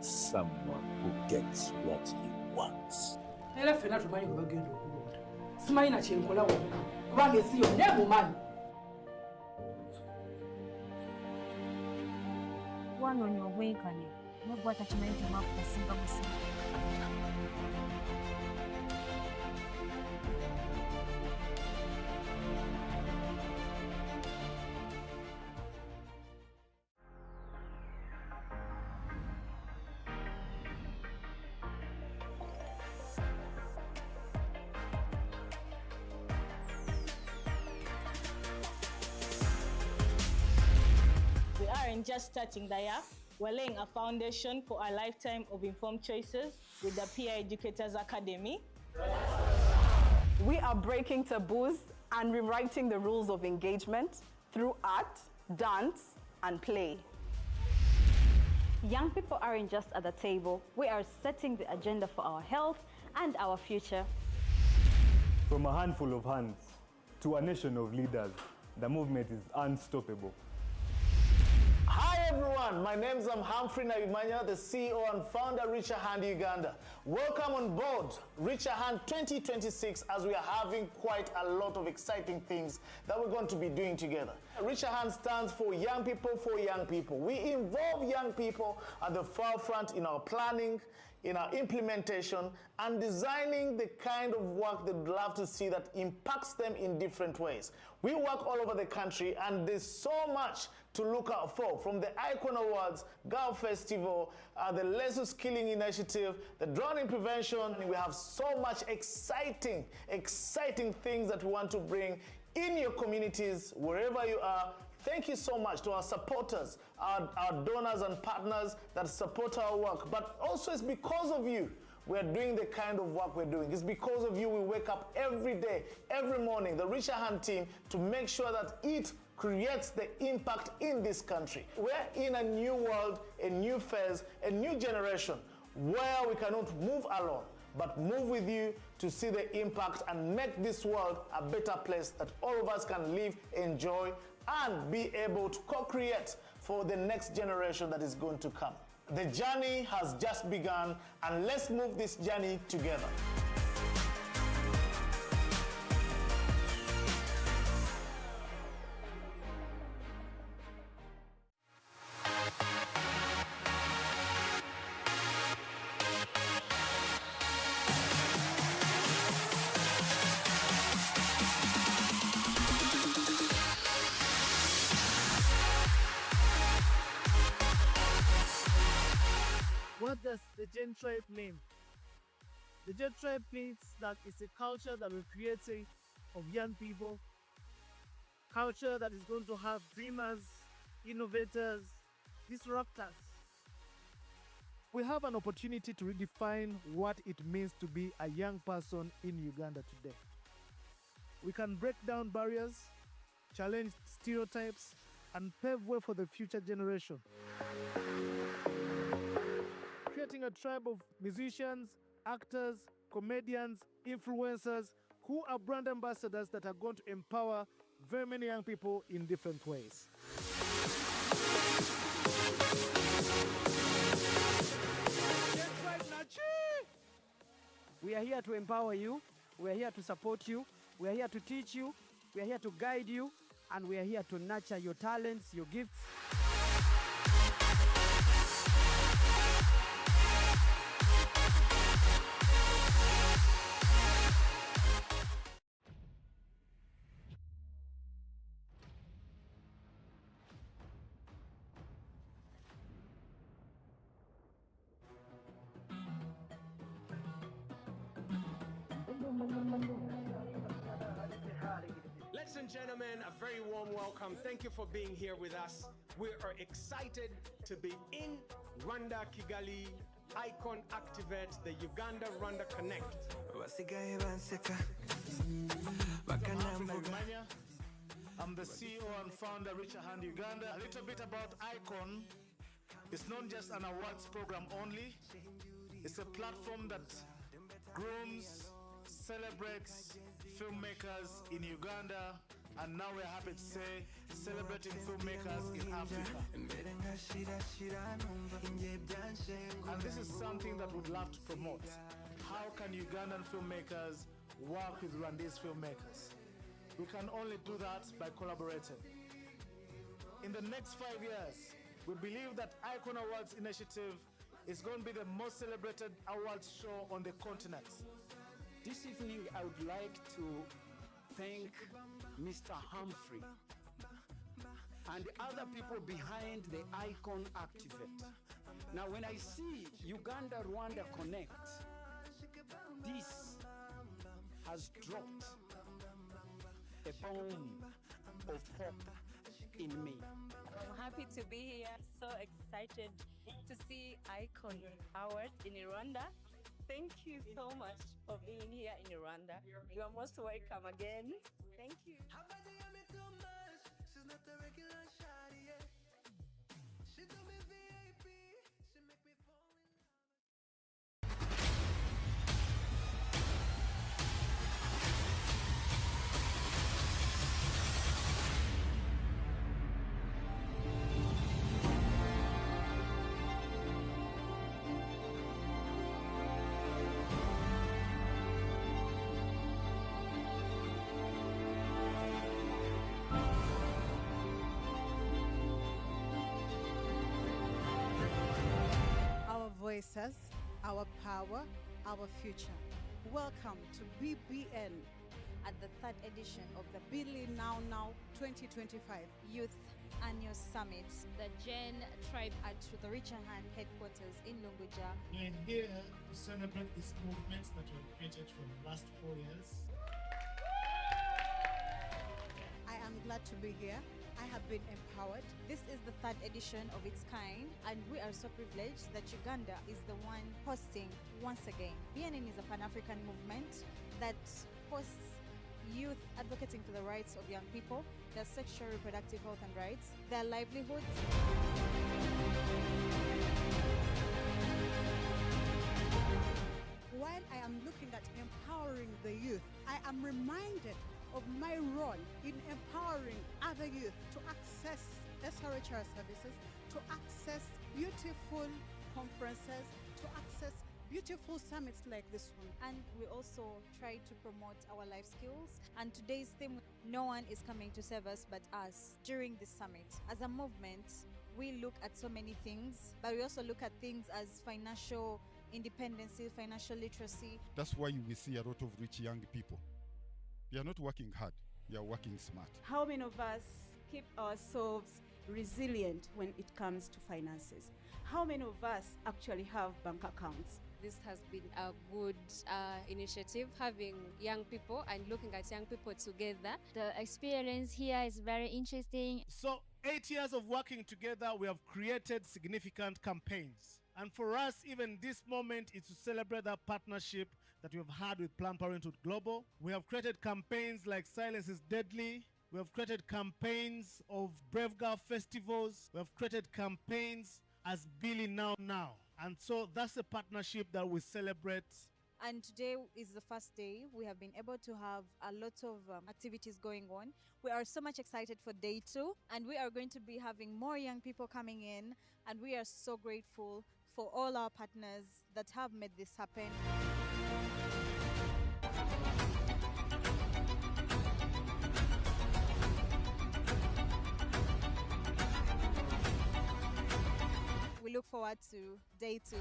Someone who gets what he wants. Era ffenna tumanyi gwe bagenda okulonda. Simanyi na kyenkola wonna kubanga ensi yonna emumanyi. Wanoonya obwenkane n'oggwa takimanyi temwaku tasimba musimba. We aren't just starting the year, we're laying a foundation for a lifetime of informed choices with the Peer Educators Academy. We are breaking taboos and rewriting the rules of engagement through art, dance, and play. Young people aren't just at the table, we are setting the agenda for our health and our future. From a handful of hands to a nation of leaders, the movement is unstoppable. Hi everyone, my name is Humphrey Naimanya, the CEO and founder of Richer Hand Uganda. Welcome on board Richer Hand 2026 as we are having quite a lot of exciting things that we're going to be doing together. Richer Hand stands for young people for young people. We involve young people at the forefront in our planning, in our implementation, and designing the kind of work they'd love to see that impacts them in different ways. We work all over the country, and there's so much to look out for, from the iKON Awards, Girl Festival, the Laser Skilling Initiative, the drowning prevention. We have so much exciting things that we want to bring in your communities, wherever you are. Thank you so much to our supporters, our donors and partners that support our work. But also it's because of you we're doing the kind of work we're doing. It's because of you we wake up every day, every morning, the Richer Hand team, to make sure that it creates the impact in this country. We're in a new world, a new phase, a new generation where we cannot move alone, but move with you to see the impact and make this world a better place that all of us can live, enjoy, and be able to co-create for the next generation that is going to come. The journey has just begun, and let's move this journey together. What does the Gen Tribe mean? The Gen Tribe means that it's a culture that we're creating of young people, culture that is going to have dreamers, innovators, disruptors. We have an opportunity to redefine what it means to be a young person in Uganda today. We can break down barriers, challenge stereotypes, and pave way for the future generation. Creating a tribe of musicians, actors, comedians, influencers who are brand ambassadors that are going to empower very many young people in different ways. We are here to empower you, we are here to support you, we are here to teach you, we are here to guide you, and we are here to nurture your talents, your gifts. gentlemen, a very warm welcome. Thank you for being here with us. We are excited to be in Rwanda, Kigali, iKON Activate, the Uganda-Rwanda Connect. I'm the CEO and founder, Richard Hand Uganda. A little bit about iKON. It's not just an awards program only. It's a platform that grooms, celebrates filmmakers in Uganda, and now we're happy to say celebrating filmmakers in Africa. And this is something that we'd love to promote. How can Ugandan filmmakers work with Rwandese filmmakers? We can only do that by collaborating. In the next 5 years, we believe that iKON Awards Initiative is going to be the most celebrated awards show on the continent. This evening, I would like to thank Mr. Humphrey and the other people behind the iKON Activate. Now, when I see Uganda-Rwanda Connect, this has dropped a bomb of hope in me. I'm happy to be here, so excited to see iKON Award in Rwanda. Thank you so much for being here in Rwanda. You are most welcome again. Thank you. Voices, our power, our future. Welcome to BBN at the 3rd edition of the Billy Now 2025 Youth Annual Summit, the Gen Tribe at the Richard Hand headquarters in Lunguja. We're here to celebrate this movement that we've created for the last 4 years. I am glad to be here. I have been empowered. This is the 3rd edition of its kind, and we are so privileged that Uganda is the one hosting once again. BNN is a Pan-African movement that hosts youth advocating for the rights of young people, their sexual reproductive health and rights, their livelihoods. While I am looking at empowering the youth, I am reminded of my role in empowering other youth to access SRHR services, to access beautiful conferences, to access beautiful summits like this one. And we also try to promote our life skills. And today's theme, no one is coming to save us but us, during this summit. As a movement, we look at so many things, but we also look at things as financial independence, financial literacy. That's why we see a lot of rich young people. They are not working hard, they are working smart. How many of us keep ourselves resilient when it comes to finances? How many of us actually have bank accounts? This has been a good initiative, having young people and looking at young people together. The experience here is very interesting. So 8 years of working together, we have created significant campaigns. And for us, even this moment is to celebrate that partnership that we have had with Planned Parenthood Global. We have created campaigns like Silence is Deadly. We have created campaigns of Brave Girl festivals. We have created campaigns as Billy Now. And so that's a partnership that we celebrate. And today is the first day. We have been able to have a lot of activities going on. We are so much excited for day 2, and we are going to be having more young people coming in. And we are so grateful for all our partners that have made this happen. We look forward to day 2.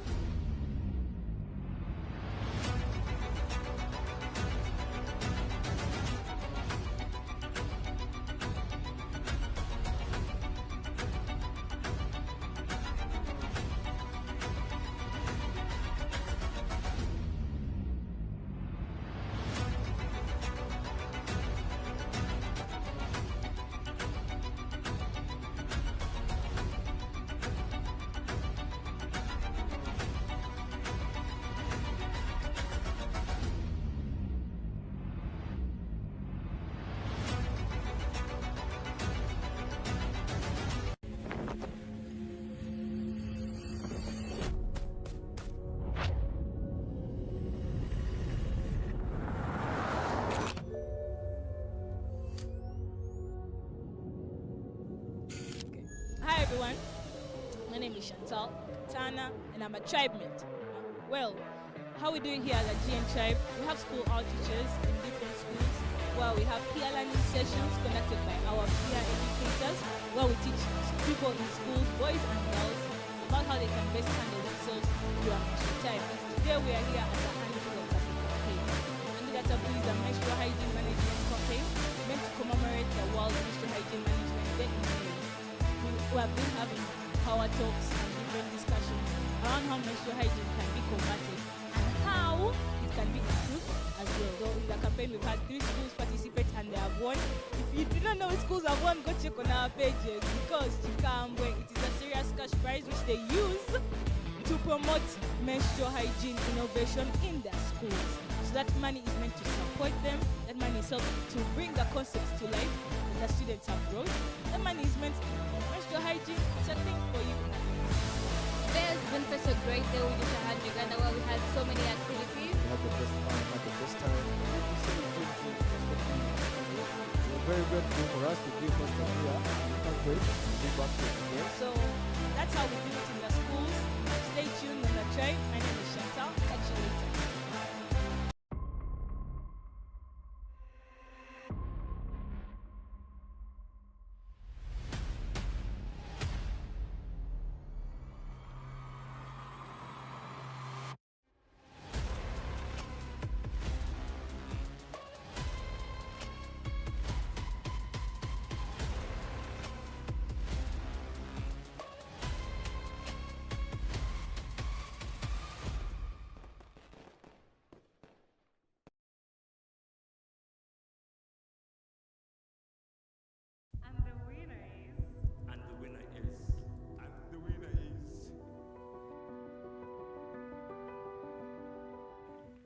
everyone. My name is Chantal Katana, and I'm a tribe mate. Well, how we do it here at the GN Tribe, we have school outreaches in different schools where we have peer learning sessions conducted by our peer educators where we teach people in schools, boys and girls, about how they can best handle themselves during menstrual time. And today we are here at the Handful of Catholic campaign. Handicap is a menstrual hygiene management campaign meant to commemorate the World Menstrual Hygiene Management Day in May. We have been having power talks and different discussions around how menstrual hygiene can be combated and how it can be improved as well. So in the campaign we've had 3 schools participate and they have won. If you do not know which schools have won, go check on our pages because Chikambwe, it is a serious cash prize which they use to promote menstrual hygiene innovation in their schools. So that money is meant to support them, that money is helped to bring the concepts to life that the students have brought. That money is meant to menstrual hygiene, it's a thing for you. There's been such a great day with Richard Hand Uganda where we had so many activities. We had the best fun, had the best time. We're very grateful for us to be first time here. We can't wait to be back here again. So that's how we do it in the schools. Stay tuned on the Tribe. My name is Chantal. Catch you later.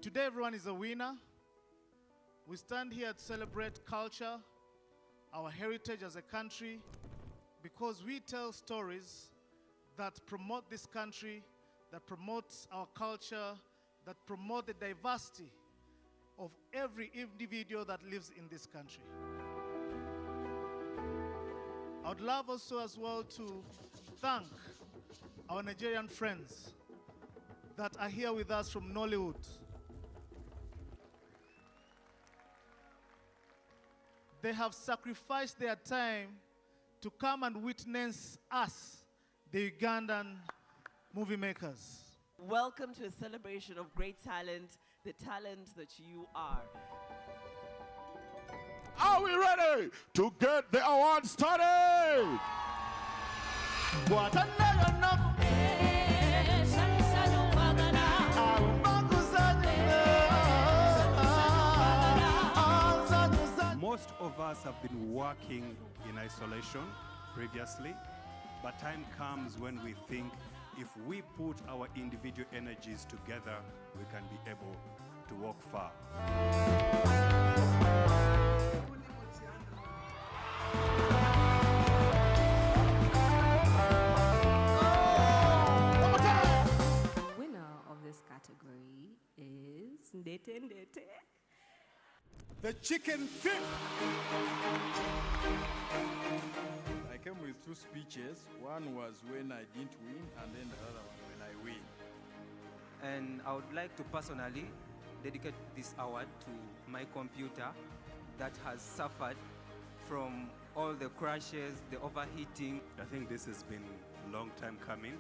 Today everyone is a winner. We stand here to celebrate culture, our heritage as a country, because we tell stories that promote this country, that promotes our culture, that promote the diversity of every individual that lives in this country. I would love also as well to thank our Nigerian friends that are here with us from Nollywood. They have sacrificed their time to come and witness us, the Ugandan movie makers. Welcome to a celebration of great talent, the talent that you are. Are we ready to get the award started? Most of us have been working in isolation previously, but time comes when we think if we put our individual energies together, we can be able to walk far. The winner of this category is Ndete Ndete. The chicken feet. I came with 2 speeches. One was when I didn't win, and then the other one when I win. And I would like to personally dedicate this award to my computer that has suffered from all the crashes, the overheating. I think this has been a long time coming.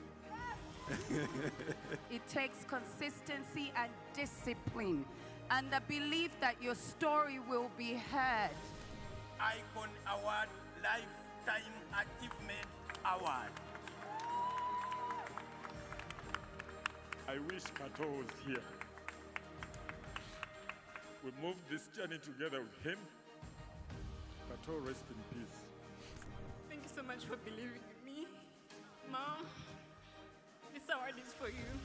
It takes consistency and discipline and the belief that your story will be heard. iKON Award, Lifetime Achievement Award. I wish Kato was here. We moved this journey together with him. Kato, rest in peace. Thank you so much for believing in me. Mom, this award is for you.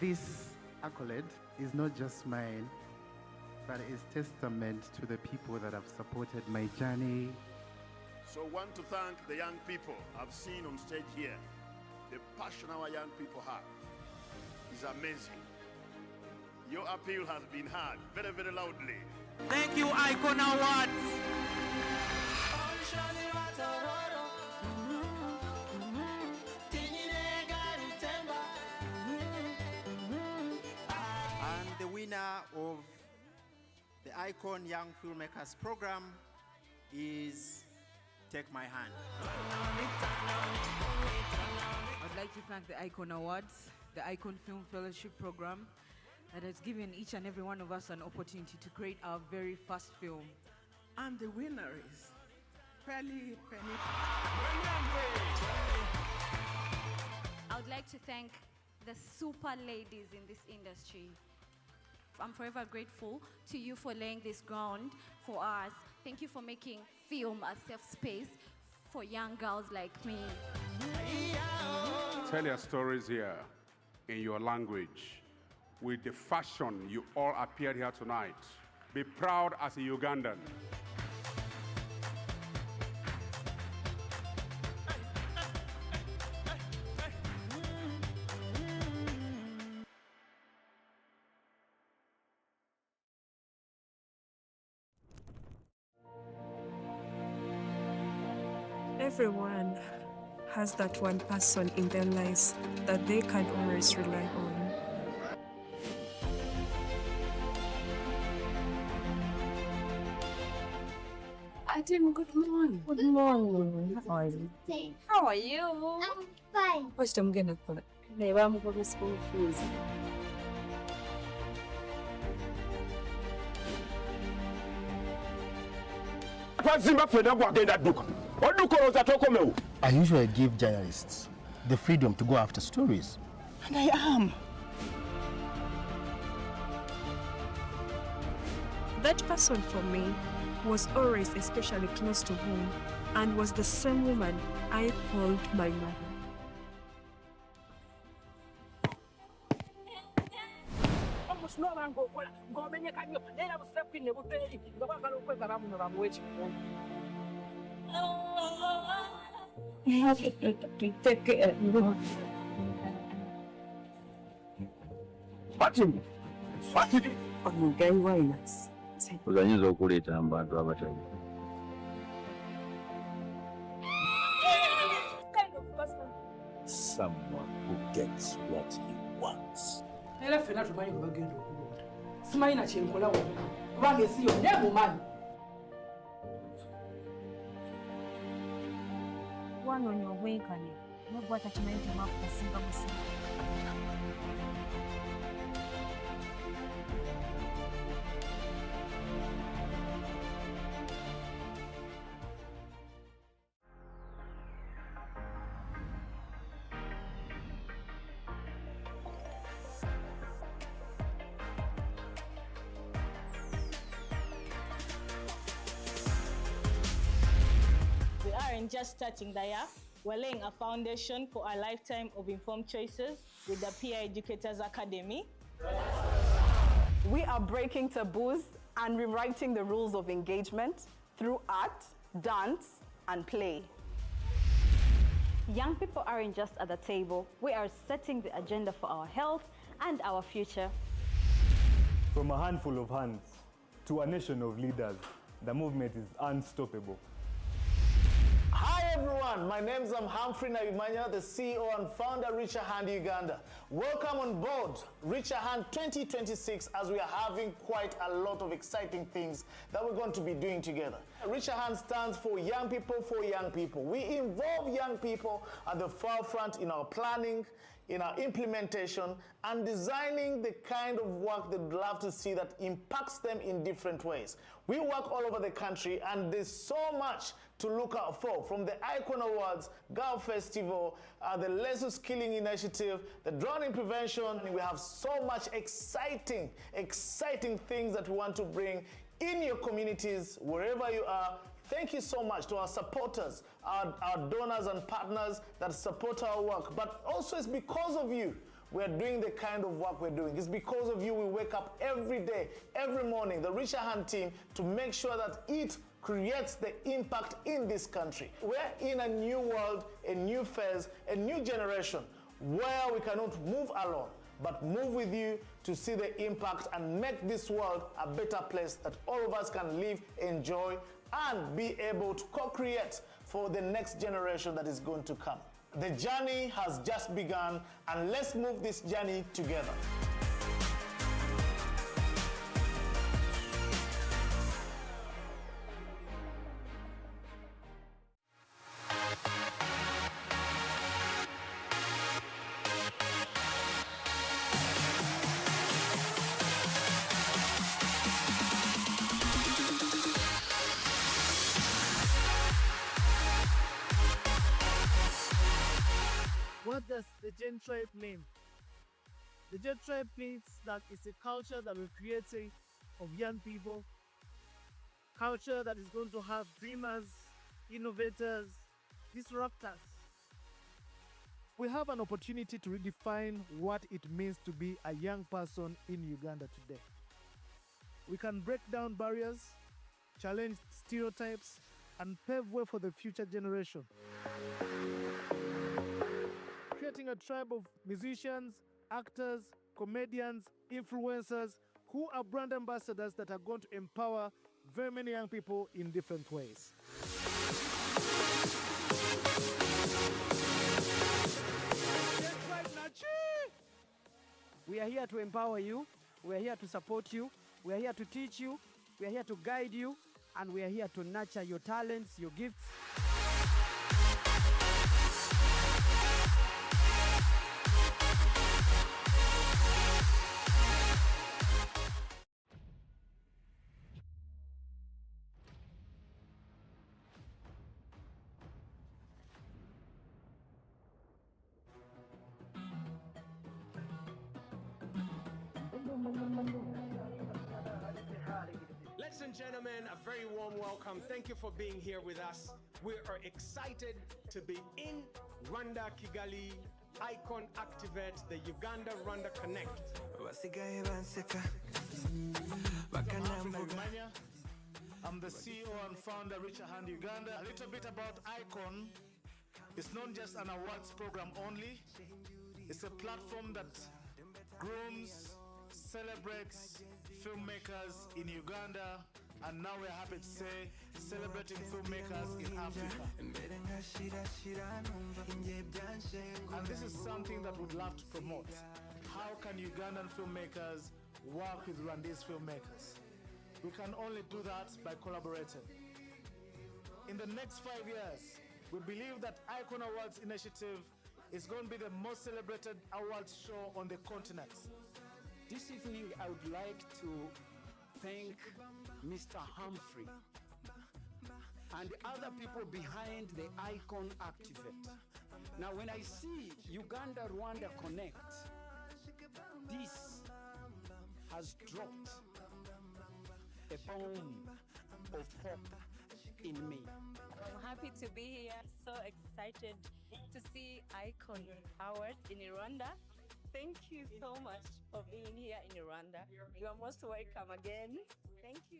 This accolade is not just mine, but is testament to the people that have supported my journey. So I want to thank the young people I've seen on stage here. The passion our young people have is amazing. Your appeal has been heard very, very loudly. Thank you, iKON Awards. iKON Young Filmmakers program is Take My Hand. I'd like to thank the iKON Awards, the iKON Film Fellowship Program, that has given each and every one of us an opportunity to create our very first film. And the winner is Penny. I would like to thank the super ladies in this industry. I'm forever grateful to you for laying this ground for us. Thank you for making film a safe space for young girls like me. Tell your stories here in your language with the fashion you all appeared here tonight. Be proud as a Ugandan. Everyone has that one person in their lives that they can always rely on. Adam, good morning. Good morning. How are you? How are you? I'm fine. First, I'm gonna put it. I'm going to school fees. I usually give journalists the freedom to go after stories. And I am. That person for me was always especially close to home and was the same woman I called my mother. I have to take care of you. Uzanyiza okuleeta abantu abatabi. Someone who gets what he wants. Era ffenna tumanyi gwe bagenda okulonda. Simanyi na kyenkola wonna kubanga ensi yonna emumanyi. Wanoonya obwenkanya nobwo atakimanyi temwaku kasimba musimba. We aren't just starting the year, we're laying a foundation for a lifetime of informed choices with the Peer Educators Academy. We are breaking taboos and rewriting the rules of engagement through art, dance, and play. Young people aren't just at the table, we are setting the agenda for our health and our future. From a handful of hands to a nation of leaders, the movement is unstoppable. Hi everyone, my name is Humphrey Nabimanya, the CEO and founder Reach a Hand Uganda. Welcome on board Reach a Hand 2026 as we are having quite a lot of exciting things that we're going to be doing together. Reach a Hand stands for young people for young people. We involve young people at the forefront in our planning, in our implementation, and designing the kind of work they'd love to see that impacts them in different ways. We work all over the country and there's so much to look out for, from the iKON Awards, Girl Festival, the Lesu Skilling Initiative, the drowning prevention. We have so much exciting things that we want to bring in your communities, wherever you are. Thank you so much to our supporters, our donors and partners that support our work. But also it's because of you we're doing the kind of work we're doing. It's because of you we wake up every day, every morning, the Reach a Hand team, to make sure that it creates the impact in this country. We're in a new world, a new phase, a new generation where we cannot move alone, but move with you to see the impact and make this world a better place that all of us can live, enjoy, and be able to co-create for the next generation that is going to come. The journey has just begun, and let's move this journey together. not just the Gen Tribe name. The Gen Tribe means that it's a culture that we're creating of young people, culture that is going to have dreamers, innovators, disruptors. We have an opportunity to redefine what it means to be a young person in Uganda today. We can break down barriers, challenge stereotypes, and pave way for the future generation. Creating a tribe of musicians, actors, comedians, influencers, who are brand ambassadors that are going to empower very many young people in different ways. We are here to empower you, we are here to support you, we are here to teach you, we are here to guide you, and we are here to nurture your talents, your gifts. Ladies and gentlemen, a very warm welcome. Thank you for being here with us. We are excited to be in Rwanda, Kigali, iKON Activate, the Uganda Rwanda Connect. I'm the CEO and founder, Richer Hand Uganda. A little bit about iKON. It's not just an awards program only. It's a platform that grooms, celebrates filmmakers in Uganda, and now we're happy to say celebrating filmmakers in Africa. And this is something that we'd love to promote. How can Ugandan filmmakers work with Rwandese filmmakers? We can only do that by collaborating. In the next 5 years, we believe that iKON Awards initiative is going to be the most celebrated awards show on the continent. This evening, I would like to thank Mr. Humphrey and the other people behind the iKON Activate. Now, when I see Uganda Rwanda Connect, this has dropped a bomb of hope in me. I'm happy to be here, so excited to see iKON Award in Rwanda. Thank you so much for being here in Rwanda. You are most welcome again. Thank you.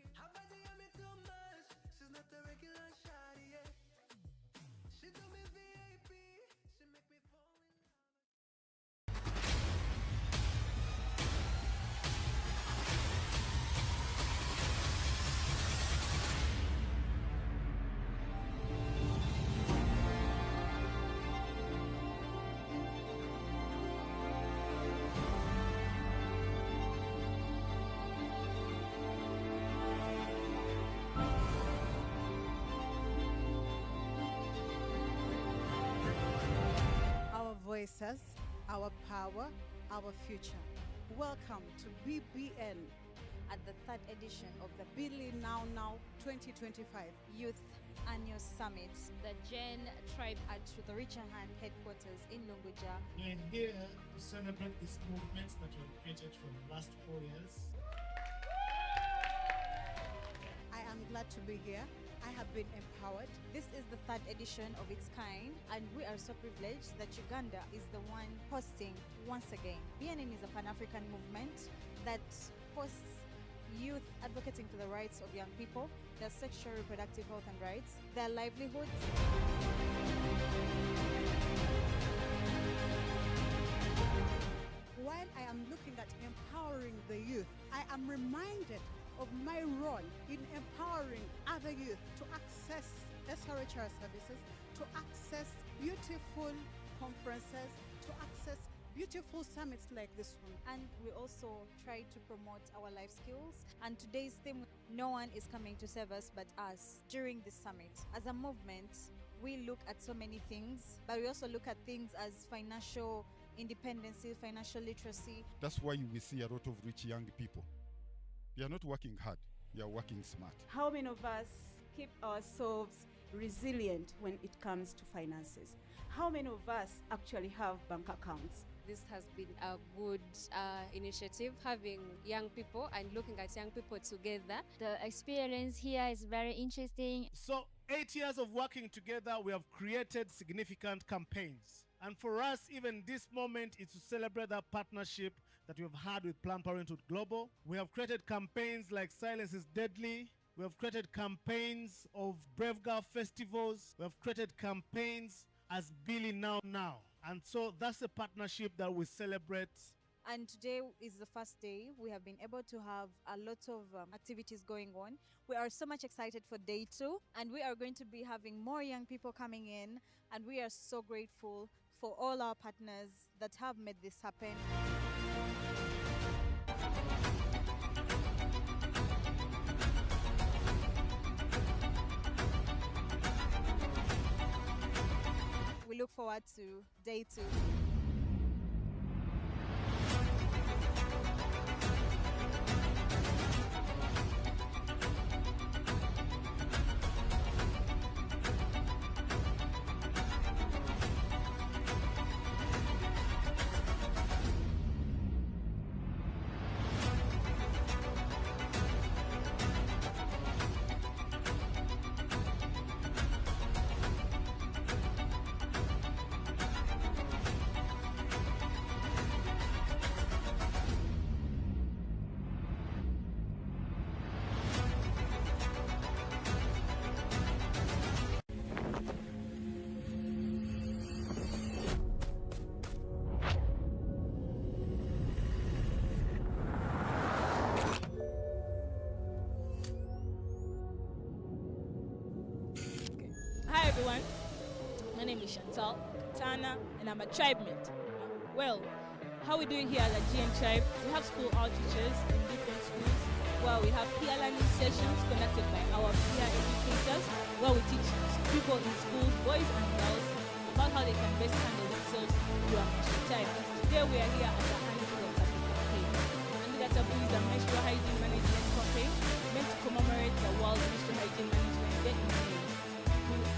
Voices, our power, our future. Welcome to BBN at the third edition of the Billy Now 2025 Youth Annual Summit. The Gen Tribe at the Richer Hand headquarters in Lunguja. We're here to celebrate these movements that were created for the last 4 years. I am glad to be here. I have been empowered. This is the third edition of its kind, and we are so privileged that Uganda is the one hosting once again. BNN is a Pan-African movement that hosts youth advocating for the rights of young people, their sexual reproductive health and rights, their livelihoods. While I am looking at empowering the youth, I am reminded of my role in empowering other youth to access SRHR services, to access beautiful conferences, to access beautiful summits like this one. And we also try to promote our life skills. And today's theme, no one is coming to serve us but us. During this summit, as a movement, we look at so many things, but we also look at things as financial independence, financial literacy. That's why we see a lot of rich young people. They are not working hard, they are working smart. How many of us keep ourselves resilient when it comes to finances. How many of us actually have bank accounts? This has been a good initiative, having young people and looking at young people together. The experience here is very interesting. So 8 years of working together, we have created significant campaigns. And for us, even this moment is to celebrate that partnership that we have had with Planned Parenthood Global. We have created campaigns like Silence is Deadly. We have created campaigns of Brave Girl festivals. We have created campaigns as Billy Now. And so that's a partnership that we celebrate. And today is the first day. We have been able to have a lot of activities going on. We are so much excited for day 2, and we are going to be having more young people coming in, and we are so grateful for all our partners that have made this happen. We look forward to day 2. Hi everyone, my name is Tana, and I'm a tribemate. Well, how we doing here at the GN Tribe? We have school outreaches in different schools where we have peer learning sessions conducted by our peer educators where we teach people in schools, boys and girls, about how they can best handle themselves during menstrual time. Today we are here at the Anti-Water campaign. Anti-Water is a menstrual hygiene management campaign meant to commemorate the World Menstrual Hygiene Management Day in May.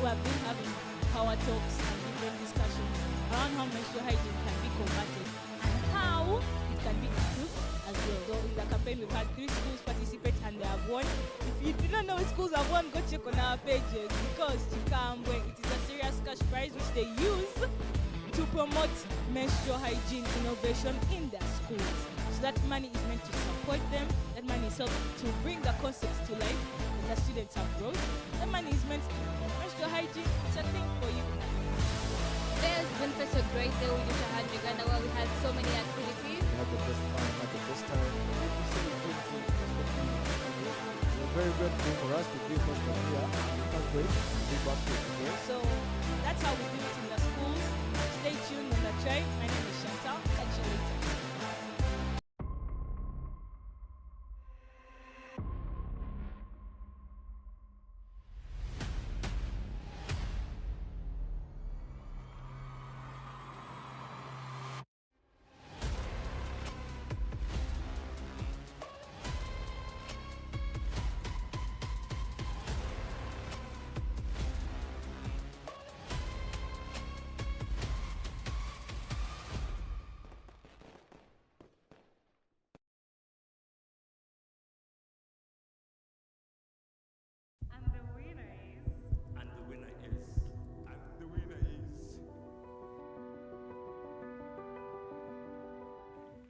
We have been having power talks and different discussions around how menstrual hygiene can be combated and how it can be improved as well. So in the campaign we've had 3 schools participate and they have won. If you do not know which schools have won, go check on our pages because Chikambwe, it is a serious cash prize which they use to promote menstrual hygiene innovation in their schools. So that money is meant to support them, that money is helped to bring the concepts to life and the students have growth. That money is meant to menstrual hygiene, it's a thing for you. There's been such a great day with Uganda where we had so many activities. We had the best fun, we had the best time. We're very grateful for us to be first time here. We can't wait to be back to today. So that's how we do it in the schools. Stay tuned on the Tribe. My name is Chantal. Catch you later.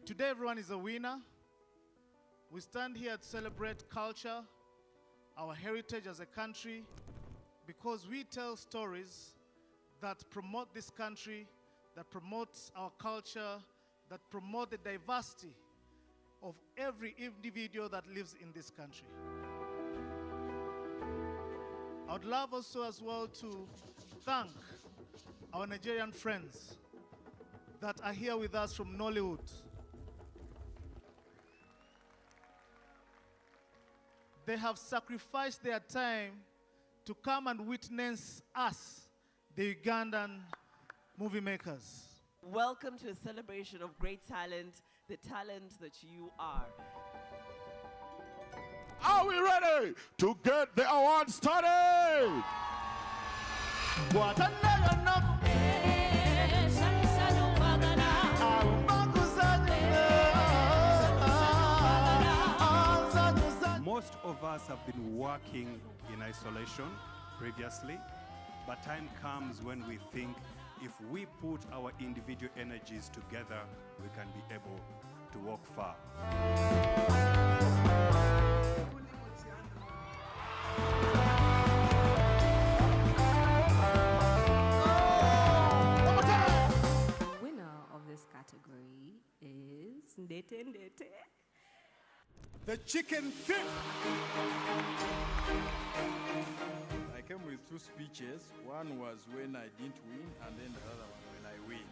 Today, everyone is a winner. We stand here to celebrate culture, our heritage as a country, because we tell stories that promote this country, that promotes our culture, that promote the diversity of every individual that lives in this country. I would love also as well to thank our Nigerian friends that are here with us from Nollywood. They have sacrificed their time to come and witness us, the Ugandan movie makers. Welcome to a celebration of great talent, the talent that you are. Are we ready to get the award started? Most of us have been working in isolation previously, but time comes when we think if we put our individual energies together, we can be able to walk far. Winner of this category is Ndete Ndete. The chicken thief. I came with two speeches. One was when I didn't win, and then the other one when I win.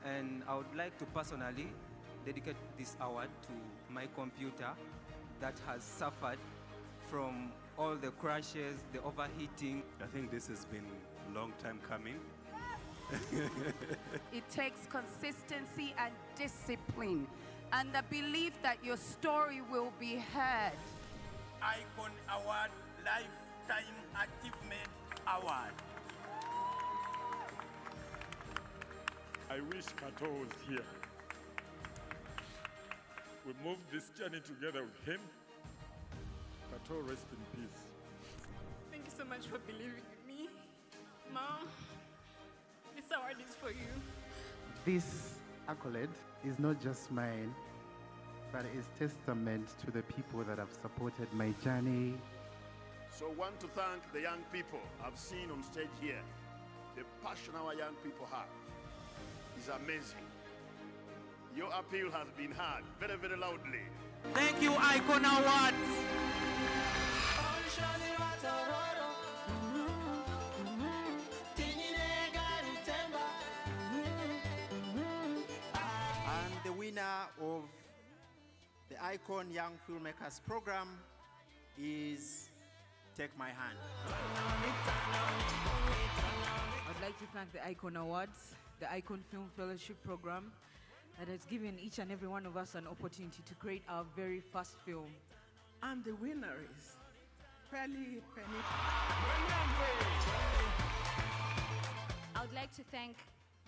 And I would like to personally dedicate this award to my computer that has suffered from all the crashes, the overheating. I think this has been a long time coming. It takes consistency and discipline and the belief that your story will be heard. iKON Award, Lifetime Achievement Award. I wish Kato was here. We moved this journey together with him. Kato, rest in peace. Thank you so much for believing in me. Mom, this award is for you. This accolade is not just mine, but is testament to the people that have supported my journey. So I want to thank the young people I've seen on stage here. The passion our young people have is amazing. Your appeal has been heard very, very loudly. Thank you, iKON Awards. And the winner of the iKON Young Filmmakers program is Take My Hand. I'd like to thank the iKON Awards, the iKON Film Fellowship program that has given each and every one of us an opportunity to create our very first film. And the winner is Penny. I would like to thank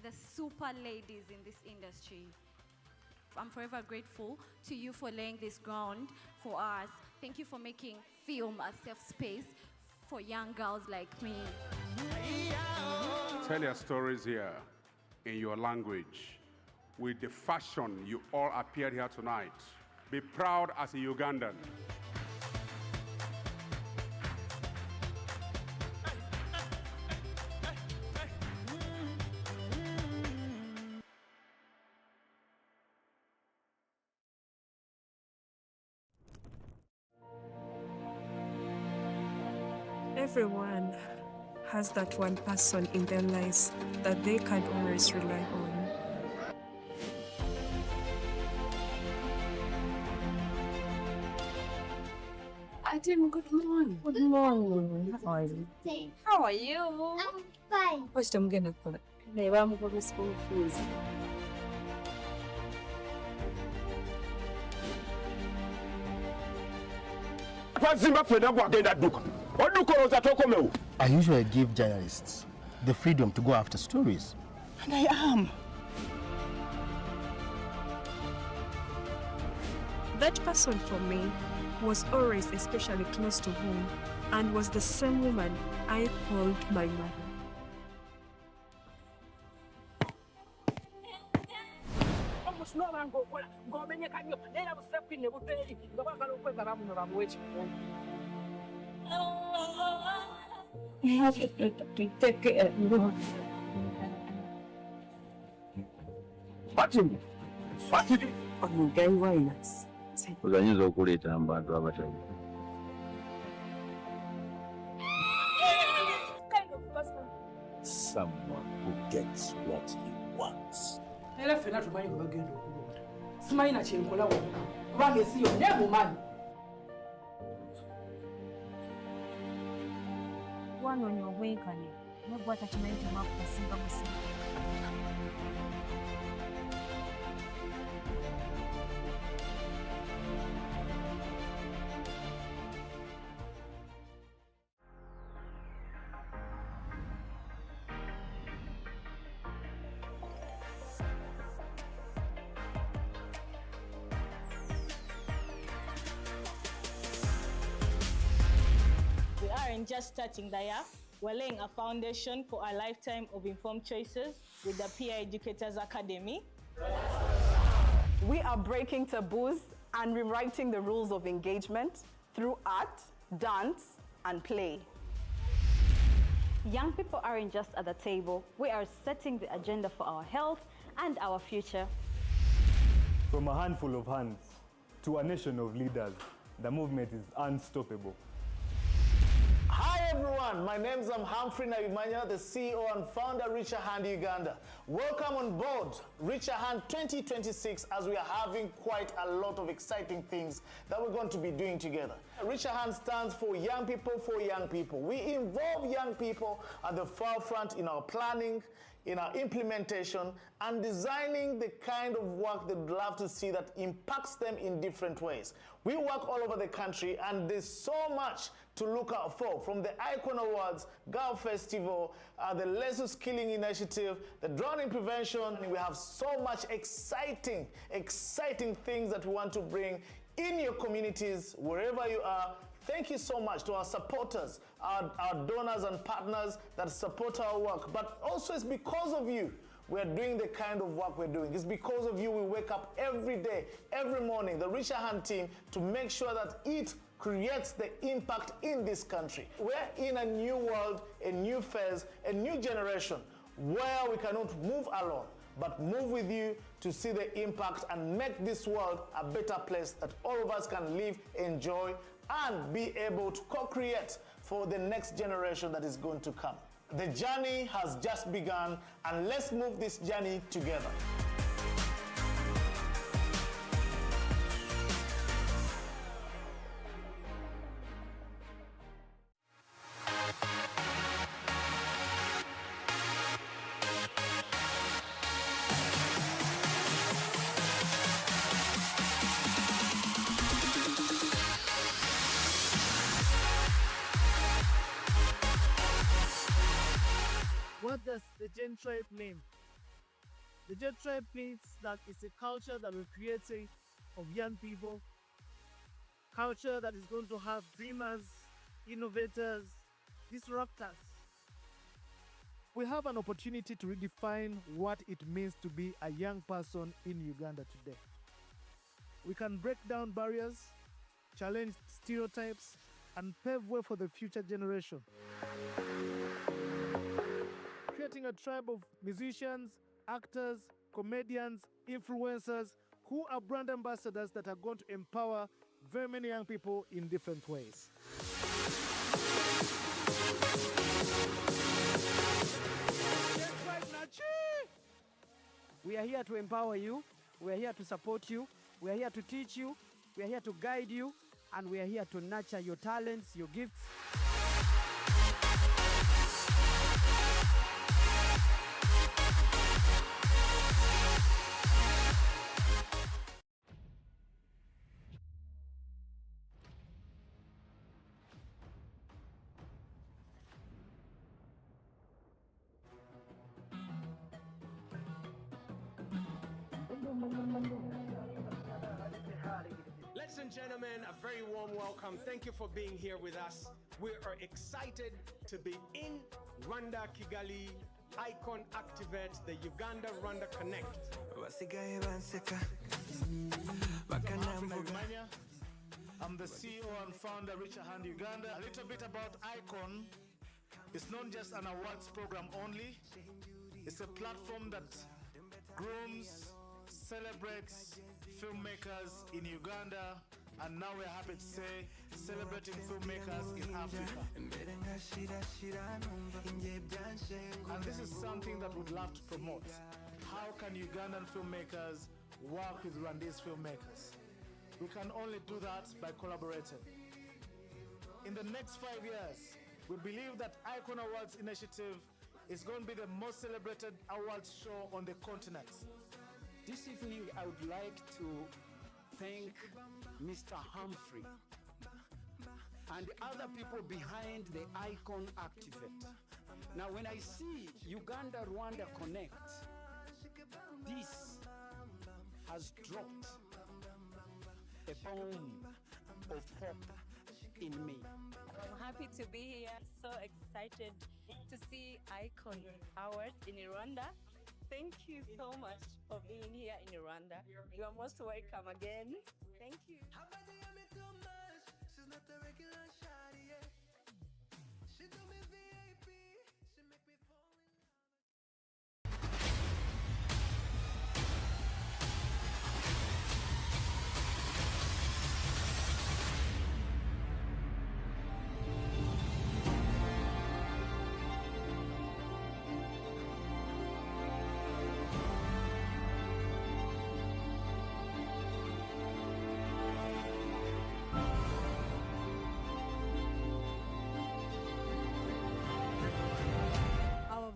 the super ladies in this industry. I'm forever grateful to you for laying this ground for us. Thank you for making film a safe space for young girls like me. Tell your stories here in your language with the fashion you all appeared here tonight. Be proud as a Ugandan. Everyone has that one person in their lives that they can always rely on. Adam, good morning. Good morning. How are you? How are you? I'm fine. First, I'm gonna call it. I'm going to school fees. I usually give journalists the freedom to go after stories. And I am. That person for me was always especially close to home and was the same woman I called my mother. You have to take care of you. Uzanyiza okuleeta abantu abatabi. Someone who gets what he wants. Era ffenna tumanyi bwe bagenda okulonda. Simanyi na kyenkola wonna kubanga ensi yonna emumanyi. Wanoonya obwenkanya n'oggwa takimanyi temwaku kasimba musimba. aren't just starting the year, we're laying a foundation for a lifetime of informed choices with the Peer Educators Academy. We are breaking taboos and rewriting the rules of engagement through art, dance, and play. Young people aren't just at the table, we are setting the agenda for our health and our future. From a handful of hands to a nation of leaders, the movement is unstoppable. Hi everyone, my name is Humphrey Naimanya, the CEO and founder of Reach a Hand Uganda. Welcome on board Reach a Hand 2026 as we are having quite a lot of exciting things that we're going to be doing together. Reach a Hand stands for young people for young people. We involve young people at the forefront in our planning, in our implementation, and designing the kind of work that we'd love to see that impacts them in different ways. We work all over the country, and there's so much to look out for, from the iKON Awards, Girl Festival, the Lesu Skilling Initiative, the drowning prevention. We have so much exciting things that we want to bring in your communities, wherever you are. Thank you so much to our supporters, our donors and partners that support our work. But also it's because of you we're doing the kind of work we're doing. It's because of you we wake up every day, every morning, the Reach a Hand team, to make sure that it creates the impact in this country. We're in a new world, a new phase, a new generation where we cannot move alone, but move with you to see the impact and make this world a better place that all of us can live, enjoy, and be able to co-create for the next generation that is going to come. The journey has just begun, and let's move this journey together. What does the Gen Tribe mean? The Gen Tribe means that it's a culture that we're creating of young people, culture that is going to have dreamers, innovators, disruptors. We have an opportunity to redefine what it means to be a young person in Uganda today. We can break down barriers, challenge stereotypes, and pave way for the future generation. Creating a tribe of musicians, actors, comedians, influencers who are brand ambassadors that are going to empower very many young people in different ways. We are here to empower you, we are here to support you, we are here to teach you, we are here to guide you, and we are here to nurture your talents, your gifts. Ladies and gentlemen, a very warm welcome. Thank you for being here with us. We are excited to be in Rwanda, Kigali, iKON Activate, the Uganda-Rwanda Connect. I'm the CEO and founder of Reach a Hand Uganda. A little bit about iKON. It's not just an awards program only. It's a platform that grooms, celebrates filmmakers in Uganda, and now we're happy to say celebrating filmmakers in Africa. And this is something that we'd love to promote. How can Ugandan filmmakers work with Rwandese filmmakers? We can only do that by collaborating. In the next 5 years, we believe that iKON Awards initiative is going to be the most celebrated awards show on the continent. This evening, I would like to thank Mr. Humphrey and the other people behind the iKON Activate. Now, when I see Uganda-Rwanda Connect, this has dropped a bomb of hope in me. I'm happy to to be here. So excited to see iKON Award in Rwanda. Thank you so much for being here in Rwanda. You are most welcome again. Thank you.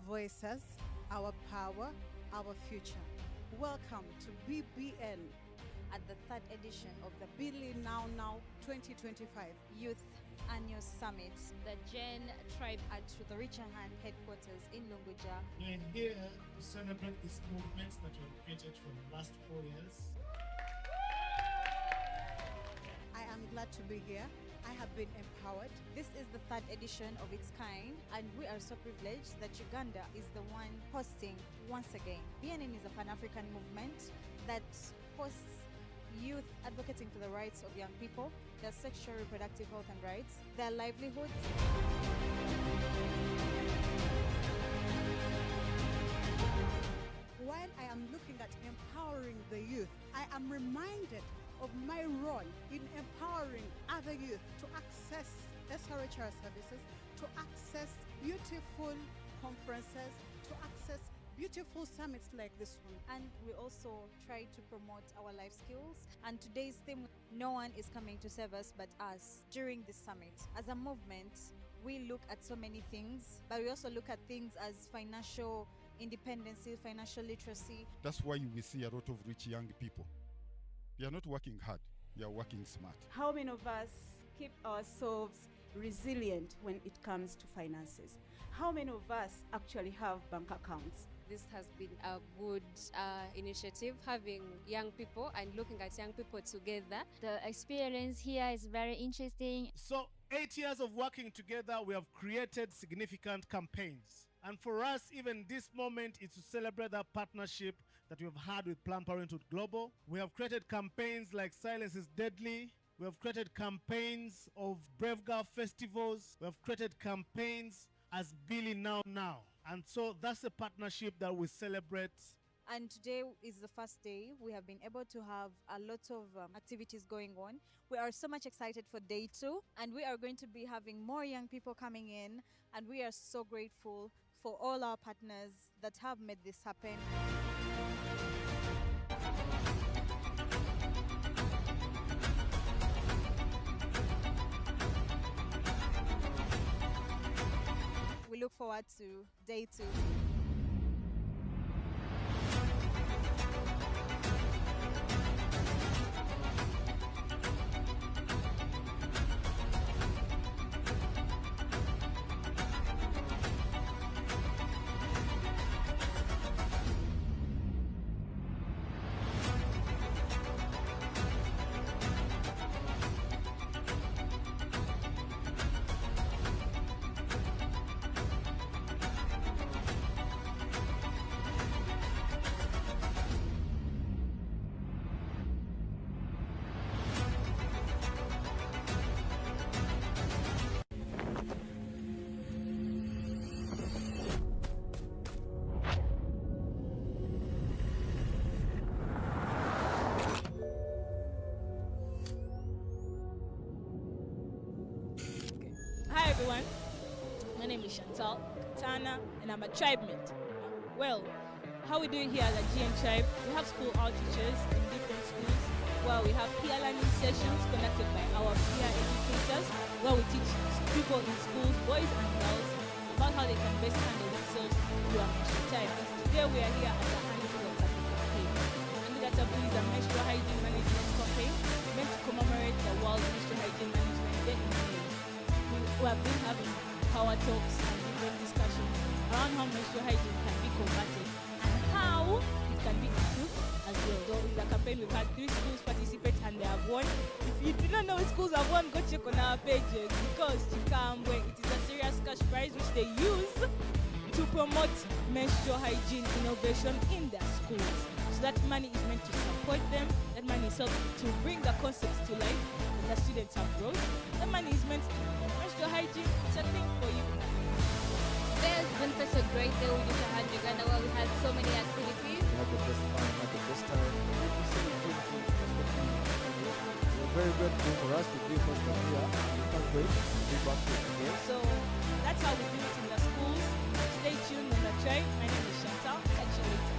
Voices, our power, our future. Welcome to BBN at the third edition of the Billy Now 2025 Youth Annual Summit, the Gen Tribe at the Richer Hand headquarters in Lunguja. We're here to celebrate this movement that we have created for the last 4 years. I am glad to be here. I have been empowered. This is the third edition of its kind, and we are so privileged that Uganda is the one hosting once again. BNN is a Pan-African movement that hosts youth advocating for the rights of young people, their sexual reproductive health and rights, their livelihoods. While I am looking at empowering the youth, I am reminded of my role in empowering other youth to access SRHR services, to access beautiful conferences, to access beautiful summits like this one. And we also try to promote our life skills. And today's theme, no one is coming to save us but us. During this summit, as a movement, we look at so many things, but we also look at things as financial independence, financial literacy. That's why we see a lot of rich young people. They are not working hard, they are working smart. How many of us keep ourselves resilient when it comes to finances? How many of us actually have bank accounts? This has been a good initiative, having young people and looking at young people together. The experience here is very interesting. So 8 years of working together, we have created significant campaigns. And for us, even this moment is to celebrate that partnership that we have had with Planned Parenthood Global. We have created campaigns like Silence is Deadly. We have created campaigns of Brave Girl festivals. We have created campaigns as Billy Now. And so that's a partnership that we celebrate. And today is the first day. We have been able to have a lot of activities going on. We are so much excited for day 2, and we are going to be having more young people coming in, and we are so grateful for all our partners that have made this happen. We look forward to day 2. Hi everyone, my name is Chantal Tana and I'm a tribe mate. Well, how we do it here at the GN Tribe, we have school outreaches in different schools where we have peer learning sessions conducted by our peer educators where we teach people in schools, boys and girls, about how they can best handle themselves during menstrual time. Today we are here at the Handful of Catholic campaign. Handicapable is a menstrual hygiene management campaign meant to commemorate the World Menstrual Hygiene Management Day in May. We have been having power talks and different discussions around how menstrual hygiene can be combated and how it can be improved as well. So in the campaign we've had 3 schools participate and they have won. If you do not know which schools have won, go check on our pages because Chikambwe, it is merchandise which they use to promote menstrual hygiene innovation in their schools. So that money is meant to support them. That money is helped to bring the concepts to life that the students have brought. That money is meant to menstrual hygiene. It's a thing for you. There's been such a great day with Richard Hand Uganda where we had so many activities. We had the best fun, had the best time. It's very grateful for us to be first time here. We can't wait to be back here again. So that's how we do it in the schools. Stay tuned on the train. My name is Chantal. Catch you later.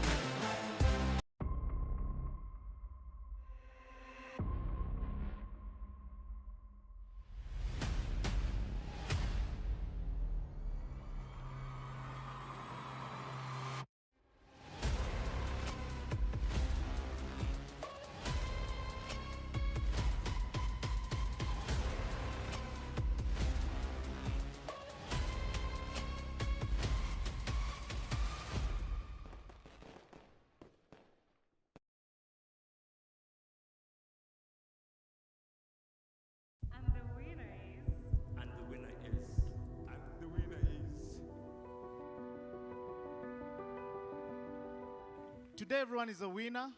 Today, everyone is a winner.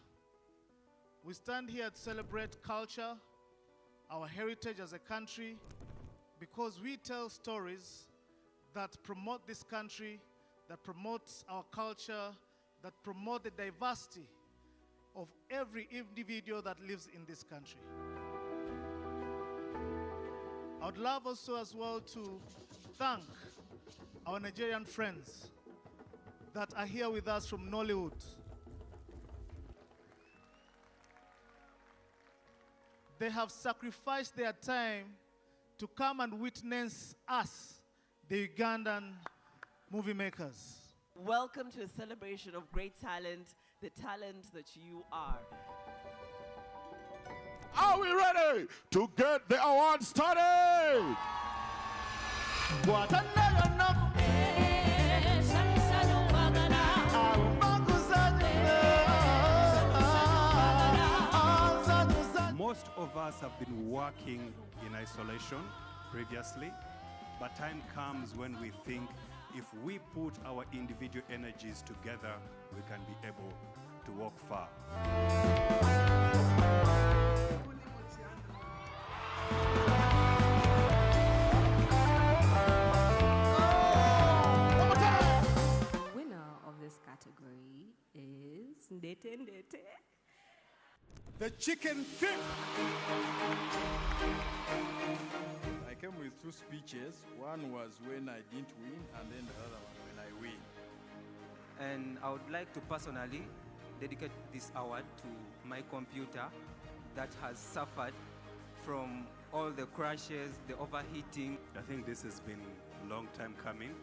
We stand here to celebrate culture, our heritage as a country, because we tell stories that promote this country, that promotes our culture, that promote the diversity of every individual that lives in this country. I would love also as well to thank our Nigerian friends that are here with us from Nollywood. They have sacrificed their time to come and witness us, the Ugandan movie makers. Welcome to a celebration of great talent, the talent that you are. Are we ready to get the award started? Most of us have been working in isolation previously, but time comes when we think if we put our individual energies together, we can be able to walk far. The winner of this category is Ndete Ndete. The chicken thief. I came with two speeches. One was when I didn't win, and then the other one when I win. And I would like to personally dedicate this award to my computer that has suffered from all the crashes, the overheating. I think this has been a long time coming.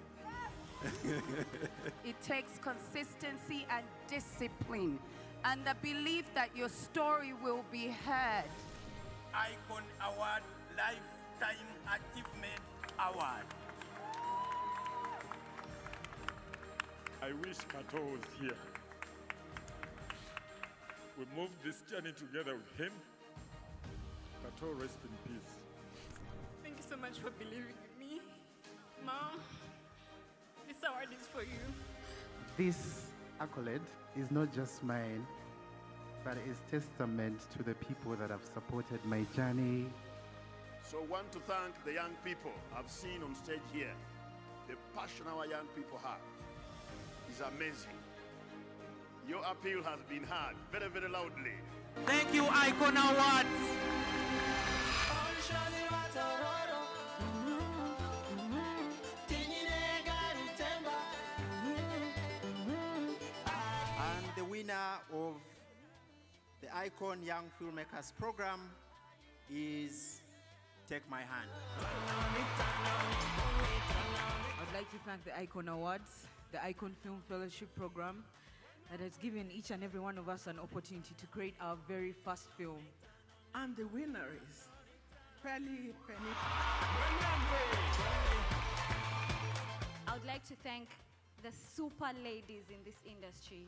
It takes consistency and discipline and the belief that your story will be heard. iKON Award Lifetime Achievement Award. I wish Kato was here. We moved this journey together with him. Kato, rest in peace. Thank you so much for believing in me. Mom, this award is for you. This accolade is not just mine, but is testament to the people that have supported my journey. So I want to thank the young people I've seen on stage here. The passion our young people have is amazing. Your appeal has been heard very, very loudly. Thank you, iKON Awards. And the winner of the iKON Young Filmmakers program is Take My Hand. I'd like to thank the iKON Awards, the iKON Film Fellowship program that has given each and every one of us an opportunity to create our very first film. And the winner is Penny. I would like to thank the super ladies in this industry.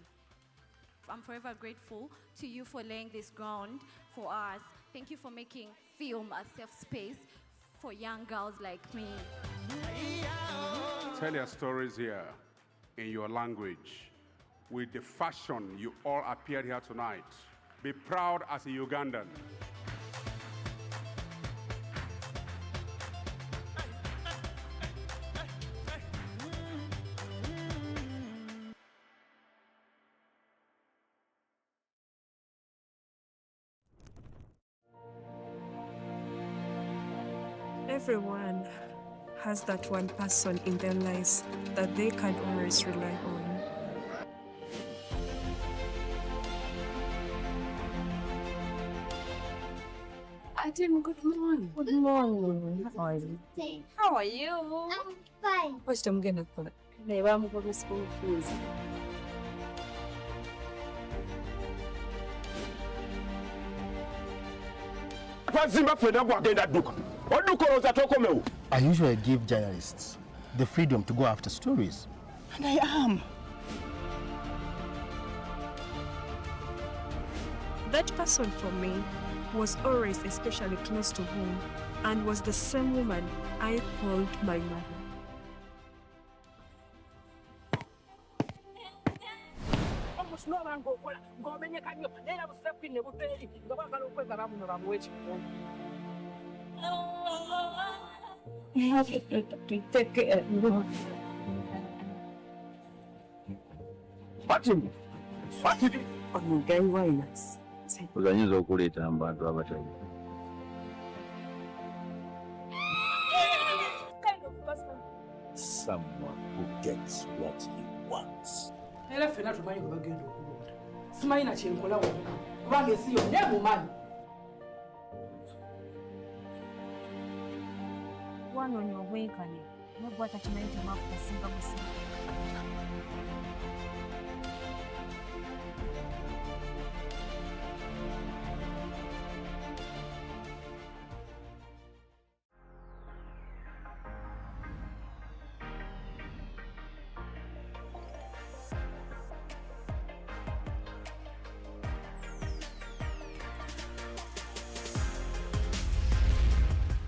I'm forever grateful to you for laying this ground for us. Thank you for making film a safe space for young girls like me. tell your stories here in your language with the fashion you all appeared here tonight. Be proud as a Ugandan. Everyone has that one person in their lives that they can always rely on. Adam, good morning. Good morning. How are you? How are you? I'm fine. What's the mgeni kule? Neighbor, I'm going to school fees. I usually give journalists the freedom to go after stories. And I am. That person for me was always especially close to home and was the same woman I called my mother. I have to take care of you. Omugayi wayinasi. Uzanyiza okuleeta abantu abatayi. Someone who gets what he wants. Era ffenna tumanyi gwe bagenda okulonda. Simanyi na kyenkola wonna kubanga ensi yonna emumanyi. Wanoonya obwenkanya nobwo atakimanyi temwafu kasinga musinga.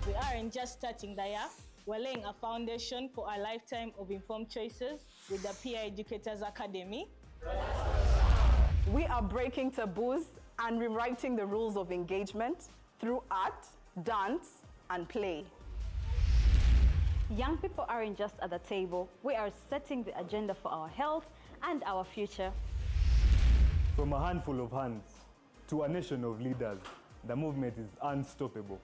We aren't just starting the year, we're laying a foundation for a lifetime of informed choices with the PI Educators Academy. We are breaking taboos and rewriting the rules of engagement through art, dance, and play. Young people aren't just at the table, we are setting the agenda for our health and our future. From a handful of hands to a nation of leaders, the movement is unstoppable.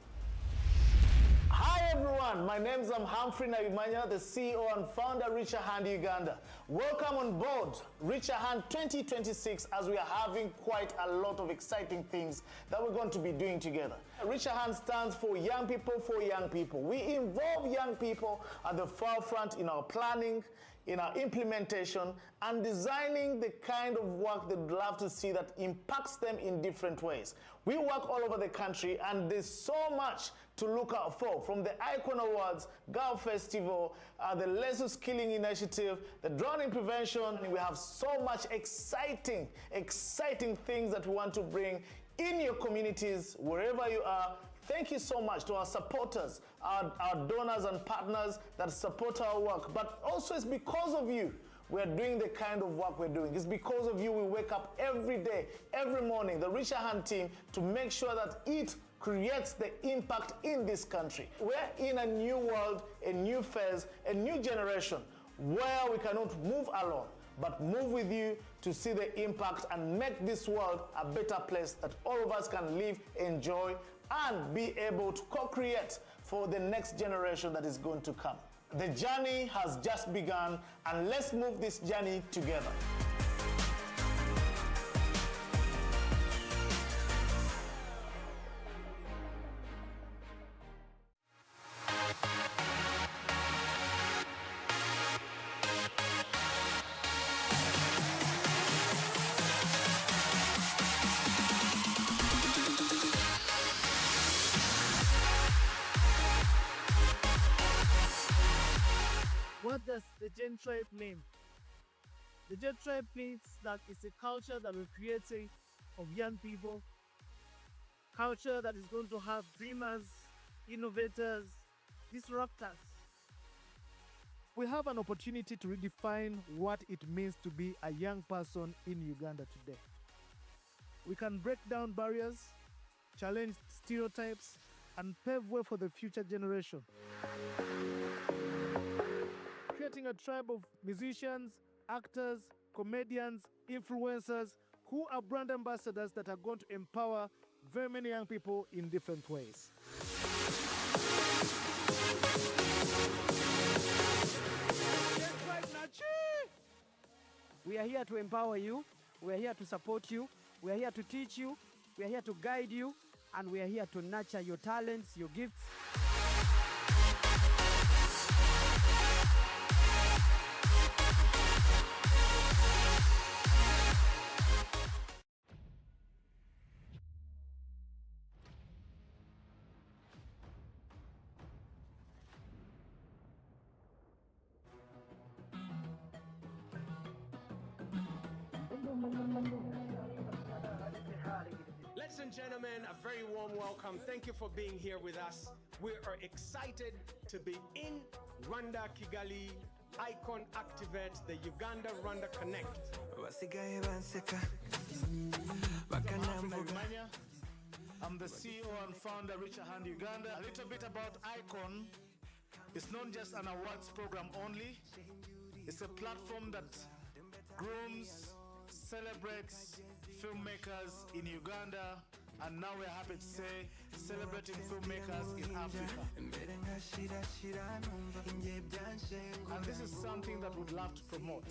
Hi everyone, my name is Humphrey Nabimanya, the CEO and founder Reach a Hand Uganda. Welcome on board Reach a Hand 2026 as we are having quite a lot of exciting things that we're going to be doing together. Reach a Hand stands for young people for young people. We involve young people at the forefront in our planning, in our implementation, and designing the kind of work they'd love to see that impacts them in different ways. We work all over the country and there's so much to look out for, from the iKON Awards, Girl Festival, the Lesu Skilling Initiative, the drowning prevention. We have so much exciting things that we want to bring in your communities, wherever you are. Thank you so much to our supporters, our donors and partners that support our work. But also it's because of you we're doing the kind of work we're doing. It's because of you we wake up every day, every morning, the Reach a Hand team, to make sure that it creates the impact in this country. We're in a new world, a new phase, a new generation where we cannot move alone, but move with you to see the impact and make this world a better place that all of us can live, enjoy, and be able to co-create for the next generation that is going to come. The journey has just begun, and let's move this journey together. What does the Gen Tribe mean? The Gen Tribe means that it's a culture that we're creating of young people, culture that is going to have dreamers, innovators, disruptors. We have an opportunity to redefine what it means to be a young person in Uganda today. We can break down barriers, challenge stereotypes, and pave way for the future generation. Creating a tribe of musicians, actors, comedians, influencers, who are brand ambassadors that are going to empower very many young people in different ways. We are here to empower you, we are here to support you, we are here to teach you, we are here to guide you, and we are here to nurture your talents, your gifts. Ladies and gentlemen, a very warm welcome. Thank you for being here with us. We are excited to be in Rwanda, Kigali, iKON Activate, the Uganda Rwanda Connect. I'm the CEO and founder, Richer Hand Uganda. A little bit about iKON. It's not just an awards program only. It's a platform that grooms, celebrates filmmakers in Uganda, and now we're happy to say celebrating filmmakers in Africa. And this is something that we'd love to promote.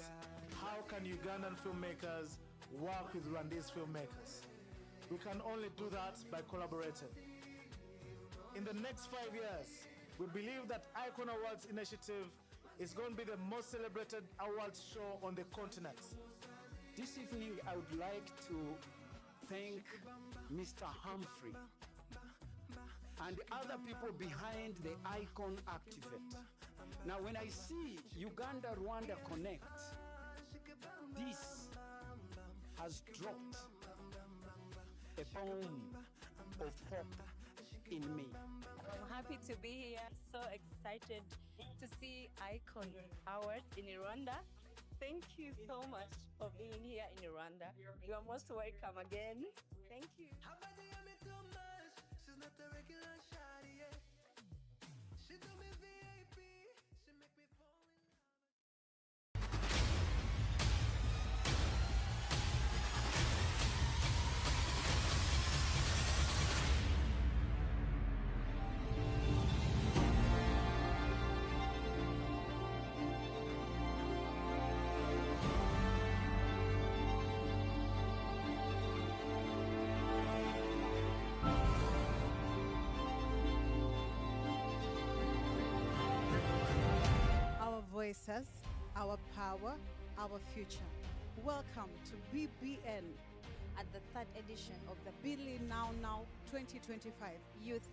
How can Ugandan filmmakers work with Rwandese filmmakers? We can only do that by collaborating. In the next 5 years, we believe that iKON Awards initiative is going to be the most celebrated awards show on the continent. This evening, I would like to thank Mr. Humphrey and the other people behind the iKON Activate. Now, when I see Uganda Rwanda Connect, this has dropped a bomb of hope in me. I'm happy to be here, so excited to see iKON Awards in Rwanda. Thank you so much for being here in Rwanda. You are most welcome again. Thank you. Voices, our power, our future. Welcome to BBN at the 3rd edition of the Billy Now 2025 Youth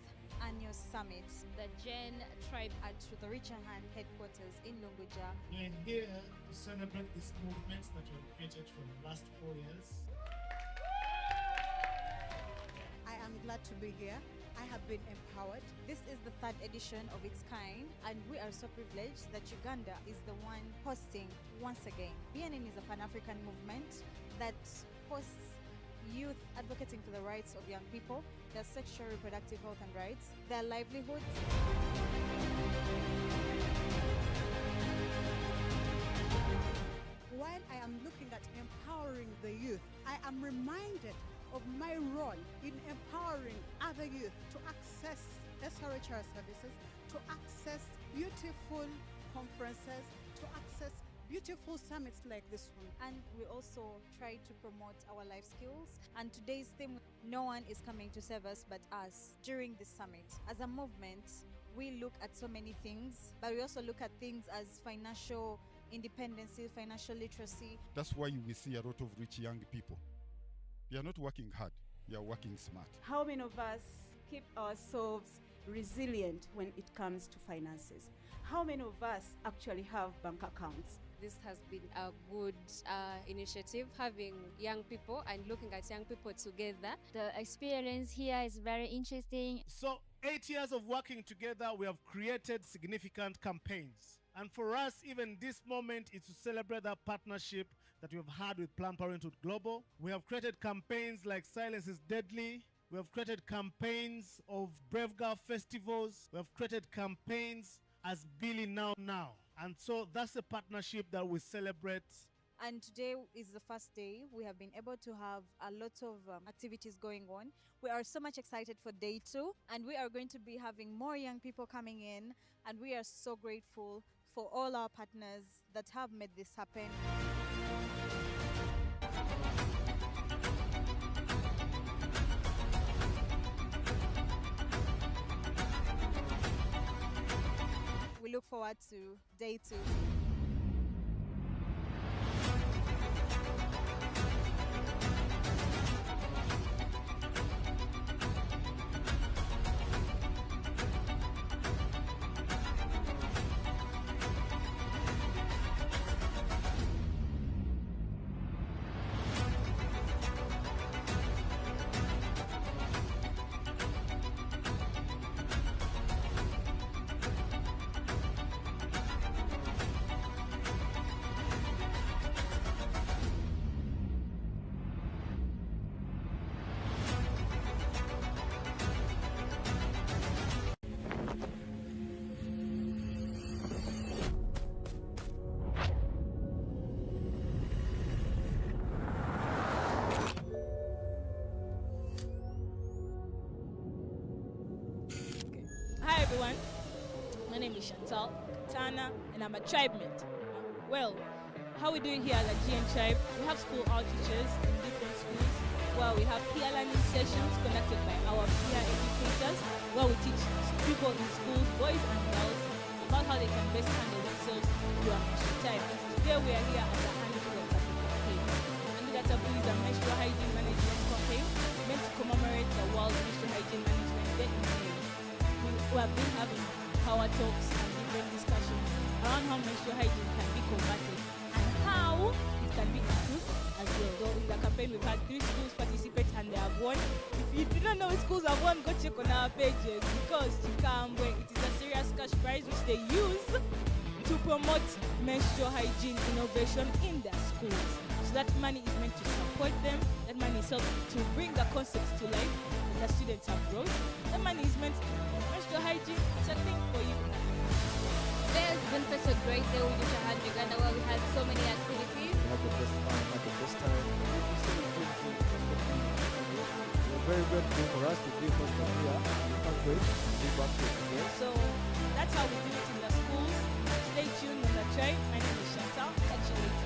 Annual Summit. The Gen Tribe at the Richer Hand headquarters in Lunguja. We are here to celebrate these movements that were created for the last 4 years. I am glad to be here. I have been empowered. This is the 3rd edition of its kind, and we are so privileged that Uganda is the one hosting once again. BNN is a Pan-African movement that hosts youth advocating for the rights of young people, their sexual reproductive health and rights, their livelihoods. While I am looking at empowering the youth, I am reminded of my role in empowering other youth to access SRHR services, to access beautiful conferences, to access beautiful summits like this one. And we also try to promote our life skills. And today's theme, no one is coming to serve us but us. During this summit, as a movement, we look at so many things, but we also look at things as financial independence, financial literacy. That's why we see a lot of rich young people. You are not working hard, you are working smart. How many of us keep ourselves resilient when it comes to finances? How many of us actually have bank accounts? This has been a good initiative, having young people and looking at young people together. The experience here is very interesting. So 8 years of working together, we have created significant campaigns. And for us, even this moment is to celebrate that partnership that we have had with Planned Parenthood Global. We have created campaigns like Silence is Deadly. We have created campaigns of Brave Girl festivals. We have created campaigns as Billy Now. And so that's a partnership that we celebrate. And today is the first day. We have been able to have a lot of activities going on. We are so much excited for day 2, and we are going to be having more young people coming in, and we are so grateful for all our partners that have made this happen. We look forward to day 2. Hi everyone, my name is Tana, and I'm a tribemate. Well, how we doing here at the GN Tribe? We have school outreaches in different schools where we have peer learning sessions conducted by our peer educators where we teach people in schools, boys and girls, about how they can best handle themselves during menstrual time. Today we are here at the Anti-Water campaign. Anti-Water is a menstrual hygiene management campaign meant to commemorate the World Menstrual Hygiene Management Day in May. We have been having power talks and different discussions around how menstrual hygiene can be combated and how it can be improved as well. So in the campaign we've had 3 schools participate and they have won. If you do not know which schools have won, go check on our pages because Chikambwe, it is a serious cash prize which they use to promote menstrual hygiene innovation in their schools. So that money is meant to support them, that money is helping to bring the concepts to life and the students have growth. That money is meant to menstrual hygiene, it's a thing for you. Today has been such a great day with Uganda where we had so many activities. We had the best fun, had the best time. We're very grateful for us to be first time here. We can't wait to be back here today. So that's how we do it in the schools. Stay tuned on the Tribe. My name is Chantal. Catch you later.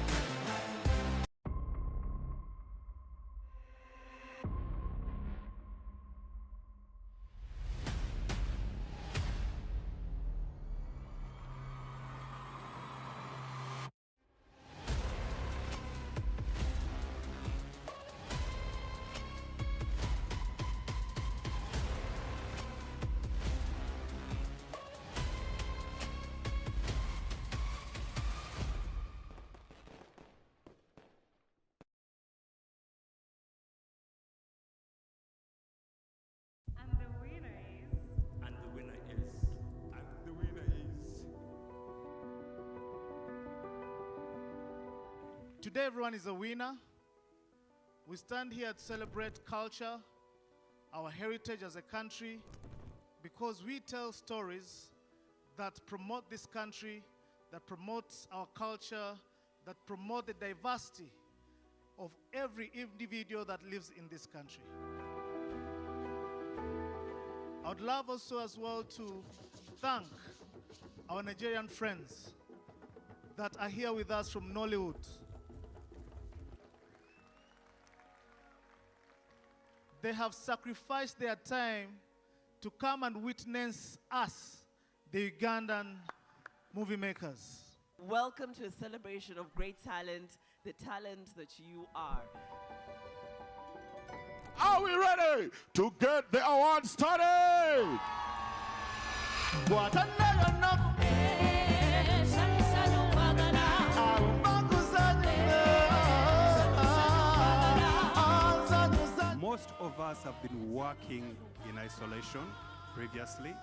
Today everyone is a winner. We stand here to celebrate culture, our heritage as a country, because we tell stories that promote this country, that promotes our culture, that promote the diversity of every individual that lives in this country. I would love also as well to thank our Nigerian friends that are here with us from Nollywood. They have sacrificed their time to come and witness us, the Ugandan movie makers. Welcome to a celebration of great talent, the talent that you are. Are we ready to get the award started? Most of us have been working in isolation previously,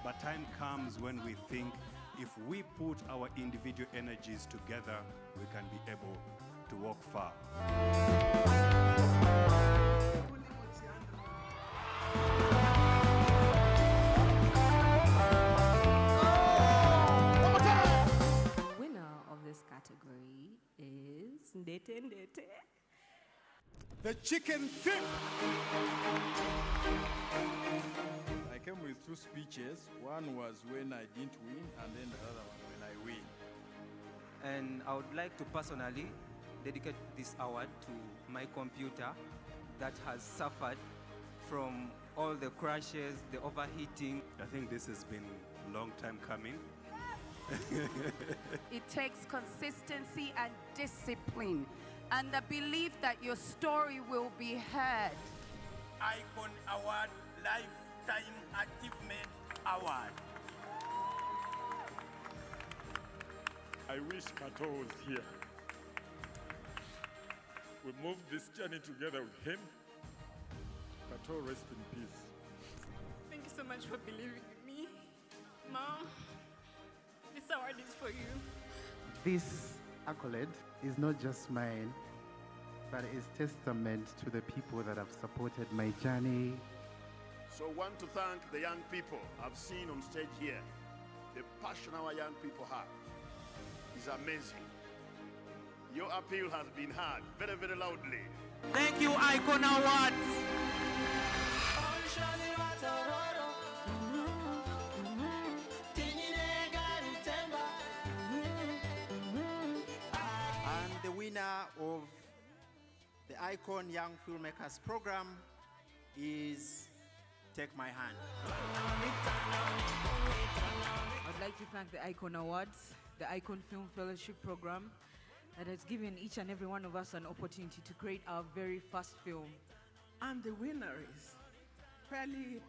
but time comes when we think if we put our individual energies together, we can be able to walk far. Winner of this category is Ndete Ndete. The chicken thief. I came with two speeches. One was when I didn't win, and then the other one when I win. And I would like to personally dedicate this award to my computer that has suffered from all the crashes, the overheating. I think this has been a long time coming. It takes consistency and discipline and the belief that your story will be heard. iKON Award Lifetime Achievement Award. I wish Kato was here. We moved this journey together with him. Kato, rest in peace. Thank you so much for believing in me. Mom, this award is for you. This accolade is not just mine, but is testament to the people that have supported my journey. So I want to thank the young people I've seen on stage here. The passion our young people have is amazing. Your appeal has been heard very, very loudly. Thank you, iKON Awards. And the winner of the iKON Young Filmmakers program is Take My Hand. I'd like to thank the iKON Awards, the iKON Film Fellowship program that has given each and every one of us an opportunity to create our very first film. And the winner is Penny.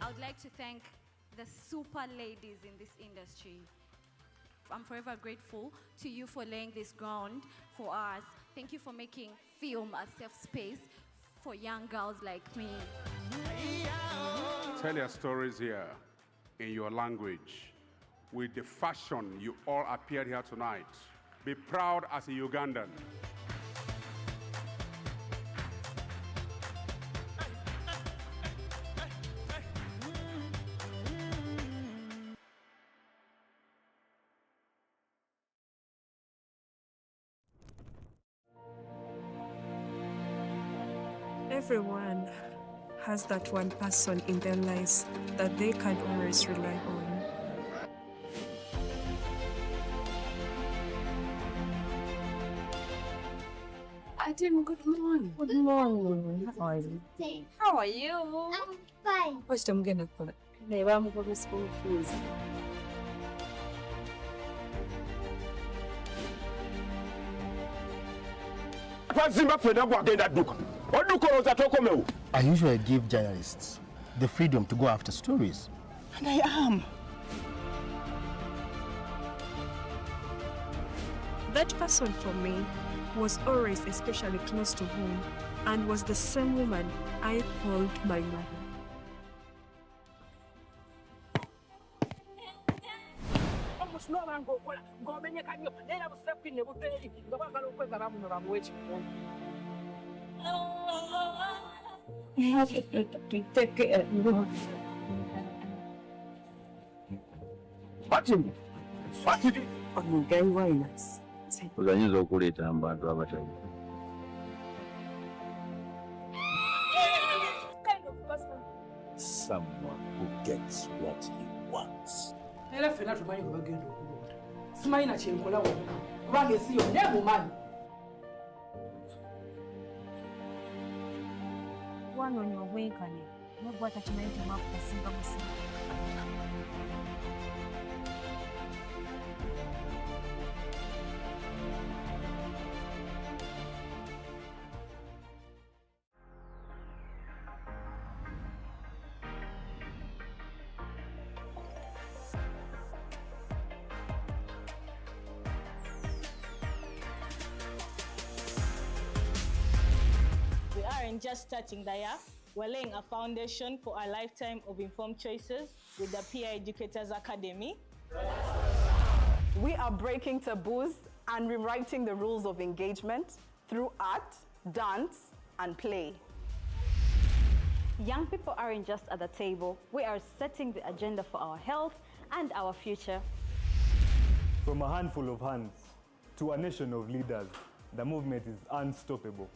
I would like to thank the super ladies in this industry. I'm forever grateful to you for laying this ground for us. Thank you for making film a safe space for young girls like me. Tell your stories here in your language with the fashion you all appeared here tonight. Be proud as a Ugandan. Everyone has that one person in their lives that they can always rely on. Adam, good morning. Good morning. How are you? How are you? I'm fine. First, I'm gonna call it. I'm going to school fees. I usually give journalists the freedom to go after stories. And I am. That person for me was always especially close to home and was the same woman I called my mother. You have to take care of you. Uzanyiza okuleeta abantu abatayi. Someone who gets what he wants. Era ffenna tumanyi bwe bagenda okulonda. Simanyi na kyenkola wonna kubanga ensi yonna emumanyi. Wanoonya obwenkane n'oggwa takimanyi temwafu tasinga musinga. We aren't just starting the year, We're laying a foundation for a lifetime of informed choices with the Peer Educators Academy. We are breaking taboos and rewriting the rules of engagement through art, dance, and play. Young people aren't just at the table. We are setting the agenda for our health and our future. From a handful of hands to a nation of leaders, the movement is unstoppable.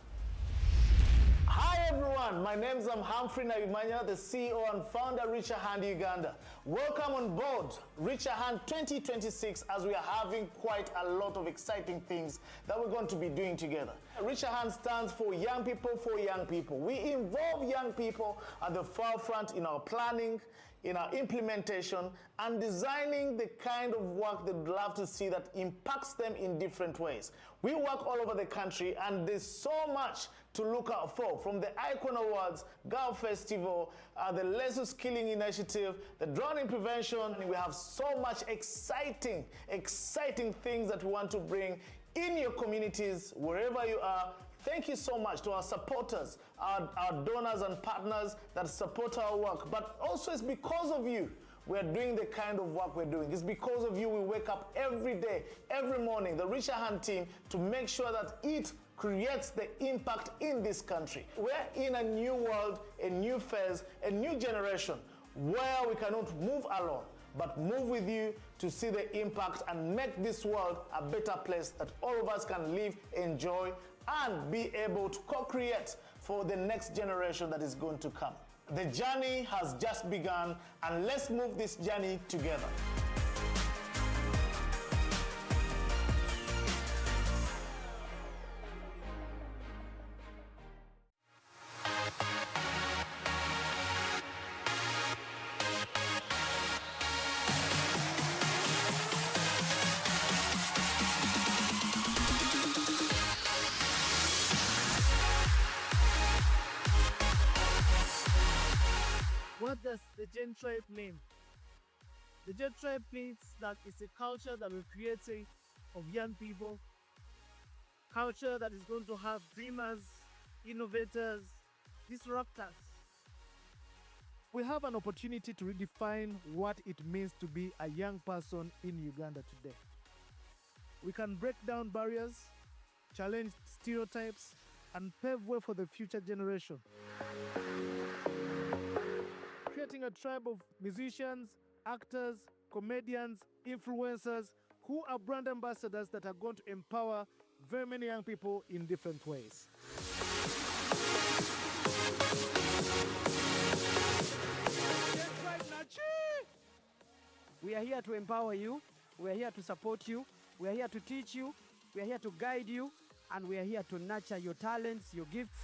Hi everyone, my name is Humphrey Naimanya, the CEO and founder of Reach a Hand Uganda. Welcome on board Reach a Hand 2026 as we are having quite a lot of exciting things that we're going to be doing together. Reach a Hand stands for young people for young people. We involve young people at the forefront in our planning, in our implementation, and designing the kind of work that we'd love to see that impacts them in different ways. We work all over the country, and there's so much to look out for, from the iKON Awards, Girl Festival, the Lesu Skilling Initiative, the drowning prevention. We have so much exciting things that we want to bring in your communities, wherever you are. Thank you so much to our supporters, our donors and partners that support our work. But also it's because of you we're doing the kind of work we're doing. It's because of you we wake up every day, every morning, the Reach a Hand team, to make sure that it creates the impact in this country. We're in a new world, a new phase, a new generation where we cannot move alone, but move with you to see the impact and make this world a better place that all of us can live, enjoy, and be able to co-create for the next generation that is going to come. The journey has just begun, and let's move this journey together. What does the Gen Tribe mean? The Gen Tribe means that it's a culture that we're creating of young people, culture that is going to have dreamers, innovators, disruptors. We have an opportunity to redefine what it means to be a young person in Uganda today. We can break down barriers, challenge stereotypes, and pave way for the future generation. Creating a tribe of musicians, actors, comedians, influencers who are brand ambassadors that are going to empower very many young people in different ways. We are here to empower you, we are here to support you, we are here to teach you, we are here to guide you, and we are here to nurture your talents, your gifts.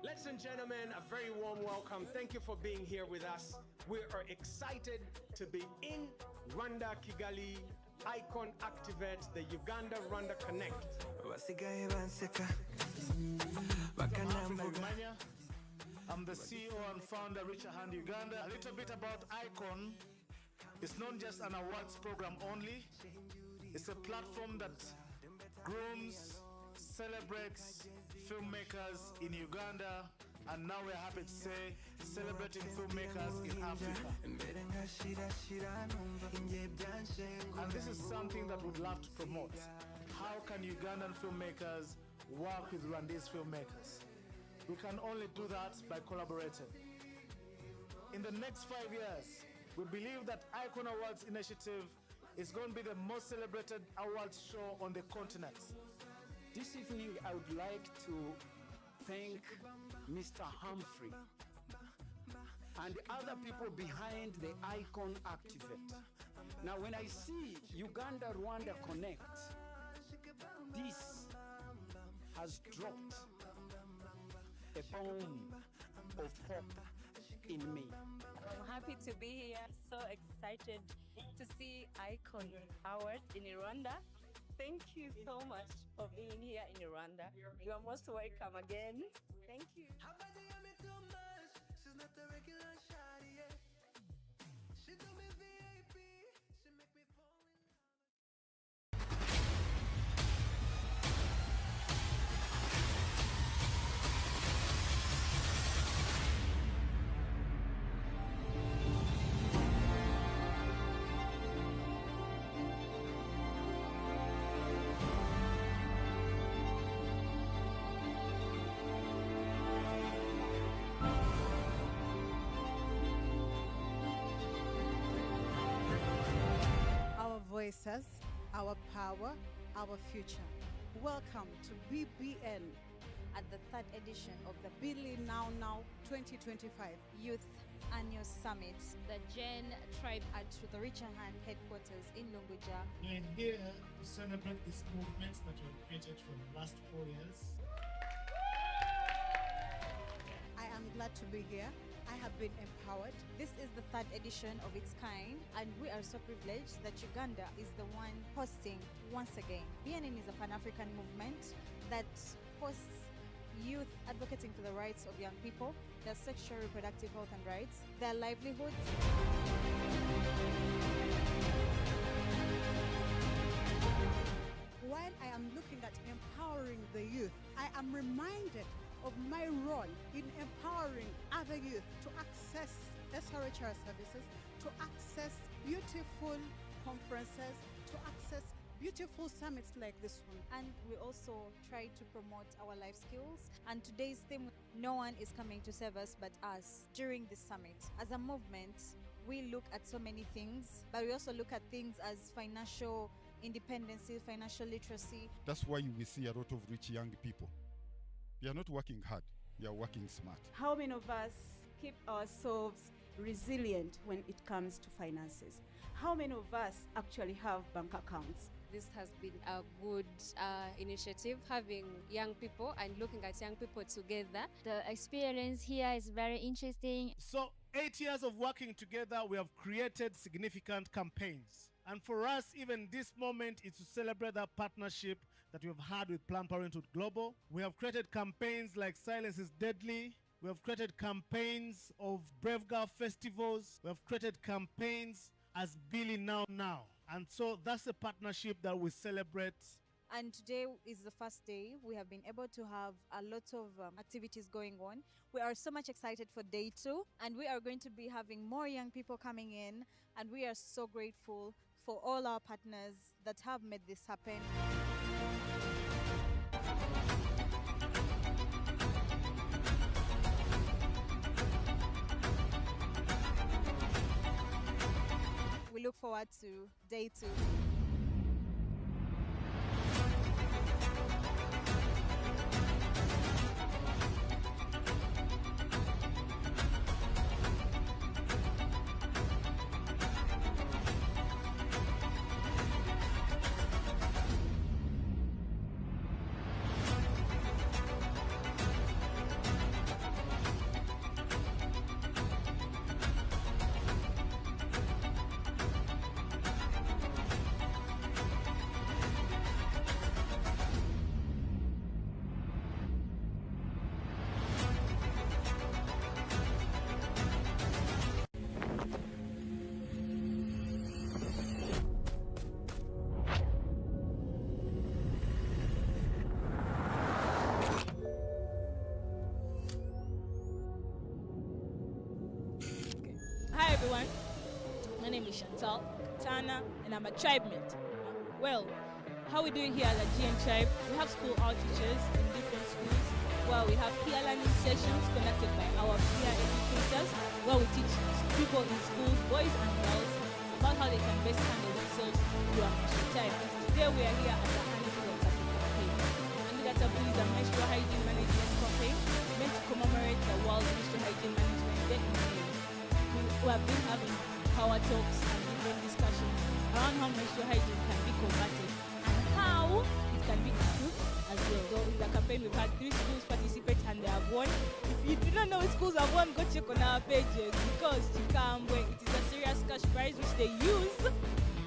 Ladies and gentlemen, a very warm welcome. Thank you for being here with us. We are excited to be in Rwanda, Kigali, iKON Activate, the Uganda-Rwanda Connect. I'm the CEO and founder of Reach a Hand Uganda. A little bit about iKON. It's not just an awards program only. It's a platform that grooms, celebrates filmmakers in Uganda, and now we're happy to say celebrating filmmakers in Africa. And this is something that we'd love to promote. How can Ugandan filmmakers work with Rwandese filmmakers? We can only do that by collaborating. In the next 5 years, we believe that iKON Awards initiative is going to be the most celebrated awards show on the continent. This evening, I would like to thank Mr. Humphrey and the other people behind the iKON Activate. Now, when I see Uganda-Rwanda Connect, this has dropped a bomb of hope in me. I'm happy to be here. So excited to see iKON Award in Rwanda. Thank you so much for being here in Rwanda. You are most welcome again. Thank you. Voices, our power, our future. Welcome to BBN at the third edition of the Billy Now 2025 Youth Annual Summit, the Gen Tribe at the Richard Hand headquarters in Lunguja. We're here to celebrate this movement that we have created for the last 4 years. I am glad to be here. I have been empowered. This is the third edition of its kind, and we are so privileged that Uganda is the one hosting once again. BNN is a Pan-African movement that hosts youth advocating for the rights of young people, their sexual reproductive health and rights, their livelihoods. While I am looking at empowering the youth, I am reminded of my role in empowering other youth to access SRHR services, to access beautiful conferences, to access beautiful summits like this one. And we also try to promote our life skills. And today's theme, no one is coming to save us but us, during this summit. As a movement, we look at so many things, but we also look at things as financial independence, financial literacy. That's why we see a lot of rich young people. They are not working hard, they are working smart. How many of us keep ourselves resilient when it comes to finances? How many of us actually have bank accounts? This has been a good initiative, having young people and looking at young people together. The experience here is very interesting. So 8 years of working together, we have created significant campaigns. And for us, even this moment is to celebrate that partnership that we have had with Planned Parenthood Global. We have created campaigns like Silence is Deadly. We have created campaigns of Brave Girl festivals. We have created campaigns as Billy Now. And so that's a partnership that we celebrate. And today is the first day. We have been able to have a lot of activities going on. We are so much excited for day 2, and we are going to be having more young people coming in, and we are so grateful for all our partners that have made this happen. We look forward to day 2. Hi everyone, my name is Chantal Tana and I'm a tribe mate. Well, how we do it here at the GN Tribe, we have school outreaches in different schools where we have peer learning sessions conducted by our peer educators where we teach people in schools, boys and girls, about how they can best handle themselves during menstrual time. Today we are here at the Handful of Catholic campaign. Handicata is a menstrual hygiene management campaign meant to commemorate the World Menstrual Hygiene Management Day in May. We have been having power talks and different discussions around how menstrual hygiene can be combated and how it can be improved as well. So in the campaign we've had 3 schools participate and they have won. If you do not know which schools have won, go check on our pages, because Chikambwe, it is a serious cash prize which they use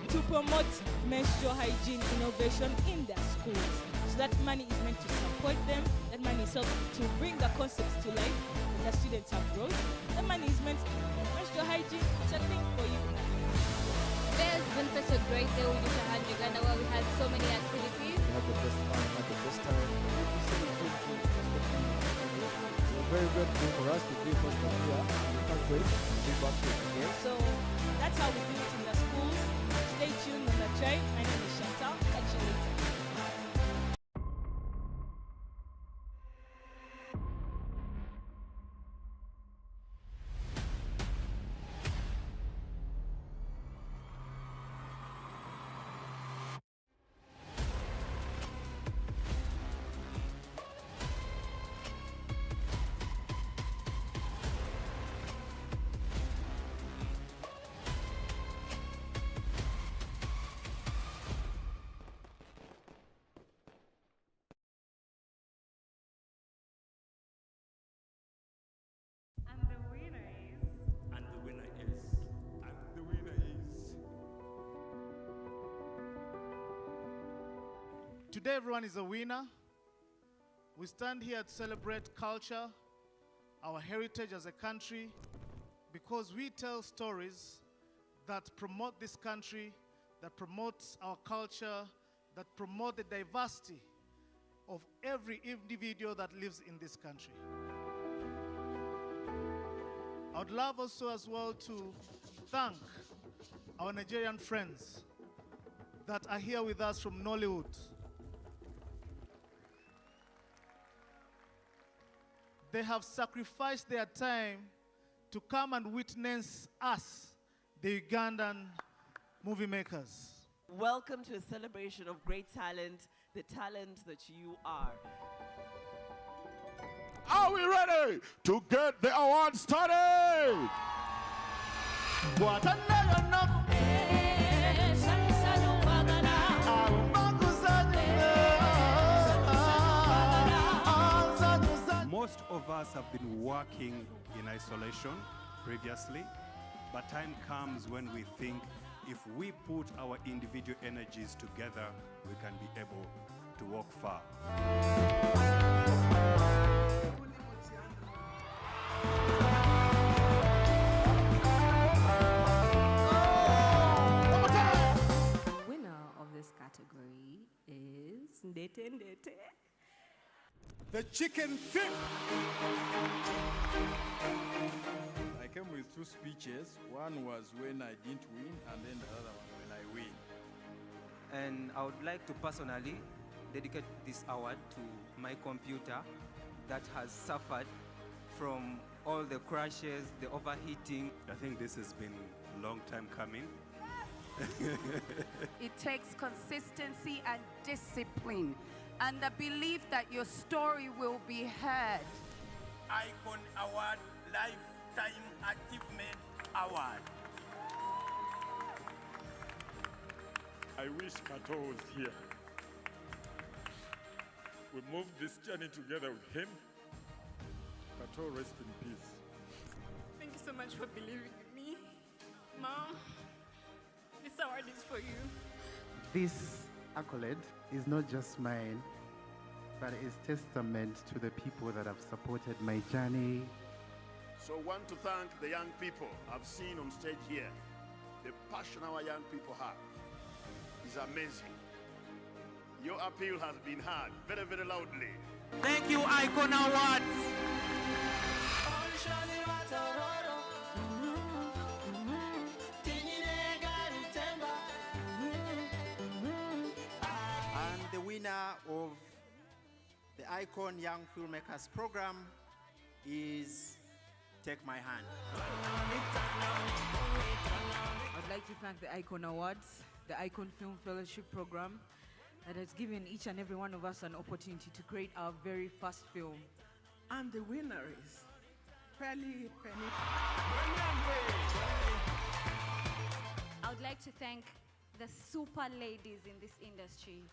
to promote menstrual hygiene innovation in their schools. So that money is meant to support them, that money is helped to bring the concepts to life when the students have growth. That money is meant to menstrual hygiene, it's a thing for you. There's been such a great day with Richard Hand Uganda where we had so many activities. We had the best fun, had the best time. It's very grateful for us to be first time here. We can't wait to be back here again. So that's how we do it in the schools. Stay tuned on the train. My name is Chantal. Catch you later. Today, everyone is a winner. We stand here to celebrate culture, our heritage as a country, because we tell stories that promote this country, that promotes our culture, that promote the diversity of every individual that lives in this country. I would love also as well to thank our Nigerian friends that are here with us from Nollywood. They have sacrificed their time to come and witness us, the Ugandan movie makers. Welcome to a celebration of great talent, the talent that you are. Are we ready to get the award started? What Most of us have been working in isolation previously, but time comes when we think if we put our individual energies together, we can be able to walk far. The winner of this category is Ndete Ndete. The chicken thief. I came with two speeches. One was when I didn't win, and then the other one when I win. And I would like to personally dedicate this award to my computer that has suffered from all the crashes, the overheating. I think this has been a long time coming. It takes consistency and discipline and the belief that your story will be heard. iKON Award Lifetime Achievement Award. I wish Kato was here. We moved this journey together with him. Kato, rest in peace. Thank you so much for believing in me. Mom, this award is for you. This accolade is not just mine, but is testament to the people that have supported my journey. So I want to thank the young people I've seen on stage here. The passion our young people have is amazing. Your appeal has been heard very, very loudly. Thank you, iKON Awards. And the winner of the iKON Young Filmmakers Program is Take My Hand. I'd like to thank the iKON Awards, the iKON Film Fellowship Program, that has given each and every one of us an opportunity to create our very first film. And the winner is Penny. I would like to thank the super ladies in this industry.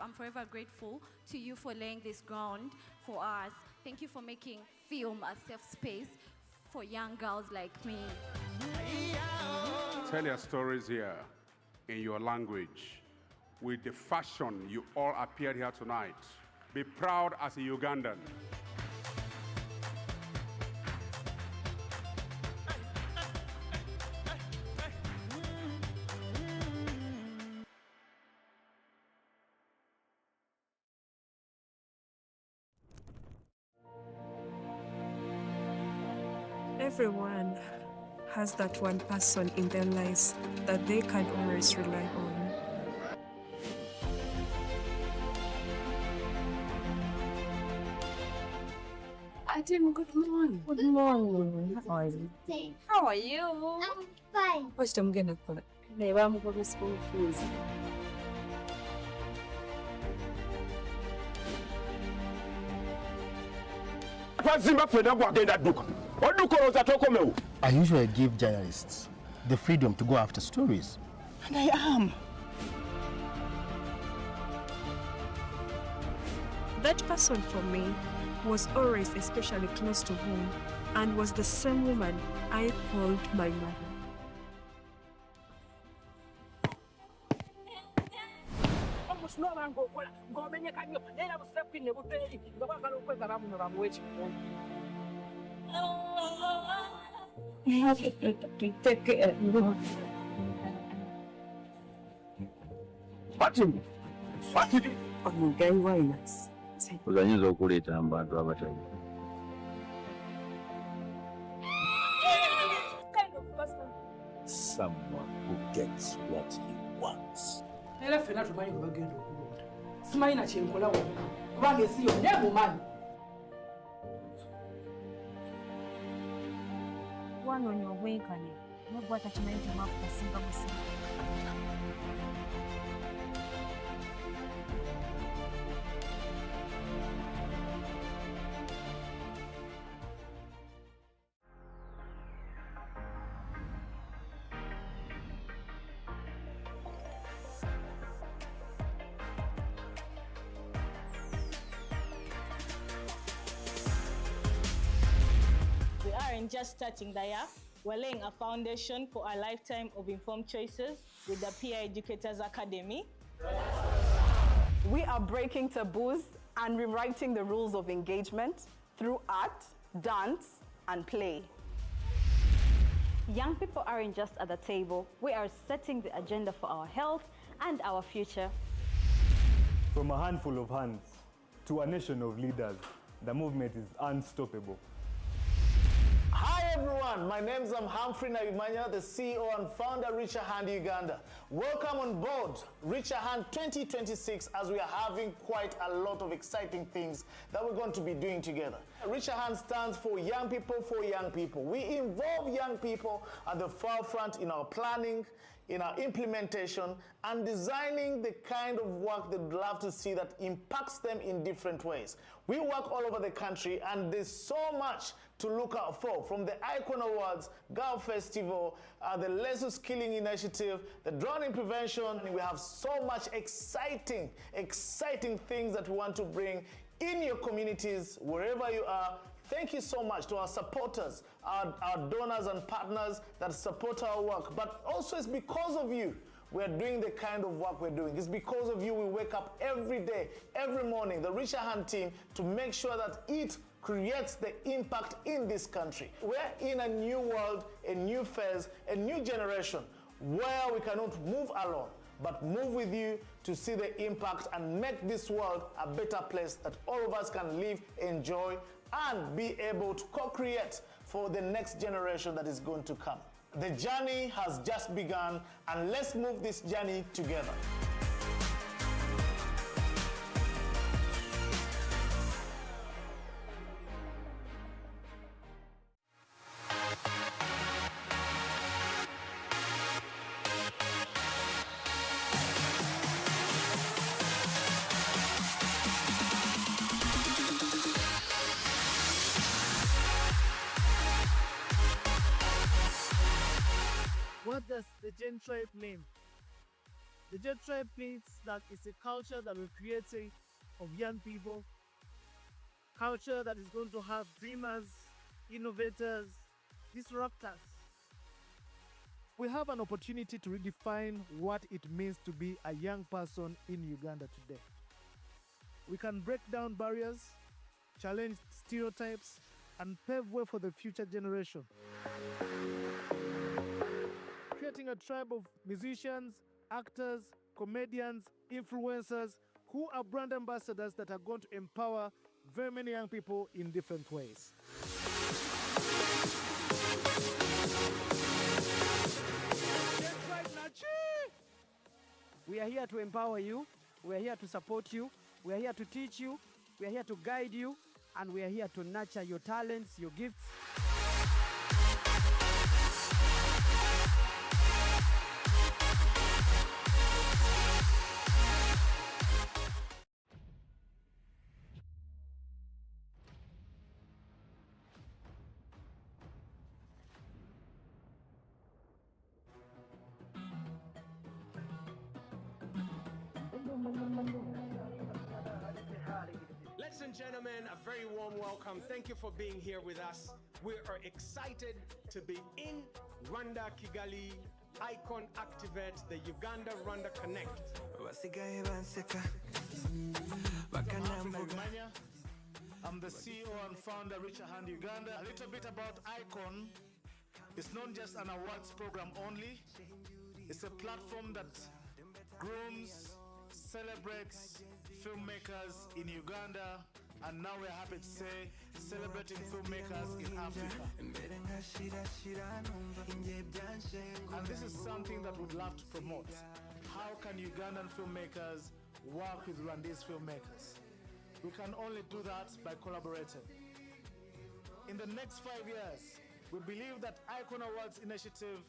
I'm forever grateful to you for laying this ground for us. Thank you for making film a safe space for young girls like me. Tell your stories here in your language with the fashion you all appeared here tonight. Be proud as a Ugandan. Everyone has that one person in their lives that they can always rely on. Adam, good morning. Good morning. How are you? How are you? I'm fine. What's the mgeni kule? Neighbor mko school fees. I usually give journalists the freedom to go after stories, and I am. That person for me was always especially close to home and was the same woman I called my mother. I have to take care of you. Uzanyiza okuleeta abantu abatayi. Someone who gets what he wants. Era ffenna tumanyi gwe bagenda okulonda. Simanyi na kyenkola wonna kubanga ensi yonna emumanyi. Wanoonya obwenkanya nobwo atakimanyi temwafu kasimba musimba. We aren't just starting the year, we're laying a foundation for a lifetime of informed choices with the Peer Educators Academy. We are breaking taboos and rewriting the rules of engagement through art, dance, and play. Young people aren't just at the table, we are setting the agenda for our health and our future. From a handful of hands to a nation of leaders, the movement is unstoppable. Hi everyone, my name is Humphrey Naimanya, the CEO and founder Reach a Hand Uganda. Welcome on board Reach a Hand 2026 as we are having quite a lot of exciting things that we're going to be doing together. Reach a Hand stands for young people for young people. We involve young people at the forefront in our planning, in our implementation, and designing the kind of work they'd love to see that impacts them in different ways. We work all over the country and there's so much to look out for, from the iKON Awards, Girl Festival, the Lesu Skilling Initiative, the drowning prevention. We have so much exciting things that we want to bring in your communities, wherever you are. Thank you so much to our supporters, our donors and partners that support our work. But also it's because of you we're doing the kind of work we're doing. It's because of you we wake up every day, every morning, the Reach a Hand team, to make sure that it creates the impact in this country. We're in a new world, a new phase, a new generation where we cannot move alone, but move with you to see the impact and make this world a better place that all of us can live, enjoy, and be able to co-create for the next generation that is going to come. The journey has just begun, and let's move this journey together. What does the Gen Tribe mean? The Gen Tribe means that it's a culture that we're creating of young people, culture that is going to have dreamers, innovators, disruptors. We have an opportunity to redefine what it means to be a young person in Uganda today. We can break down barriers, challenge stereotypes, and pave way for the future generation. Creating a tribe of musicians, actors, comedians, influencers, who are brand ambassadors that are going to empower very many young people in different ways. We are here to empower you, we are here to support you, we are here to teach you, we are here to guide you, and we are here to nurture your talents, your gifts. Ladies and gentlemen, a very warm welcome. Thank you for being here with us. We are excited to be in Rwanda, Kigali, iKON Activate, the Uganda-Rwanda Connect. I'm the CEO and founder, Richer Hand Uganda. A little bit about iKON. It's not just an awards program only. It's a platform that grooms, celebrates filmmakers in Uganda, and now we're happy to say celebrating filmmakers in Africa. And this is something that we'd love to promote. How can Ugandan filmmakers work with Rwandese filmmakers? We can only do that by collaborating. In the next 5 years, we believe that iKON Awards initiative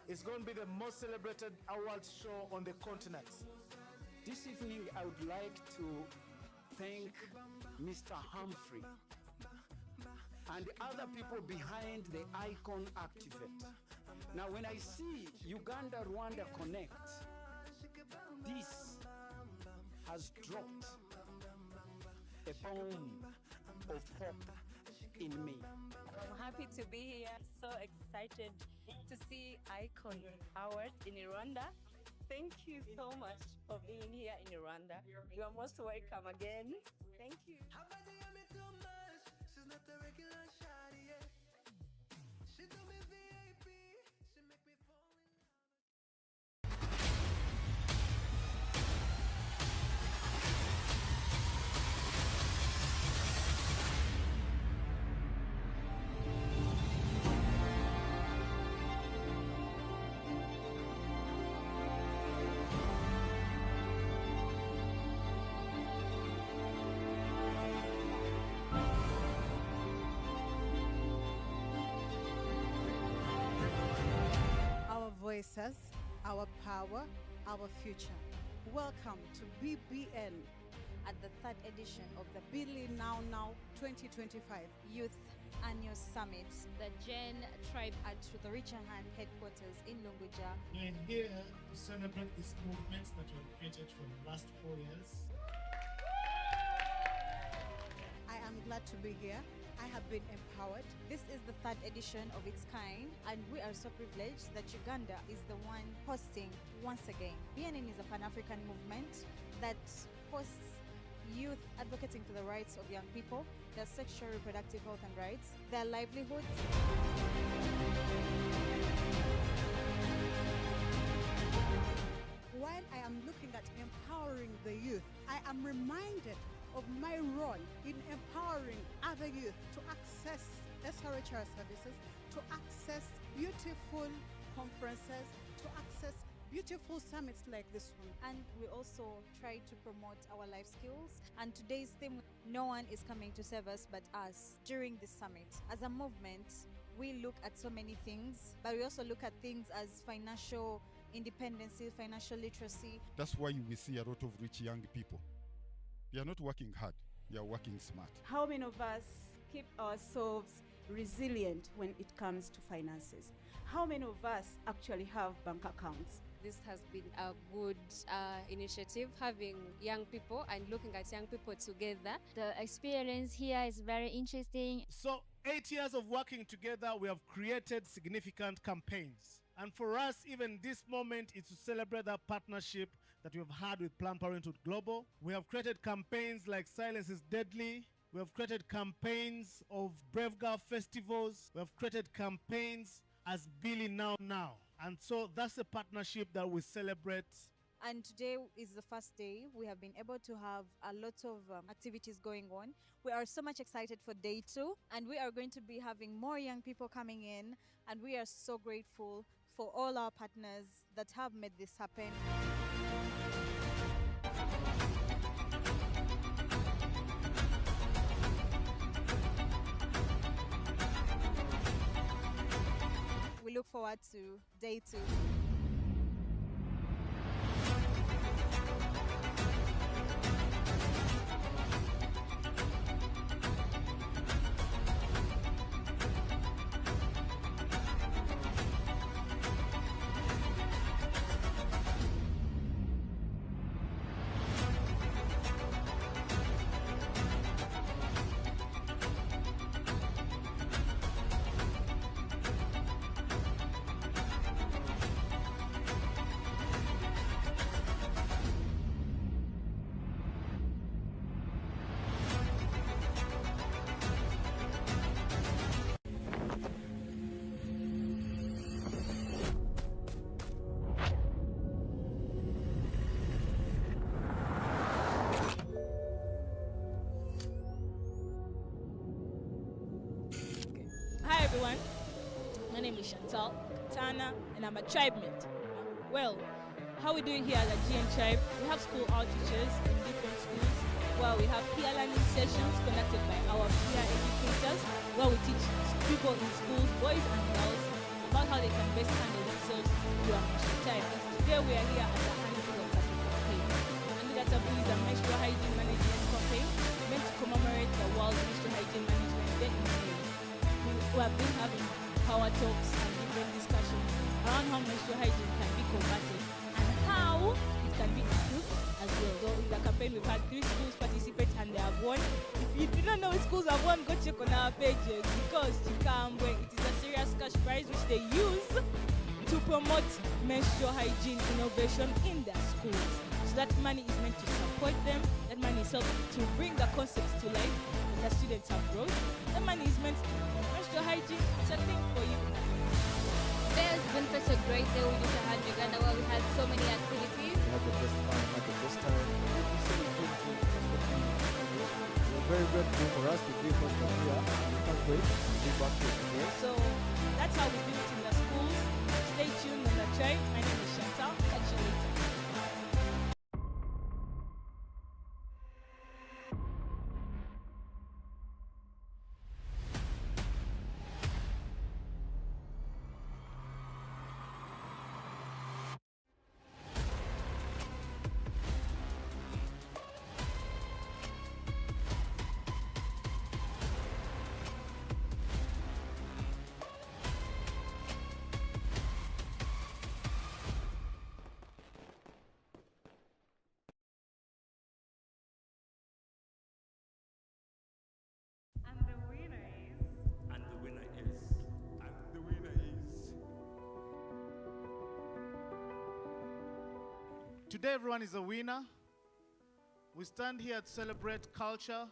is going to be the most celebrated awards show on the continent. This evening, I would like to thank Mr. Humphrey and the other people behind the iKON Activate. Now, when I see Uganda-Rwanda Connect, this has dropped a bomb of hope in me. I'm happy to be here, so excited to see iKON Award in Rwanda. Thank you so much for being here in Rwanda. You are most welcome again. Thank you. Voices, our power, our future. Welcome to BBN at the third edition of the Billy Now 2025 Youth Annual Summit. The Gen Tribe at the Richer Hand headquarters in Lunguja. We're here to celebrate these movements that were created for the last 4 years. I am glad to be here. I have been empowered. This is the third edition of its kind, and we are so privileged that Uganda is the one hosting once again. BNN is a Pan-African movement that hosts youth advocating for the rights of young people, their sexual reproductive health and rights, their livelihoods. While I am looking at empowering the youth, I am reminded of my role in empowering other youth to access SRHR services, to access beautiful conferences, to access beautiful summits like this one. And we also try to promote our life skills. And today's theme, no one is coming to serve us but us. During this summit, as a movement, we look at so many things, but we also look at things as financial independence, financial literacy. That's why we see a lot of rich young people. They are not working hard, they are working smart. How many of us keep ourselves resilient when it comes to finances? How many of us actually have bank accounts? this has been a good initiative, having young people and looking at young people together. The experience here is very interesting. So 8 years of working together, we have created significant campaigns. And for us, even this moment is to celebrate that partnership that we have had with Planned Parenthood Global. We have created campaigns like Silence is Deadly. We have created campaigns of Brave Girl festivals. We have created campaigns as Billy Now. And so that's a partnership that we celebrate. And today is the first day. We have been able to have a lot of activities going on. We are so much excited for day 2, and we are going to be having more young people coming in, and we are so grateful for all our partners that have made this happen. We look forward to day 2. Hi everyone, my name is Chantal Tana, and I'm a tribemate. Well, how we doing here at the GN Tribe? We have school outreaches in different schools, where we have peer learning sessions conducted by our peer educators, where we teach people in schools, boys and girls, about how they can best handle themselves through a menstrual time. Today we are here at the Handful of Happy campaign. Handle is a menstrual hygiene management campaign meant to commemorate the World Menstrual Hygiene Management Day in May. We have been having power talks and different discussions around how menstrual hygiene can be combated and how it can be improved as well. So in the campaign we've had 3 schools participate and they have won. If you do not know which schools have won, go check on our pages, because Chikambwe, it is a serious cash prize which they use to promote menstrual hygiene innovation in their schools. So that money is meant to support them, that money is helping to bring the concepts to life, and the students have growth. That money is meant to menstrual hygiene, it's a thing for you. Today has been such a great day with Richard Uganda, where we had so many activities. We had the best fun, we had the best time. We're very grateful for us to be first time here. We can't wait to be back here today. So that's how we do it in the schools. Stay tuned on the Tribe. My name is Chantal. Catch you later. Today, everyone is a winner. We stand here to celebrate culture,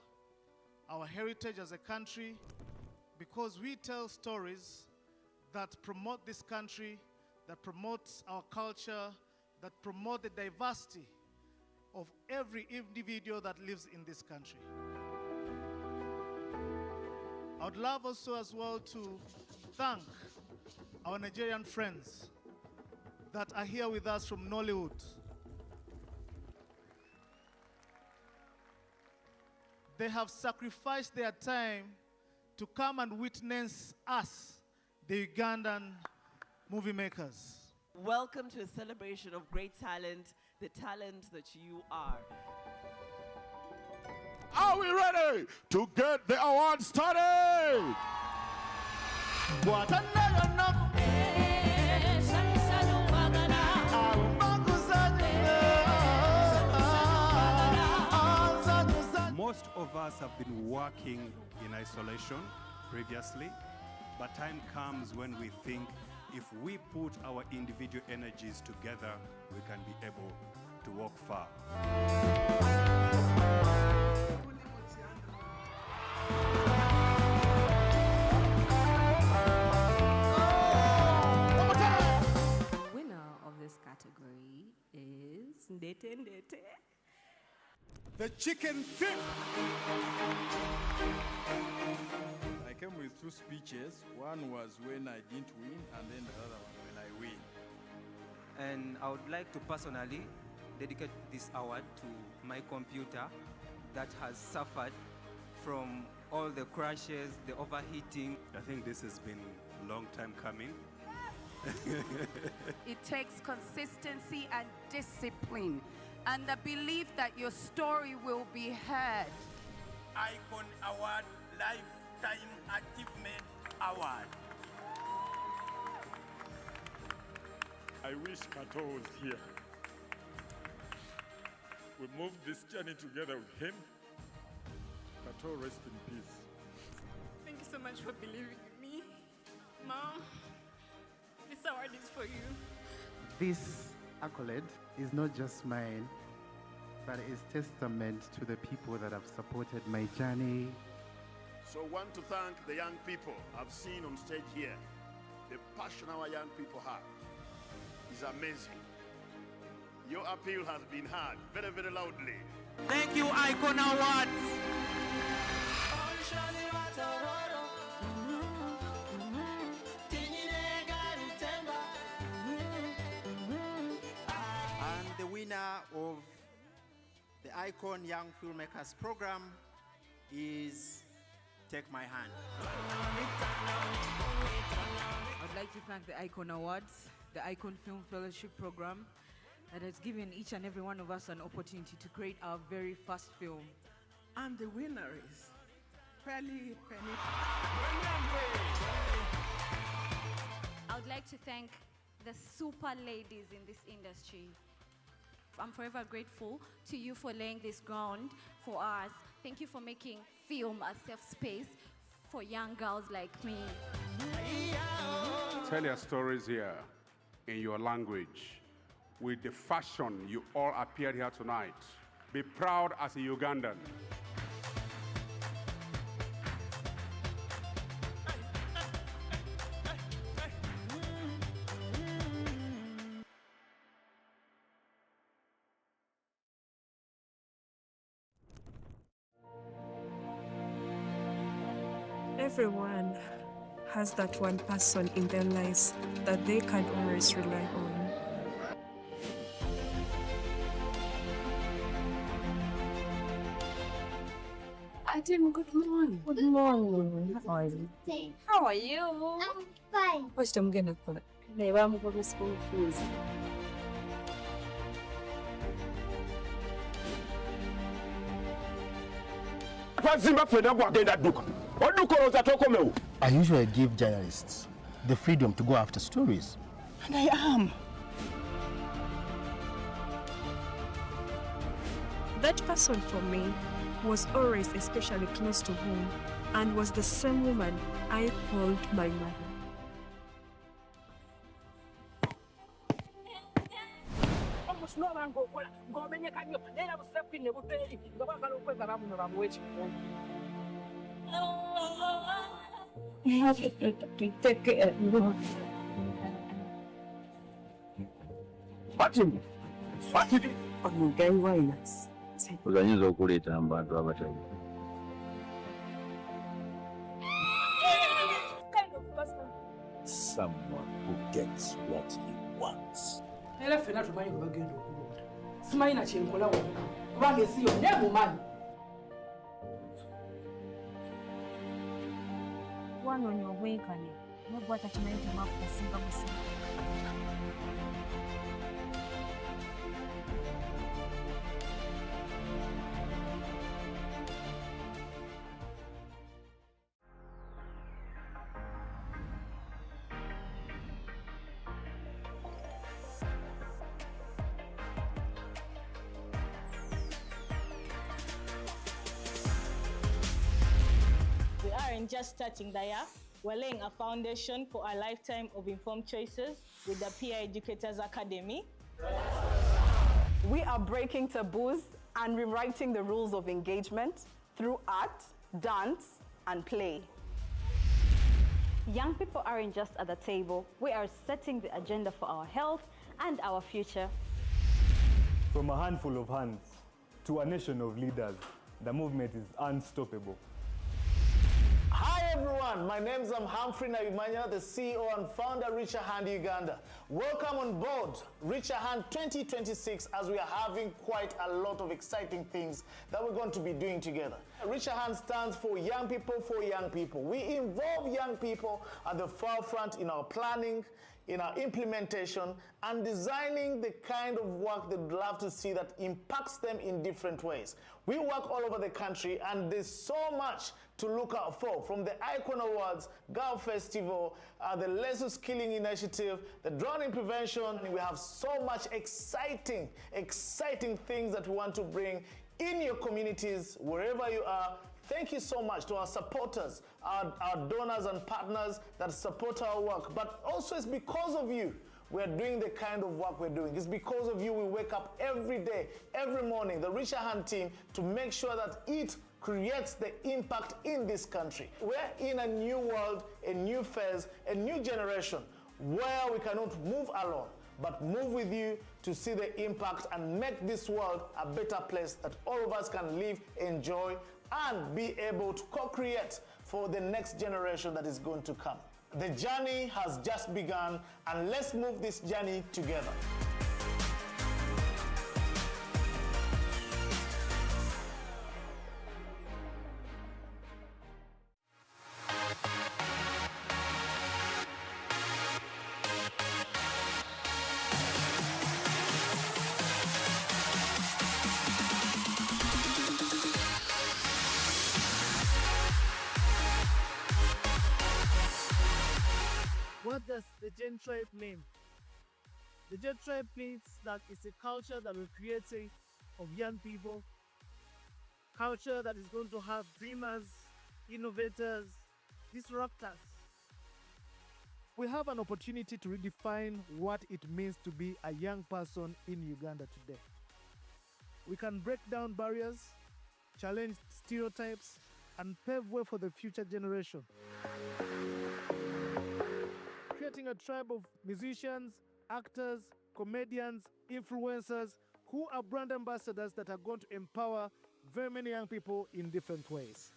our heritage as a country, because we tell stories that promote this country, that promotes our culture, that promote the diversity of every individual that lives in this country. I would love also as well to thank our Nigerian friends that are here with us from Nollywood. They have sacrificed their time to come and witness us, the Ugandan movie makers. Welcome to a celebration of great talent, the talent that you are. Are we ready to get the award started? What Most of us have been working in isolation previously, but time comes when we think if we put our individual energies together, we can be able to walk far. Winner of this category is Ndete. The chicken thief. I came with two speeches. One was when I didn't win, and then the other one when I win. And I would like to personally dedicate this award to my computer that has suffered from all the crashes, the overheating. I think this has been a long time coming. It takes consistency and discipline and the belief that your story will be heard. iKON Award, Lifetime Achievement Award. I wish Kato was here. We moved this journey together with him. Kato, rest in peace. Thank you so much for believing in me. Mom, this award is for you. This accolade is not just mine, but is testament to the people that have supported my journey. So I want to thank the young people I've seen on stage here. The passion our young people have is amazing. Your appeal has been heard very, very loudly. Thank you, iKON Awards. And the winner of the iKON Young Filmmakers program is Take My Hand. I'd like to thank the iKON Awards, the iKON Film Fellowship program that has given each and every one of us an opportunity to create our very first film. And the winner is Penny. I would like to thank the super ladies in this industry. I'm forever grateful to you for laying this ground for us. Thank you for making film a safe space for young girls like me. Tell your stories here in your language with the fashion you all appeared here tonight. Be proud as a Ugandan. Everyone has that one person in their lives that they can always rely on. Adim, good morning. Good morning. How are you? How are you? I'm fine. What's the mgeni kule? Neighbor go to school fees. I usually give journalists the freedom to go after stories. And I am. That person for me was always especially close to home and was the same woman I called my mother. I have to take care of you. Uzanyiza okuleeta abantu abatayi. Someone who gets what he wants. Era ffenna tumanyi bwe bagenda okulonda. Simanyi na kyenkola wonna kubanga ensi yonna emumanyi. Wanoonya obwenkanya n'obwa takimanyi temwafu tasinga musinga. than just starting the year, we're laying a foundation for a lifetime of informed choices with the Peer Educators Academy. We are breaking taboos and rewriting the rules of engagement through art, dance, and play. Young people aren't just at the table. We are setting the agenda for our health and our future. From a handful of hands to a nation of leaders, the movement is unstoppable. Hi everyone, my name is Humphrey Naimanya, the CEO and founder of Richer Hand Uganda. Welcome on board Richer Hand 2026 as we are having quite a lot of exciting things that we're going to be doing together. Richer Hand stands for young people for young people. We involve young people at the forefront in our planning, in our implementation, and designing the kind of work that we'd love to see that impacts them in different ways. We work all over the country, and there's so much to look out for, from the iKON Awards, Girl Festival, the Lesu Skilling Initiative, the drowning prevention. We have so much exciting things that we want to bring in your communities, wherever you are. Thank you so much to our supporters, our donors and partners that support our work. But also it's because of you we're doing the kind of work we're doing. It's because of you we wake up every day, every morning, the Richer Hand team, to make sure that it creates the impact in this country. We're in a new world, a new phase, a new generation where we cannot move alone, but move with you to see the impact and make this world a better place that all of us can live, enjoy, and be able to co-create for the next generation that is going to come. The journey has just begun, and let's move this journey together. What does the Gen Tribe mean? The Gen Tribe means that it's a culture that we're creating of young people, culture that is going to have dreamers, innovators, disruptors. We have an opportunity to redefine what it means to be a young person in Uganda today. We can break down barriers, challenge stereotypes, and pave way for the future generation. Creating a tribe of musicians, actors, comedians, influencers who are brand ambassadors that are going to empower very many young people in different ways.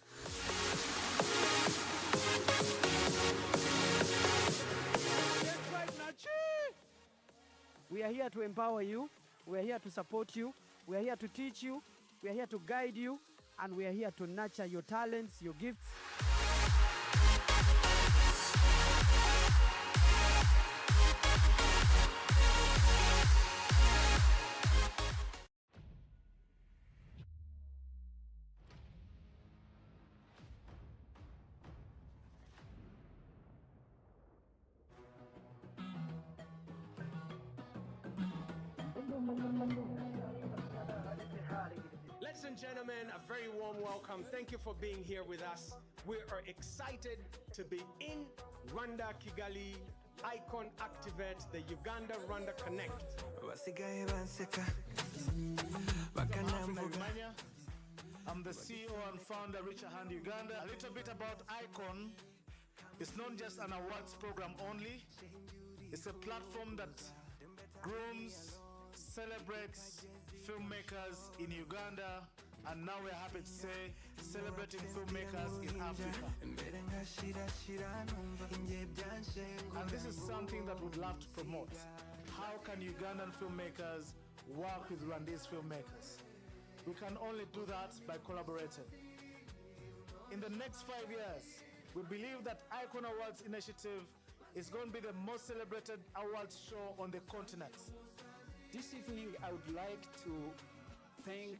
We are here to empower you, we are here to support you, we are here to teach you, we are here to guide you, and we are here to nurture your talents, your gifts. Ladies and gentlemen, a very warm welcome. Thank you for being here with us. We are excited to be in Rwanda, Kigali, iKON Activate, the Uganda-Rwanda Connect. I'm the CEO and founder of Richer Hand Uganda. A little bit about iKON. It's not just an awards program only. It's a platform that grooms, celebrates filmmakers in Uganda, and now we're happy to say celebrating filmmakers in Africa. And this is something that we'd love to promote. How can Ugandan filmmakers work with Rwandese filmmakers? We can only do that by collaborating. In the next 5 years, we believe that iKON Awards initiative is going to be the most celebrated awards show on the continent. This evening, I would like to thank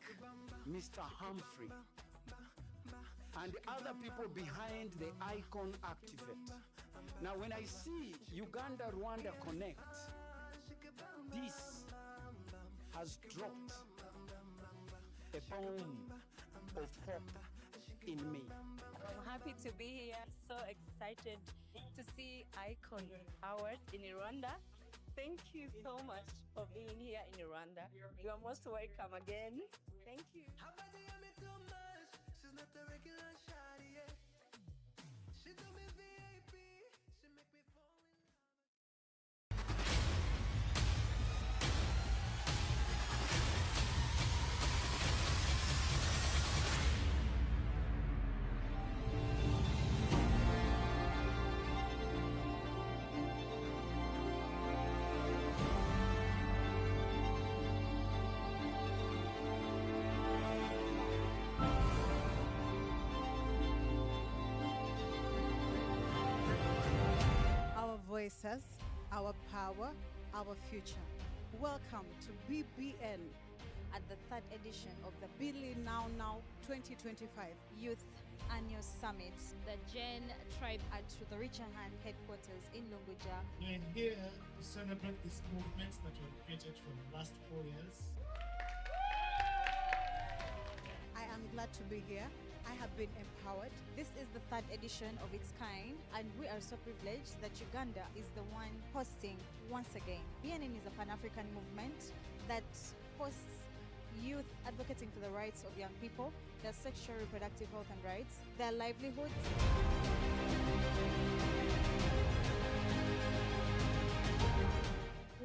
Mr. Humphrey and the other people behind the iKON Activate. Now, when I see Uganda-Rwanda Connect, this has dropped a bomb of hope in me. I'm happy to be here. So excited to see iKON Award in Rwanda. Thank you so much for being here in Rwanda. You are most welcome again. Thank you. Voices, our power, our future. Welcome to BBN at the third edition of the Billy Now 2025 Youth Annual Summit, the Gen Tribe at the Richard Hand headquarters in Lunguja. We're here to celebrate this movement that we've created for the last 4 years. I am glad to be here. I have been empowered. This is the third edition of its kind, and we are so privileged that Uganda is the one hosting once again. BNN is a Pan-African movement that hosts youth advocating for the rights of young people, their sexual reproductive health and rights, their livelihoods.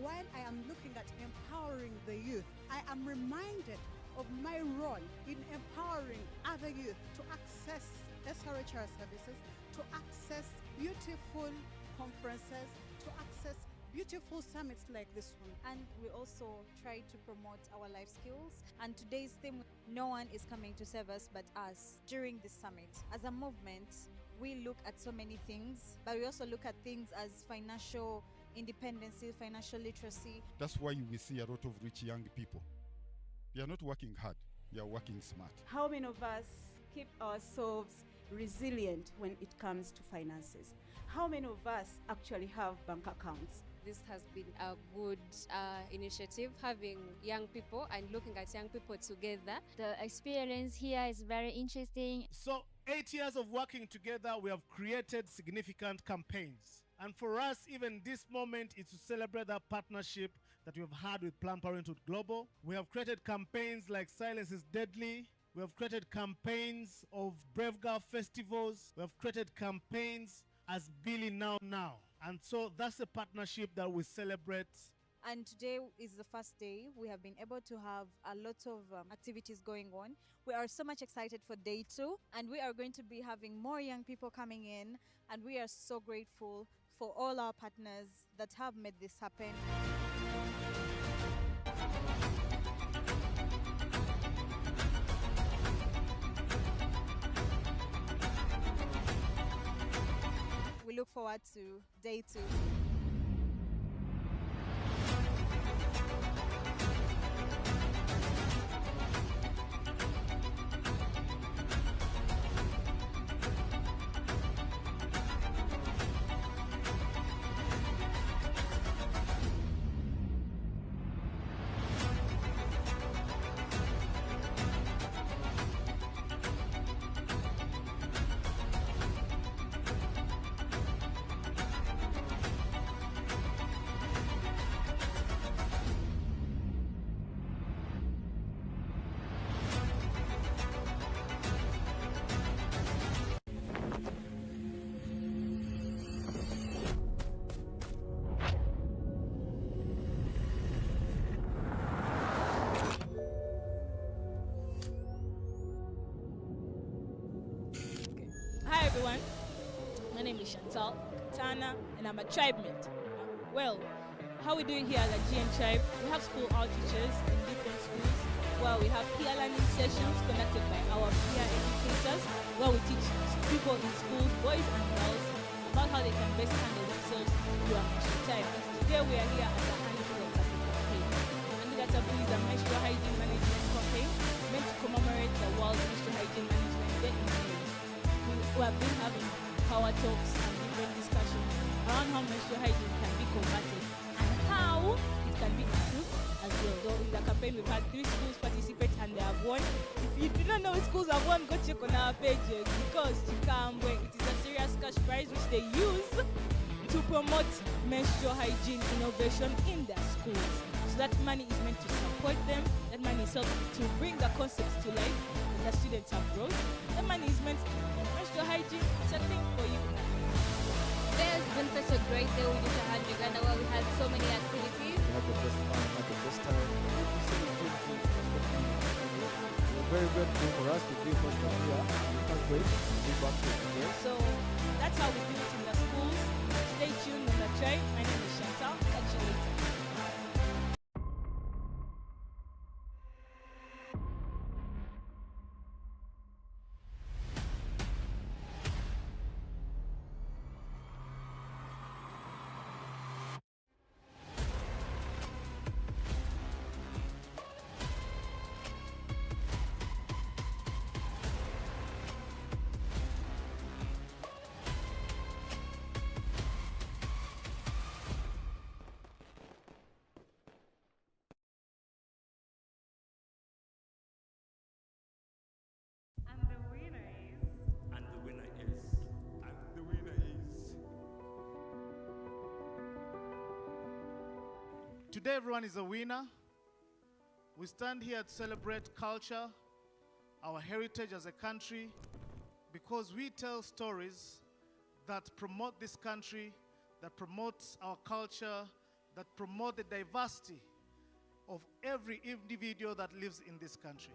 While I am looking at empowering the youth, I am reminded of my role in empowering other youth to access SRHR services, to access beautiful conferences, to access beautiful summits like this one. And we also try to promote our life skills. And today's theme, no one is coming to save us but us. During this summit, as a movement, we look at so many things, but we also look at things as financial independence, financial literacy. That's why we see a lot of rich young people. They are not working hard, they are working smart. How many of us keep ourselves resilient when it comes to finances? How many of us actually have bank accounts? This has been a good initiative, having young people and looking at young people together. The experience here is very interesting. So 8 years of working together, we have created significant campaigns. And for us, even this moment is to celebrate that partnership that we have had with Planned Parenthood Global. We have created campaigns like Silence is Deadly. We have created campaigns of Brave Girl festivals. We have created campaigns as Billy Now. And so that's a partnership that we celebrate. And today is the first day. We have been able to have a lot of activities going on. We are so much excited for day 2, and we are going to be having more young people coming in. And we are so grateful for all our partners that have made this happen. We look forward to day 2. Hi everyone, my name is Chantal Tana and I'm a tribe mate. Well, how we do it here at the GN Tribe, we have school outreaches in different schools where we have peer learning sessions conducted by our peer educators where we teach people in schools, boys and girls, about how they can best handle themselves during menstrual time. Today we are here at the Handful of Plastic campaign. Handicapable is a menstrual hygiene management campaign meant to commemorate the World Menstrual Hygiene Management Day in May. We have been having power talks and different discussions around how menstrual hygiene can be combated and how it can be improved as well. Though in the campaign we've had 3 schools participate and they have won. If you do not know which schools have won, go check on our pages because Chikambwe, it is a serious cash prize which they use to promote menstrual hygiene innovation in their schools. So that money is meant to support them. That money is helped to bring the concepts to life when the students have growth. That money is meant to menstrual hygiene. It's a thing for you. There's been such a great day with Richard Hand Uganda where we had so many activities. We had the best fun, had the best time. We're very grateful for us to be first time here. We can't wait to be back to today. So that's how we do it in the schools. Stay tuned on the train. My name is Chantal. Catch you later. Today everyone is a winner. We stand here to celebrate culture, our heritage as a country, because we tell stories that promote this country, that promotes our culture, that promote the diversity of every individual that lives in this country.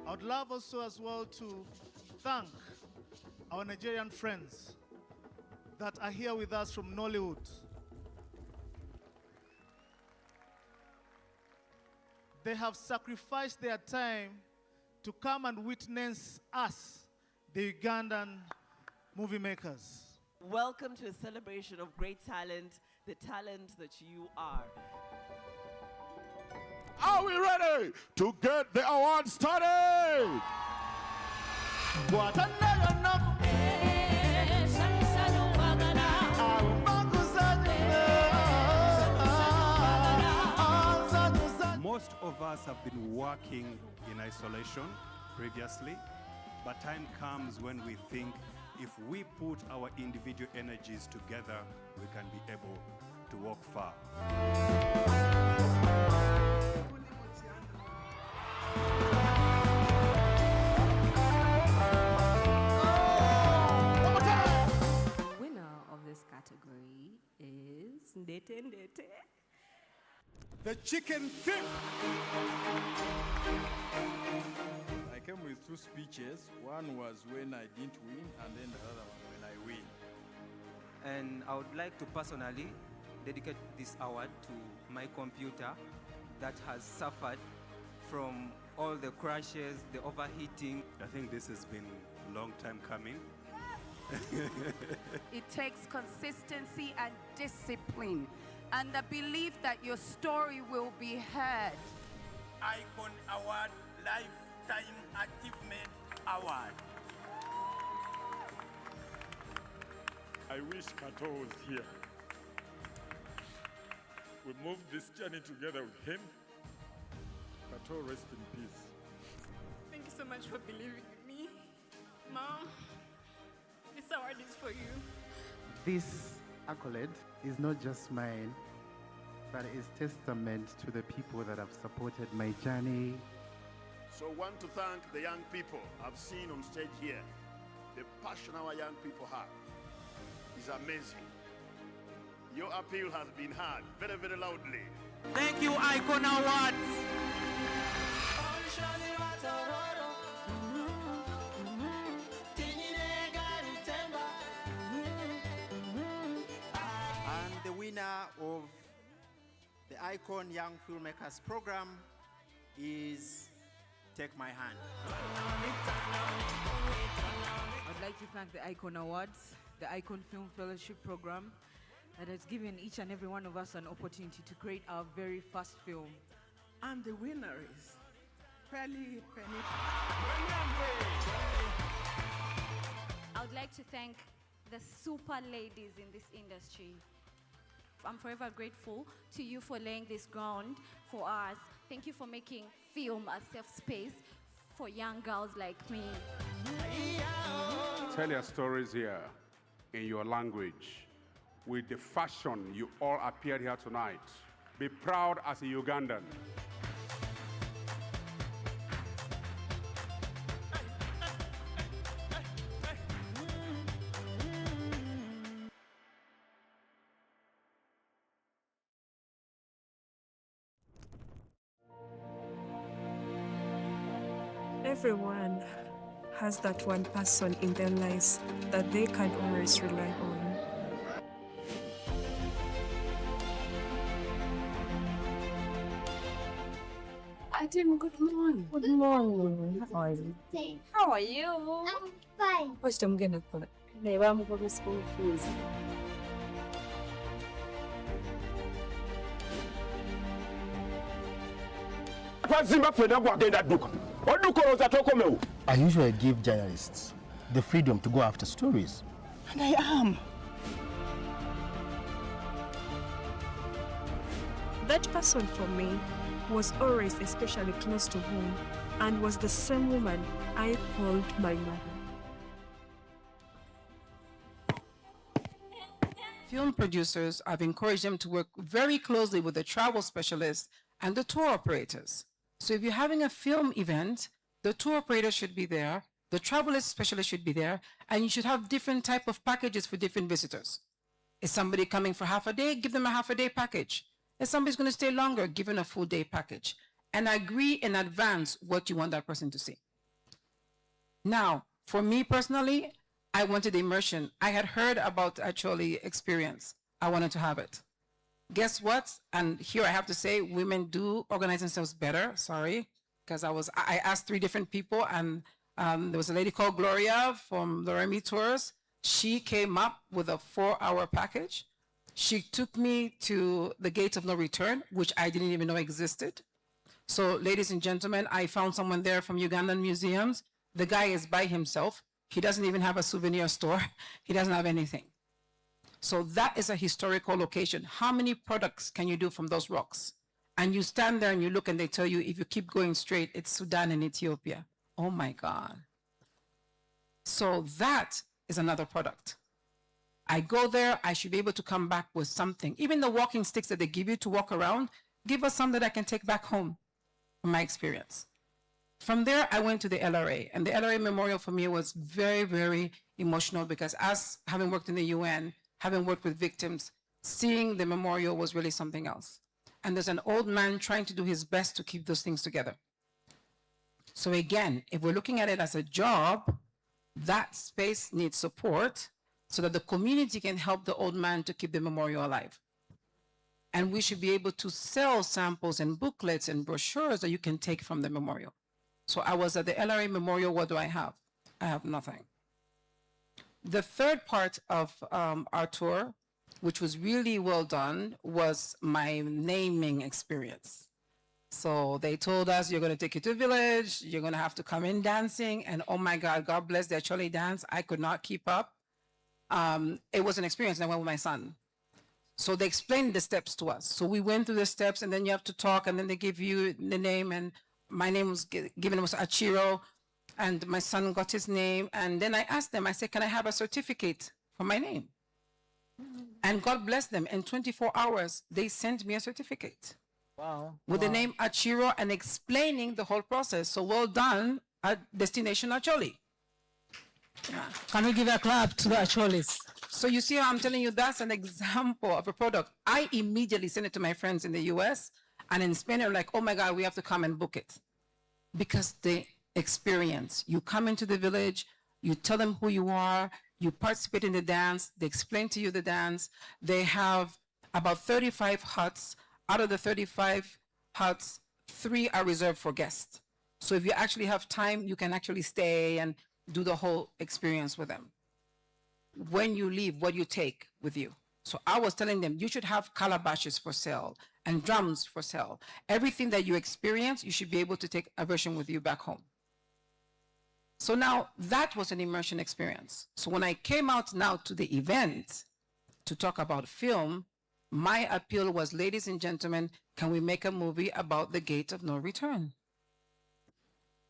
I would love also as well to thank our Nigerian friends that are here with us from Nollywood. They have sacrificed their time to come and witness us, the Ugandan movie makers. Welcome to a celebration of great talent, the talent that you are. Are we ready to get the award started? Most of us have been working in isolation previously, but time comes when we think if we put our individual energies together, we can be able to walk far. The winner of this category is Ndete Ndete. The chicken thief. I came with 2 speeches. One was when I didn't win, and then the other one when I win. And I would like to personally dedicate this award to my computer that has suffered from all the crashes, the overheating. I think this has been a long time coming. It takes consistency and discipline and the belief that your story will be heard. iKON Award Lifetime Achievement Award. I wish Kato was here. We moved this journey together with him. Kato, rest in peace. Thank you so much for believing in me. Mom, this award is for you. This accolade is not just mine, but is testament to the people that have supported my journey. So I want to thank the young people I've seen on stage here. The passion our young people have is amazing. Your appeal has been heard very, very loudly. Thank you, iKON Awards. And the winner of the iKON Young Filmmakers program is Take My Hand. I'd like to thank the iKON Awards, the iKON Film Fellowship program that has given each and every one of us an opportunity to create our very first film. And the winner is Penny. I would like to thank the super ladies in this industry I'm forever grateful to you for laying this ground for us. Thank you for making film a safe space for young girls like me. Tell your stories here in your language with the fashion you all appeared here tonight. Be proud as a Ugandan. Everyone has that one person in their lives that they can always rely on. Adam, good morning. Good morning. How are you? How are you? I'm fine. What's the mgeni kule? Neighbor mko school fees. I usually give journalists the freedom to go after stories, and I am. That person for me was always especially close to home and was the same woman I called my mother. Film producers, I've encouraged them to work very closely with the travel specialists and the tour operators. So if you're having a film event, the tour operator should be there, the travel specialist should be there, and you should have different type of packages for different visitors. Is somebody coming for half a day? Give them a half a day package. If somebody's going to stay longer, give them a full day package. And agree in advance what you want that person to see. Now, for me personally, I wanted immersion. I had heard about actually experience. I wanted to have it. Guess what? And here I have to say, women do organize themselves better. Sorry, because I asked 3 different people, and there was a lady called Gloria from Loremi Tours. She came up with a 4-hour package. She took me to the gate of no return, which I didn't even know existed. So, ladies and gentlemen, I found someone there from Ugandan museums. The guy is by himself. He doesn't even have a souvenir store. He doesn't have anything. So that is a historical location. How many products can you do from those rocks? And you stand there and you look and they tell you, if you keep going straight, it's Sudan and Ethiopia. Oh my God. So that is another product. I go there, I should be able to come back with something. Even the walking sticks that they give you to walk around, give us some that I can take back home from my experience. From there, I went to the LRA, and the LRA Memorial for me was very, very emotional, because as having worked in the UN, having worked with victims, seeing the memorial was really something else. And there's an old man trying to do his best to keep those things together. So again, if we're looking at it as a job, that space needs support so that the community can help the old man to keep the memorial alive. And we should be able to sell samples and booklets and brochures that you can take from the memorial. So I was at the LRA Memorial. What do I have? I have nothing. The third part of our tour, which was really well done, was my naming experience. So they told us, you're going to take you to a village, you're going to have to come in dancing, and oh my God, God bless their Chole dance. I could not keep up. It was an experience, and I went with my son. So they explained the steps to us. So we went through the steps, and then you have to talk, and then they give you the name, and my name was given, was Achiro, and my son got his name. And then I asked them, I said, can I have a certificate for my name? And God bless them. In 24 hours, they sent me a certificate. Wow. With the name Achiro and explaining the whole process. So well done at Destination Acholi. Yeah. Can we give a clap to the Acholis? So you see how I'm telling you that's an example of a product. I immediately sent it to my friends in the US, and in Spain, they're like, oh my God, we have to come and book it. Because the experience, you come into the village, you tell them who you are, you participate in the dance, they explain to you the dance. They have about 35 huts. Out of the 35 huts, 3 are reserved for guests. So if you actually have time, you can actually stay and do the whole experience with them. When you leave, what do you take with you? So I was telling them, you should have calabashes for sale and drums for sale. Everything that you experience, you should be able to take a version with you back home. So now that was an immersion experience. So when I came out now to the event to talk about film, My appeal was, ladies and gentlemen, can we make a movie about the gate of no return?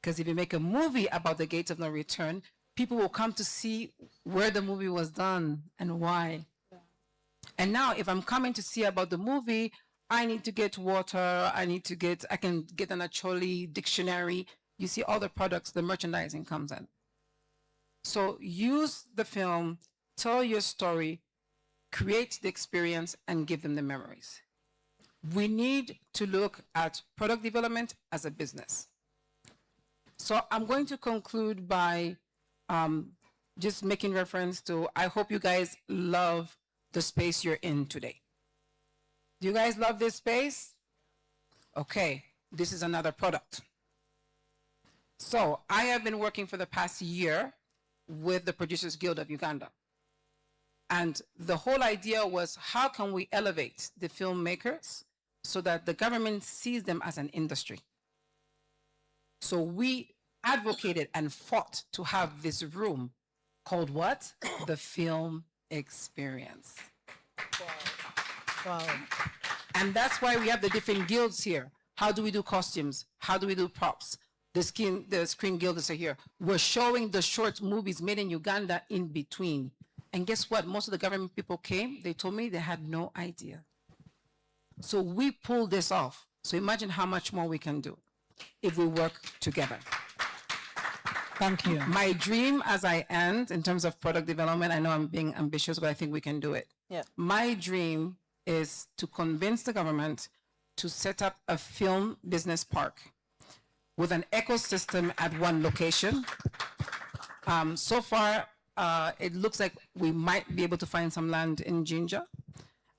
Because if you make a movie about the gate of no return, people will come to see where the movie was done and why. And now if I'm coming to see about the movie, I need to get water, I can get an Acholi dictionary. You see all the products, the merchandising comes in. So use the film, tell your story, create the experience, and give them the memories. We need to look at product development as a business. So I'm going to conclude by just making reference to, I hope you guys love the space you're in today. Do you guys love this space? Okay, this is another product. So I have been working for the past year with the Producers Guild of Uganda. And the whole idea was, how can we elevate the filmmakers so that the government sees them as an industry? So we advocated and fought to have this room called what? The Film Experience. Wow. And that's why we have the different guilds here. How do we do costumes? How do we do props? The Screen Guild is here. We're showing the short movies made in Uganda in between. And guess what? Most of the government people came, they told me they had no idea. So we pulled this off. So imagine how much more we can do if we work together. Thank you. My dream as I end, in terms of product development, I know I'm being ambitious, but I think we can do it. Yeah. My dream is to convince the government to set up a film business park with an ecosystem at one location. So far, it looks like we might be able to find some land in Jinja.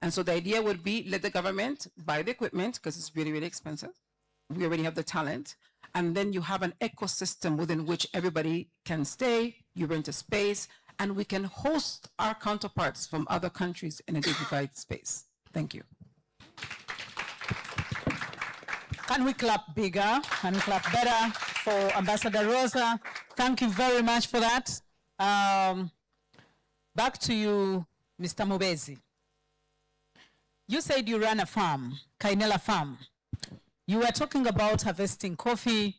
And so the idea would be, let the government buy the equipment, because it's really, really expensive. We already have the talent. And then you have an ecosystem within which everybody can stay, you rent a space, and we can host our counterparts from other countries in a dignified space. Thank you. Can we clap bigger? Can we clap better for Ambassador Rosa? Thank you very much for that. Back to you, Mr. Mubezi. You said you ran a farm, Kainela Farm. You were talking about harvesting coffee,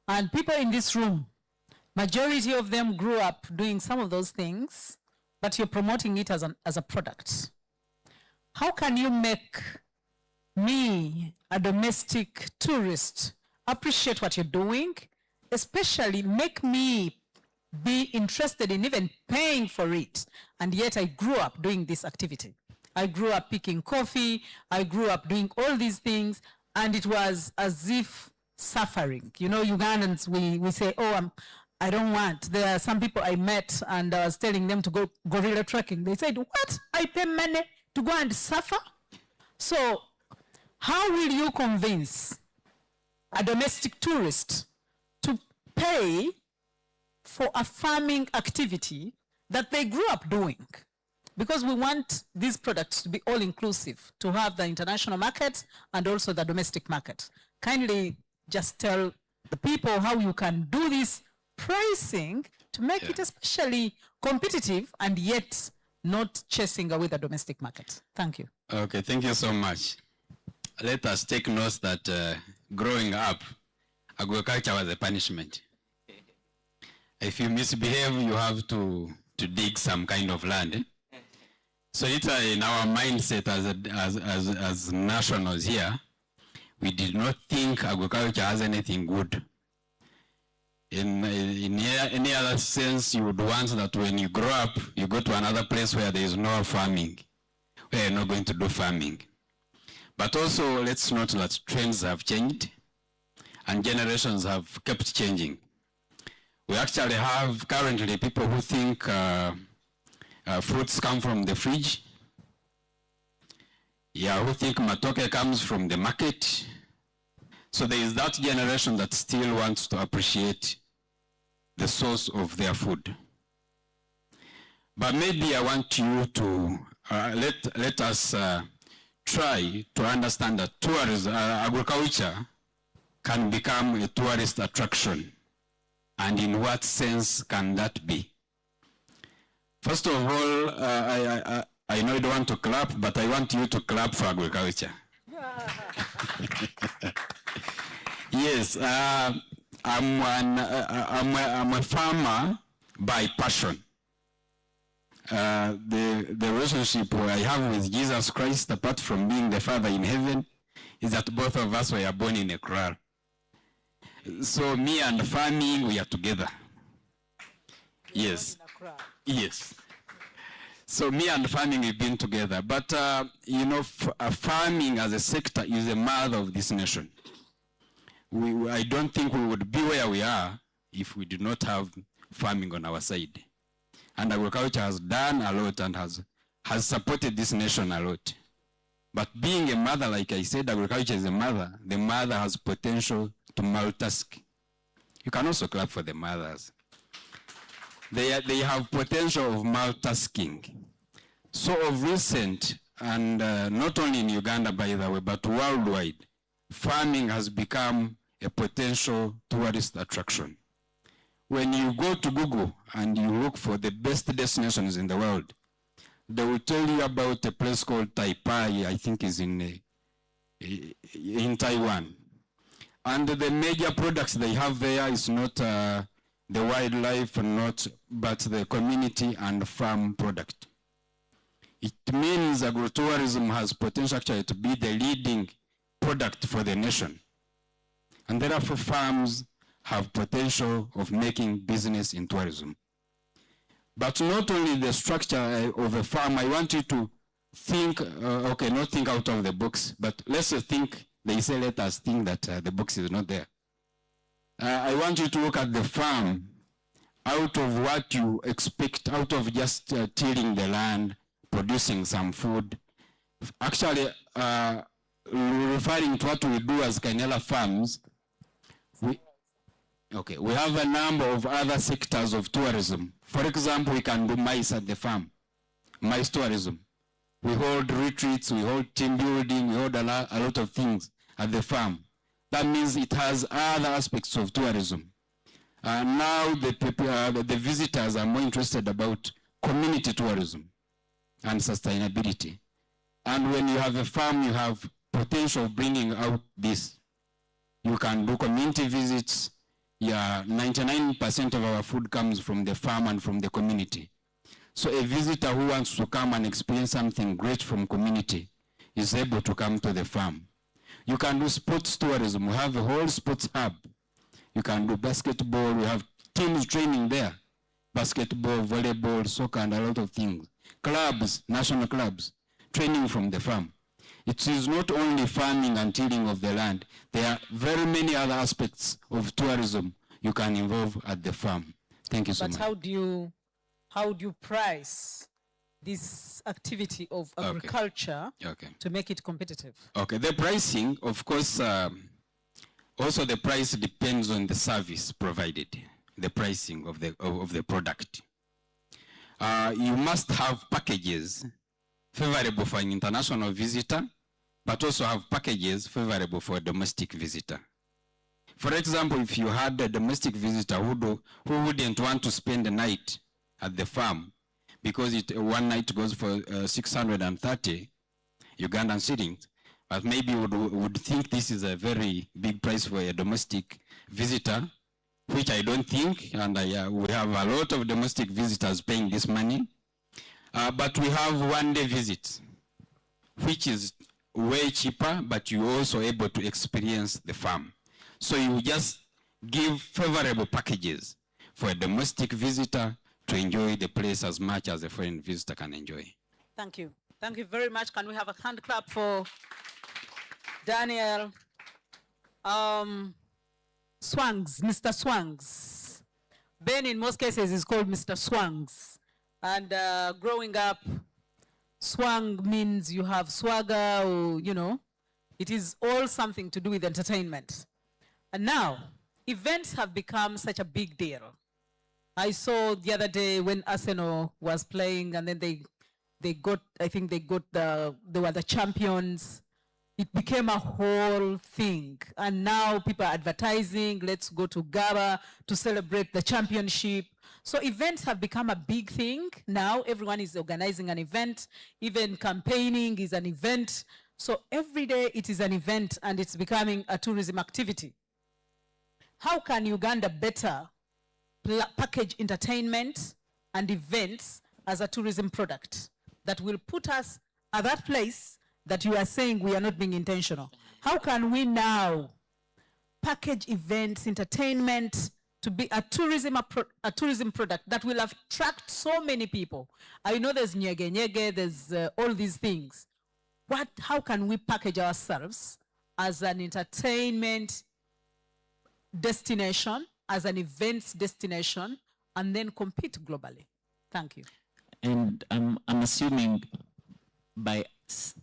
and people in this room, majority of them grew up doing some of those things, but you're promoting it as a product. How can you make me, a domestic tourist, appreciate what you're doing, especially make me be interested in even paying for it, and yet I grew up doing this activity. I grew up picking coffee, I grew up doing all these things, and it was as if suffering. You know, Ugandans, we say, oh, I don't want. There are some people I met and I was telling them to go gorilla trekking. They said, what? I pay money to go and suffer? So how will you convince a domestic tourist to pay for a farming activity that they grew up doing? Because we want these products to be all-inclusive, to have the international market and also the domestic market. Kindly just tell the people how you can do this pricing to make it especially competitive and yet not chasing away the domestic market. Thank you. Okay, thank you so much. Let us take note that growing up, agriculture was a punishment. If you misbehave, you have to dig some kind of land. So it's in our mindset as nationals here, we did not think agriculture has anything good. In any other sense, you would want that when you grow up, you go to another place where there is no farming, where you're not going to do farming. But also, let's note that trends have changed and generations have kept changing. We actually have currently people who think fruits come from the fridge. Yeah, who think matoke comes from the market. So there is that generation that still wants to appreciate the source of their food. But maybe I want you to let us try to understand that tourism, agriculture can become a tourist attraction. And in what sense can that be? First of all, I know you don't want to clap, but I want you to clap for agriculture. Yes, I'm a farmer by passion. The relationship I have with Jesus Christ, apart from being the Father in heaven, is that both of us were born in a kraal. So me and farming, we are together. Yes. Yes. So me and farming, we've been together. But, you know, farming as a sector is the mother of this nation. I don't think we would be where we are if we did not have farming on our side. And agriculture has done a lot and has supported this nation a lot. But being a mother, like I said, agriculture is a mother. The mother has potential to multitask. You can also clap for the mothers. They have potential of multitasking. So of recent, and not only in Uganda, by the way, but worldwide, farming has become a potential tourist attraction. When you go to Google and you look for the best destinations in the world, they will tell you about a place called Taipei, I think is in Taiwan. And the major products they have there is not the wildlife, but the community and farm product. It means agrotourism has potential actually to be the leading product for the nation. And therefore farms have potential of making business in tourism. But not only the structure of a farm, I want you to think, okay, not think out of the box, but let's think, they say let us think that the box is not there. I want you to look at the farm out of what you expect, out of just tilling the land, producing some food. Actually, referring to what we do as Kainela farms, we have a number of other sectors of tourism. For example, we can do mice at the farm, mice tourism. We hold retreats, we hold team building, we hold a lot of things at the farm. That means it has other aspects of tourism. Now the visitors are more interested about community tourism and sustainability. And when you have a farm, you have potential of bringing out this. You can do community visits. Yeah, 99% of our food comes from the farm and from the community. So a visitor who wants to come and experience something great from community is able to come to the farm. You can do sports tourism. We have a whole sports hub. You can do basketball. We have teams training there. Basketball, volleyball, soccer, and a lot of things. Clubs, national clubs, training from the farm. It is not only farming and tilling of the land. There are very many other aspects of tourism you can involve at the farm. Thank you so much. But how do you price this activity of agriculture to make it competitive? Okay, the pricing, of course, also the price depends on the service provided, the pricing of the product. You must have packages favorable for an international visitor, but also have packages favorable for a domestic visitor. For example, if you had a domestic visitor who wouldn't want to spend the night at the farm, because one night goes for 630 Ugandan shillings, but maybe would think this is a very big price for a domestic visitor, which I don't think, and we have a lot of domestic visitors paying this money. But we have one-day visits, which is way cheaper, but you're also able to experience the farm. So you just give favorable packages for a domestic visitor to enjoy the place as much as a foreign visitor can enjoy. Thank you. Thank you very much. Can we have a hand clap for Daniel Swangs, Mr. Swangs. Ben in most cases is called Mr. Swangs. And growing up, swang means you have swagger, or, you know, it is all something to do with entertainment. And now, events have become such a big deal. I saw the other day when Arsenal was playing, and then they got, I think they were the champions. it became a whole thing. And now people are advertising, let's go to Gaba to celebrate the championship. So events have become a big thing. Now everyone is organizing an event, even campaigning is an event. So every day it is an event and it's becoming a tourism activity. How can Uganda better package entertainment and events as a tourism product that will put us at that place that you are saying we are not being intentional? How can we now package events, entertainment to be a tourism product that will attract so many people? I know there's nyege nyege, there's all these things. How can we package ourselves as an entertainment destination, as an events destination, and then compete globally? Thank you. And I'm assuming by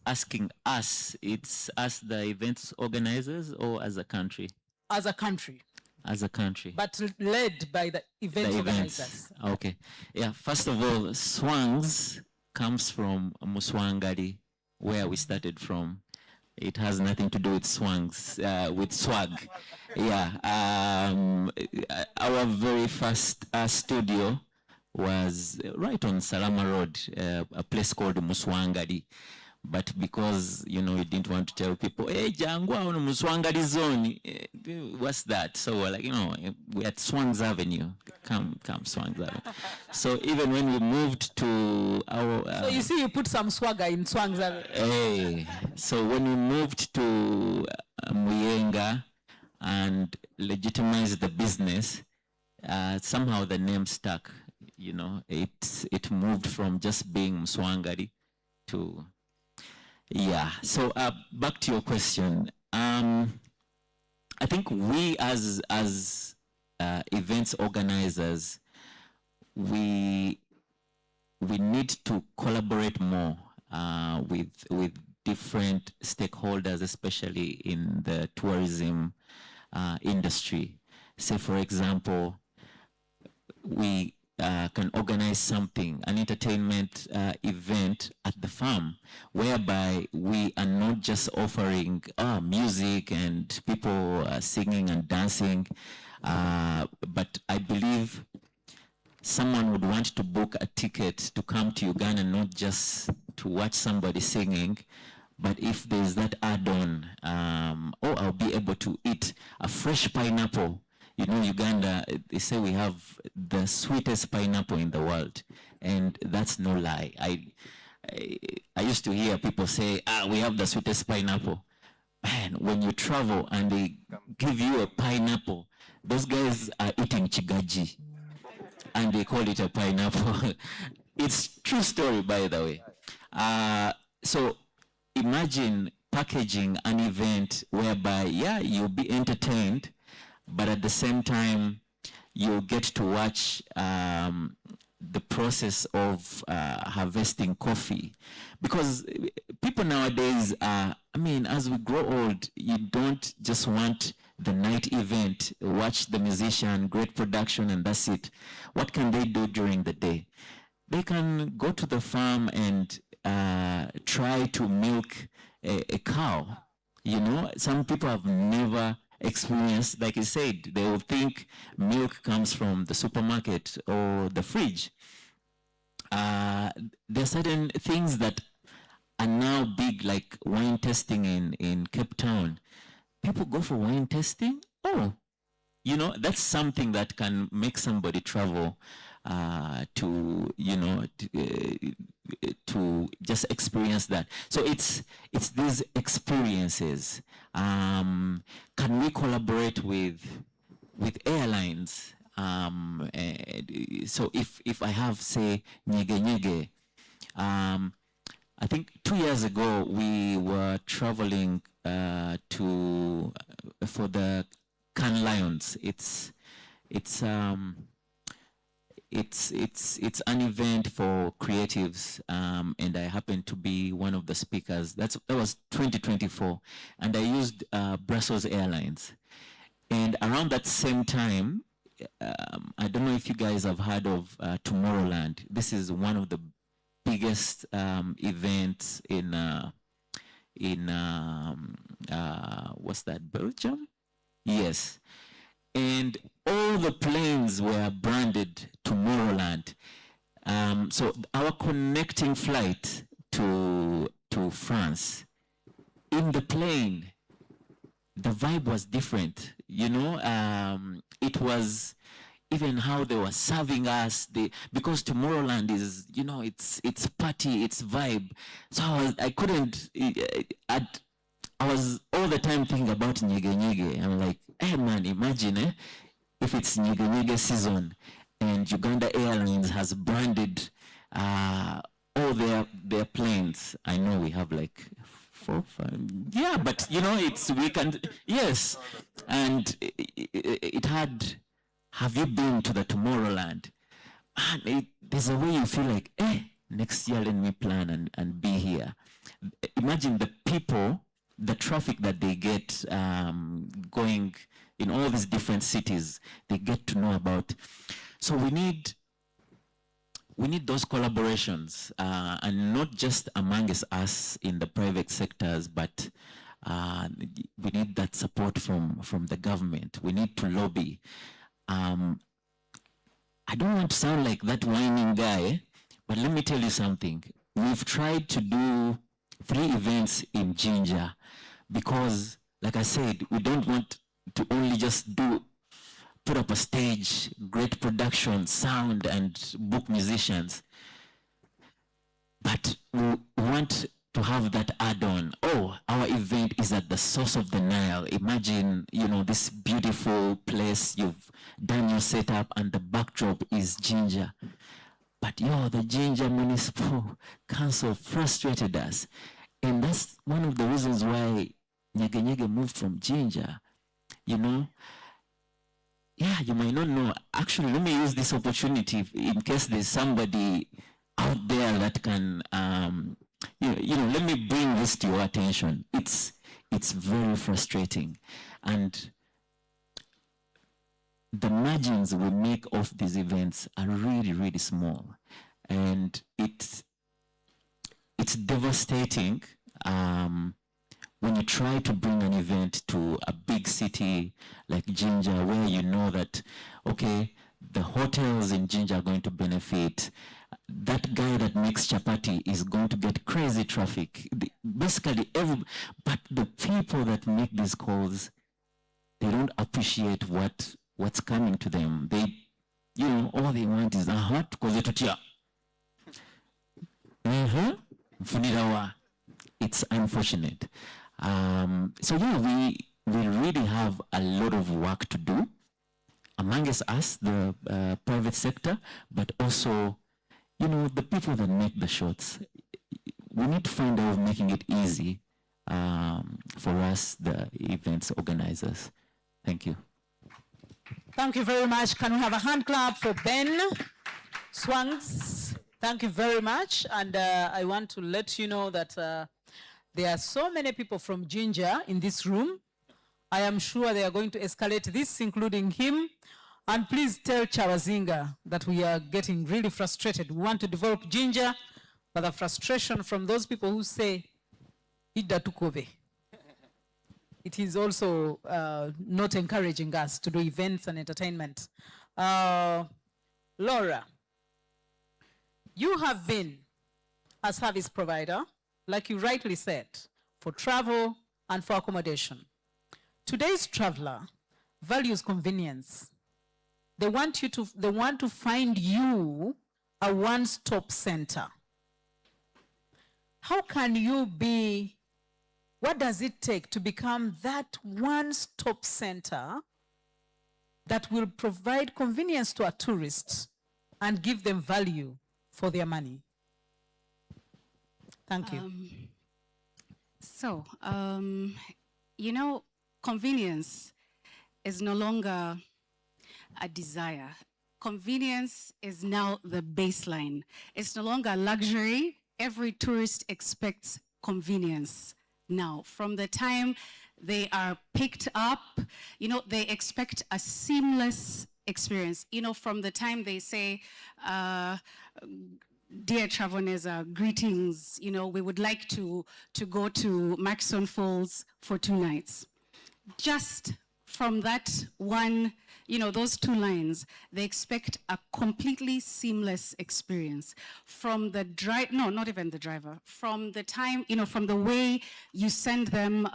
asking us, it's us, the events organizers, or as a country? As a country. As a country. But led by the event organizers. Okay. Yeah, first of all, Swangs comes from Muswangari, where we started from. It has nothing to do with swangs, with swag. Yeah. Our very first studio was right on Salama Road, a place called Muswangari. But because, you know, we didn't want to tell people, hey, Jangwa on Muswangari zone, what's that? So we're like, you know, we're at Swangs Avenue. Come Swangs Avenue. So even when we moved to our... so you see, you put some swagger in Swangs Avenue. Hey, so when we moved to Muyenga and legitimized the business, somehow the name stuck. You know, it moved from just being Muswangari to... Yeah, so back to your question. I think we as events organizers, we need to collaborate more with different stakeholders, especially in the tourism industry. Say, for example, we can organize something, an entertainment event at the farm, whereby we are not just offering music and people singing and dancing, but I believe someone would want to book a ticket to come to Uganda, not just to watch somebody singing, but if there's that add-on, I'll be able to eat a fresh pineapple. You know, Uganda, they say we have the sweetest pineapple in the world, and that's no lie. I used to hear people say, we have the sweetest pineapple. Man, when you travel and they give you a pineapple, those guys are eating chigaji, and they call it a pineapple. It's true story, by the way. So imagine packaging an event whereby, you'll be entertained, but at the same time, you'll get to watch the process of harvesting coffee. Because people nowadays, as we grow old, you don't just want the night event, watch the musician, great production, and that's it. What can they do during the day? They can go to the farm and try to milk a cow. You know, some people have never experience, like I said, they will think milk comes from the supermarket or the fridge. There are certain things that are now big, like wine tasting in Cape Town. People go for wine tasting. You know, that's something that can make somebody travel to, you know, to just experience that. So it's these experiences. Can we collaborate with airlines? So if I have, say, nyege nyege, I think 2 years ago we were traveling for the Cannes Lions. It's an event for creatives, and I happened to be one of the speakers. That was 2024, and I used Brussels Airlines. And around that same time, I don't know if you guys have heard of Tomorrowland. This is one of the biggest events in in what's that, Belgium? Yes. And all the planes were branded Tomorrowland. So our connecting flight to France, in the plane, the vibe was different. You know, it was even how they were serving us. Because Tomorrowland is, you know, it's party, it's vibe. So I was all the time thinking about Nyege Nyege. I'm like, hey man, imagine if it's Nyege Nyege season and Uganda Airlines has branded all their planes. I know we have like 4, 5, yeah, but you know, yes. And it had, have you been to the Tomorrowland? And there's a way you feel like, next year let me plan and be here. Imagine the people, the traffic that they get going in all these different cities, they get to know about. So we need those collaborations, and not just amongst us in the private sectors, but we need that support from the government. We need to lobby. I don't want to sound like that whining guy, but let me tell you something. We've tried to do 3 events in Jinja because, like I said, we don't want to only just put up a stage, great production, sound, and book musicians. But we want to have that add-on. Oh, our event is at the source of the Nile. Imagine, you know, this beautiful place, you've done your setup, and the backdrop is Jinja. But the Jinja Municipal Council frustrated us. And that's one of the reasons why Nyege Nyege moved from Jinja, you know. Yeah, you might not know. Actually, let me use this opportunity in case there's somebody out there that can, you know, let me bring this to your attention. It's very frustrating. And the margins we make off these events are really, really small. And it's devastating when you try to bring an event to a big city like Jinja, where you know that, okay, the hotels in Jinja are going to benefit. That guy that makes chapati is going to get crazy traffic. Basically, but the people that make these calls, they don't appreciate what's coming to them. They, you know, all they want is it's unfortunate. So yeah, we really have a lot of work to do amongst us, the private sector, but also, you know, the people that make the shots. We need to find out making it easy for us, the events organizers. Thank you. Thank you very much. Can we have a hand clap for Ben Swangs? Thank you very much. And I want to let you know that there are so many people from Jinja in this room. I am sure they are going to escalate this, including him. And please tell Chawazinga that we are getting really frustrated. We want to develop Jinja, but the frustration from those people who say, Ida tukove. It is also not encouraging us to do events and entertainment. Laura, you have been a service provider, like you rightly said, for travel and for accommodation. Today's traveler values convenience. They want to find you a one-stop center. How can you be, what does it take to become that one-stop center that will provide convenience to our tourists and give them value for their money? Thank you. You know, convenience is no longer a desire. Convenience is now the baseline. It's no longer a luxury. Every tourist expects convenience now. From the time they are picked up, you know, they expect a seamless experience. You know, from the time they say, dear Travoneza, greetings. We would like to go to Maxon Falls for 2 nights. Just from that one, those 2 lines, they expect a completely seamless experience. From the no, not even the driver, from the time, from the way you send them,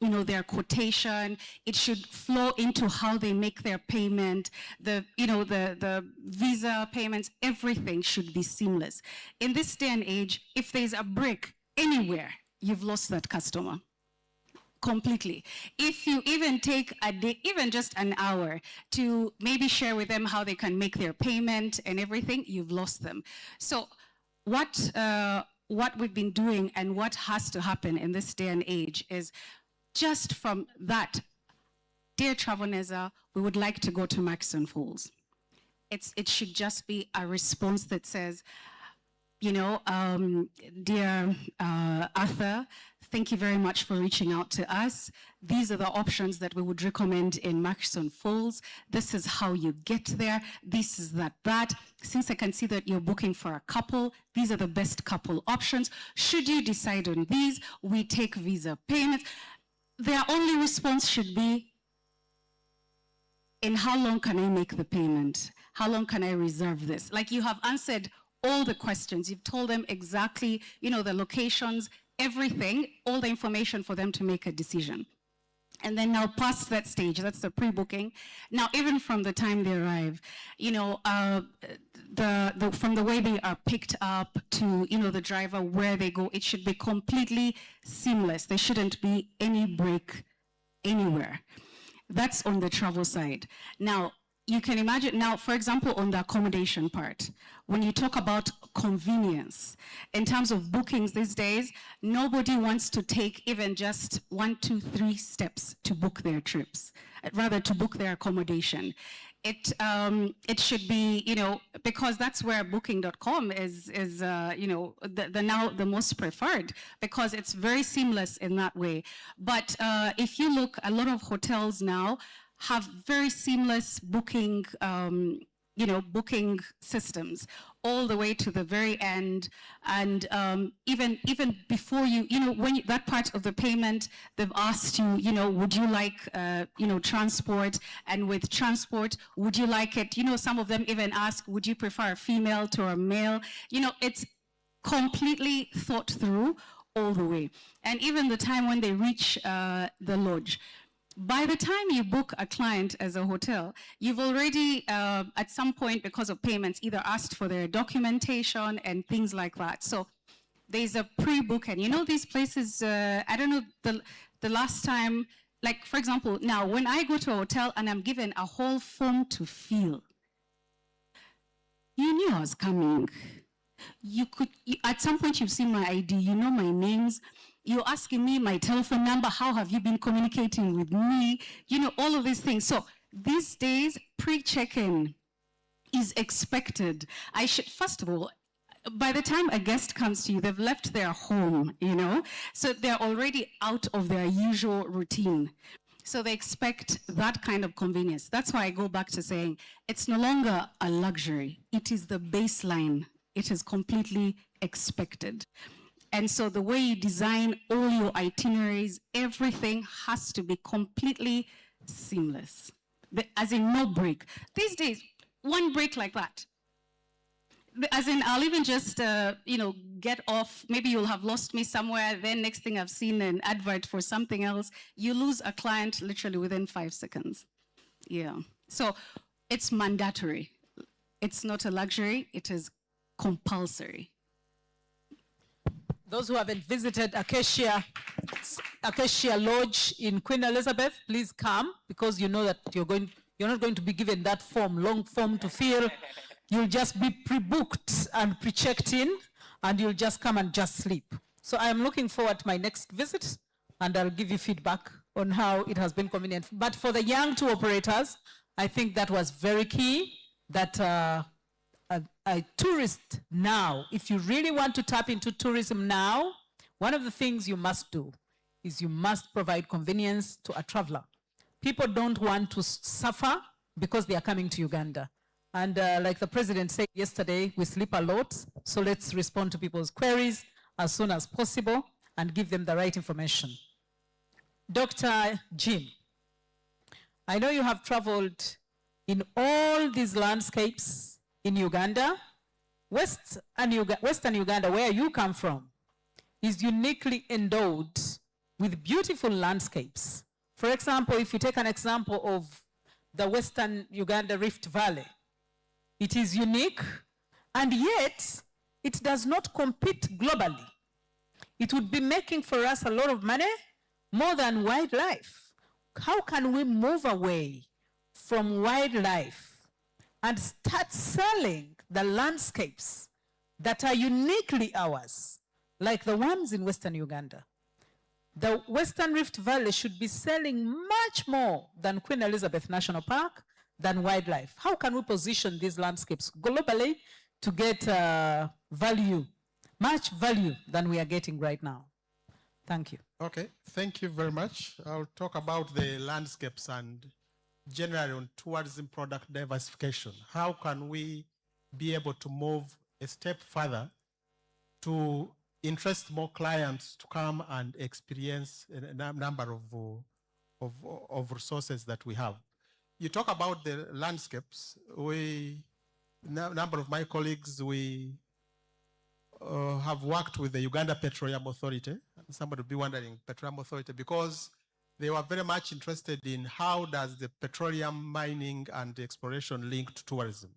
their quotation, it should flow into how they make their payment, the visa payments, everything should be seamless. In this day and age, if there's a break anywhere, you've lost that customer. Completely. If you even take a day, even just an hour, to maybe share with them how they can make their payment and everything, you've lost them. So what we've been doing and what has to happen in this day and age is just from that, dear Travoneza, we would like to go to Maxon Falls. It should just be a response that says, dear Arthur, thank you very much for reaching out to us. These are the options that we would recommend in Maxon Falls. This is how you get there. This is that. Since I can see that you're booking for a couple, these are the best couple options. Should you decide on these, we take visa payments. Their only response should be, in how long can I make the payment? How long can I reserve this? Like, you have answered all the questions. You've told them exactly, the locations, everything, all the information for them to make a decision. And then now past that stage, that's the pre-booking. Now, even from the time they arrive, from the way they are picked up to, the driver, where they go, it should be completely seamless. There shouldn't be any break anywhere. That's on the travel side. Now, you can imagine, now, for example, on the accommodation part, when you talk about convenience, in terms of bookings these days, nobody wants to take even just 1, 2, 3 steps to book their trips, rather to book their accommodation. It should be, because that's where booking.com is now the most preferred, because it's very seamless in that way. But if you look, a lot of hotels now have very seamless booking, booking systems all the way to the very end. And even before when that part of the payment, they've asked you, would you like, transport? And with transport, would you like it? Some of them even ask, would you prefer a female to a male? It's completely thought through all the way. And even the time when they reach the lodge, by the time you book a client as a hotel, you've already, at some point, because of payments, either asked for their documentation and things like that. So there's a pre-book, and these places, I don't know, the last time, like, for example, now, when I go to a hotel and I'm given a whole form to fill, you knew I was coming. At some point, you've seen my ID, you know my names. You're asking me my telephone number, how have you been communicating with me? All of these things. So these days, pre-check-in is expected. First of all, by the time a guest comes to you, they've left their home, so they're already out of their usual routine. So they expect that kind of convenience. That's why I go back to saying it's no longer a luxury. It is the baseline. It is completely expected. And so the way you design all your itineraries, everything has to be completely seamless, as in no break. These days, one break like that, as in I'll even just, get off, maybe you'll have lost me somewhere, then next thing I've seen an advert for something else, you lose a client literally within 5 seconds. Yeah, so it's mandatory. It's not a luxury, it is compulsory. Those who haven't visited Acacia Lodge in Queen Elizabeth, please come, because you know that you're not going to be given that long form to fill. You'll just be pre-booked and pre-checked in, and you'll just come and just sleep. So I am looking forward to my next visit, and I'll give you feedback on how it has been convenient. But for the young tour operators, I think that was very key, that a tourist now, if you really want to tap into tourism now, one of the things you must do is you must provide convenience to a traveler. People don't want to suffer because they are coming to Uganda. And like the president said yesterday, we sleep a lot. So let's respond to people's queries as soon as possible and give them the right information. Dr. Jim, I know you have traveled in all these landscapes in Uganda. Western Uganda, where you come from, is uniquely endowed with beautiful landscapes. For example, if you take an example of the Western Uganda Rift Valley, it is unique, and yet it does not compete globally. It would be making for us a lot of money, more than wildlife. How can we move away from wildlife and start selling the landscapes that are uniquely ours, like the ones in Western Uganda? The Western Rift Valley should be selling much more than Queen Elizabeth National Park, than wildlife. How can we position these landscapes globally to get value, much value than we are getting right now? Thank you. Okay, thank you very much. I'll talk about the landscapes and generally on tourism product diversification. How can we be able to move a step further to interest more clients to come and experience a number of resources that we have? You talk about the landscapes. Number of my colleagues, we have worked with the Uganda Petroleum Authority. Somebody will be wondering, Petroleum Authority, because they were very much interested in how does the petroleum mining and exploration link to tourism.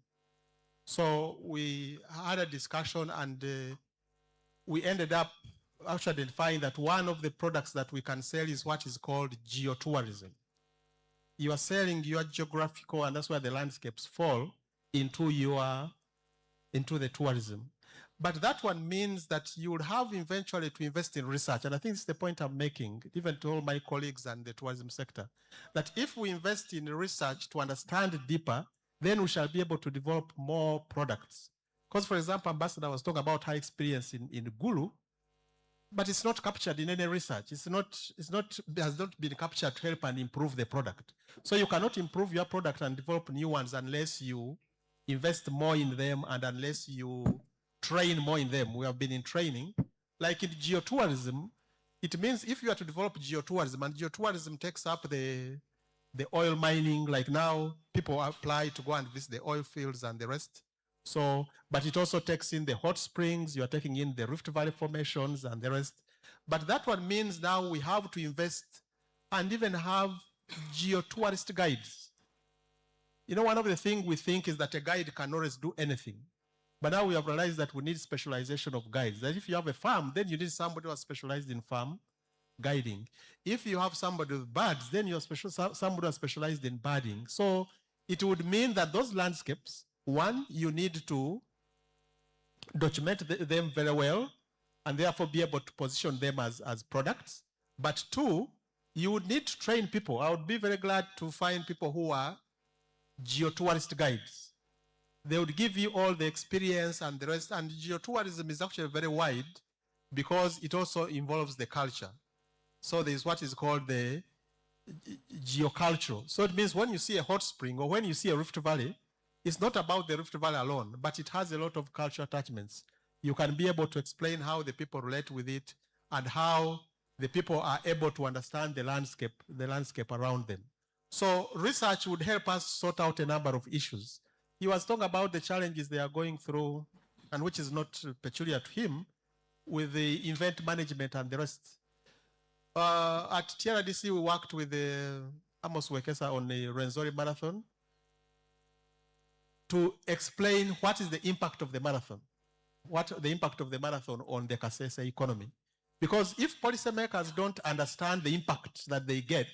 So we had a discussion, and we ended up actually identifying that one of the products that we can sell is what is called geotourism. You are selling your geographical, and that's where the landscapes fall into the tourism. But that one means that you would have eventually to invest in research. And I think this is the point I'm making, even to all my colleagues and the tourism sector, that if we invest in research to understand deeper, then we shall be able to develop more products. Because, for example, Ambassador was talking about high experience in Gulu, but it's not captured in any research. It has not been captured to help and improve the product. So you cannot improve your product and develop new ones unless you invest more in them and unless you train more in them. We have been in training. Like in geotourism, it means if you are to develop geotourism, and geotourism takes up the oil mining, like now people apply to go and visit the oil fields and the rest. So, but it also takes in the hot springs, you are taking in the Rift Valley formations and the rest. But that one means now we have to invest and even have geotourist guides. You know, one of the things we think is that a guide can always do anything. But now we have realized that we need specialization of guides. That if you have a farm, then you need somebody who is specialized in farm guiding. If you have somebody with birds, then you're somebody who is specialized in birding. So it would mean that those landscapes, one, you need to document them very well and therefore be able to position them as products. But two, you would need to train people. I would be very glad to find people who are geotourist guides. They would give you all the experience and the rest. And geotourism is actually very wide because it also involves the culture. So there's what is called the geocultural. So it means when you see a hot spring or when you see a Rift Valley, it's not about the Rift Valley alone, but it has a lot of cultural attachments. You can be able to explain how the people relate with it and how the people are able to understand the landscape around them. So research would help us sort out a number of issues. He was talking about the challenges they are going through, and which is not peculiar to him, with the event management and the rest. At TRDC, we worked with Amos Wekesa on the Rwenzori Marathon to explain what is the impact of the marathon, what the impact of the marathon on the Kasese economy. Because if policymakers don't understand the impact that they get,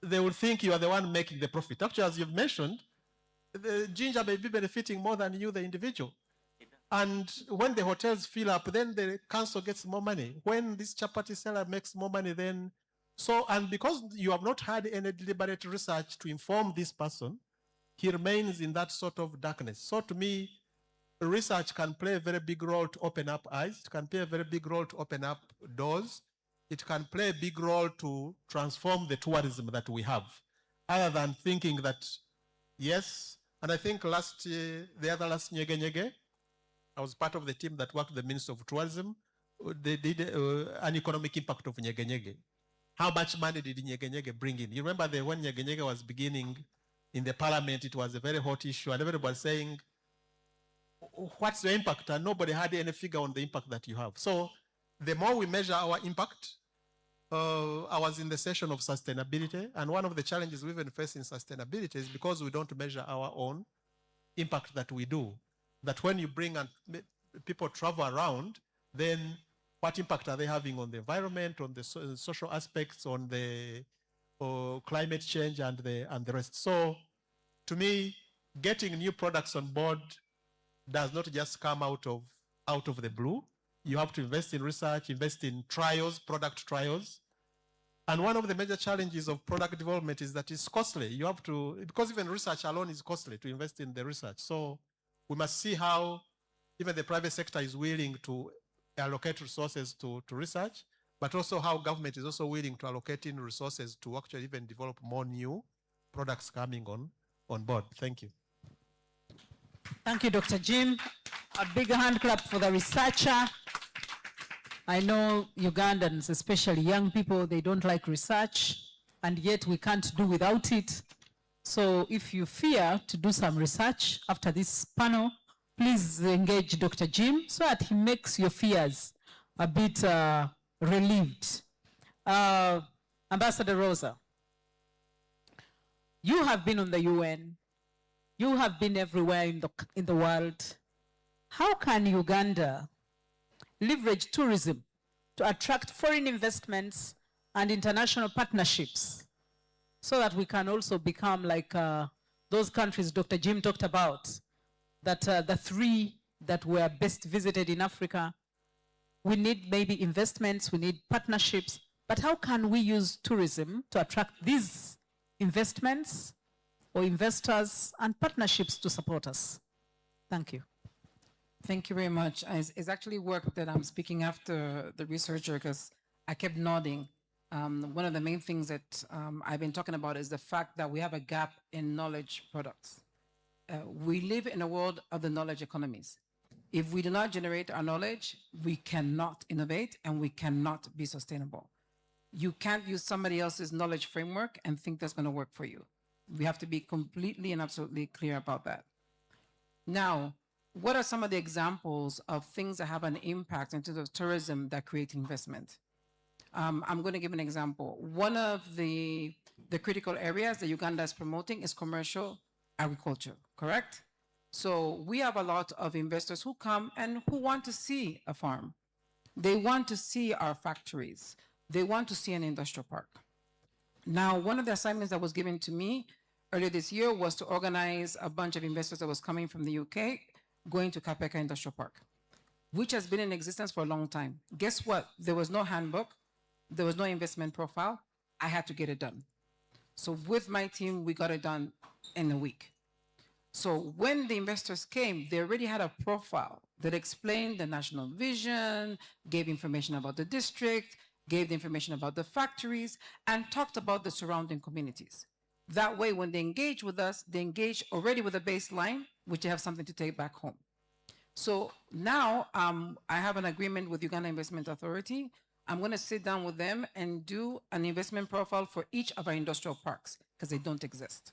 they will think you are the one making the profit. Actually, as you've mentioned, the ginger may be benefiting more than you, the individual. And when the hotels fill up, then the council gets more money. When this chapati seller makes more money, then so, and because you have not had any deliberate research to inform this person, he remains in that sort of darkness. So to me, research can play a very big role to open up eyes. It can play a very big role to open up doors. It can play a big role to transform the tourism that we have, other than thinking that, yes, And I think last Nyege Nyege, I was part of the team that worked with the Minister of Tourism. They did an economic impact of Nyege Nyege. How much money did Nyege Nyege bring in? You remember when Nyege Nyege was beginning in the parliament, it was a very hot issue, and everybody was saying, what's the impact? And nobody had any figure on the impact that you have. So the more we measure our impact, I was in the session of sustainability, and one of the challenges we even face in sustainability is because we don't measure our own impact that we do. That when you bring and people travel around, then what impact are they having on the environment, on the social aspects, on the climate change, and the rest? So, to me, getting new products on board does not just come out of the blue. You have to invest in research, invest in trials, product trials. And one of the major challenges of product development is that it's costly. You have to, because even research alone is costly to invest in the research. So we must see how even the private sector is willing to allocate resources to research, but also how government is also willing to allocate in resources to actually even develop more new products coming on board. Thank you. Thank you, Dr. Jim. A big hand clap for the researcher. I know Ugandans, especially young people, they don't like research, and yet we can't do without it. So if you fear to do some research after this panel, please engage Dr. Jim so that he makes your fears a bit relieved. Ambassador Rosa, you have been on the UN. You have been everywhere in the world. How can Uganda leverage tourism to attract foreign investments and international partnerships so that we can also become like those countries Dr. Jim talked about, that the 3 that were best visited in Africa? We need maybe investments, we need partnerships, but how can we use tourism to attract these investments or investors and partnerships to support us? Thank you. Thank you very much. It's actually work that I'm speaking after the researcher because I kept nodding. One of the main things that I've been talking about is the fact that we have a gap in knowledge products. We live in a world of the knowledge economies. If we do not generate our knowledge, we cannot innovate and we cannot be sustainable. You can't use somebody else's knowledge framework and think that's going to work for you. We have to be completely and absolutely clear about that. Now, what are some of the examples of things that have an impact in terms of tourism that create investment? I'm going to give an example. One of the critical areas that Uganda is promoting is commercial agriculture, correct? So we have a lot of investors who come and who want to see a farm. They want to see our factories. They want to see an industrial park. Now, one of the assignments that was given to me earlier this year was to organize a bunch of investors that was coming from the UK going to Kapeka Industrial Park, which has been in existence for a long time. Guess what? There was no handbook. There was no investment profile. I had to get it done. So with my team, we got it done in a week. So when the investors came, they already had a profile that explained the national vision, gave information about the district, gave the information about the factories, and talked about the surrounding communities. That way, when they engage with us, they engage already with a baseline, which they have something to take back home. So now I have an agreement with Uganda Investment Authority. I'm going to sit down with them and do an investment profile for each of our industrial parks because they don't exist.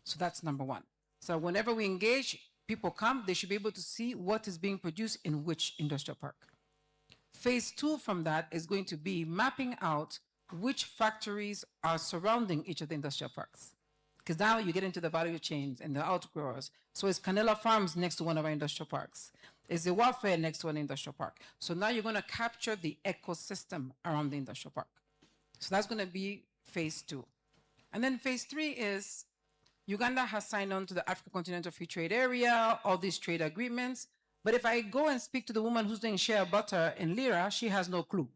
So that's number one. So whenever we engage, people come, they should be able to see what is being produced in which industrial park. Phase 2 from that is going to be mapping out which factories are surrounding each of the industrial parks. Because now you get into the value chains and the outgrowers. So it's Canela Farms next to one of our industrial parks. Is the Warfare next to an industrial park. So now you're going to capture the ecosystem around the industrial park. So that's going to be phase 2. And then phase 3 is Uganda has signed on to the African Continental Free Trade Area, all these trade agreements. But if I go and speak to the woman who's doing shea butter in Lira, she has no clue.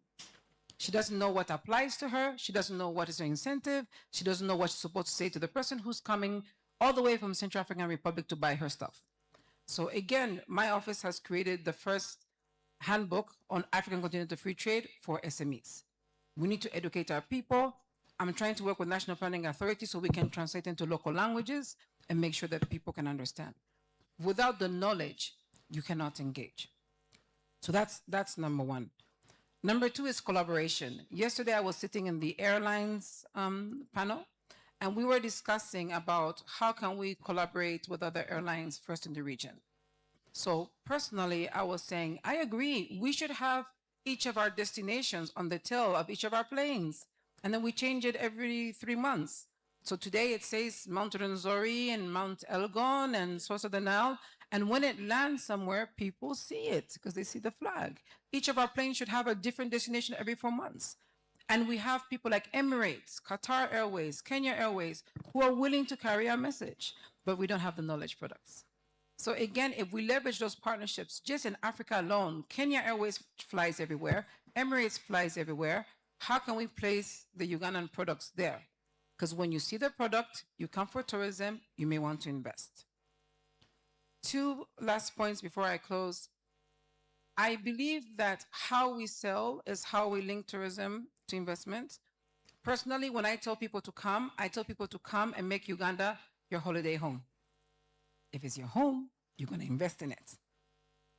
She doesn't know what applies to her. She doesn't know what is her incentive. She doesn't know what she's supposed to say to the person who's coming all the way from Central African Republic to buy her stuff. So again, my office has created the first handbook on African Continental Free Trade for SMEs. We need to educate our people. I'm trying to work with National Planning Authority so we can translate into local languages. and make sure that people can understand. Without the knowledge, you cannot engage. So that's number one. Number two is collaboration. Yesterday, I was sitting in the airlines panel, and we were discussing about how can we collaborate with other airlines first in the region. So personally, I was saying, I agree, we should have each of our destinations on the tail of each of our planes, and then we change it every 3 months. So today it says Mount Rwenzori and Mount Elgon and Source of the Nile, and when it lands somewhere, people see it because they see the flag. Each of our planes should have a different destination every 4 months. And we have people like Emirates, Qatar Airways, Kenya Airways, who are willing to carry our message, but we don't have the knowledge products. So again, if we leverage those partnerships, just in Africa alone, Kenya Airways flies everywhere, Emirates flies everywhere. How can we place the Ugandan products there? Because when you see the product, you come for tourism, you may want to invest. 2 last points before I close. I believe that how we sell is how we link tourism to investment. Personally, when I tell people to come, I tell people to come and make Uganda your holiday home. If it's your home, you're going to invest in it.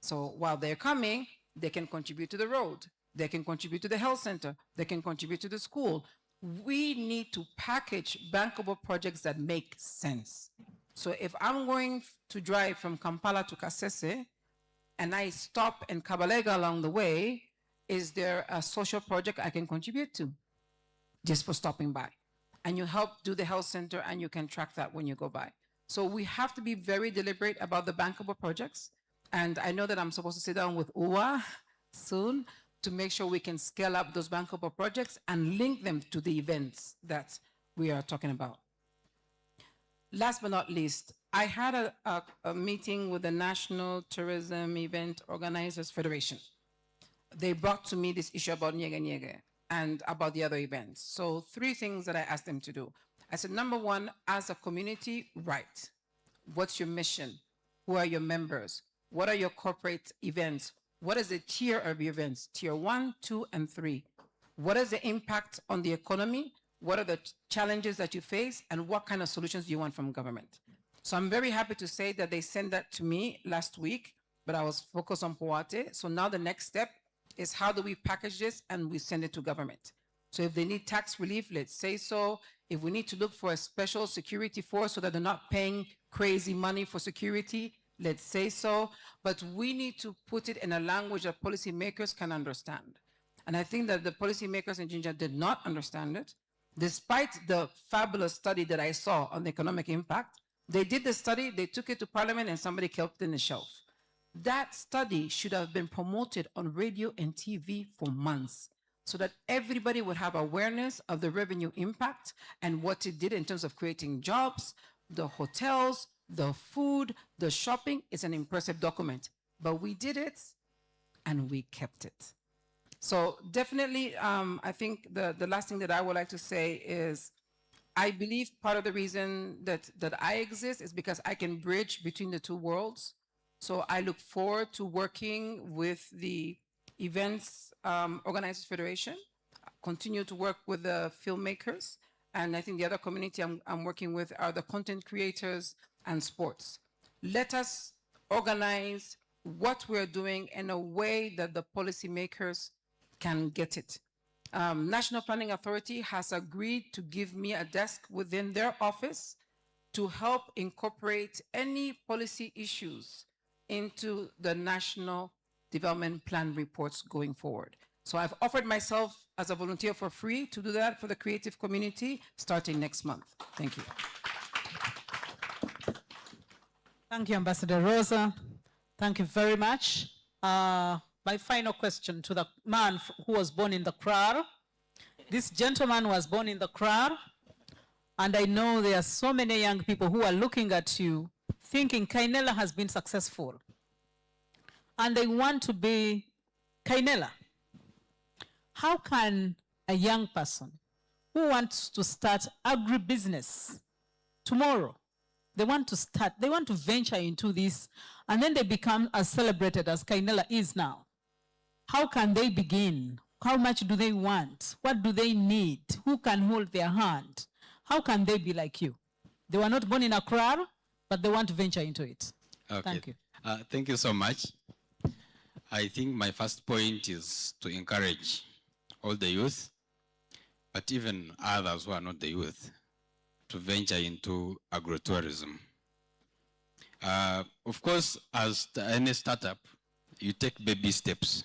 So while they're coming, they can contribute to the road. They can contribute to the health center. They can contribute to the school. We need to package bankable projects that make sense. So if I'm going to drive from Kampala to Kasese and I stop in Kabalega along the way, is there a social project I can contribute to just for stopping by? And you help do the health center and you can track that when you go by. So we have to be very deliberate about the bankable projects. And I know that I'm supposed to sit down with UWA soon to make sure we can scale up those bankable projects and link them to the events that we are talking about. Last but not least, I had a meeting with the National Tourism Event Organizers Federation. They brought to me this issue about Nyege Nyege and about the other events. So 3 things that I asked them to do. I said, number 1, as a community, write. What's your mission? Who are your members? What are your corporate events? What is the tier of your events? Tier 1, 2, and 3. What is the impact on the economy? What are the challenges that you face? And what kind of solutions do you want from government? So I'm very happy to say that they sent that to me last week, but I was focused on POATE. So now the next step is how do we package this and we send it to government. So if they need tax relief, let's say so. If we need to look for a special security force so that they're not paying crazy money for security, let's say so. But we need to put it in a language that policymakers can understand. And I think that the policymakers in Jinja did not understand it. Despite the fabulous study that I saw on the economic impact, they did the study, they took it to Parliament, and somebody kept it in the shelf. That study should have been promoted on radio and TV for months so that everybody would have awareness of the revenue impact and what it did in terms of creating jobs, the hotels, the food, the shopping. It's an impressive document. But we did it, and we kept it. So definitely, I think the last thing that I would like to say is I believe part of the reason that I exist is because I can bridge between the 2 worlds. So I look forward to working with the Events Organizers Federation, continue to work with the filmmakers, and I think the other community I'm working with are the content creators and sports. Let us organize what we're doing in a way that the policymakers can get it. National Planning Authority has agreed to give me a desk within their office to help incorporate any policy issues into the National Development Plan reports going forward. So I've offered myself as a volunteer for free to do that for the creative community starting next month. Thank you. Thank you, Ambassador Rosa. Thank you very much. My final question to the man who was born in the crowd. This gentleman was born in the crowd, and I know there are so many young people who are looking at you thinking Kainela has been successful, and they want to be Kainela. How can a young person who wants to start agribusiness tomorrow, they want to venture into this, and then they become as celebrated as Kainela is now? How can they begin? How much do they want? What do they need? Who can hold their hand? How can they be like you? They were not born in Accra. but they want to venture into it. Okay. Thank you. Thank you so much. I think my first point is to encourage all the youth, but even others who are not the youth, to venture into agrotourism. Of course, as any startup, you take baby steps.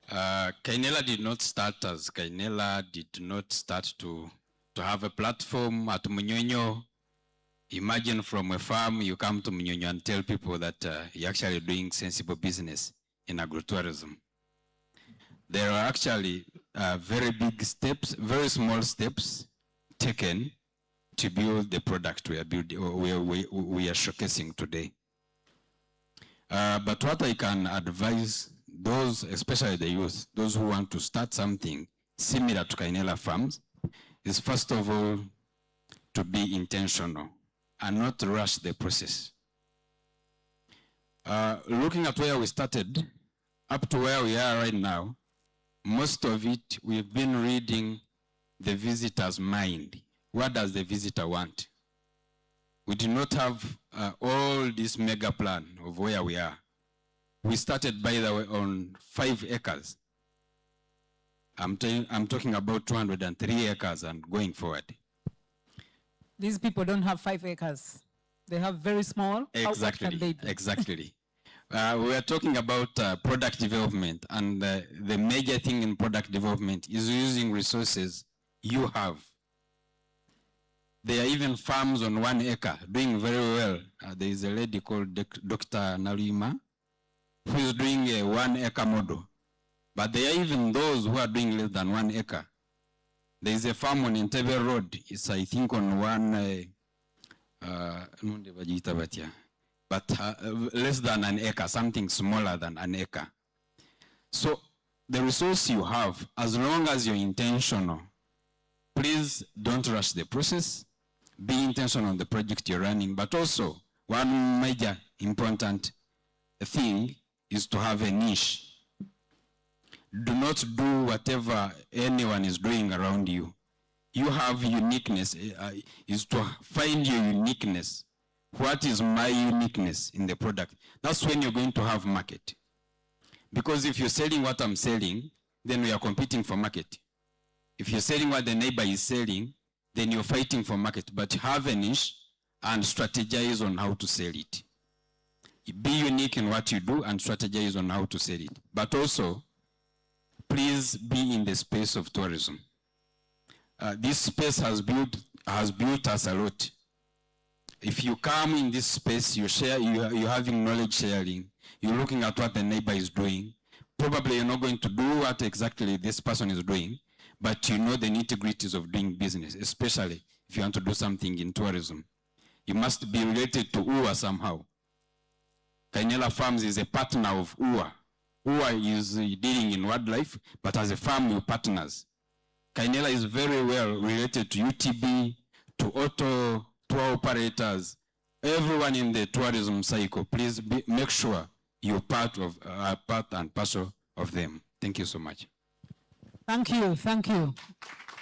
Kainela did not start as Kainela, did not start to have a platform at Munyonyo. Imagine from a farm, you come to Munyonyo and tell people that you're actually doing sensible business in agrotourism. There are actually very big steps, very small steps taken to build the product we are building, or we are showcasing today. But what I can advise those, especially the youth, those who want to start something similar to Kainela Farms, is first of all to be intentional and not rush the process. Looking at where we started, up to where we are right now, most of it, we've been reading the visitor's mind. What does the visitor want? We do not have all this mega plan of where we are. We started, by the way, on 5 acres. I'm talking about 203 acres and going forward. These people don't have 5 acres. They have very small. Exactly. What can they do? Exactly. We are talking about product development, and the major thing in product development is using resources you have. There are even farms on 1 acre doing very well. There is a lady called Dr. Nalima who is doing a 1 acre model. But there are even those who are doing less than 1 acre. There is a farm on Entebbe Road. It's, I think, on but less than an acre, something smaller than an acre. So the resource you have, as long as you're intentional, please don't rush the process. Be intentional on the project you're running. But also, one major important thing is to have a niche. Do not do whatever anyone is doing around you. You have uniqueness, is to find your uniqueness. What is my uniqueness in the product? That's when you're going to have market. Because if you're selling what I'm selling, then we are competing for market. If you're selling what the neighbor is selling, then you're fighting for market. But have a niche and strategize on how to sell it. Be unique in what you do and strategize on how to sell it. But also, please be in the space of tourism. This space has built us a lot. If you come in this space, you're having knowledge sharing, you're looking at what the neighbor is doing. Probably you're not going to do what exactly this person is doing, but you know the nitty-gritties of doing business, especially if you want to do something in tourism. You must be related to UWA somehow. Kainela Farms is a partner of UWA. UWA is dealing in wildlife, but as a farm, you're partners. Kainela is very well related to UTB, to auto tour operators, everyone in the tourism cycle. Please make sure you're part and parcel of them. Thank you so much. Thank you, thank you.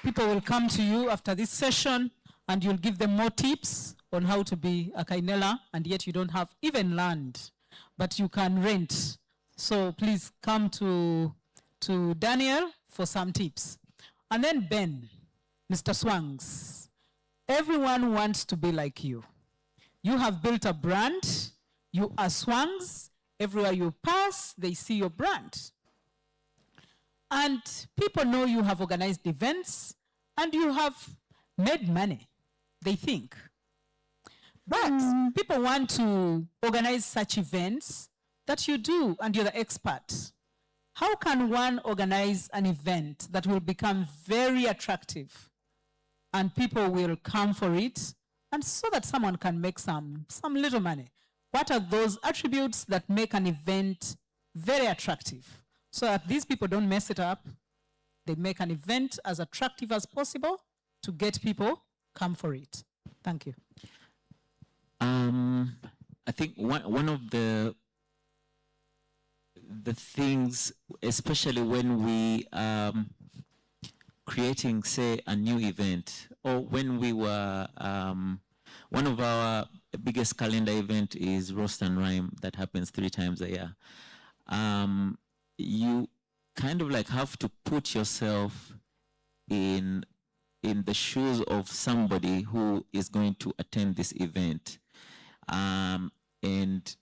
People will come to you after this session and you'll give them more tips on how to be a Kainela, and yet you don't have even land, but you can rent. So please come to Daniel for some tips. And then Ben, Mr. Swangs. Everyone wants to be like you. You have built a brand. You are Swangs. Everywhere you pass, they see your brand. And people know you have organized events and you have made money, they think. But people want to organize such events that you do, and you're the expert. How can one organize an event that will become very attractive and people will come for it, and so that someone can make some little money? What are those attributes that make an event very attractive, so that these people don't mess it up? They make an event as attractive as possible to get people come for it. Thank you. I think one of the things, especially when we creating, say, a new event, or when we were one of our biggest calendar event is Roast and Rhyme that happens 3 times a year. You kind of like have to put yourself in the shoes of somebody who is going to attend this event. And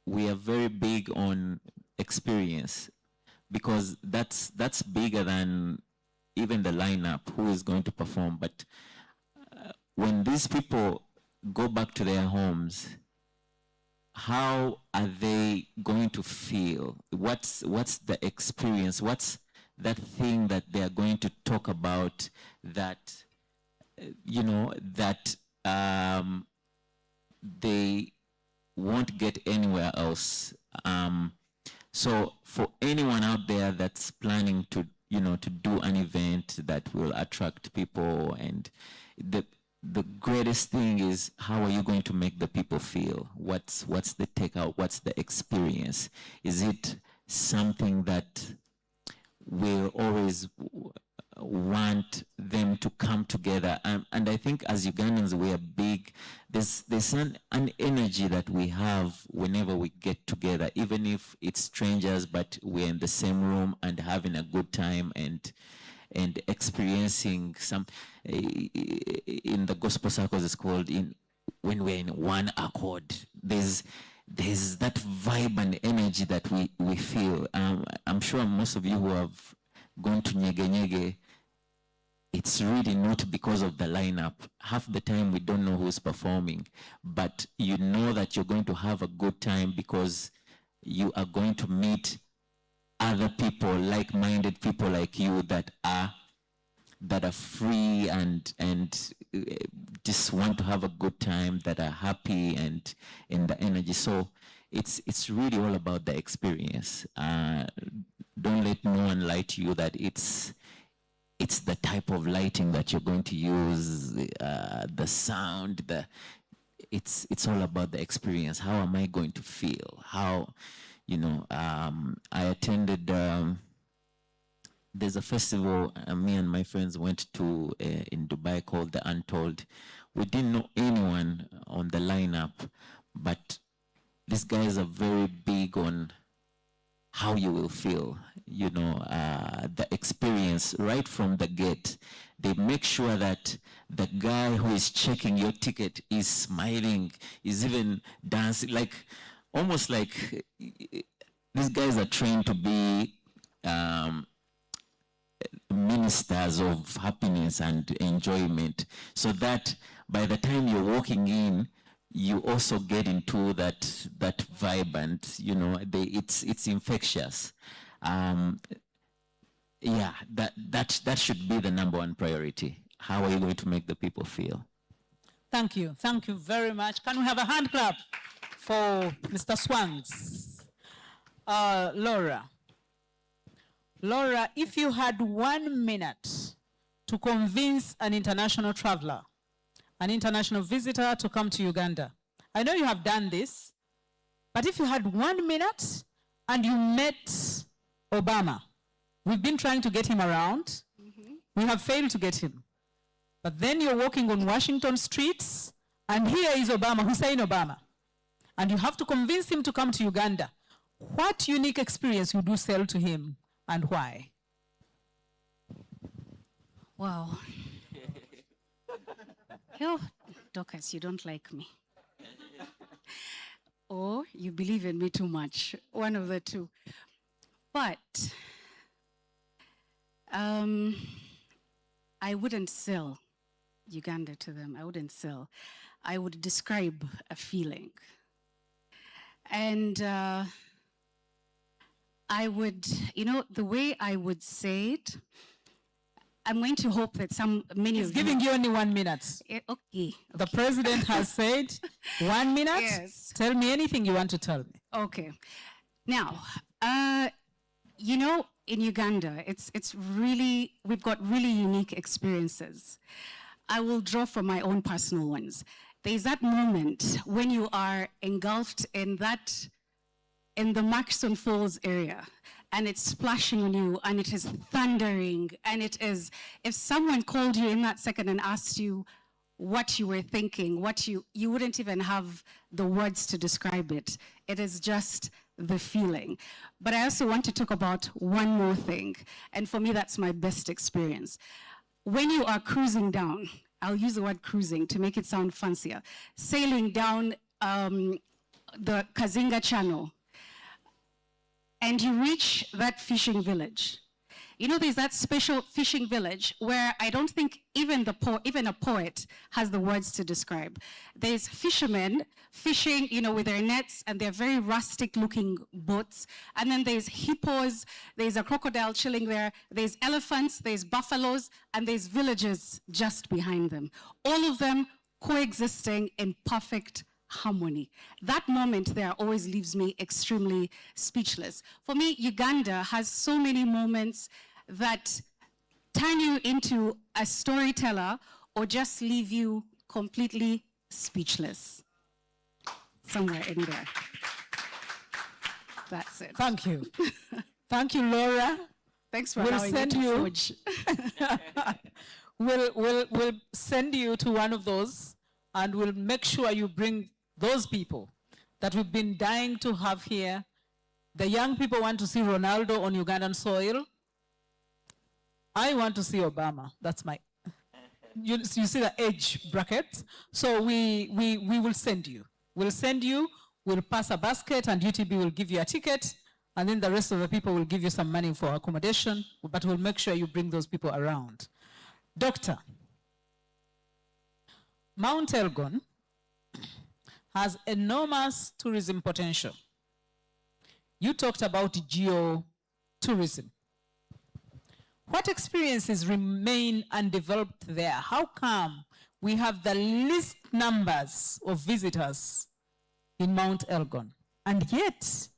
we are very big on experience, because that's bigger than even the lineup, who is going to perform. But when these people go back to their homes, how are they going to feel? What's the experience? What's that thing that they are going to talk about that, you know, that they won't get anywhere else? So for anyone out there that's planning to, you know, to do an event that will attract people, and the greatest thing is, how are you going to make the people feel? What's the takeout? What's the experience? Is it something that we'll always want them to come together? And I think as Ugandans, we are big. There's an energy that we have whenever we get together, even if it's strangers, but we're in the same room and having a good time and experiencing some, in the gospel circles it's called, when we're in one accord. There's that vibe and energy that we feel. I'm sure most of you who have gone to Nyege Nyege, it's really not because of the lineup. Half the time we don't know who's performing, but you know that you're going to have a good time because you are going to meet other people, like-minded people like you, that are free and just want to have a good time, that are happy and in the energy. So it's really all about the experience. Don't let no one lie to you that it's the type of lighting that you're going to use, the sound, it's all about the experience. How am I going to feel? How, you know, I attended, there's a festival me and my friends went to in Dubai called The Untold. We didn't know anyone on the lineup, but these guys are very big on how you will feel, you know, the experience right from the gate. They make sure that the guy who is checking your ticket is smiling, is even dancing, like, almost like these guys are trained to be ministers of happiness and enjoyment, so that by the time you're walking in, you also get into that vibe, and you know, it's infectious. Yeah, that should be the #1 priority. How are you going to make the people feel? Thank you very much. Can we have a hand clap for Mr. Swangs? Laura, if you had 1 minute to convince an international traveler, an international visitor to come to Uganda, I know you have done this, but if you had 1 minute and you met Obama, we've been trying to get him around, we have failed to get him. But then you're walking on Washington streets, and here is Obama, Hussein Obama, and you have to convince him to come to Uganda. What unique experience would you sell to him, and why? Wow. Yo, Dorcas, you don't like me. Or you believe in me too much. One of the two. But I wouldn't sell Uganda to them. I wouldn't sell. I would describe a feeling. And I would, you know, the way I would say it, I'm going to hope that many He's of giving you only 1 minute. Okay. The president has said 1 minute. Yes. Tell me anything you want to tell me. Okay. Now, you know, in Uganda, it's really, we've got really unique experiences. I will draw from my own personal ones. There's that moment when you are engulfed in the Murchison Falls area, and it's splashing on you, and it is thundering, and it is, if someone called you in that second and asked you, what you were thinking, what you wouldn't even have the words to describe it. It is just the feeling. But I also want to talk about one more thing, and for me that's my best experience. When you are cruising down, I'll use the word cruising to make it sound fancier, sailing down the Kazinga Channel, and you reach that fishing village. You know, there's that special fishing village where I don't think even a poet has the words to describe. There's fishermen fishing, you know, with their nets, and they're very rustic looking boats. And then there's hippos, there's a crocodile chilling there, there's elephants, there's buffaloes, and there's villages just behind them. All of them coexisting in perfect harmony. That moment there always leaves me extremely speechless. For me, Uganda has so many moments that turn you into a storyteller or just leave you completely speechless. Somewhere in there. That's it. Thank you. Thank you, Laura. Thanks for allowing me to forge. We'll send you to one of those, and we'll make sure you bring those people that we've been dying to have here. The young people want to see Ronaldo on Ugandan soil. I want to see Obama. That's my, you see the age bracket. So we will send you. We'll send you, we'll pass a basket, and UTB will give you a ticket, and then the rest of the people will give you some money for accommodation, but we'll make sure you bring those people around. Doctor, Mount Elgon has enormous tourism potential. You talked about geotourism. What experiences remain undeveloped there? How come we have the least numbers of visitors in Mount Elgon, and yet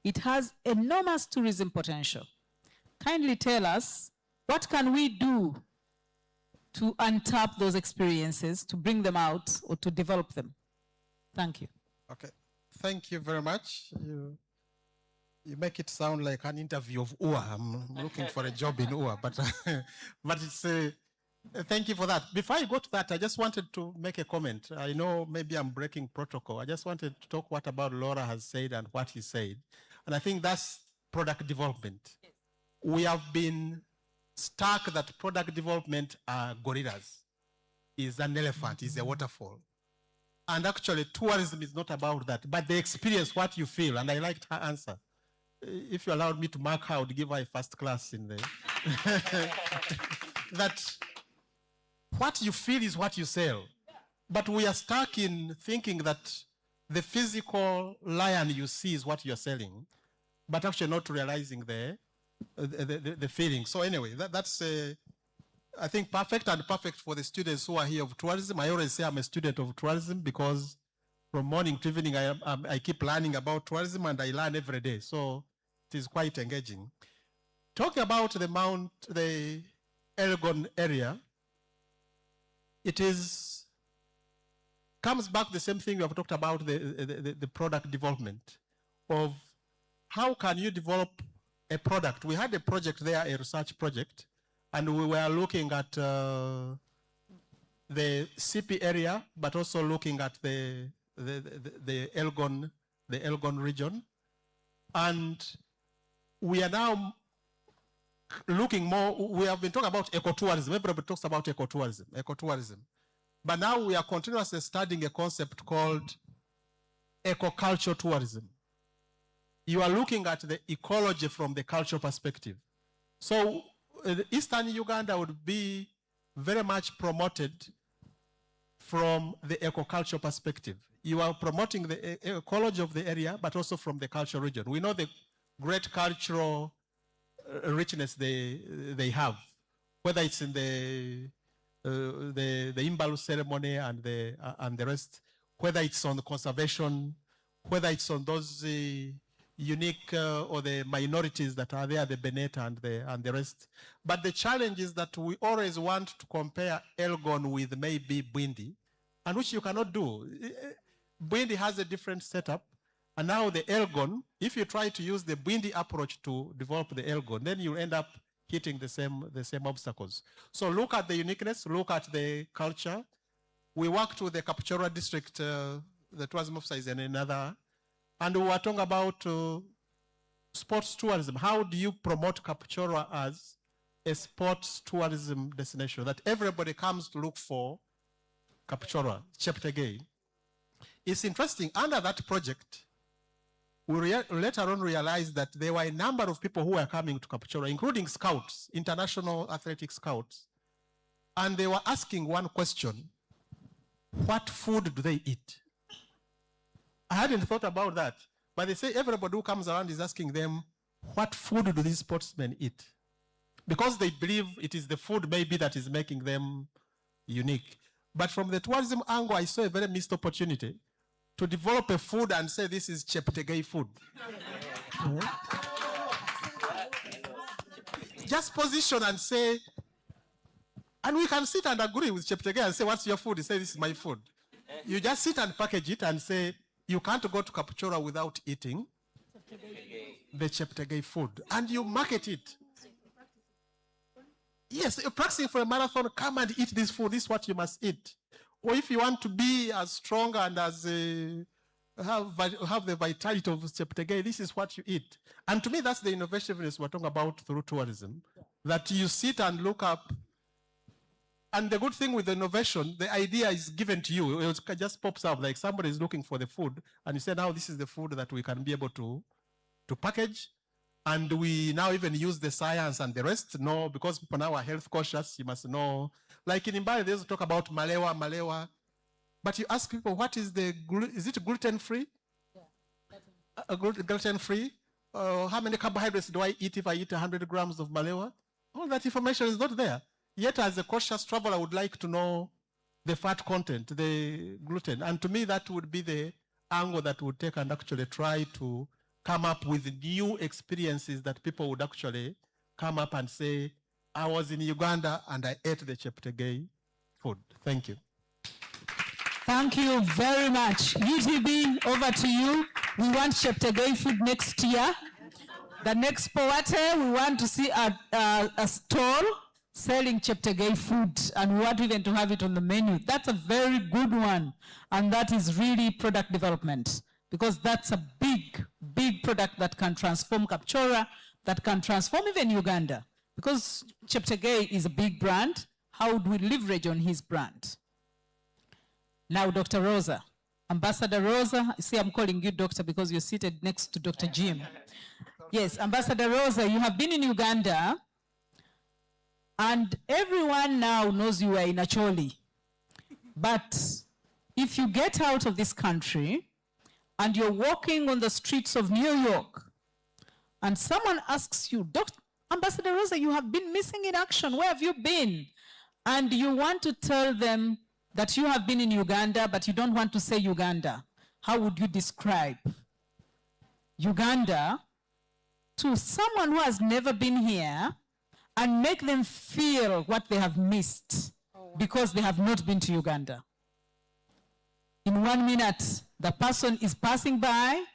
it has enormous tourism potential? Kindly tell us, what can we do to untap those experiences, to bring them out, or to develop them? Thank you. Okay, thank you very much. You make it sound like an interview of UA. I'm looking for a job in UA, but it's thank you for that. Before I go to that, I just wanted to make a comment. I know maybe I'm breaking protocol. I just wanted to talk what about Laura has said and what he said. And I think that's product development. Yes. We have been stuck that product development are gorillas, is an elephant, is a waterfall. And actually tourism is not about that, but the experience, what you feel. And I liked her answer. If you allowed me to mark her, I would give her a first class in there. That what you feel is what you sell. But we are stuck in thinking that the physical lion you see is what you're selling, but actually not realizing the feeling. So anyway, that's I think perfect, and perfect for the students who are here of tourism. I always say I'm a student of tourism because from morning to evening I keep learning about tourism, and I learn every day. So it is quite engaging. Talking about the Elgon area, it comes back the same thing we have talked about, the product development of how can you develop a product. We had a project there, a research project, and we were looking at the CP area, but also looking at the Elgon region. And we are now looking more, we have been talking about ecotourism. Everybody talks about ecotourism. But now we are continuously studying a concept called ecoculture tourism. You are looking at the ecology from the cultural perspective. So Eastern Uganda would be very much promoted from the ecoculture perspective. You are promoting the ecology of the area, but also from the cultural region. We know the great cultural richness they have, whether it's in the Imbalu ceremony and the rest, whether it's on the conservation, whether it's on those unique or the minorities that are there, the Beneta and the rest. But the challenge is that we always want to compare Elgon with maybe Bwindi, and which you cannot do. Bwindi has a different setup, and now the Elgon, if you try to use the Bwindi approach to develop the Elgon, then you end up hitting the same obstacles. So look at the uniqueness, look at the culture, we worked with the Kapchorwa district, the tourism officers and another, and we were talking about sports tourism. How do you promote Kapchorwa as a sports tourism destination that everybody comes to look for Kapchorwa, Cheptegei? It's interesting, under that project, we later on realized that there were a number of people who were coming to Kapchorwa, including scouts, international athletic scouts. And they were asking one question: what food do they eat? I hadn't thought about that, but they say everybody who comes around is asking them, what food do these sportsmen eat? Because they believe it is the food maybe that is making them unique. But from the tourism angle, I saw a very missed opportunity to develop a food and say this is Cheptegei food. Just position and say, and we can sit and agree with Cheptegei and say, what's your food? He say, this is my food. You just sit and package it and say, you can't go to Kapchorwa without eating the Cheptegei food. And you market it. Yes, you're practicing for a marathon, come and eat this food. This is what you must eat. Or if you want to be as strong and as have the vitality of Cheptegei, this is what you eat. And to me, that's the innovativeness we're talking about through tourism. That you sit and look up. And the good thing with the innovation, the idea is given to you. It just pops up like somebody is looking for the food. And you say, now this is the food that we can be able to package. And we now even use the science and the rest. No, because people now are health cautious, you must know. Like in Mbale, they talk about malewa. But you ask people, what is is it gluten-free? Yeah, gluten-free? How many carbohydrates do I eat if I eat 100 grams of malewa? All that information is not there. Yet as a cautious traveler, I would like to know the fat content, the gluten. And to me, that would be the angle that would take and actually try to come up with new experiences that people would actually come up and say, I was in Uganda and I ate the Cheptegei food. Thank you. Thank you very much. UGB, over to you. We want Cheptegei food next year. The next POATE, we want to see a stall selling Cheptegei food, and we want even to have it on the menu. That's a very good one, and that is really product development, because that's a big, big product that can transform Kapchorwa, that can transform even Uganda. Because Cheptegei is a big brand, how would we leverage on his brand? Now, Dr. Rosa, Ambassador Rosa, see I'm calling you doctor because you're seated next to Dr. Jim. Yes, Ambassador Rosa, you have been in Uganda, and everyone now knows you are in Acholi. But if you get out of this country and you're walking on the streets of New York and someone asks you, Ambassador Rosa, you have been missing in action. Where have you been? And you want to tell them that you have been in Uganda, but you don't want to say Uganda. How would you describe Uganda to someone who has never been here and make them feel what they have missed because they have not been to Uganda? In 1 minute, the person is passing by.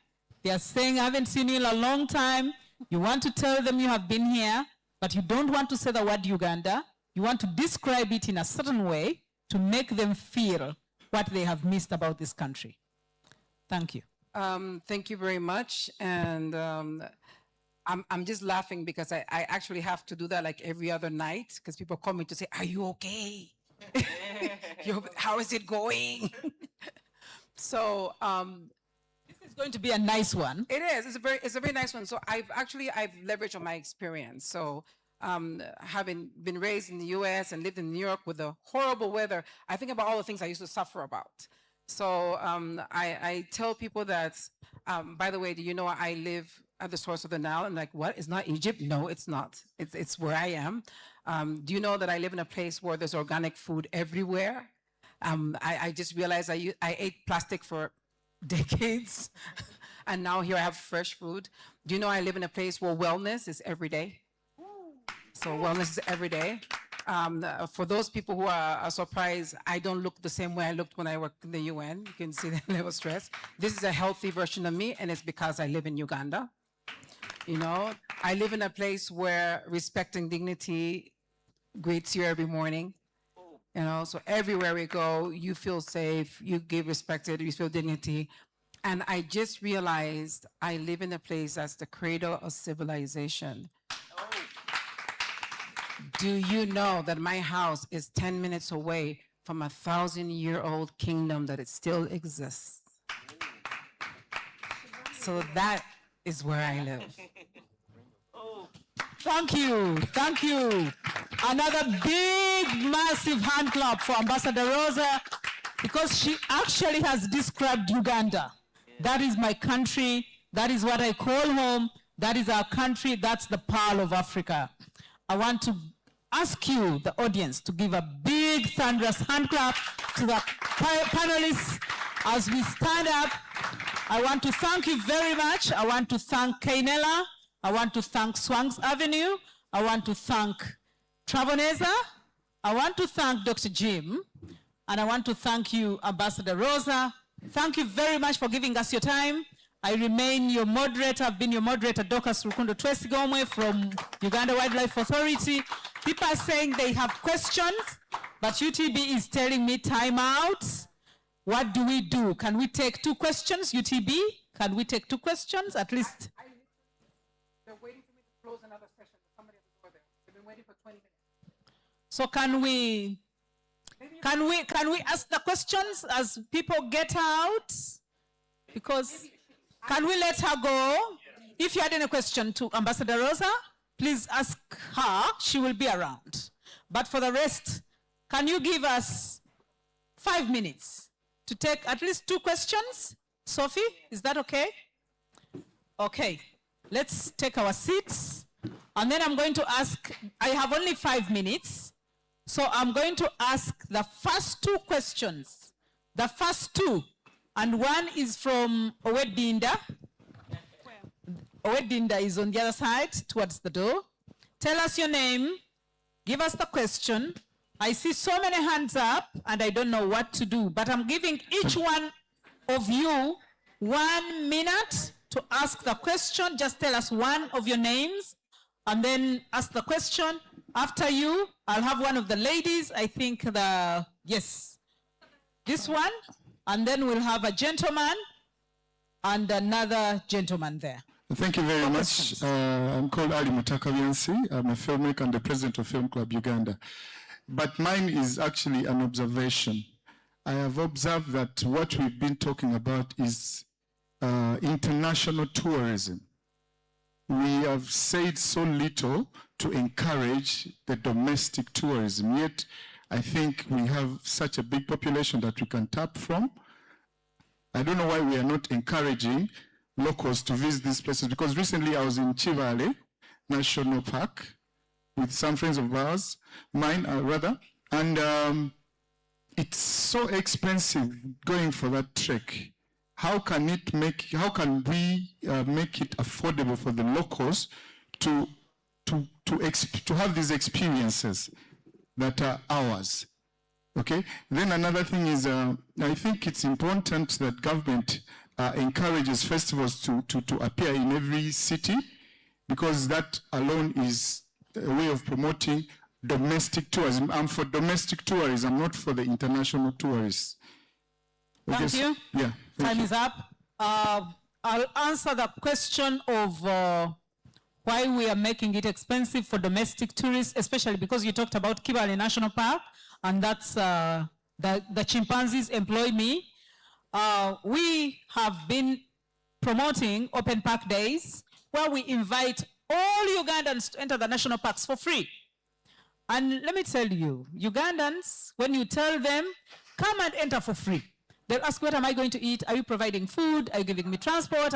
They are saying, I haven't seen you in a long time. You want to tell them you have been here, but you don't want to say the word Uganda. You want to describe it in a certain way to make them feel what they have missed about this country. Thank you. Thank you very much. And I'm just laughing because I actually have to do that like every other night because people call me to say, are you okay? How is it going? So this is going to be a nice one. It is. It's a very nice one. So I've leveraged on my experience. So having been raised in the U.S. and lived in New York with the horrible weather, I think about all the things I used to suffer about. So I tell people that, by the way, do you know I live at the source of the Nile? And like, what? It's not Egypt? No, it's not. It's where I am. Do you know that I live in a place where there's organic food everywhere? I just realized I ate plastic for decades, and now here I have fresh food. Do you know I live in a place where wellness is every day? So wellness is every day. For those people who are surprised, I don't look the same way I looked when I worked in the UN. You can see the level of stress. This is a healthy version of me, and it's because I live in Uganda. You know, I live in a place where respect and dignity greets you every morning. You know, so everywhere we go, you feel safe, you get respected, you feel dignity. And I just realized I live in a place that's the cradle of civilization. Do you know that my house is 10 minutes away from a 1,000-year-old kingdom that it still exists? So that is where I live. Thank you, thank you. Another big, massive hand clap for Ambassador Rosa, because she actually has described Uganda. That is my country, that is what I call home, that is our country, that's the pearl of Africa. I want to ask you, the audience, to give a big thunderous hand clap to the panelists as we stand up. I want to thank you very much. I want to thank Kainela. I want to thank Swangs Avenue. I want to thank Travoneza. I want to thank Dr. Jim. And I want to thank you, Ambassador Rosa. Thank you very much for giving us your time. I remain your moderator. I've been your moderator, Dorcas Rukundo Twesigomwe from Uganda Wildlife Authority. People are saying they have questions, but UTB is telling me time out. What do we do? Can we take 2 questions, UTB? Can we take 2 questions, at least? They're waiting for me to close another session. Somebody at the door there. They've been waiting for 20 minutes. So can we ask the questions as people get out? Because can we let her go? If you had any question to Ambassador Rosa, please ask her. She will be around. But for the rest, can you give us 5 minutes to take at least 2 questions? Sophie, is that okay? Okay, let's take our seats. And then I'm going to ask, I have only 5 minutes. So I'm going to ask the first 2 questions. The first 2. And one is from Owedinda. Owedinda is on the other side, towards the door. Tell us your name. Give us the question. I see so many hands up, and I don't know what to do. But I'm giving each one of you 1 minute to ask the question. Just tell us one of your names, and then ask the question. After you, I'll have one of the ladies. I think yes, this one. And then we'll have a gentleman and another gentleman there. Thank you very much. I'm called Ali Mutakaviansi. I'm a filmmaker and the president of Film Club Uganda. But mine is actually an observation. I have observed that what we've been talking about is international tourism. We have said so little to encourage the domestic tourism, yet I think we have such a big population that we can tap from. I don't know why we are not encouraging locals to visit these places, because recently I was in Chivale National Park with some friends of ours, and it's so expensive going for that trek. How can we make it affordable for the locals to have these experiences that are ours? Okay. Then another thing is, I think it's important that government encourages festivals to appear in every city, because that alone is a way of promoting domestic tourism. I'm for domestic tourism, not for the international tourists. Okay, Thank you. Yeah. Time is up. I'll answer the question of why we are making it expensive for domestic tourists, especially because you talked about Kibale National Park, and that's the chimpanzees employ me. We have been promoting open park days where we invite all Ugandans to enter the national parks for free. And let me tell you, Ugandans, when you tell them, come and enter for free, they'll ask, what am I going to eat? Are you providing food? Are you giving me transport?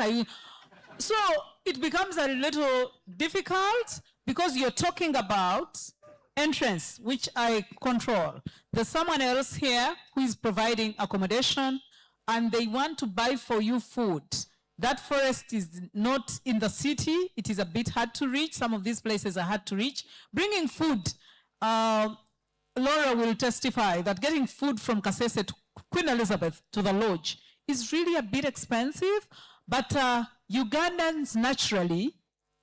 So it becomes a little difficult because you're talking about entrance, which I control. There's someone else here who is providing accommodation, and they want to buy for you food. That forest is not in the city. It is a bit hard to reach. Some of these places are hard to reach. Bringing food, Laura will testify that getting food from Kasese to Queen Elizabeth to the lodge is really a bit expensive, but Ugandans naturally,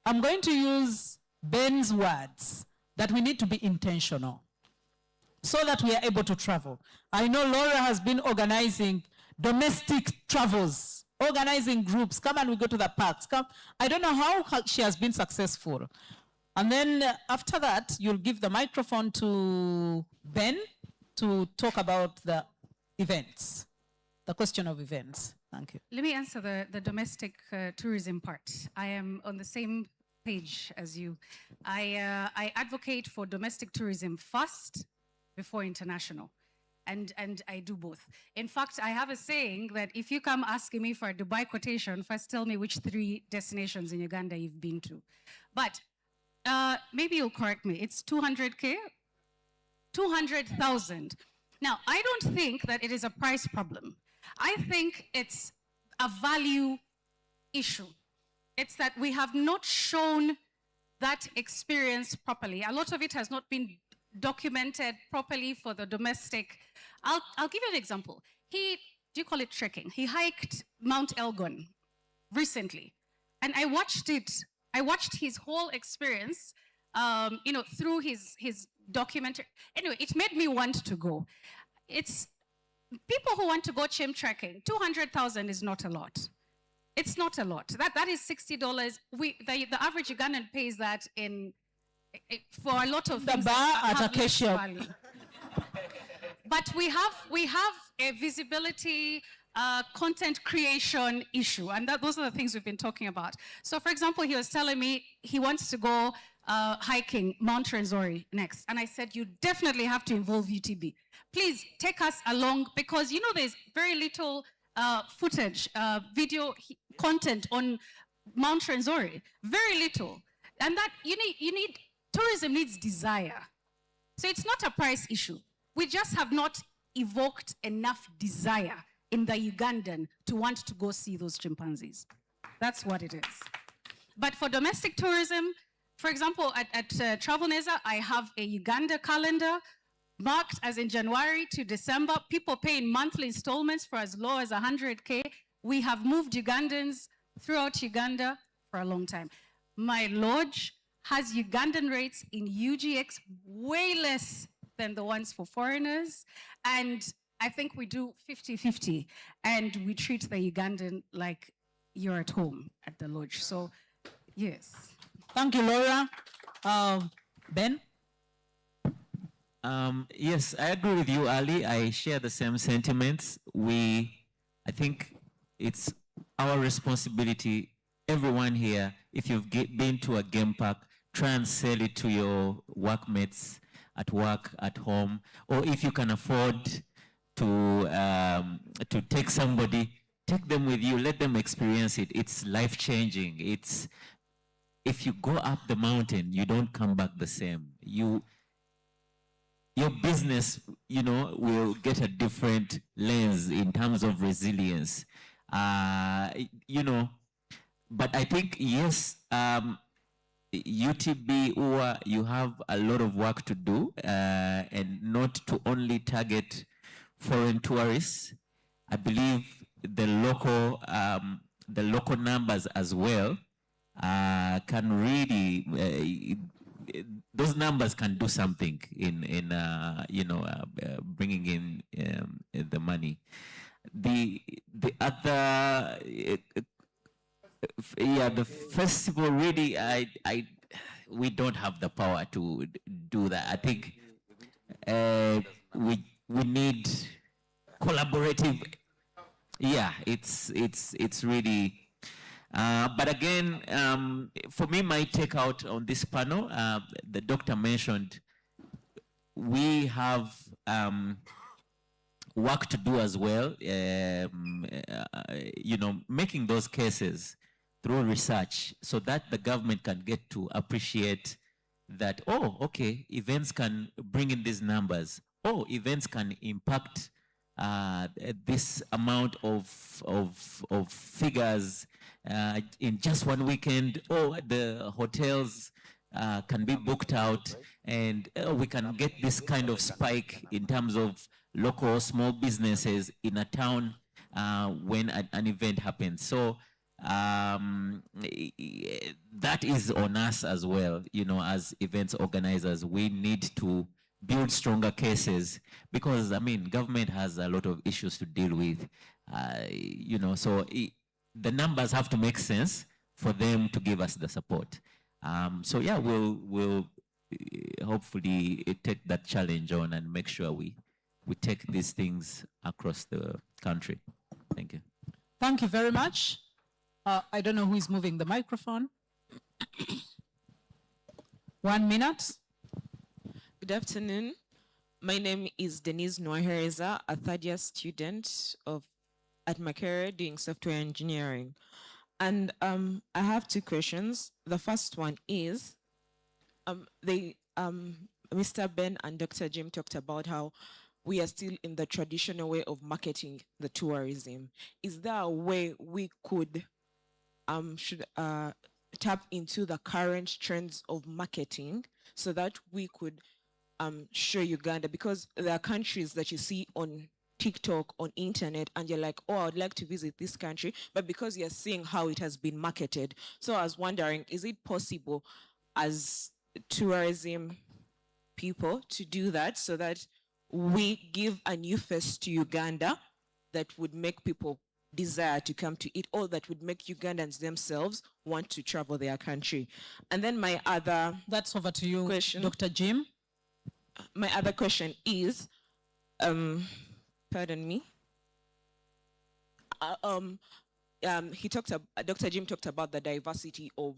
I'm going to use Ben's words, that we need to be intentional. so that we are able to travel. I know Laura has been organizing domestic travels, organizing groups. Come and we go to the parks. Come. I don't know how she has been successful. And then after that, you'll give the microphone to Ben to talk about the events, the question of events. Thank you. Let me answer the domestic tourism part. I am on the same page as you. I advocate for domestic tourism first before international. And I do both. In fact, I have a saying that if you come asking me for a Dubai quotation, first tell me which 3 destinations in Uganda you've been to. But maybe you'll correct me. It's 200K? 200,000. Now, I don't think that it is a price problem. I think it's a value issue. It's that we have not shown that experience properly. A lot of it has not been documented properly for the domestic. I'll give you an example. Do you call it trekking? He hiked Mount Elgon recently, and I watched it. I watched his whole experience, through his documentary. Anyway, it made me want to go. It's people who want to go chim trekking. 200,000 is not a lot. It's not a lot. That is $60. The average Ugandan pays that for a lot of things. The bar at Acacia. But we have a visibility, content creation issue, and those are the things we've been talking about. So, for example, he was telling me he wants to go hiking Mount Renzori next, and I said, you definitely have to involve UTB. Please take us along, because there's very little footage, video content on Mount Renzori, very little, and that tourism needs desire. So it's not a price issue. We just have not evoked enough desire in the Ugandan to want to go see those chimpanzees. That's what it is. But for domestic tourism, for example, at Travel Neza, I have a Uganda calendar marked as in January to December. People pay in monthly installments for as low as 100K. We have moved Ugandans throughout Uganda for a long time. My lodge has Ugandan rates in UGX way less than the ones for foreigners. And I think we do 50-50. And we treat the Ugandan like you're at home at the lodge. So, yes. Thank you, Laura. Ben? Yes, I agree with you, Ali. I share the same sentiments. I think it's our responsibility, everyone here, if you've been to a game park, try and sell it to your workmates at work, at home, or if you can afford to take somebody, take them with you, let them experience it. It's life-changing. If you go up the mountain, you don't come back the same. Your business, will get a different lens in terms of resilience. But I think, yes, UTB, you have a lot of work to do, and not to only target foreign tourists. I believe the local numbers as well can really, those numbers can do something in bringing in the money. The other, the festival really, we don't have the power to do that. I think we need collaborative. Yeah, it's really. But again, for me, my takeout on this panel, the doctor mentioned, we have work to do as well. Making those cases through research so that the government can get to appreciate that, oh, okay, events can bring in these numbers. Oh, events can impact this amount of figures in just one weekend. Oh, the hotels can be booked out, and we can get this kind of spike in terms of local small businesses in a town when an event happens. So that is on us as well, as events organizers. We need to build stronger cases, because I mean, government has a lot of issues to deal with, you know, so the numbers have to make sense for them to give us the support. So yeah, we'll hopefully take that challenge on and make sure we take these things across the country. Thank you. Thank you very much. I don't know who is moving the microphone. 1 minute. Good afternoon. My name is Denise Noahereza, a third-year student at Makerere doing software engineering. And I have two questions. The first one is, Mr. Ben and Dr. Jim talked about how we are still in the traditional way of marketing the tourism. Is there a way we could tap into the current trends of marketing so that we could show Uganda? Because there are countries that you see on TikTok, on internet, and you're like, oh, I'd like to visit this country, but because you're seeing how it has been marketed. So I was wondering, is it possible as tourism people to do that so that we give a new face to Uganda that would make people desire to come to it, or that would make Ugandans themselves want to travel their country? And then my other... That's over to you, question, Dr. Jim. My other question is, pardon me. Dr. Jim talked about the diversity of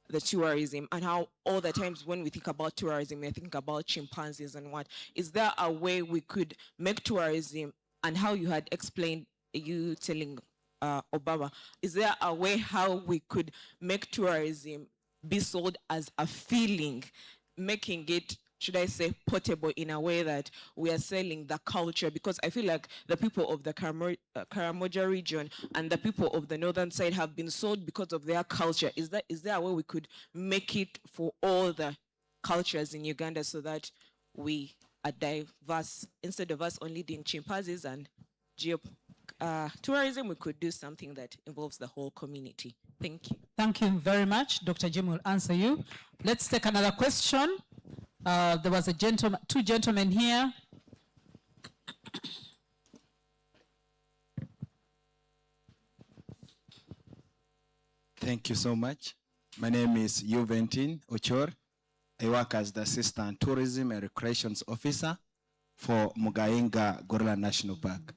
the tourism and how all the times when we think about tourism, we think about chimpanzees and what. Is there a way we could make tourism, and how you had explained, you telling Obama, is there a way how we could make tourism be sold as a feeling, making it, should I say, portable in a way that we are selling the culture? Because I feel like the people of the Karamoja region and the people of the northern side have been sold because of their culture. Is there a way we could make it for all the cultures in Uganda so that we are diverse? Instead of us only doing chimpanzees and tourism, we could do something that involves the whole community. Thank you. Thank you very much. Dr. Jim will answer you. Let's take another question. There was two gentlemen here. Thank you so much. My name is Juventin Ochor. I work as the Assistant Tourism and Recreations Officer for Mugainga Gorilla National Park.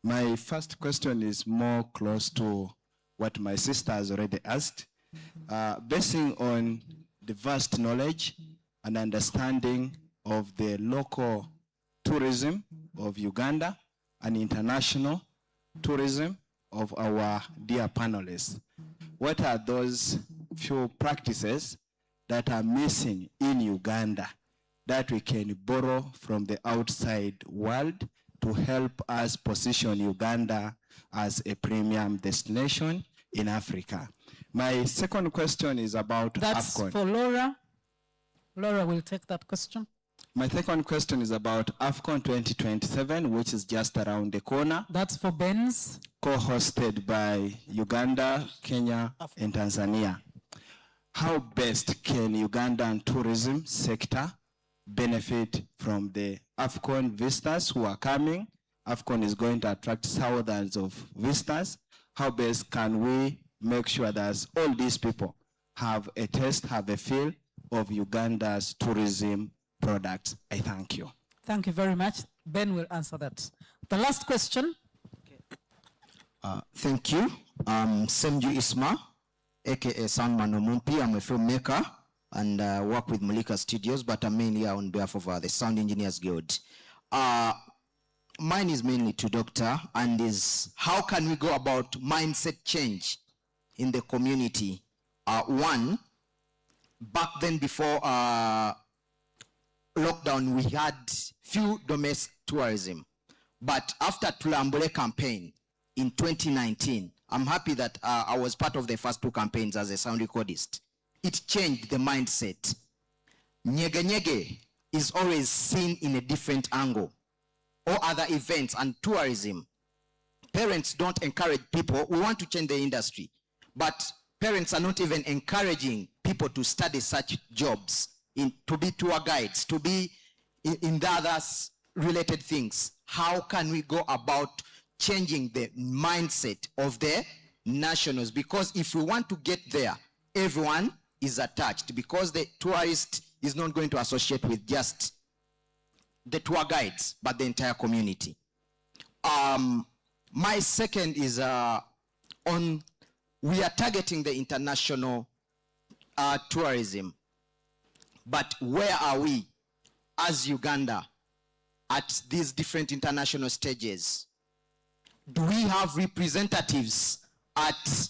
My first question is more close to what my sister has already asked. Basing on the vast knowledge and understanding of the local tourism of Uganda and international tourism of our dear panelists, what are those few practices that are missing in Uganda that we can borrow from the outside world to help us position Uganda as a premium destination in Africa? My second question is about That's AFCON. for Laura. Laura will take that question. My second question is about AFCON 2027, which is just around the corner. That's for Ben's. Co-hosted by Uganda, Kenya, and Tanzania. How best can Ugandan tourism sector benefit from the AFCON visitors who are coming? AFCON is going to attract thousands of visitors. How best can we make sure that all these people have a taste, have a feel of Uganda's tourism products? I thank you. Thank you very much. Ben will answer that. The last question. Thank you. Semju Isma, aka Soundman Omumpi. I'm a filmmaker and work with Malika Studios, but I'm mainly here on behalf of the Sound Engineers Guild. Mine is mainly to Doctor, and is how can we go about mindset change in the community? One, back then before lockdown, we had few domestic tourism, but after Tulambule campaign in 2019, I'm happy that I was part of the first two campaigns as a sound recordist. It changed the mindset. Nyege Nyege is always seen in a different angle. Or other events and tourism. Parents don't encourage people. We want to change the industry, but parents are not even encouraging people to study such jobs, to be tour guides, to be in the others related things. How can we go about changing the mindset of the nationals? Because if we want to get there, everyone is attached, because the tourist is not going to associate with just the tour guides, but the entire community. My second is on, we are targeting the international tourism, but where are we as Uganda at these different international stages? Do we have representatives at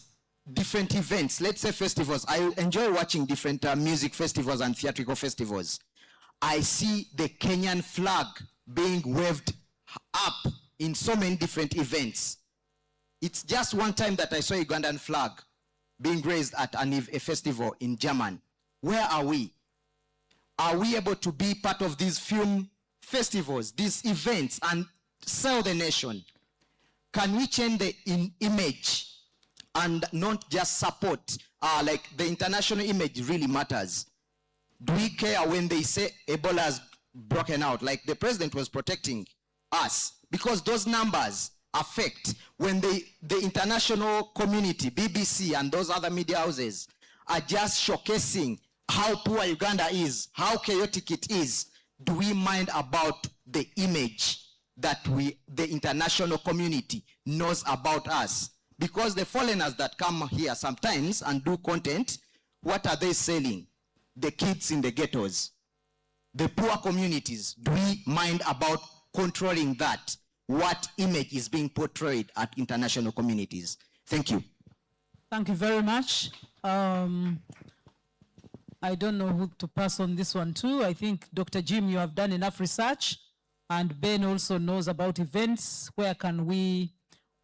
different events? Let's say festivals. I enjoy watching different music festivals and theatrical festivals. I see the Kenyan flag being waved up in so many different events. It's just one time that I saw a Ugandan flag being raised at a festival in Germany. Where are we? Are we able to be part of these film festivals, these events, and sell the nation? Can we change the image and not just support? Like the international image really matters. Do we care when they say Ebola has broken out? Like the president was protecting us, because those numbers affect when the international community, BBC and those other media houses are just showcasing how poor Uganda is, how chaotic it is. Do we mind about the image that the international community knows about us? Because the foreigners that come here sometimes and do content, what are they selling? The kids in the ghettos, the poor communities. Do we mind about controlling that? What image is being portrayed at international communities? Thank you. Thank you very much. I don't know who to pass on this one to. I think, Dr. Jim, you have done enough research, and Ben also knows about events. Where can we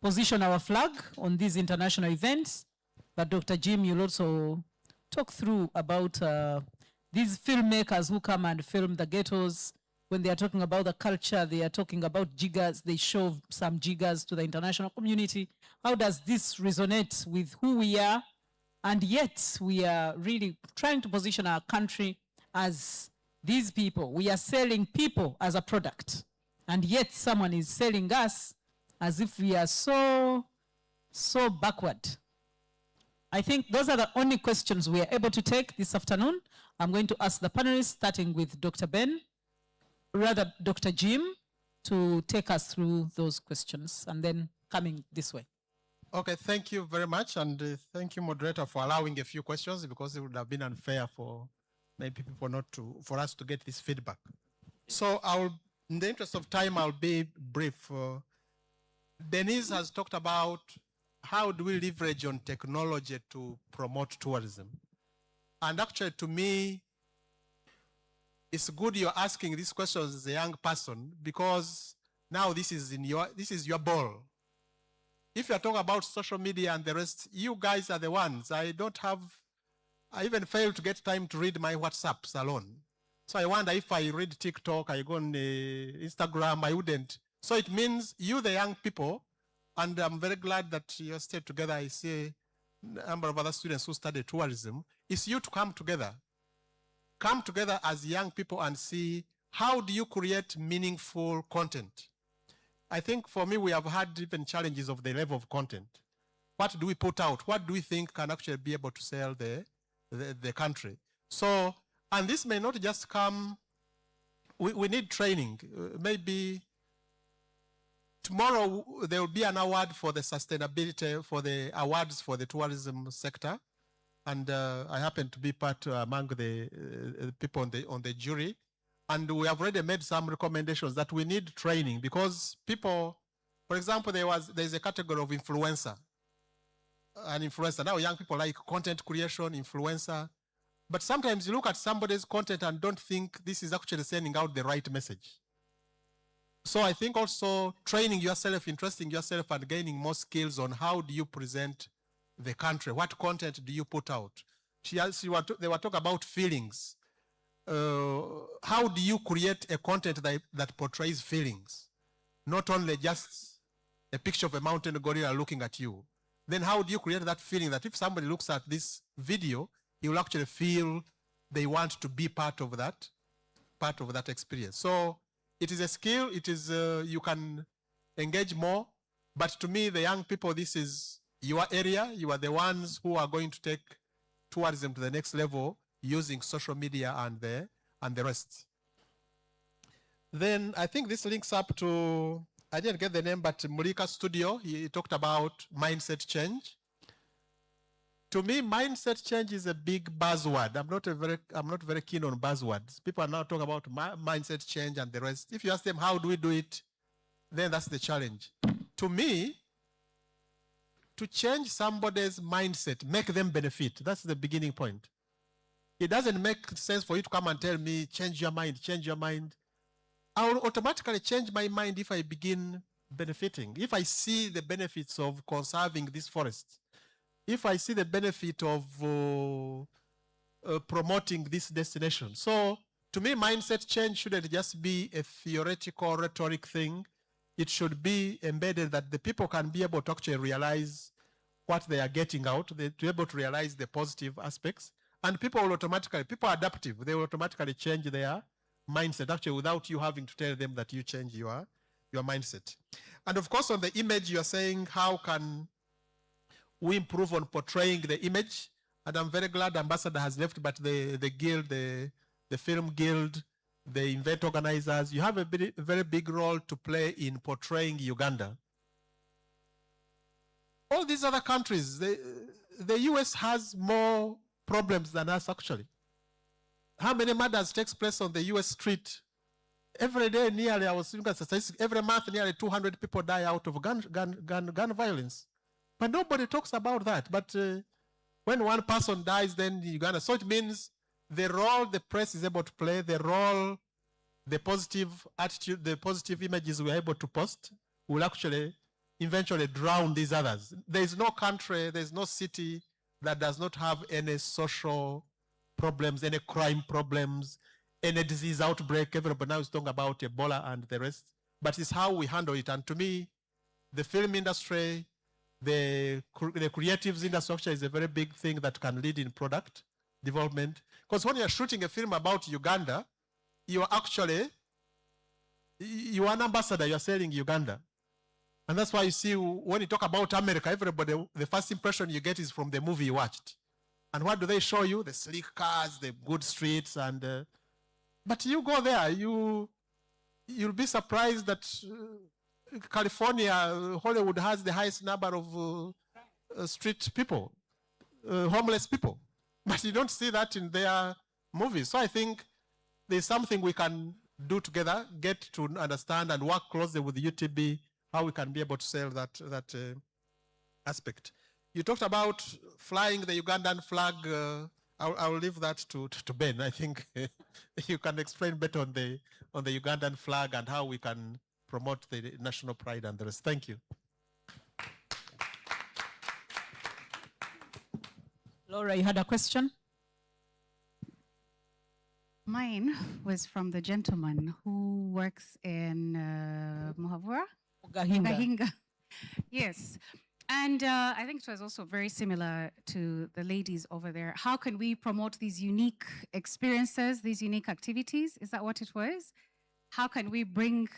position our flag on these international events? But Dr. Jim, you'll also talk through about these filmmakers who come and film the ghettos. When they are talking about the culture, they are talking about jiggers. They show some jiggers to the international community. How does this resonate with who we are? And yet we are really trying to position our country as these people. We are selling people as a product. And yet someone is selling us as if we are so backward. I think those are the only questions we are able to take this afternoon. I'm going to ask the panelists, starting with Dr. Dr. Jim, to take us through those questions, and then coming this way. Okay, thank you very much, and thank you, moderator, for allowing a few questions, because it would have been unfair for maybe people for us to get this feedback. So in the interest of time, I'll be brief. Denise has talked about how do we leverage on technology to promote tourism. And actually, to me, it's good you're asking these questions as a young person, because now this is your ball. If you're talking about social media and the rest, you guys are the ones. I even failed to get time to read my WhatsApps alone. So I wonder if I read TikTok, I go on Instagram, I wouldn't. So it means you, the young people, and I'm very glad that you stayed together. I see a number of other students who study tourism. It's you to come together. Come together as young people and see how do you create meaningful content. I think for me, we have had even challenges of the level of content. What do we put out? What do we think can actually be able to sell the country? So, and this may not just come, we need training. Maybe tomorrow there will be an award for the sustainability, for the awards for the tourism sector. And I happen to be part among the people on the jury. And we have already made some recommendations that we need training, because people, for example, there's a category of influencer. An influencer. Now young people like content creation, influencer. But sometimes you look at somebody's content and don't think this is actually sending out the right message. So I think also training yourself, interesting yourself, and gaining more skills on how do you present the country. What content do you put out? They were talking about feelings. How do you create a content that portrays feelings? Not only just a picture of a mountain gorilla looking at you. Then how do you create that feeling that if somebody looks at this video, he will actually feel they want to be part of that part of that experience. So it is a skill, it is, you can engage more, but to me, the young people, this is your area. You are the ones who are going to take tourism to the next level using social media and the rest. Then I think this links up to, I didn't get the name, but Mulika Studio, he talked about mindset change. To me, mindset change is a big buzzword. I'm not very keen on buzzwords. People are now talking about mindset change and the rest. If you ask them, how do we do it? Then that's the challenge. To me, to change somebody's mindset, make them benefit. That's the beginning point. It doesn't make sense for you to come and tell me, change your mind, change your mind. I will automatically change my mind if I begin benefiting. If I see the benefits of conserving this forest, if I see the benefit of promoting this destination. So to me, mindset change shouldn't just be a theoretical rhetoric thing. It should be embedded that the people can be able to actually realize what they are getting out, to be able to realize the positive aspects. And people will automatically, people are adaptive, they will automatically change their mindset, actually, without you having to tell them that you change your mindset. And of course, on the image, you're saying, how can we improve on portraying the image? And I'm very glad Ambassador has left, but the guild, the film guild, the event organizers, you have a very big role to play in portraying Uganda. All these other countries, the US has more problems than us, actually. How many murders takes place on the US street? Every day, nearly, I was looking at statistics, every month, nearly 200 people die out of gun violence. But nobody talks about that. But when one person dies, then Uganda. So it means the role the press is able to play, the role, the positive attitude, the positive images we're able to post will actually eventually drown these others. There is no country, there is no city that does not have any social problems, any crime problems, any disease outbreak. Everybody now is talking about Ebola and the rest. But it's how we handle it. And to me, the film industry, the creatives industry is a very big thing that can lead in product development. Because when you're shooting a film about Uganda, you're an ambassador, you're selling Uganda. And that's why you see, when you talk about America, everybody, the first impression you get is from the movie you watched. And what do they show you? The sleek cars, the good streets, and but you go there, you'll be surprised that California, Hollywood has the highest number of street people, homeless people. But you don't see that in their movies. So I think there's something we can do together, get to understand and work closely with UTB, how we can be able to sell that aspect. You talked about flying the Ugandan flag. I'll leave that to Ben. I think you can explain better on the Ugandan flag and how we can promote the national pride and the rest. Thank you. Laura, you had a question? Mine was from the gentleman who works in Muhabura? Gahinga. Yes. And I think it was also very similar to the ladies over there. How can we promote these unique experiences, these unique activities? Is that what it was? How can we bring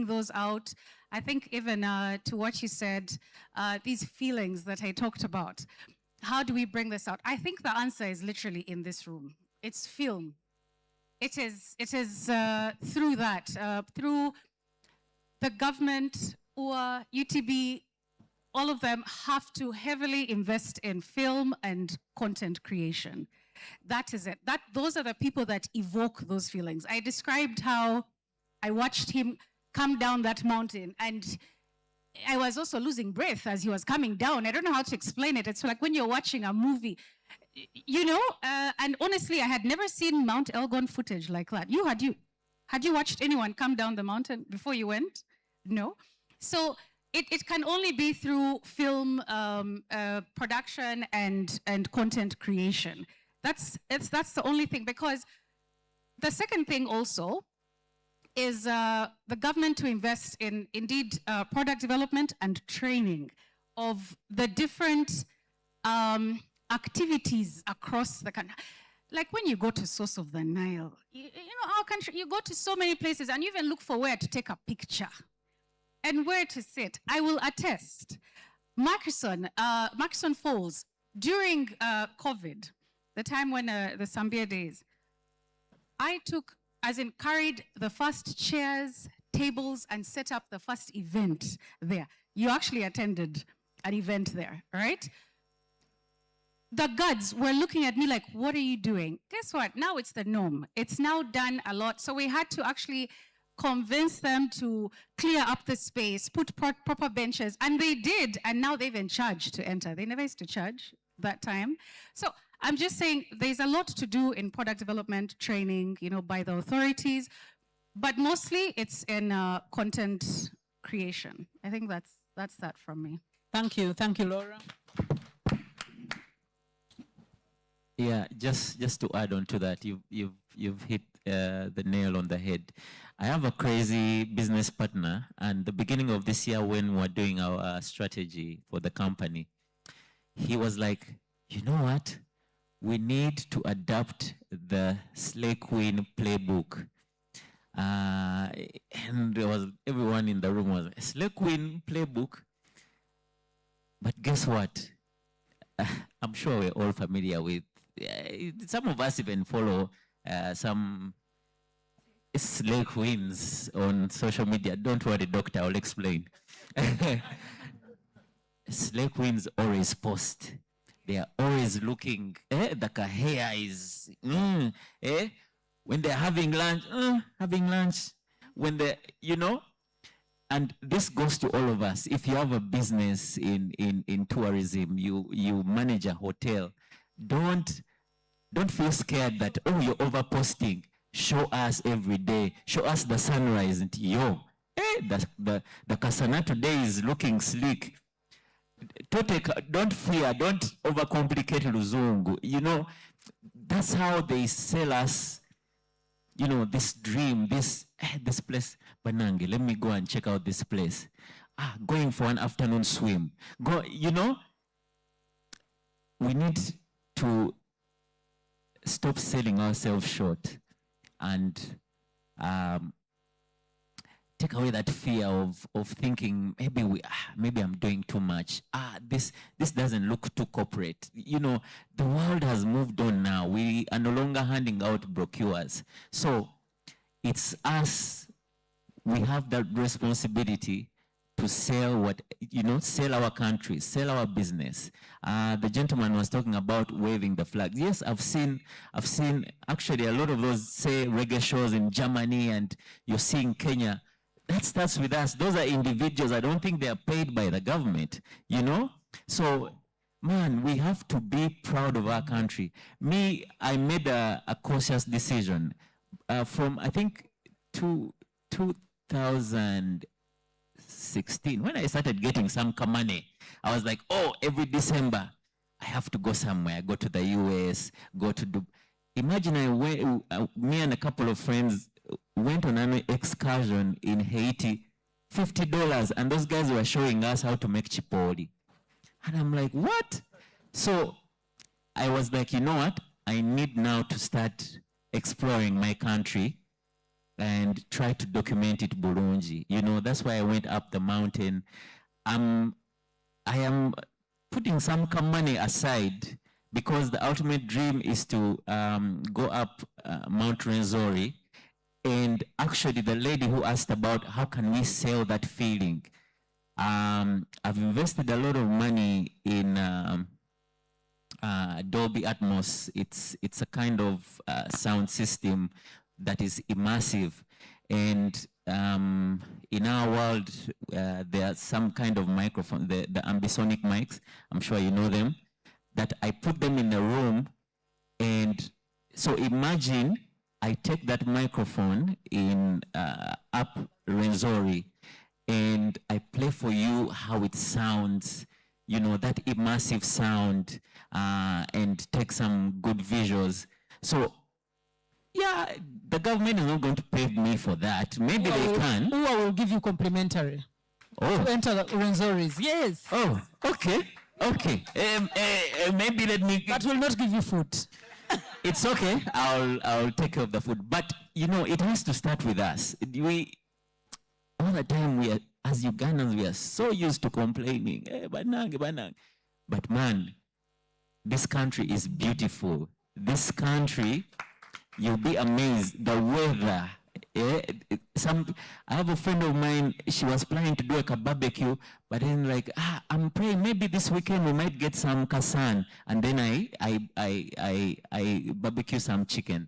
those out? I think even to what you said, these feelings that I talked about, how do we bring this out? I think the answer is literally in this room. It's film. It is through that, through the government or UTB, all of them have to heavily invest in film and content creation. That is it. Those are the people that evoke those feelings. I described how I watched him come down that mountain, and I was also losing breath as he was coming down. I don't know how to explain it. It's like when you're watching a movie, you know, and honestly, I had never seen Mount Elgon footage like that. Had you watched anyone come down the mountain before you went? No. So it can only be through film production and content creation. That's the only thing, because the second thing also is the government to invest in, indeed, product development and training of the different activities across the country. like when you go to source of the Nile, you know, our country, you go to so many places and you even look for where to take a picture and where to sit. I will attest. Murchison Falls, during COVID, the time when the Zambia days, I carried the first chairs, tables, and set up the first event there. You actually attended an event there, right? The guards were looking at me like, what are you doing? Guess what? Now it's the norm. It's now done a lot. So we had to actually convince them to clear up the space, put proper benches, and they did, and now they've been charged to enter. They never used to charge that time. So I'm just saying there's a lot to do in product development, training, you know, by the authorities, but mostly it's in content creation. I think that's that from me. Thank you, Laura. Yeah, just to add on to that, you've hit the nail on the head. I have a crazy business partner, and the beginning of this year when we were doing our strategy for the company, he was like, you know what? We need to adapt the Slay Queen playbook. And there was, everyone in the room was, Slay Queen playbook? But guess what? I'm sure we're all familiar with, some of us even follow some Slay Queens on social media. Don't worry, doctor, I'll explain. Slay Queens always post. They are always looking, the hair is, when they're having lunch, when they, you know, and this goes to all of us. If you have a business in tourism, you manage a hotel, don't feel scared that, oh, you're overposting. Show us every day. Show us the sunrise. Yo, the Kasana today is looking sleek. Don't fear, don't overcomplicate Luzungu. You know, that's how they sell us, you know, this dream, this place. Banange, let me go and check out this place. Going for an afternoon swim. You know, we need to stop selling ourselves short and take away that fear of thinking maybe I'm doing too much. This doesn't look too corporate. You know, the world has moved on now. We are no longer handing out brochures. So it's us. We have that responsibility to sell sell our country, sell our business. The gentleman was talking about waving the flag. Yes, I've seen actually a lot of those, say, reggae shows in Germany, and you're seeing Kenya. That starts with us. Those are individuals. I don't think they are paid by the government, you know? So, man, we have to be proud of our country. I made a conscious decision from, I think, 2016. When I started getting some money, I was like, oh, every December, I have to go somewhere. Go to the US, go to Dubai. Imagine me and a couple of friends went on an excursion in Haiti, $50, and those guys were showing us how to make chipoli. And I'm like, what? So I was like, you know what? I need now to start exploring my country and try to document it Bulungi. You know, that's why I went up the mountain. I am putting some money aside because the ultimate dream is to go up Mount Rwenzori. And actually, the lady who asked about how can we sell that feeling, I've invested a lot of money in Dolby Atmos. It's a kind of sound system that is immersive. And in our world, there are some kind of microphone, the ambisonic mics, I'm sure you know them, that I put them in a room. And so imagine I take that microphone in up Rwenzori and I play for you how it sounds, you know, that immersive sound, and take some good visuals. So, yeah, the government is not going to pay me for that. Maybe they can. Who will give you complimentary to enter the Rwenzori's. Yes. Oh, okay. Maybe let me... That will not give you food. It's okay. I'll take care of the food. But you know, it has to start with us. All the time we are, as Ugandans, we are so used to complaining. Hey, banang, banang. But man, this country is beautiful. This country, you'll be amazed. The weather. I have a friend of mine, she was planning to do a barbecue, but then like, I'm praying maybe this weekend we might get some kasan, and then I barbecue some chicken.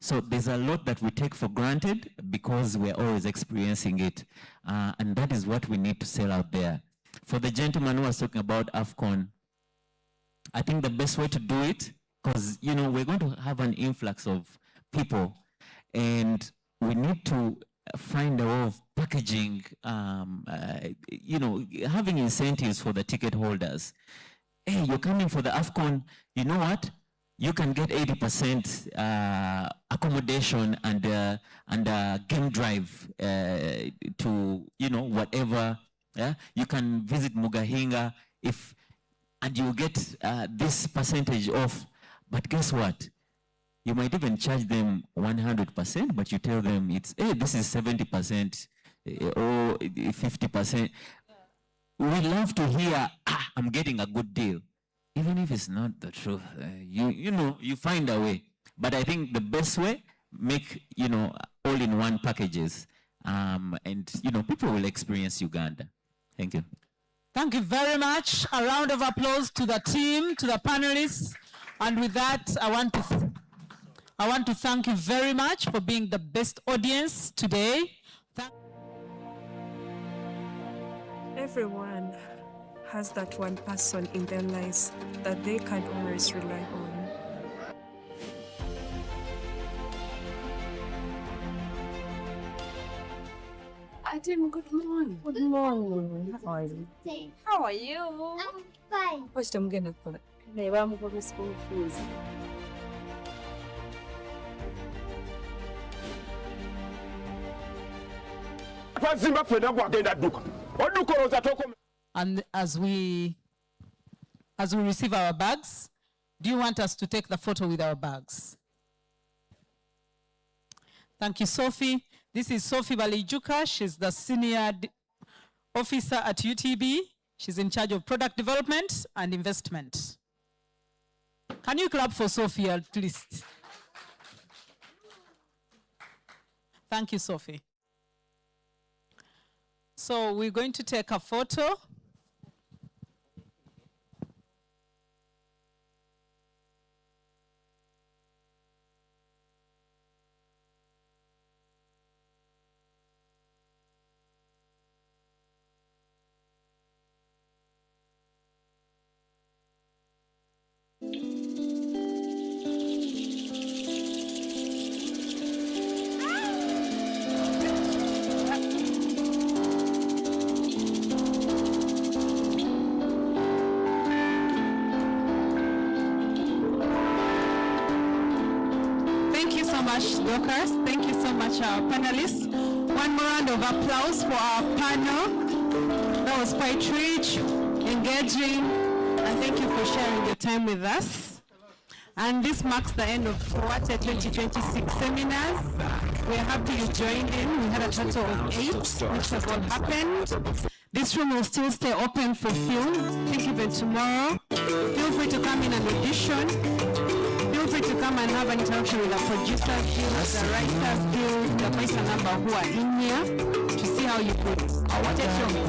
So there's a lot that we take for granted because we're always experiencing it, and that is what we need to sell out there. For the gentleman who was talking about AFCON, I think the best way to do it, because you know we're going to have an influx of people, and we need to find a way of packaging, you know, having incentives for the ticket holders. Hey, you're coming for the AFCON, you know what? You can get 80% accommodation and game drive to, you know, whatever. Yeah? You can visit Mugahinga and you'll get this percentage off. But guess what? You might even charge them 100%, but you tell them it's, hey, this is 70% or 50%. We love to hear, I'm getting a good deal. Even if it's not the truth, you know, you find a way. But I think the best way, make, you know, all-in-one packages. And, you know, people will experience Uganda. Thank you. Thank you very much. A round of applause to the team, to the panelists. And with that, I want to thank you very much for being the best audience today. Everyone has that one person in their lives that they can always rely on. Adam, good morning. Good morning. How are you? How are you? I'm fine. What's I'm gonna put? I'm going to school fees. And as we receive our bags, do you want us to take the photo with our bags? Thank you, Sophie. This is Sophie Balijuka. She's the senior officer at UTB. She's in charge of product development and investment. Can you clap for Sophie at least? Thank you, Sophie. So we're going to take a photo. Dorcas. Thank you so much, our panelists. One more round of applause for our panel. That was quite rich, engaging, and thank you for sharing your time with us. And this marks the end of POATE 2026 seminars. We're happy you joined in. We had a total of 8, which have all happened. This room will still stay open for film. I think even tomorrow. Feel free to come in and audition. Feel free to come and have an interaction with the producers guild, the writers guild, the person number who are in here to see how you could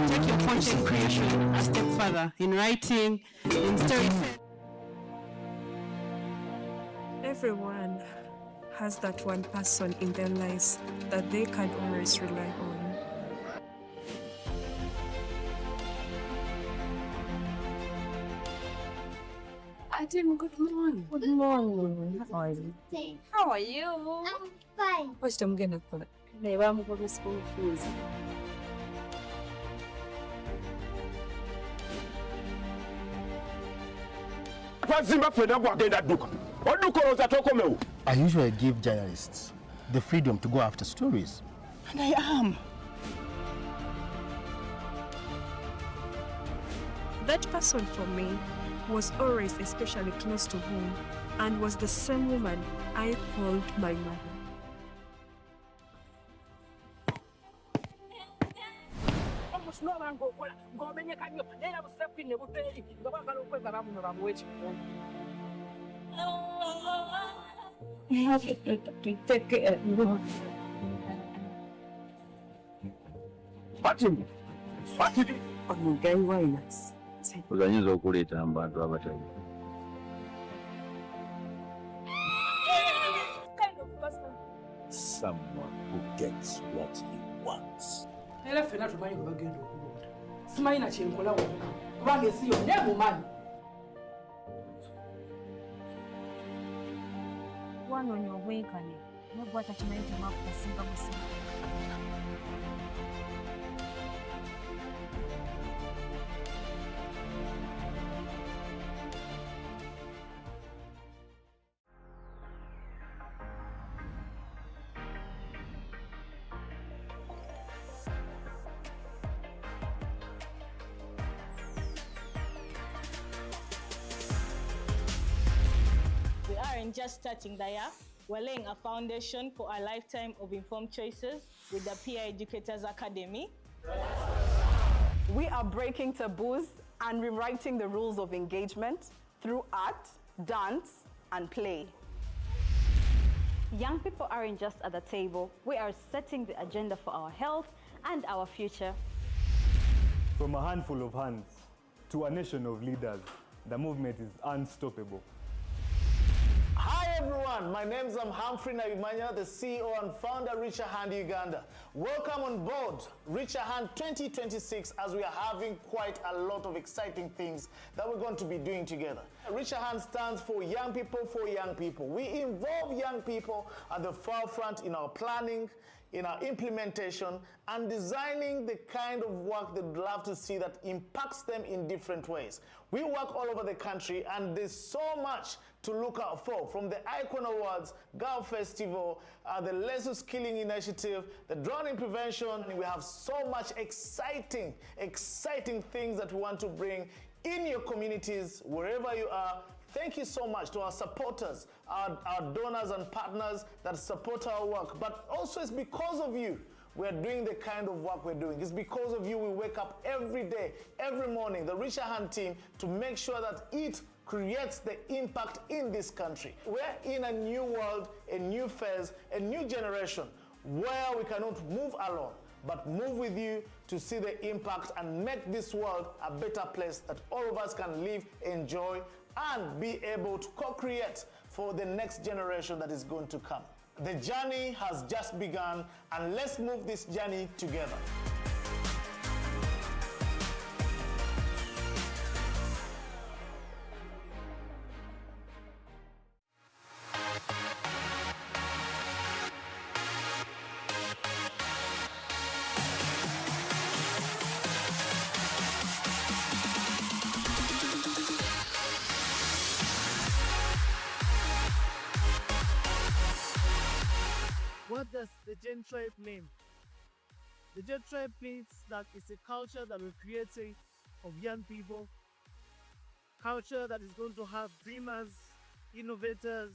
take your content creation a step further in writing, in storytelling. Everyone has that one person in their lives that they can always rely on. Adam, good morning. Good morning. How are you? How are you? I'm fine. What's I'm gonna put? I'm going to school fees. I usually give journalists the freedom to go after stories. And I am. That person for me was always especially close to home and was the same woman I called my mother. I have to take care of you. Uzanyiza okuleeta abantu abatayi. Someone who gets what he wants. Era ffenna tumanyi gwe bagenda okulonda. Simanyi na kyenkola wonna kubanga ensi yonna emumanyi. Wanoonya obwenkanya nobwo atakimanyi temwafu kasimba musimba. We aren't just starting the year, we're laying a foundation for a lifetime of informed choices with the Peer Educators Academy. We are breaking taboos and rewriting the rules of engagement through art, dance, and play. Young people aren't just at the table, we are setting the agenda for our health and our future. From a handful of hands to a nation of leaders, the movement is unstoppable. Hi everyone, my name is Humphrey Nabimanya, the CEO and founder of Reach a Hand Uganda. Welcome on board Reach a Hand 2026 as we are having quite a lot of exciting things that we're going to be doing together. Reach a Hand stands for young people for young people. We involve young people at the forefront in our planning, in our implementation, and designing the kind of work they'd love to see that impacts them in different ways. We work all over the country, and there's so much to look out for, from the iKON Awards, Girl Festival, the Lesu Skilling Initiative, the drowning prevention. We have so much exciting things that we want to bring in your communities, wherever you are. Thank you so much to our supporters, our donors and partners that support our work. But also it's because of you we're doing the kind of work we're doing. It's because of you we wake up every day, every morning, the Reach a Hand team, to make sure that it creates the impact in this country. We're in a new world, a new phase, a new generation where we cannot move alone, but move with you to see the impact and make this world a better place that all of us can live, enjoy, and be able to co-create for the next generation that is going to come. The journey has just begun, and let's move this journey together. What does the Gen Tribe mean? The Gen Tribe means that it's a culture that we're creating of young people, culture that is going to have dreamers, innovators,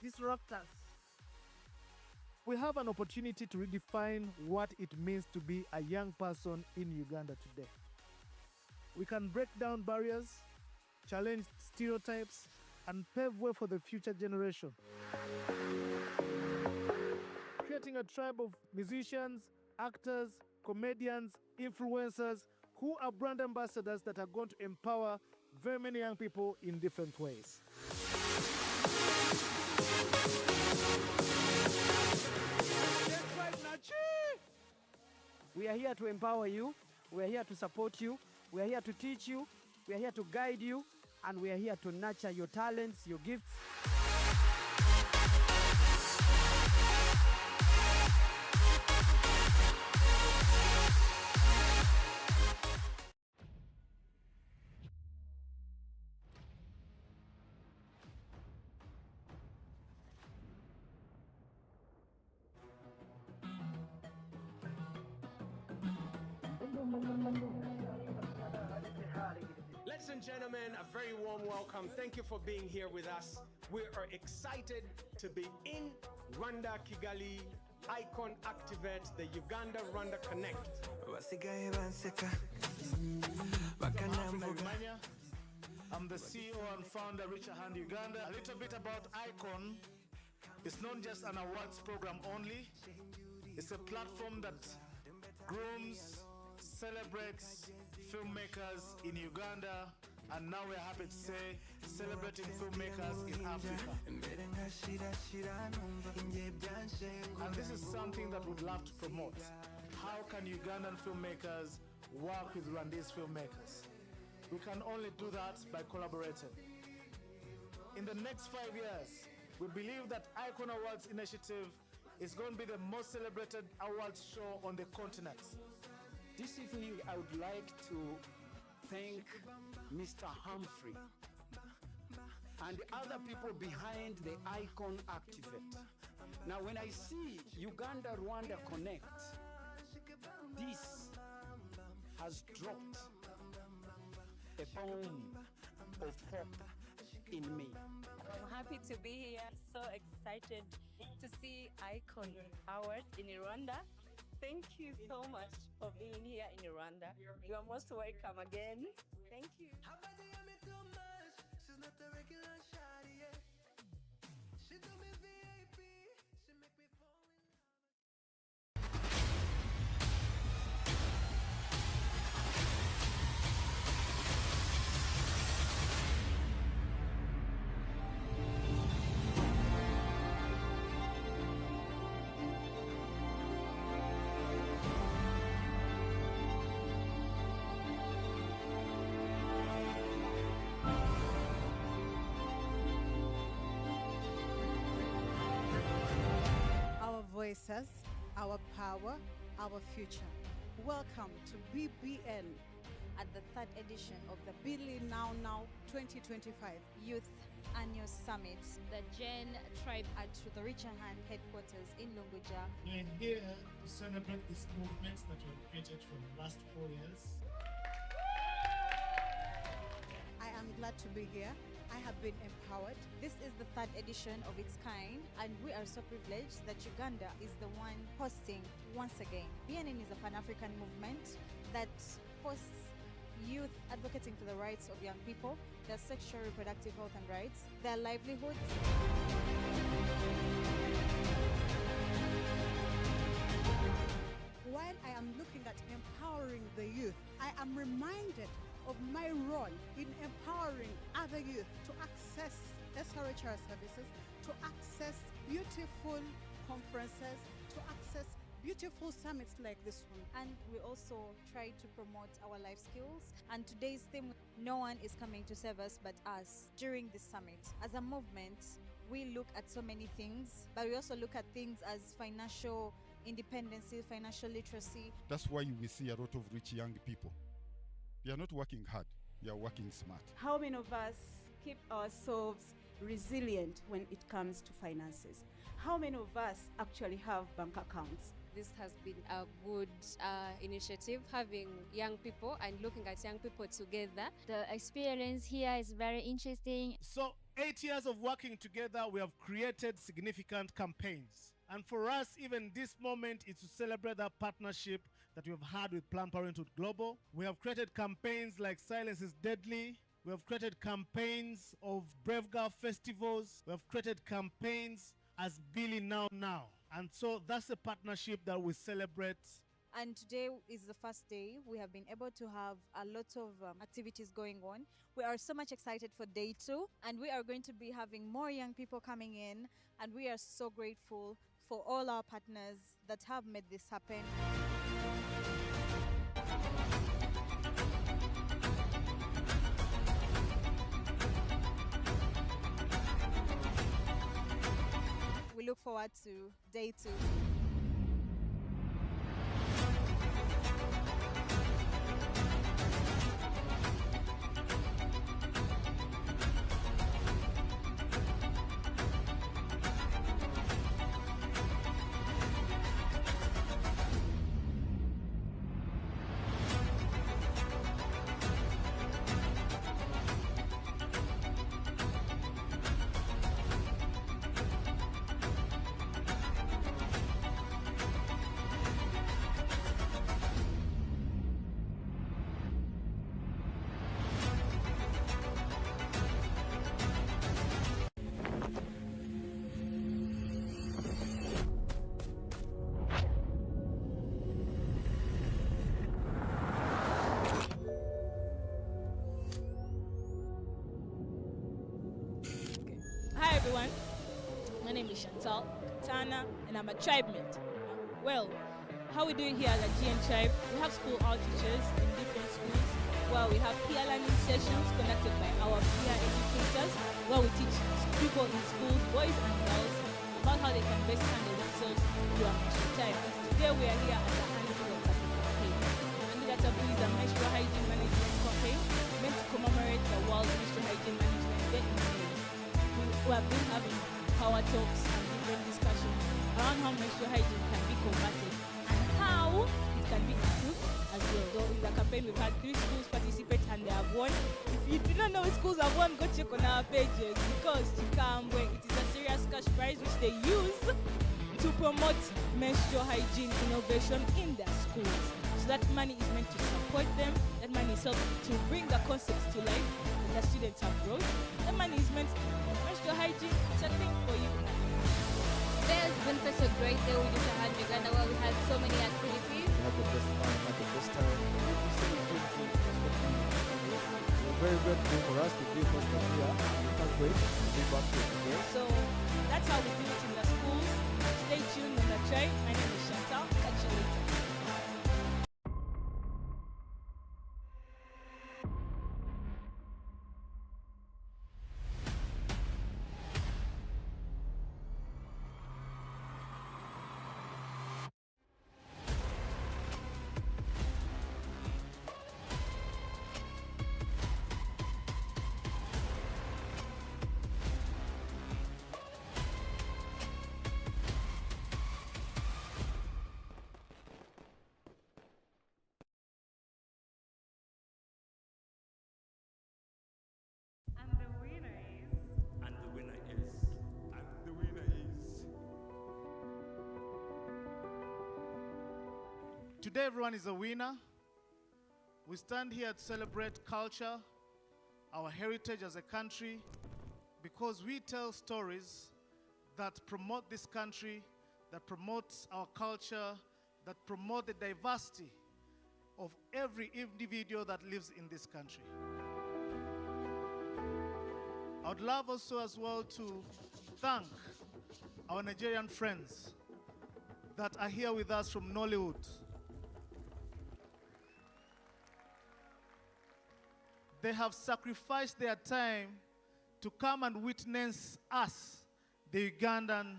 disruptors. We have an opportunity to redefine what it means to be a young person in Uganda today. We can break down barriers, challenge stereotypes, and pave way for the future generation. Creating a tribe of musicians, actors, comedians, influencers who are brand ambassadors that are going to empower very many young people in different ways. We are here to empower you, we are here to support you, we are here to teach you, we are here to guide you, and we are here to nurture your talents, your gifts. Ladies and gentlemen, a very warm welcome. Thank you for being here with us. We are excited to be in Rwanda, Kigali, iKON Activate, the Uganda-Rwanda Connect. I'm the CEO and founder, Richer Hand Uganda. A little bit about iKON. It's not just an awards program only. It's a platform that grooms, celebrates filmmakers in Uganda, and now we're happy to say celebrating filmmakers in Africa. And this is something that we'd love to promote. How can Ugandan filmmakers work with Rwandese filmmakers? We can only do that by collaborating. In the next 5 years, we believe that iKON Awards initiative is going to be the most celebrated awards show on the continent. This evening, I would like to thank Mr. Humphrey and the other people behind the iKON Activate. Now, when I see Uganda-Rwanda Connect, this has dropped a bomb of hope in me. I'm happy to be here, so excited to see iKON Award in Rwanda. Thank you so much for being here in Rwanda. You are most welcome again. Thank you. Voices, our power, our future. Welcome to BBN at the third edition of the Billy Now 2025 Youth Annual Summit, the Gen Tribe at the Richer Hand headquarters in Lunguja. We're here to celebrate these movements that were created for the last 4 years. I am glad to be here. I have been empowered. This is the third edition of its kind, and we are so privileged that Uganda is the one hosting once again. BNN is a Pan-African movement that hosts youth advocating for the rights of young people, their sexual reproductive health and rights, their livelihoods. While I am looking at empowering the youth, I am reminded of my role in empowering other youth to access SRHR services, to access beautiful conferences, to access beautiful summits like this one. And we also try to promote our life skills. And today's theme, no one is coming to serve us but us. During this summit, as a movement, we look at so many things, but we also look at things as financial independence, financial literacy. That's why we see a lot of rich young people. We are not working hard, we are working smart. How many of us keep ourselves resilient when it comes to finances? How many of us actually have bank accounts? This has been a good initiative, having young people and looking at young people together. The experience here is very interesting. So 8 years of working together, we have created significant campaigns. And for us, even this moment is to celebrate that partnership that we have had with Planned Parenthood Global. We have created campaigns like Silence is Deadly. We have created campaigns of Brave Girl festivals. We have created campaigns as Billy Now. And so that's a partnership that we celebrate. And today is the first day. We have been able to have a lot of activities going on. We are so much excited for day 2, and we are going to be having more young people coming in, and we are so grateful for all our partners that have made this happen. We look forward to day 2. everyone. My name is Chantal Katana, and I'm a tribe mate. Well, how we doing here at the GN Tribe? We have school outreaches in different schools, where we have peer learning sessions conducted by our peer educators, where we teach people in schools, boys and girls, about how they can best handle themselves through a menstrual time. Today we are here at the Anti-Water campaign. Anti-Water is a menstrual hygiene management campaign meant to commemorate the World Menstrual Hygiene Management Day in May. We have been having power talks and different discussions around how menstrual hygiene can be combated and how it can be improved as well. So in the campaign we've had 3 schools participate and they have won. If you do not know which schools have won, go check on our pages, because Chikambwe, it is a serious cash prize which they use to promote menstrual hygiene innovation in their schools. So that money is meant to support them, that money is helping to bring the concepts to life that the students have brought. That money is meant to menstrual hygiene, it's a thing for you. Today has been such a great day with Richard Uganda, where we had so many activities. We had the best fun, had the best time. We're very grateful for us to be hosted here. We can't wait to be back here today. So that's how we do it in the schools. Stay tuned on the Tribe. My name is Chantal. Catch you later. Today everyone is a winner. We stand here to celebrate culture, our heritage as a country, because we tell stories that promote this country, that promotes our culture, that promote the diversity of every individual that lives in this country. I would love also as well to thank our Nigerian friends that are here with us from Nollywood. They have sacrificed their time to come and witness us, the Ugandan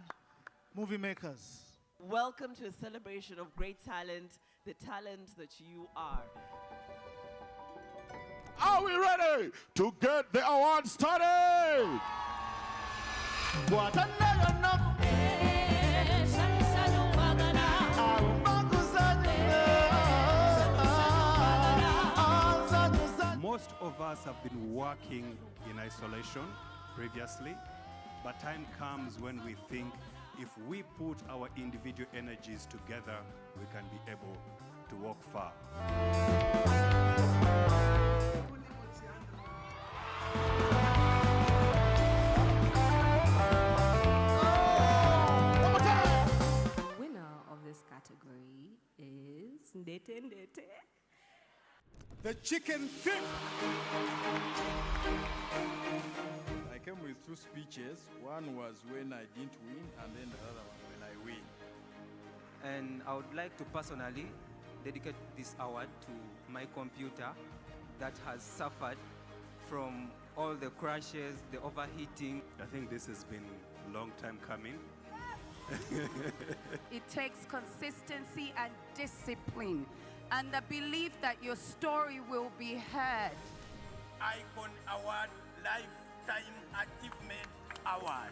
movie makers. Welcome to a celebration of great talent, the talent that you are. Are we ready to get the award started? Most of us have been working in isolation previously, but time comes when we think if we put our individual energies together, we can be able to walk far. The winner of this category is Ndete Ndete. The chicken thief. I came with 2 speeches. One was when I didn't win, and then the other one when I win. And I would like to personally dedicate this award to my computer that has suffered from all the crashes, the overheating. I think this has been a long time coming. It takes consistency and discipline and the belief that your story will be heard. iKON Award, Lifetime Achievement Award.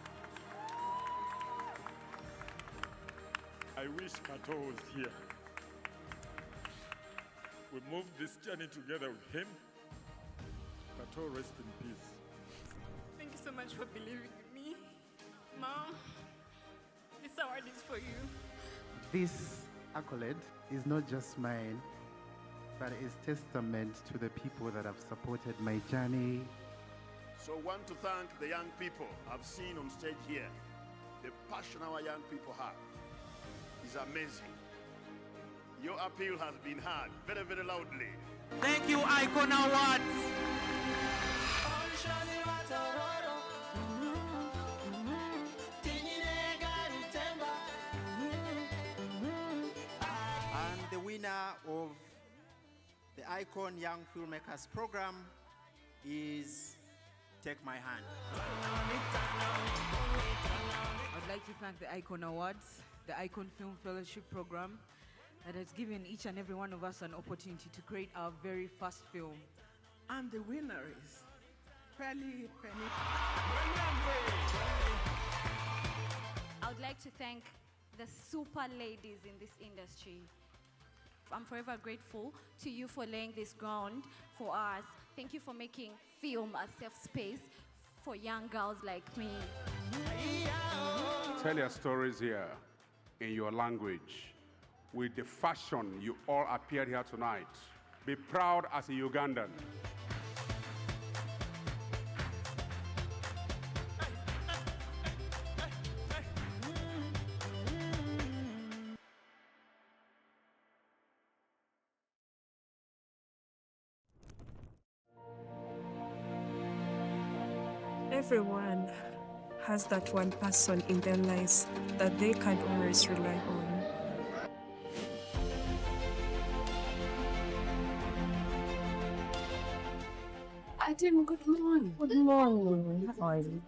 I wish Kato was here. We moved this journey together with him. Kato, rest in peace. Thank you so much for believing in me. Mom, this award is for you. This accolade is not just mine, but is testament to the people that have supported my journey. So I want to thank the young people I've seen on stage here. The passion our young people have is amazing. Your appeal has been heard very, very loudly. Thank you, iKON Awards. iKON Young Filmmakers program is Take My Hand. I'd like to thank the iKON Awards, the iKON Film Fellowship program that has given each and every one of us an opportunity to create our very first film. And the winner is Penny. I would like to thank the super ladies in this industry. I'm forever grateful to you for laying this ground for us. Thank you for making film a safe space for young girls like me. Tell your stories here in your language with the fashion you all appeared here tonight. Be proud as a Ugandan. Everyone has that one person in their lives that they can always rely on. Adam, good morning. Good morning. How are you?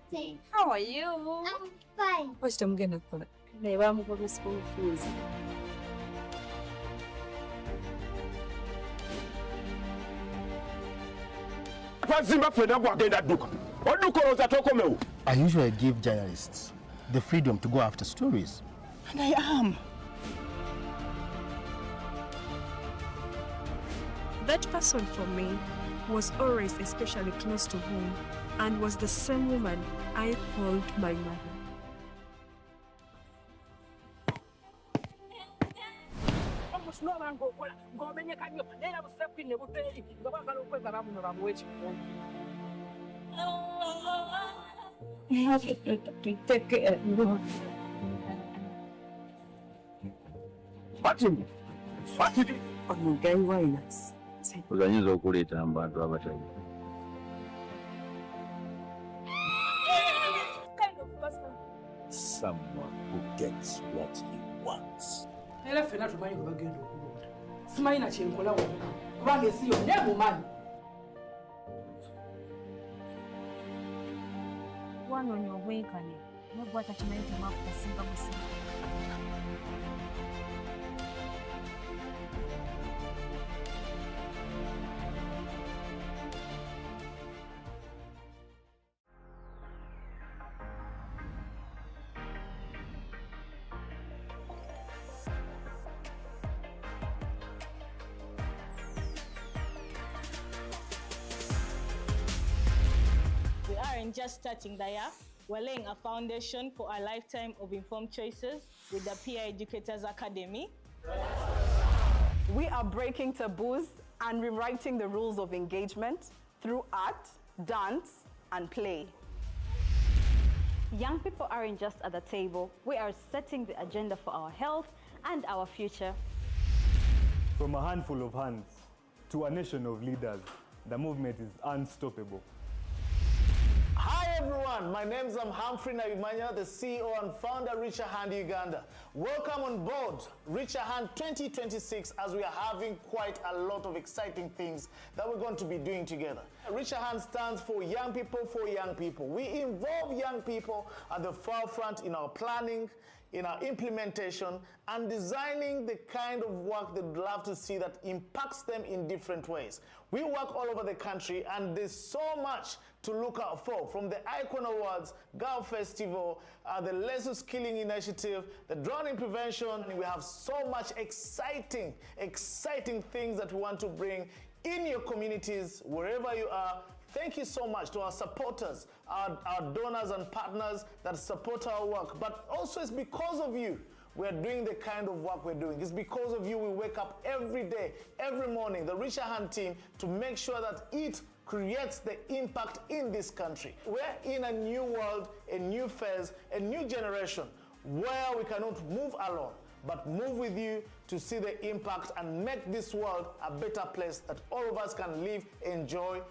How are you? I'm fine. First, I'm gonna put it. I'm going to school fees. I usually give journalists the freedom to go after stories. And I am. That person for me was always especially close to home and was the same woman I called my mother. I have to take care of you. Uzanyiza okuleeta mu bantu abatayi. Someone who gets what he wants. Era ffenna tumanyi gwe bagenda okulonda. Simanyi na kyenkola wonna kubanga ensi yonna emumanyi. Wanoonya obwenkane n'oggwa takimanyi temwafu tasinga musinga. We aren't just starting the year, we're laying a foundation for a lifetime of informed choices with the Peer Educators Academy. We are breaking taboos and rewriting the rules of engagement through art, dance, and play. Young people aren't just at the table, we are setting the agenda for our health and our future. From a handful of hands to a nation of leaders, the movement is unstoppable. Hi everyone, my name is Humphrey Naimanya, the CEO and founder of Richer Hand Uganda. Welcome on board Richer Hand 2026 as we are having quite a lot of exciting things that we're going to be doing together. Richer Hand stands for young people for young people. We involve young people at the forefront in our planning, in our implementation, and designing the kind of work that we'd love to see that impacts them in different ways. We work all over the country and there's so much to look out for, from the iKON Awards, Girl Festival, the Lesu Skilling Initiative, the drowning prevention. We have so much exciting things that we want to bring in your communities, wherever you are. Thank you so much to our supporters, our donors and partners that support our work. But also it's because of you we're doing the kind of work we're doing. It's because of you we wake up every day, every morning, the Richer Hand team, to make sure that it creates the impact in this country. We're in a new world, a new phase, a new generation where we cannot move alone, but move with you to see the impact and make this world a better place that all of us can live, enjoy,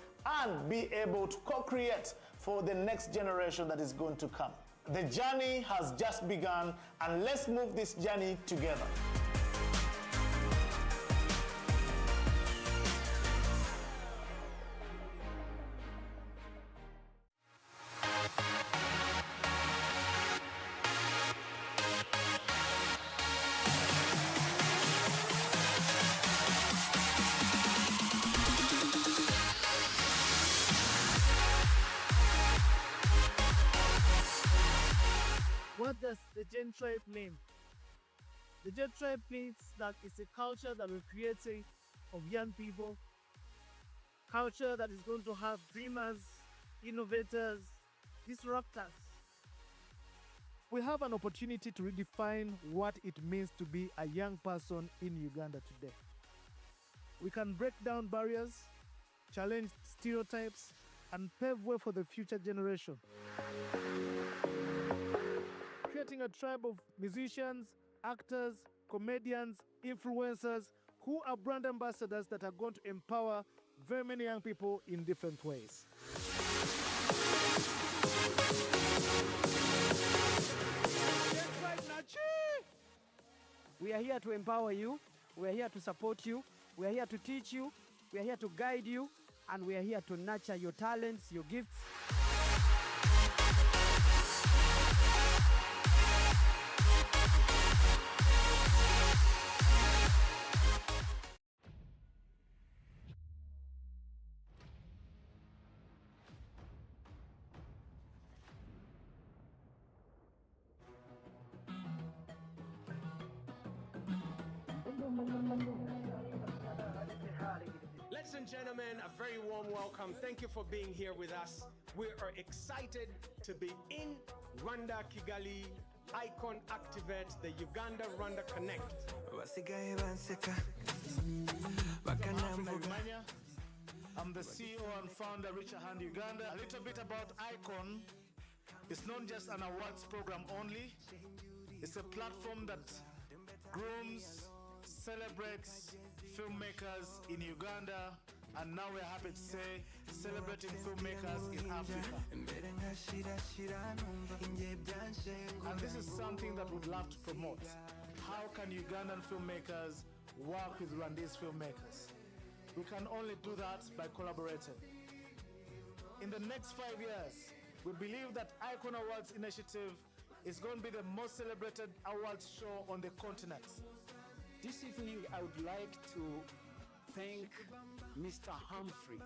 and be able to co-create for the next generation that is going to come. The journey has just begun, and let's move this journey together. the Gen Tribe name? The Gen Tribe means that it's a culture that we're creating of young people, culture that is going to have dreamers, innovators, disruptors. We have an opportunity to redefine what it means to be a young person in Uganda today. We can break down barriers, challenge stereotypes, and pave way for the future generation. Creating a tribe of musicians, actors, comedians, influencers who are brand ambassadors that are going to empower very many young people in different ways. We are here to empower you, we are here to support you, we are here to teach you, we are here to guide you, and we are here to nurture your talents, your gifts. Ladies and gentlemen, a very warm welcome. Thank you for being here with us. We are excited to be in Rwanda, Kigali, iKON Activate, the Uganda-Rwanda Connect. I'm the CEO and founder, Richard Hand Uganda. A little bit about iKON. It's not just an awards program only. It's a platform that grooms, celebrates filmmakers in Uganda, and now we're happy to say celebrating filmmakers in Africa. And this is something that we'd love to promote. How can Ugandan filmmakers work with Rwandese filmmakers? We can only do that by collaborating. In the next 5 years, we believe that iKON Awards initiative is going to be the most celebrated awards show on the continent. This evening, I would like to thank Mr. Humphrey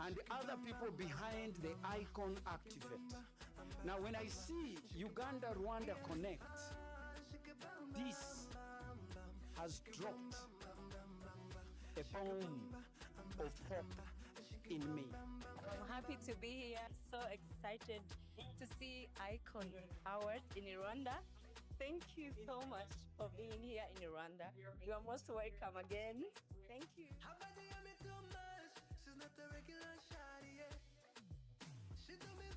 and the other people behind the iKON Activate. Now, when I see Uganda-Rwanda Connect, this has dropped a bomb of hope in me. I'm happy to be here, so excited to see iKON Award in Rwanda. Thank you so much for being here in Rwanda. You are most welcome again. Thank you. She's not the regular shawty, yeah. She do me